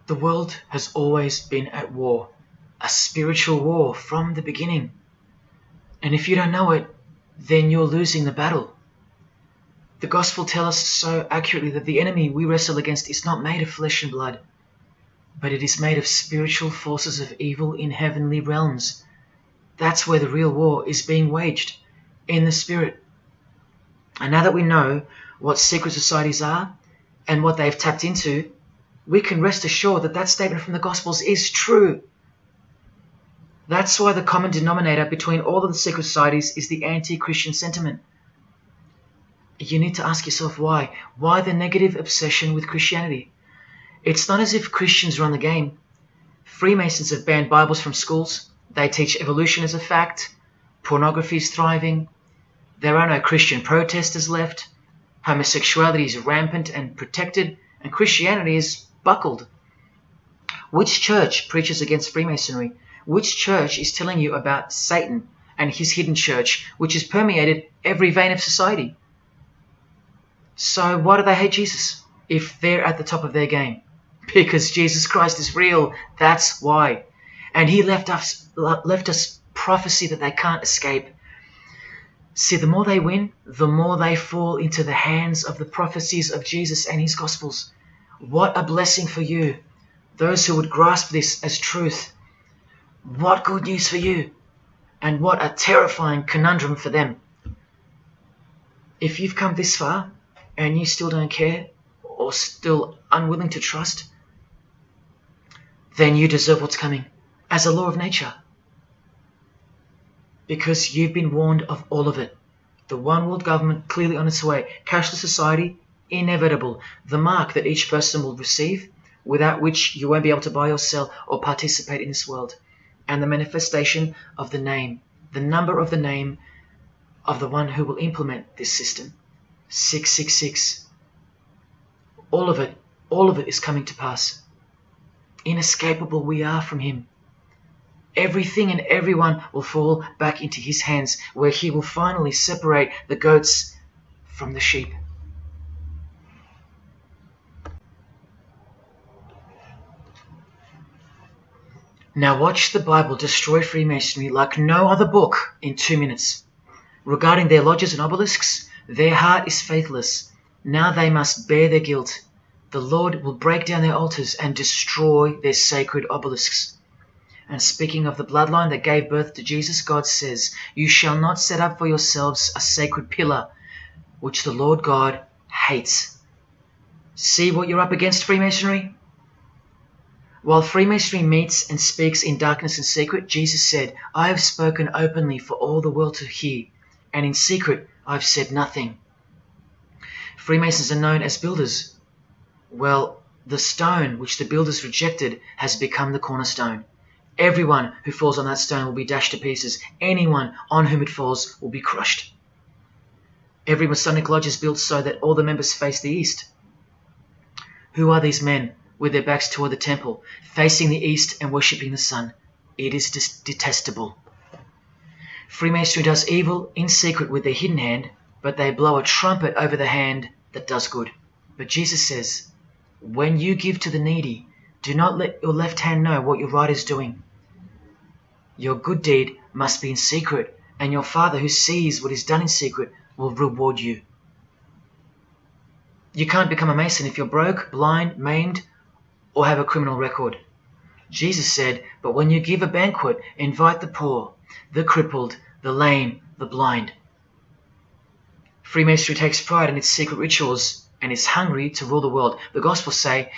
The world has always been at war, a spiritual war from the beginning. And if you don't know it, then you're losing the battle. The Gospel tells us so accurately that the enemy we wrestle against is not made of flesh and blood, but it is made of spiritual forces of evil in heavenly realms. That's where the real war is being waged, in the spirit. And now that we know what secret societies are and what they've tapped into, we can rest assured that that statement from the Gospels is true. That's why the common denominator between all of the secret societies is the anti-Christian sentiment. You need to ask yourself why. Why the negative obsession with Christianity? It's not as if Christians run the game. Freemasons have banned Bibles from schools. They teach evolution as a fact. Pornography is thriving. There are no Christian protesters left. Homosexuality is rampant and protected, and Christianity is buckled. Which church preaches against Freemasonry? Which church is telling you about Satan and his hidden church, which has permeated every vein of society? So why do they hate Jesus if they're at the top of their game? Because Jesus Christ is real, that's why. And he left us prophecy that they can't escape. See, the more they win, the more they fall into the hands of the prophecies of Jesus and his Gospels. What a blessing for you, those who would grasp this as truth. What good news for you, and what a terrifying conundrum for them. If you've come this far, and you still don't care, or still unwilling to trust, then you deserve what's coming, as a law of nature. because you've been warned of all of it. The one world government clearly on its way. Cashless society, inevitable. The mark that each person will receive, without which you won't be able to buy or sell or participate in this world. And the manifestation of the name, the number of the name of the one who will implement this system. 666. All of it is coming to pass. Inescapable we are from him. Everything and everyone will fall back into his hands, where he will finally separate the goats from the sheep. Now watch the Bible destroy Freemasonry like no other book in 2 minutes. Regarding their lodges and obelisks, their heart is faithless. Now they must bear their guilt. The Lord will break down their altars and destroy their sacred obelisks. And speaking of the bloodline that gave birth to Jesus, God says, "You shall not set up for yourselves a sacred pillar, which the Lord God hates." See what you're up against, Freemasonry? While Freemasonry meets and speaks in darkness and secret, Jesus said, "I have spoken openly for all the world to hear, and in secret I've said nothing." Freemasons are known as builders. Well, the stone which the builders rejected has become the cornerstone. Everyone who falls on that stone will be dashed to pieces. Anyone on whom it falls will be crushed. Every Masonic lodge is built so that all the members face the east. Who are these men with their backs toward the temple, facing the east and worshipping the sun? It is detestable. Freemasonry does evil in secret with their hidden hand, but they blow a trumpet over the hand that does good. But Jesus says, when you give to the needy, do not let your left hand know what your right is doing. Your good deed must be in secret, and your Father who sees what is done in secret will reward you. You can't become a Mason if you're broke, blind, maimed, or have a criminal record. Jesus said, but when you give a banquet, invite the poor, the crippled, the lame, the blind. Freemasonry takes pride in its secret rituals and is hungry to rule the world. The Gospels say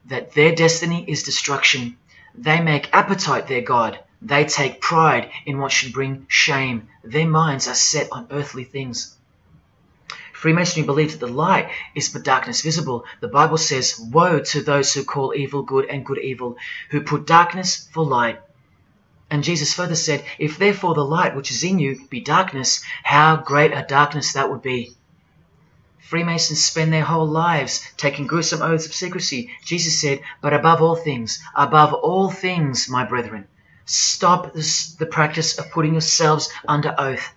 that their destiny is destruction. They make appetite their God. They take pride in what should bring shame. Their minds are set on earthly things. Freemasonry believes that the light is but darkness visible. The Bible says, woe to those who call evil good and good evil, who put darkness for light. And Jesus further said, if therefore the light which is in you be darkness, how great a darkness that would be. Freemasons spend their whole lives taking gruesome oaths of secrecy. Jesus said, but above all things, my brethren, stop the practice of putting yourselves under oath.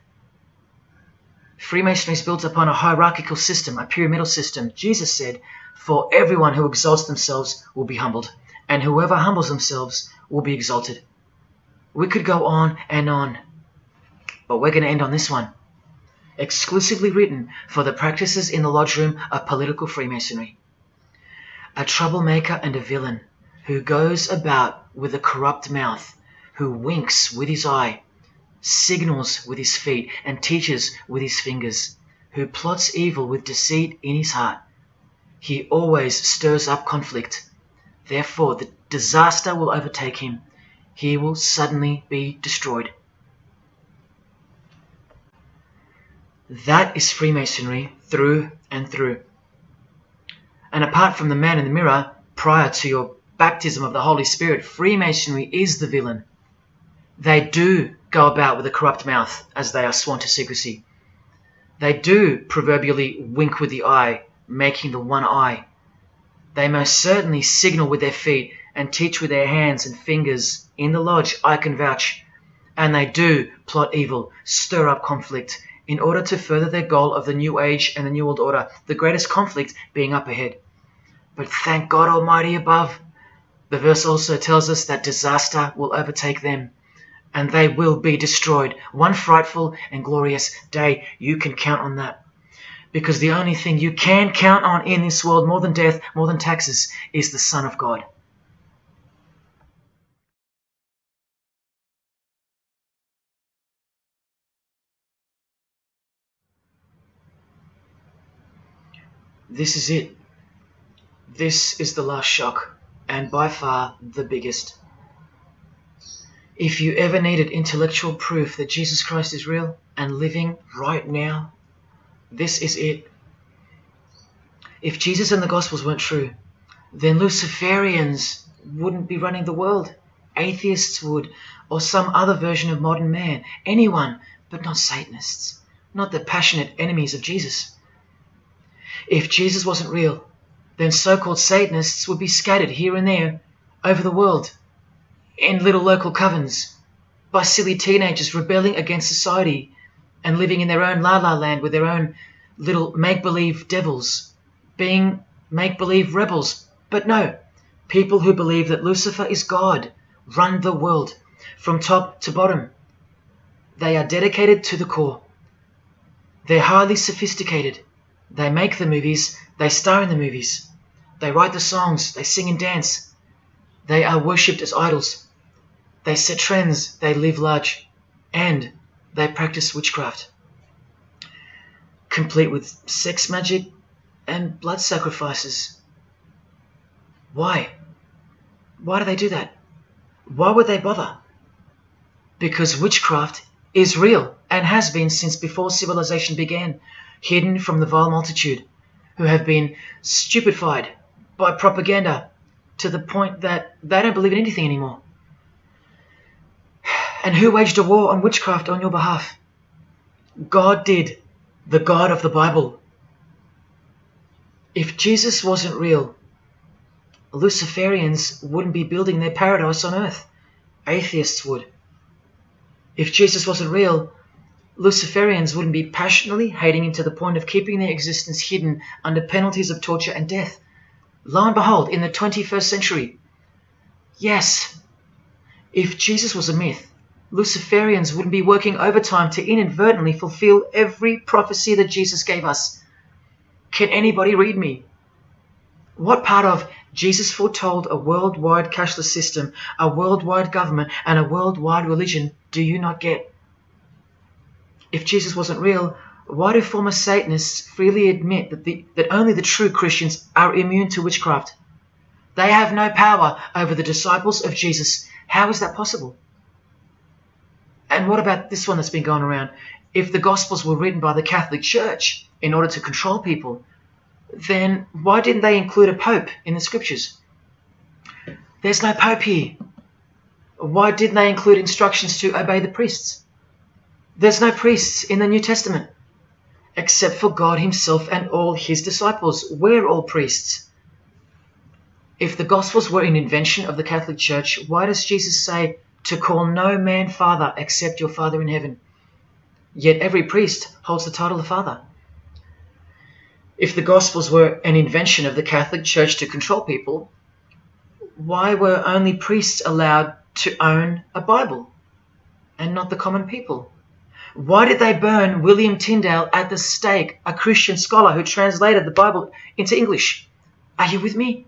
Freemasonry is built upon a hierarchical system, a pyramidal system. Jesus said, for everyone who exalts themselves will be humbled, and whoever humbles themselves will be exalted. We could go on and on, but we're going to end on this one. Exclusively written for the practices in the lodge room of political Freemasonry. A troublemaker and a villain who goes about with a corrupt mouth, who winks with his eye, signals with his feet, and teaches with his fingers, who plots evil with deceit in his heart. He always stirs up conflict. Therefore, the disaster will overtake him. He will suddenly be destroyed. That is Freemasonry through and through. And apart from the man in the mirror, prior to your baptism of the Holy Spirit, Freemasonry is the villain. They do go about with a corrupt mouth as they are sworn to secrecy. They do proverbially wink with the eye, making the one eye. They most certainly signal with their feet and teach with their hands and fingers. In the lodge, I can vouch. And they do plot evil, stir up conflict, in order to further their goal of the New Age and the New World Order, the greatest conflict being up ahead. But thank God Almighty above, the verse also tells us that disaster will overtake them, and they will be destroyed. One frightful and glorious day, you can count on that. Because the only thing you can count on in this world, more than death, more than taxes, is the Son of God. This is it. This is the last shock, and by far the biggest. If you ever needed intellectual proof that Jesus Christ is real and living right now, this is it. If Jesus and the Gospels weren't true, then Luciferians wouldn't be running the world. Atheists would, or some other version of modern man. Anyone, but not Satanists, not the passionate enemies of Jesus. If Jesus wasn't real, then so-called Satanists would be scattered here and there over the world in little local covens by silly teenagers rebelling against society and living in their own la-la land with their own little make-believe devils, being make-believe rebels. But no, people who believe that Lucifer is God run the world from top to bottom. They are dedicated to the core. They're highly sophisticated. They make the movies, they star in the movies. They write the songs, they sing and dance. They are worshipped as idols. They set trends, they live large, and they practice witchcraft, complete with sex magic and blood sacrifices. Why? Why do they do that? Why would they bother? Because witchcraft is real and has been since before civilization began, hidden from the vile multitude who have been stupefied by propaganda to the point that they don't believe in anything anymore. And who waged a war on witchcraft on your behalf? God did, the God of the Bible. If Jesus wasn't real, Luciferians wouldn't be building their paradise on earth. Atheists would. If Jesus wasn't real, Luciferians wouldn't be passionately hating him to the point of keeping their existence hidden under penalties of torture and death. Lo and behold, in the 21st century, yes, if Jesus was a myth, Luciferians wouldn't be working overtime to inadvertently fulfill every prophecy that Jesus gave us. Can anybody read me? What part of Jesus foretold a worldwide cashless system, a worldwide government, and a worldwide religion do you not get? If Jesus wasn't real, why do former Satanists freely admit that only the true Christians are immune to witchcraft? They have no power over the disciples of Jesus. How is that possible? And what about this one that's been going around? If the Gospels were written by the Catholic Church in order to control people, then why didn't they include a pope in the scriptures? There's no pope here. Why didn't they include instructions to obey the priests? There's no priests in the New Testament, except for God himself and all his disciples. We're all priests. If the Gospels were an invention of the Catholic Church, why does Jesus say to call no man Father except your Father in heaven? Yet every priest holds the title of Father. If the Gospels were an invention of the Catholic Church to control people, why were only priests allowed to own a Bible and not the common people? Why did they burn William Tyndale at the stake, a Christian scholar who translated the Bible into English? Are you with me?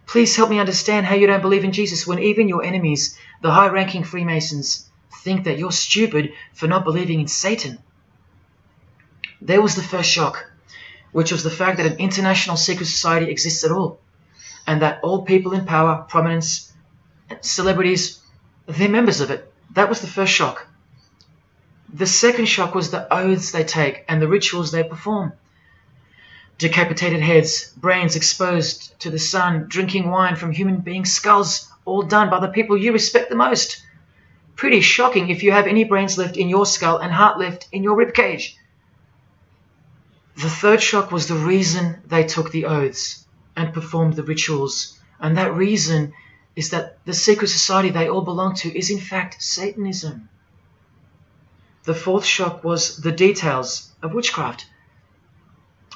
Please help me understand how you don't believe in Jesus when even your enemies, the high-ranking Freemasons, think that you're stupid for not believing in Satan. There was the first shock, which was the fact that an international secret society exists at all, and that all people in power, prominence, celebrities, they're members of it. That was the first shock. The second shock was the oaths they take and the rituals they perform. Decapitated heads, brains exposed to the sun, drinking wine from human beings' skulls, all done by the people you respect the most. Pretty shocking if you have any brains left in your skull and heart left in your ribcage. The third shock was the reason they took the oaths and performed the rituals. And that reason is that the secret society they all belong to is in fact Satanism. The fourth shock was the details of witchcraft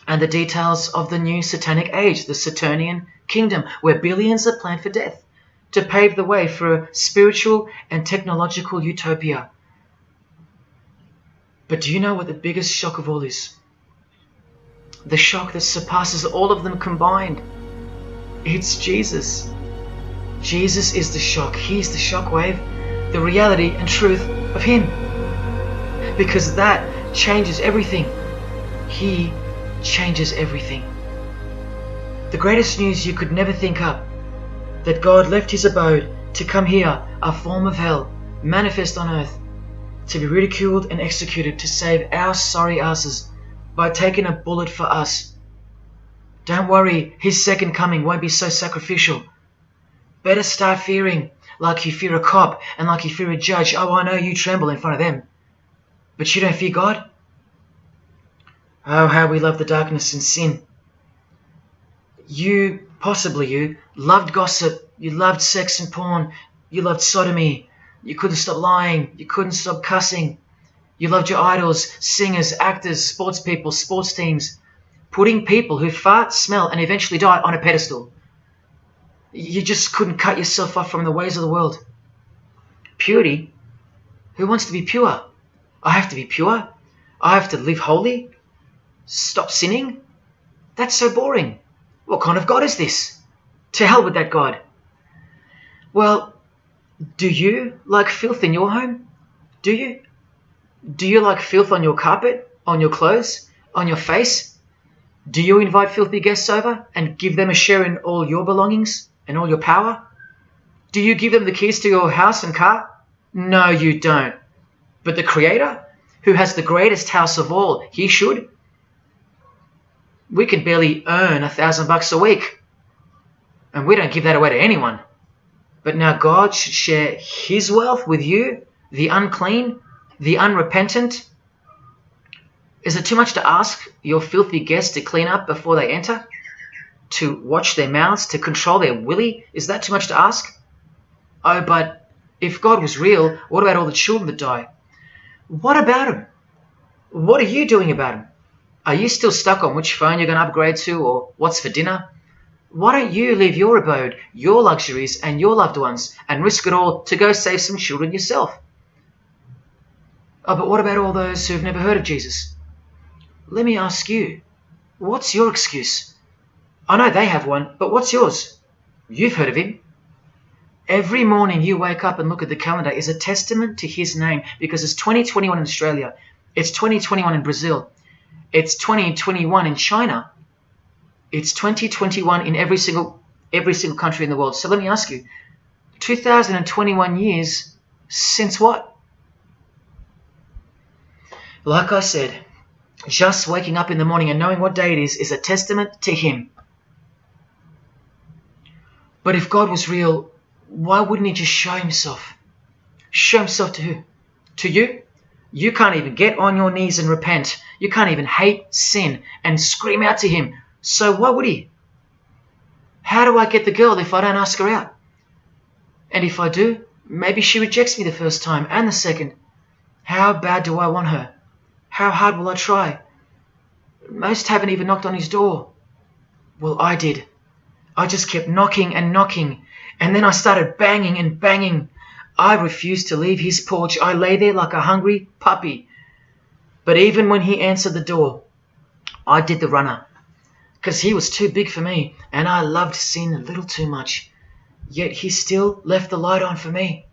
and the details of the new satanic age, the Saturnian kingdom, where billions are planned for death to pave the way for a spiritual and technological utopia. But do you know what the biggest shock of all is? The shock that surpasses all of them combined. It's Jesus. Jesus is the shock. He's the shockwave, the reality and truth of him. Because that changes everything. He changes everything. The greatest news you could never think up, that God left his abode to come here a form of hell, manifest on earth, to be ridiculed and executed to save our sorry asses by taking a bullet for us. Don't worry, his second coming won't be so sacrificial. Better start fearing like you fear a cop and like you fear a judge. Oh, I know you tremble in front of them. But you don't fear God? Oh, how we love the darkness and sin. Possibly you, loved gossip, you loved sex and porn, you loved sodomy, you couldn't stop lying, you couldn't stop cussing, you loved your idols, singers, actors, sports people, sports teams, putting people who fart, smell and eventually die on a pedestal. You just couldn't cut yourself off from the ways of the world. Purity? Who wants to be pure? I have to be pure? I have to live holy? Stop sinning? That's so boring. What kind of God is this? To hell with that God. Well, do you like filth in your home? Do you? Do you like filth on your carpet, on your clothes, on your face? Do you invite filthy guests over and give them a share in all your belongings and all your power? Do you give them the keys to your house and car? No, you don't. But the Creator, who has the greatest house of all, he should. We can barely earn $1,000 a week, and we don't give that away to anyone. But now God should share his wealth with you, the unclean, the unrepentant. Is it too much to ask your filthy guests to clean up before they enter? To watch their mouths, to control their willy? Is that too much to ask? Oh, but if God was real, what about all the children that die? What about them? What are you doing about them? Are you still stuck on which phone you're going to upgrade to or what's for dinner? Why don't you leave your abode, your luxuries and your loved ones and risk it all to go save some children yourself? Oh, but what about all those who've never heard of Jesus? Let me ask you, what's your excuse? I know they have one, but what's yours? You've heard of him. Every morning you wake up and look at the calendar is a testament to his name, because it's 2021 in Australia, it's 2021 in Brazil, it's 2021 in China, it's 2021 in every single country in the world. So let me ask you, 2021 years since what? Like I said, just waking up in the morning and knowing what day it is a testament to him. But if God was real, why wouldn't he just show himself? Show himself to who? To you? You can't even get on your knees and repent. You can't even hate sin and scream out to him. So why would he? How do I get the girl if I don't ask her out? And if I do, maybe she rejects me the first time and the second. How bad do I want her? How hard will I try? Most haven't even knocked on his door. Well, I did. I just kept knocking and knocking, and then I started banging and banging. I refused to leave his porch. I lay there like a hungry puppy. But even when he answered the door, I did the runner, because he was too big for me, and I loved sin a little too much. Yet he still left the light on for me.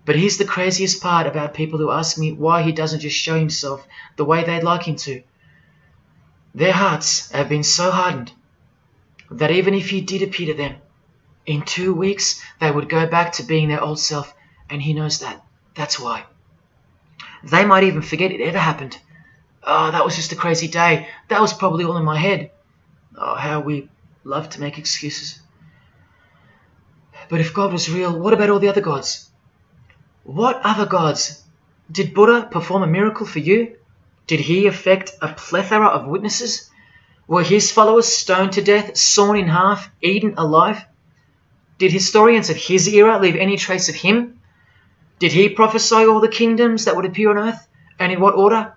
But here's the craziest part about people who ask me why he doesn't just show himself the way they'd like him to. Their hearts have been so hardened that even if he did appear to them, in 2 weeks they would go back to being their old self, and he knows that. That's why. They might even forget it ever happened. Oh, that was just a crazy day. That was probably all in my head. Oh, how we love to make excuses. But if God was real, what about all the other gods? What other gods? Did Buddha perform a miracle for you? Did he affect a plethora of witnesses? Were his followers stoned to death, sawn in half, eaten alive? Did historians of his era leave any trace of him? Did he prophesy all the kingdoms that would appear on earth, and in what order?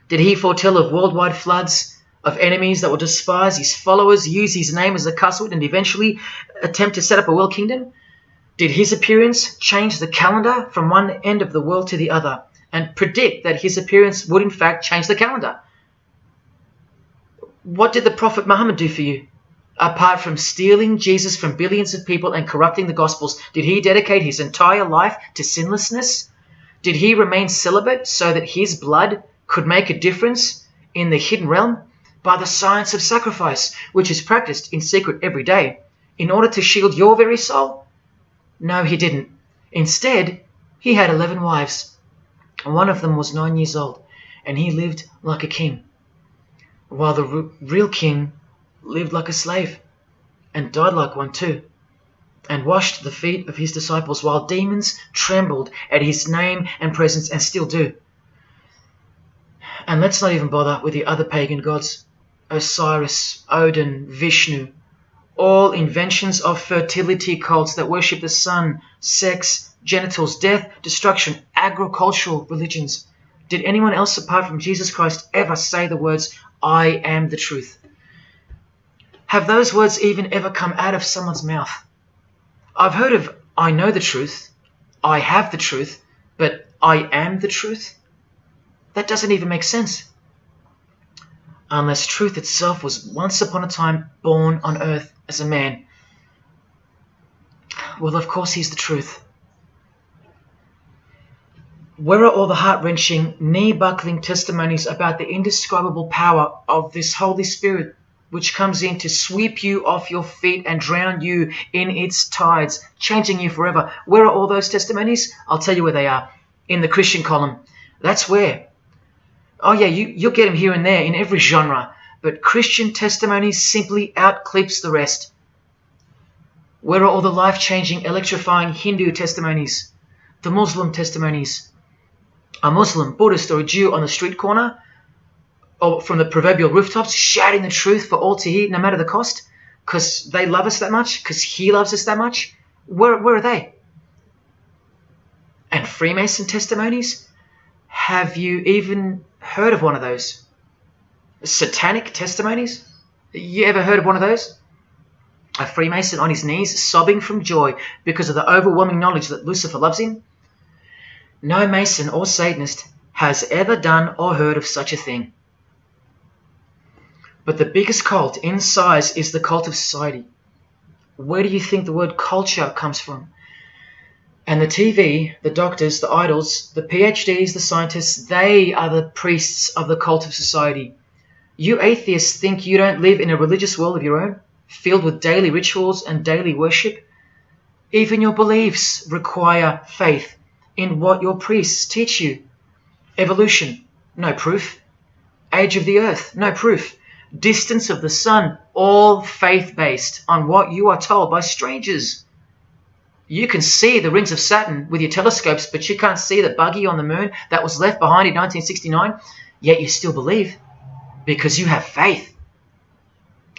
Did he foretell of worldwide floods, of enemies that would despise his followers, use his name as a cuss word, and eventually attempt to set up a world kingdom? Did his appearance change the calendar from one end of the world to the other, and predict that his appearance would in fact change the calendar? What did the Prophet Muhammad do for you? Apart from stealing Jesus from billions of people and corrupting the Gospels, did he dedicate his entire life to sinlessness? Did he remain celibate so that his blood could make a difference in the hidden realm by the science of sacrifice, which is practiced in secret every day, in order to shield your very soul? No, he didn't. Instead, he had 11 wives. One of them was 9 years old, and he lived like a king, while the real king lived like a slave, and died like one too, and washed the feet of his disciples while demons trembled at his name and presence, and still do. And let's not even bother with the other pagan gods, Osiris, Odin, Vishnu, all inventions of fertility cults that worship the sun, sex, genitals, death, destruction, agricultural religions. Did anyone else apart from Jesus Christ ever say the words, "I am the truth"? Have those words even ever come out of someone's mouth? I've heard of "I know the truth," "I have the truth," but "I am the truth"? That doesn't even make sense. Unless truth itself was once upon a time born on earth as a man. Well, of course he's the truth. Where are all the heart-wrenching, knee-buckling testimonies about the indescribable power of this Holy Spirit, which comes in to sweep you off your feet and drown you in its tides, changing you forever? Where are all those testimonies? I'll tell you where they are. In the Christian column. That's where. Oh yeah, you'll get them here and there in every genre, but Christian testimonies simply outclips the rest. Where are all the life-changing, electrifying Hindu testimonies? The Muslim testimonies? A Muslim, Buddhist, or a Jew on the street corner, or from the proverbial rooftops, shouting the truth for all to hear, no matter the cost, because they love us that much, because he loves us that much? Where are they? And Freemason testimonies? Have you even heard of one of those? Satanic testimonies? You ever heard of one of those? A Freemason on his knees, sobbing from joy because of the overwhelming knowledge that Lucifer loves him? No Mason or Satanist has ever done or heard of such a thing. But the biggest cult in size is the cult of society. Where do you think the word culture comes from? And the TV, the doctors, the idols, the PhDs, the scientists, they are the priests of the cult of society. You atheists think you don't live in a religious world of your own, filled with daily rituals and daily worship? Even your beliefs require faith in what your priests teach you. Evolution, no proof. Age of the earth, no proof. Distance of the sun, all faith-based on what you are told by strangers. You can see the rings of Saturn with your telescopes, but you can't see the buggy on the moon that was left behind in 1969, yet you still believe, because you have faith.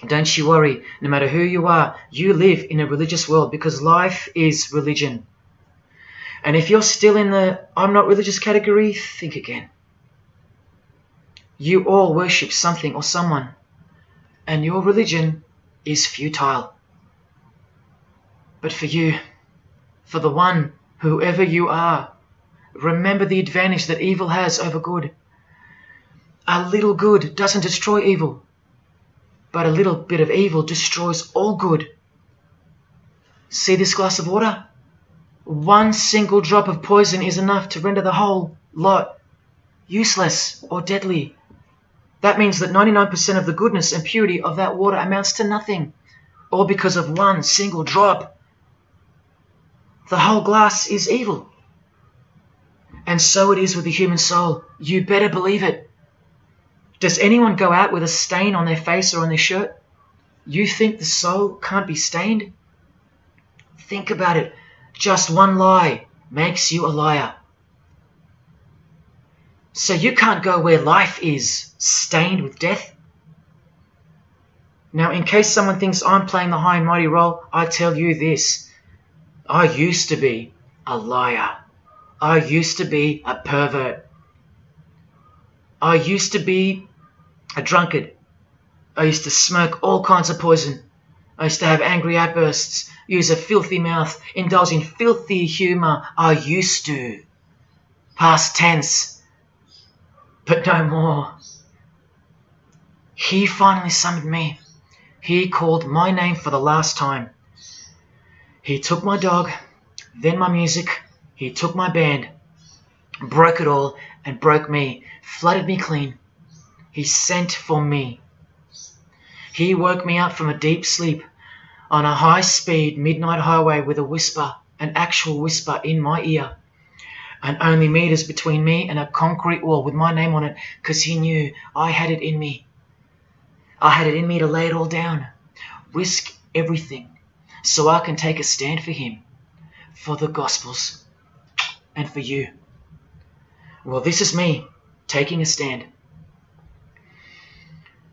Don't you worry, no matter who you are, you live in a religious world, because life is religion. And if you're still in the "I'm not religious" category, think again. You all worship something or someone, and your religion is futile. But for you, for the one, whoever you are, remember the advantage that evil has over good. A little good doesn't destroy evil, but a little bit of evil destroys all good. See this glass of water? One single drop of poison is enough to render the whole lot useless or deadly. That means that 99% of the goodness and purity of that water amounts to nothing, all because of one single drop. The whole glass is evil. And so it is with the human soul. You better believe it. Does anyone go out with a stain on their face or on their shirt? You think the soul can't be stained? Think about it. Just one lie makes you a liar. So you can't go where life is, stained with death? Now, in case someone thinks I'm playing the high and mighty role, I tell you this. I used to be a liar. I used to be a pervert. I used to be a drunkard. I used to smoke all kinds of poison. I used to have angry outbursts, use a filthy mouth, indulge in filthy humor. I used to. Past tense. But no more. He finally summoned me. He called my name for the last time. He took my dog, then my music. He took my band, broke it all, and broke me, flooded me clean. He sent for me. He woke me up from a deep sleep on a high-speed midnight highway with a whisper an actual whisper in my ear, and only meters between me and a concrete wall with my name on it, because he knew I had it in me. I had it in me to lay it all down, risk everything, so I can take a stand for him, for the Gospels, and for you. Well, this is me taking a stand.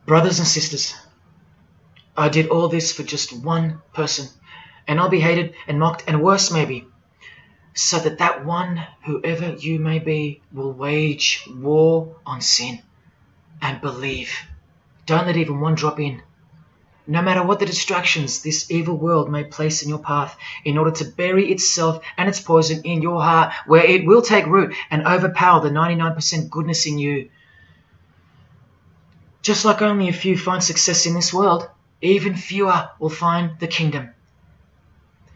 Brothers and sisters, I did all this for just one person, and I'll be hated and mocked and worse maybe, so that that one, whoever you may be, will wage war on sin and believe. Don't let even one drop in. No matter what the distractions this evil world may place in your path, in order to bury itself and its poison in your heart, where it will take root and overpower the 99% goodness in you. Just like only a few find success in this world, even fewer will find the kingdom.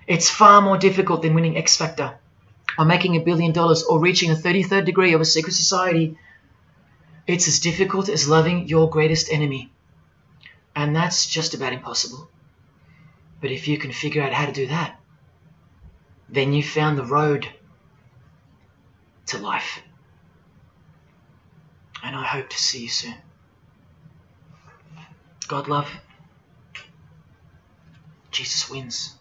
It's far more difficult than winning X Factor, or making $1 billion, or reaching a 33rd degree of a secret society. It's as difficult as loving your greatest enemy. And that's just about impossible. But if you can figure out how to do that, then you've found the road to life. And I hope to see you soon. God love. Jesus wins.